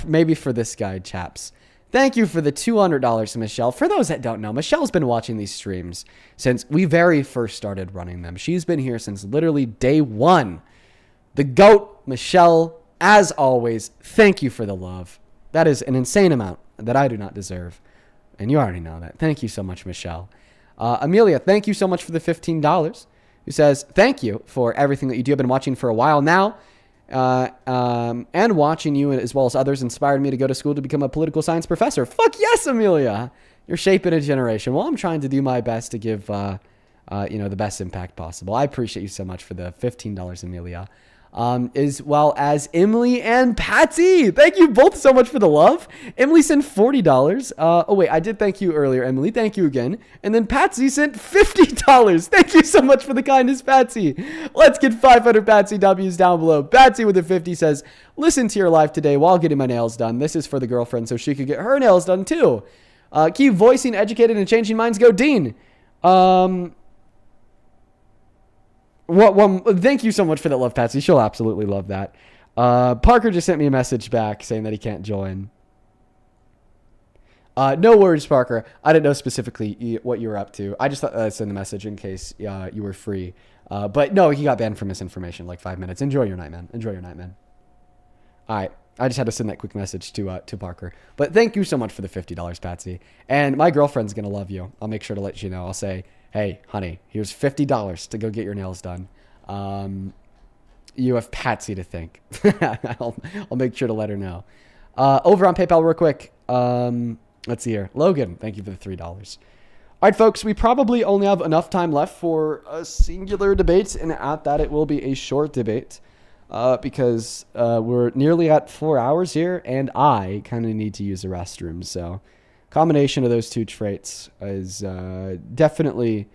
Maybe for this guy, chaps. Thank you for the $200, Michelle. For those that don't know, Michelle's been watching these streams since we very first started running them. She's been here since literally day one. The GOAT, Michelle, as always, thank you for the love. That is an insane amount that I do not deserve. And you already know that. Thank you so much, Michelle. Amelia, thank you so much for the $15. Who says, thank you for everything that you do. I've been watching for a while now. And watching you as well as others inspired me to go to school to become a political science professor. Fuck yes, Amelia. You're shaping a generation. Well, I'm trying to do my best to give, the best impact possible. I appreciate you so much for the $15, Amelia. As well as Emily and Patsy. Thank you both so much for the love. Emily sent $40. Oh, wait, I did thank you earlier, Emily. Thank you again. And then Patsy sent $50. Thank you so much for the kindness, Patsy. Let's get 500 Patsy W's down below. Patsy with a 50 says, listen to your live today while getting my nails done. This is for the girlfriend so she could get her nails done too. Keep voicing, educated, and changing minds. Go, Dean. Thank you so much for that love, Patsy. She'll absolutely love that. Parker just sent me a message back saying that he can't join. No worries, Parker. I didn't know specifically what you were up to. I just thought I'd send a message in case you were free. But no, he got banned for misinformation like 5 minutes. Enjoy your night, man. Enjoy your night, man. All right. I just had to send that quick message to Parker. But thank you so much for the $50, Patsy. And my girlfriend's going to love you. I'll make sure to let you know. I'll say, hey, honey, here's $50 to go get your nails done. You have Patsy to thank. I'll make sure to let her know. Over on PayPal real quick. Let's see here. Logan, thank you for the $3. All right, folks, we probably only have enough time left for a singular debate, and at that, it will be a short debate because we're nearly at 4 hours here, and I kind of need to use the restroom. So combination of those two traits is definitely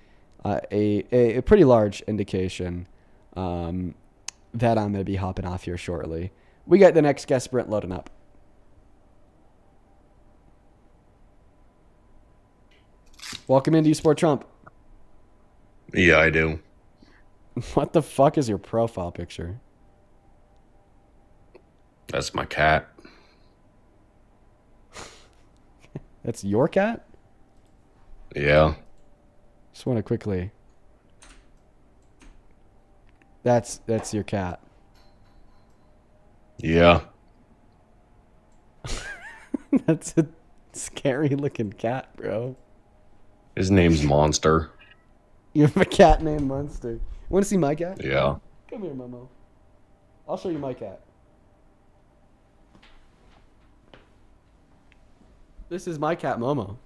a pretty large indication that I'm going to be hopping off here shortly. We got the next guest, Brent, loading up. Welcome into Sport Trump. Yeah, I do. What the fuck is your profile picture? That's my cat. That's your cat? Yeah. Just want to quickly. That's your cat. Yeah. That's a scary looking cat, bro. His name's Monster. You have a cat named Monster. You want to see my cat? Yeah. Come here, Momo. I'll show you my cat. This is my cat, Momo.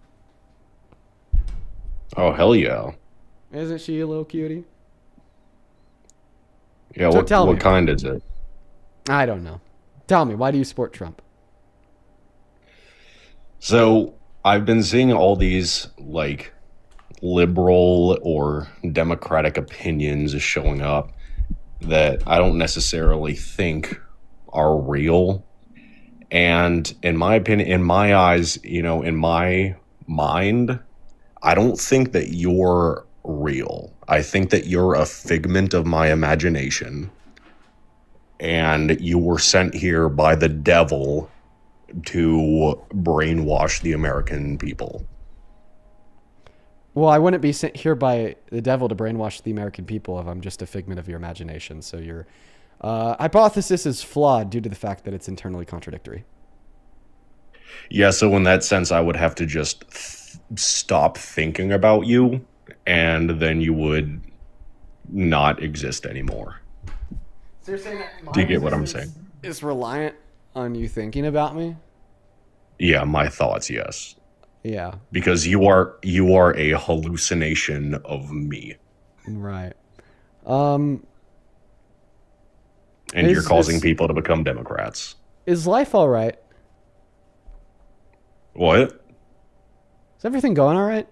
Oh, hell yeah. Isn't she a little cutie? Yeah, So what kind is it? I don't know. Tell me, why do you support Trump? So, I've been seeing all these, like, liberal or democratic opinions showing up that I don't necessarily think are real. And in my opinion, in my eyes, in my mind, I don't think that you're real. I think that you're a figment of my imagination. And you were sent here by the devil to brainwash the American people. Well, I wouldn't be sent here by the devil to brainwash the American people if I'm just a figment of your imagination. So your hypothesis is flawed due to the fact that it's internally contradictory. Yeah, so in that sense, I would have to just stop thinking about you, and then you would not exist anymore. So you're saying that Do you get what I'm saying? Is reliant on you thinking about me? Yeah, my thoughts, yes. Yeah. Because you are a hallucination of me. Right. and you're causing people to become Democrats. Is life all right? What? Is everything going all right?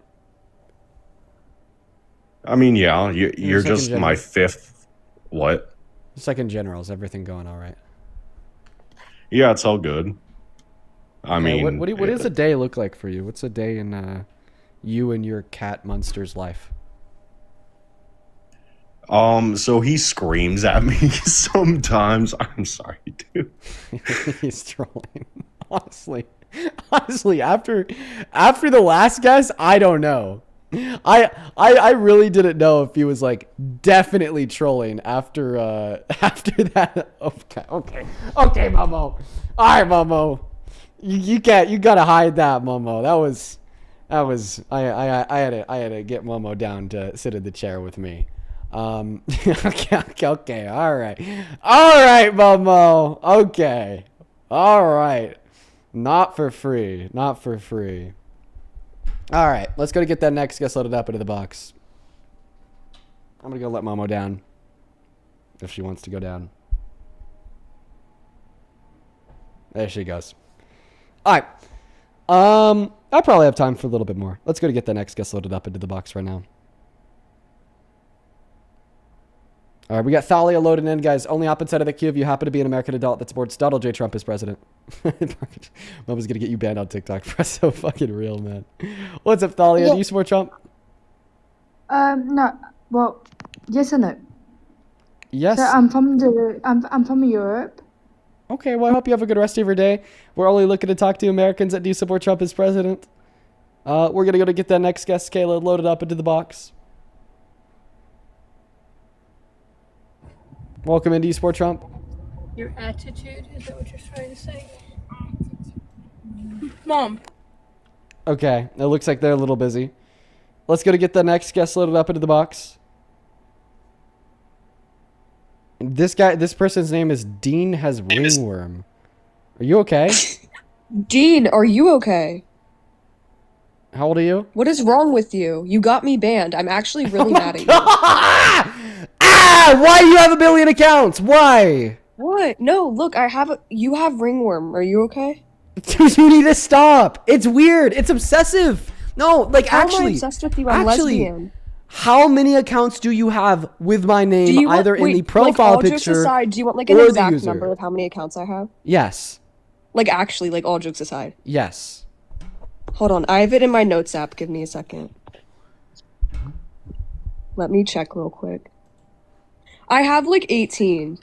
I mean, yeah, you're just my fifth. What? Just like in general, is everything going all right? Yeah, it's all good. I mean, what does a day look like for you? What's a day in you and your cat Munster's life? So he screams at me sometimes. I'm sorry, dude. He's trolling. Honestly, after the last guess, I don't know. I really didn't know if he was like definitely trolling after that. Okay, Momo. All right, Momo. You gotta hide that, Momo. That was I had to get Momo down to sit in the chair with me. Okay, all right, Momo. Okay, all right. Not for free. All right, let's go to get that next guest loaded up into the box. I'm gonna go let Momo down if she wants to go down. There she goes. All right. I probably have time for a little bit more. Let's go to get that next guest loaded up into the box right now. All right, we got Thalia loaded in, guys. Only opposite side of the queue if you happen to be an American adult that supports Donald J. Trump as president. Mama's gonna get you banned on TikTok. That's so fucking real, man. What's up, Thalia? Yeah. Do you support Trump? No. Well, yes and no. Yes. So I'm from Europe. Okay, well, I hope you have a good rest of your day. We're only looking to talk to Americans that do support Trump as president. We're going to go to get that next guest, Kayla, loaded up into the box. Welcome in. Do you support Trump? Your attitude, is that what you're trying to say? Mom. Okay, it looks like they're a little busy. Let's go to get the next guest loaded up into the box. This person's name is Dean has ringworm. Are you okay? Dean, are you okay? How old are you? What is wrong with you? You got me banned. I'm actually really mad at you. Why do you have 1 billion accounts? Why? What? No, look, you have ringworm. Are you okay? Dude, you need to stop. It's weird. It's obsessive. No, like How actually. am I obsessed with you? I'm lesbian. How many accounts do you have with my name either in the profile all jokes picture aside, do you want like an or the exact user? number of how many accounts I have? Yes. Like actually, like all jokes aside. Yes. Hold on, I have it in my notes app. Give me a second. Let me check real quick. I have like 18.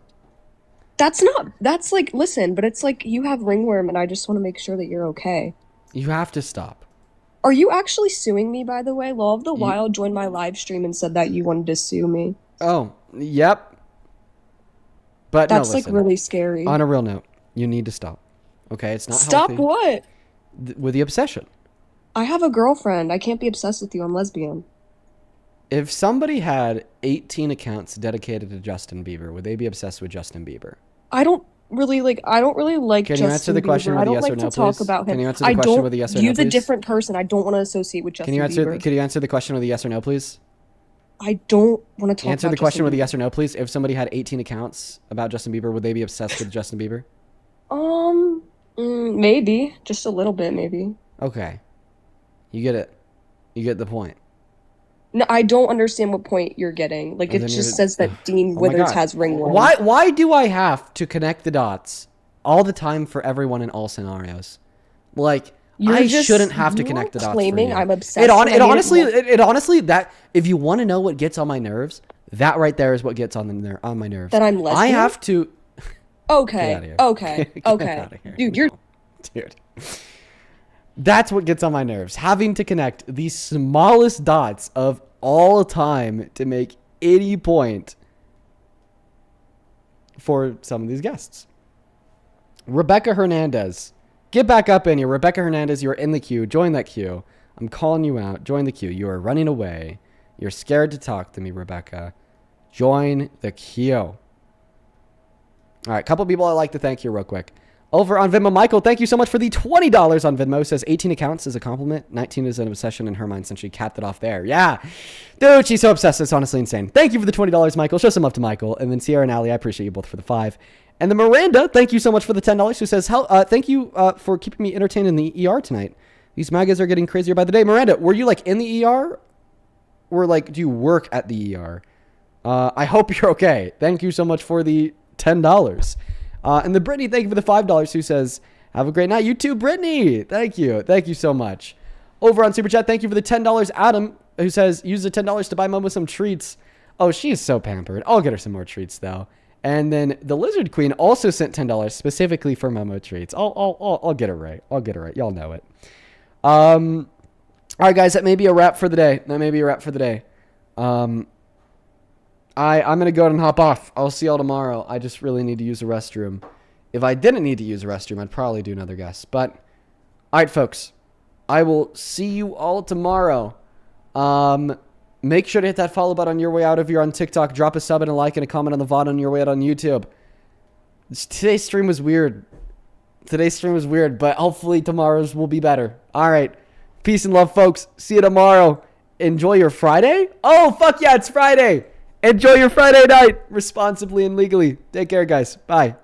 That's like, listen, but it's like you have ringworm and I just want to make sure that you're okay. You have to stop. Are you actually suing me, by the way? Law of the Wild joined my live stream and said that you wanted to sue me. Oh, yep. But That's no, listen, like really scary. on a real note, you need to stop. Okay, it's not Stop healthy. what? With the obsession. I have a girlfriend. I can't be obsessed with you. I'm lesbian. If somebody had 18 accounts dedicated to Justin Bieber, would they be obsessed with Justin Bieber? I don't really like Can you answer the question Bieber. with I don't yes like or no, to talk please? about him. Can you answer the question with a yes or no, You're a please? different person. I don't want to associate with Justin Bieber. Can you answer the question with a yes or no, please? I don't want to talk Answer about the question Justin with a Bieber. yes or no, please. If somebody had 18 accounts about Justin Bieber, would they be obsessed with Justin Bieber? Maybe. Just a little bit, maybe. Okay. You get it. You get the point. No, I don't understand what point you're getting. Like, Well, it then just you're- says that Dean Oh my Withers God. has ringworm. Why do I have to connect the dots all the time for everyone in all scenarios? Like, I shouldn't have to connect the dots for claiming you. I'm obsessed. It and I made honestly, that if you want to know what gets on my nerves, that right there is what gets on my nerves. That I'm I lesbian? have to. Okay. Get outta here. Okay. Get Okay. outta here. Dude, you're. Dude. That's what gets on my nerves. Having to connect the smallest dots of all time to make any point for some of these guests. Rebecca Hernandez. Get back up in here. Rebecca Hernandez, you're in the queue. Join that queue. I'm calling you out. Join the queue. You are running away. You're scared to talk to me, Rebecca. Join the queue. All right, a couple people I'd like to thank here real quick. Over on Venmo, Michael, thank you so much for the $20 on Venmo. Says 18 accounts is a compliment. 19 is an obsession in her mind since she capped it off there. Yeah. Dude, she's so obsessed. It's honestly insane. Thank you for the $20, Michael. Show some love to Michael. And then Sierra and Ali, I appreciate you both for the 5. And then Miranda, thank you so much for the $10. Who says, thank you for keeping me entertained in the ER tonight. These MAGAs are getting crazier by the day. Miranda, were you like in the ER? Or like, do you work at the ER? I hope you're okay. Thank you so much for the $10. And then Brittany, thank you for the $5, who says, have a great night. You too, Brittany. Thank you. Thank you so much. Over on Super Chat, thank you for the $10. Adam, who says, use the $10 to buy Momo some treats. Oh, she is so pampered. I'll get her some more treats, though. And then the Lizard Queen also sent $10 specifically for Momo treats. I'll get it right. I'll get it right. Y'all know it. All right, guys, that may be a wrap for the day. I'm going to go ahead and hop off. I'll see y'all tomorrow. I just really need to use the restroom. If I didn't need to use the restroom, I'd probably do another guest. But, all right, folks. I will see you all tomorrow. Make sure to hit that follow button on your way out if you're on TikTok. Drop a sub and a like and a comment on the VOD on your way out on YouTube. Today's stream was weird. But hopefully tomorrow's will be better. All right. Peace and love, folks. See you tomorrow. Enjoy your Friday. Oh, fuck yeah, it's Friday. Enjoy your Friday night responsibly and legally. Take care, guys. Bye.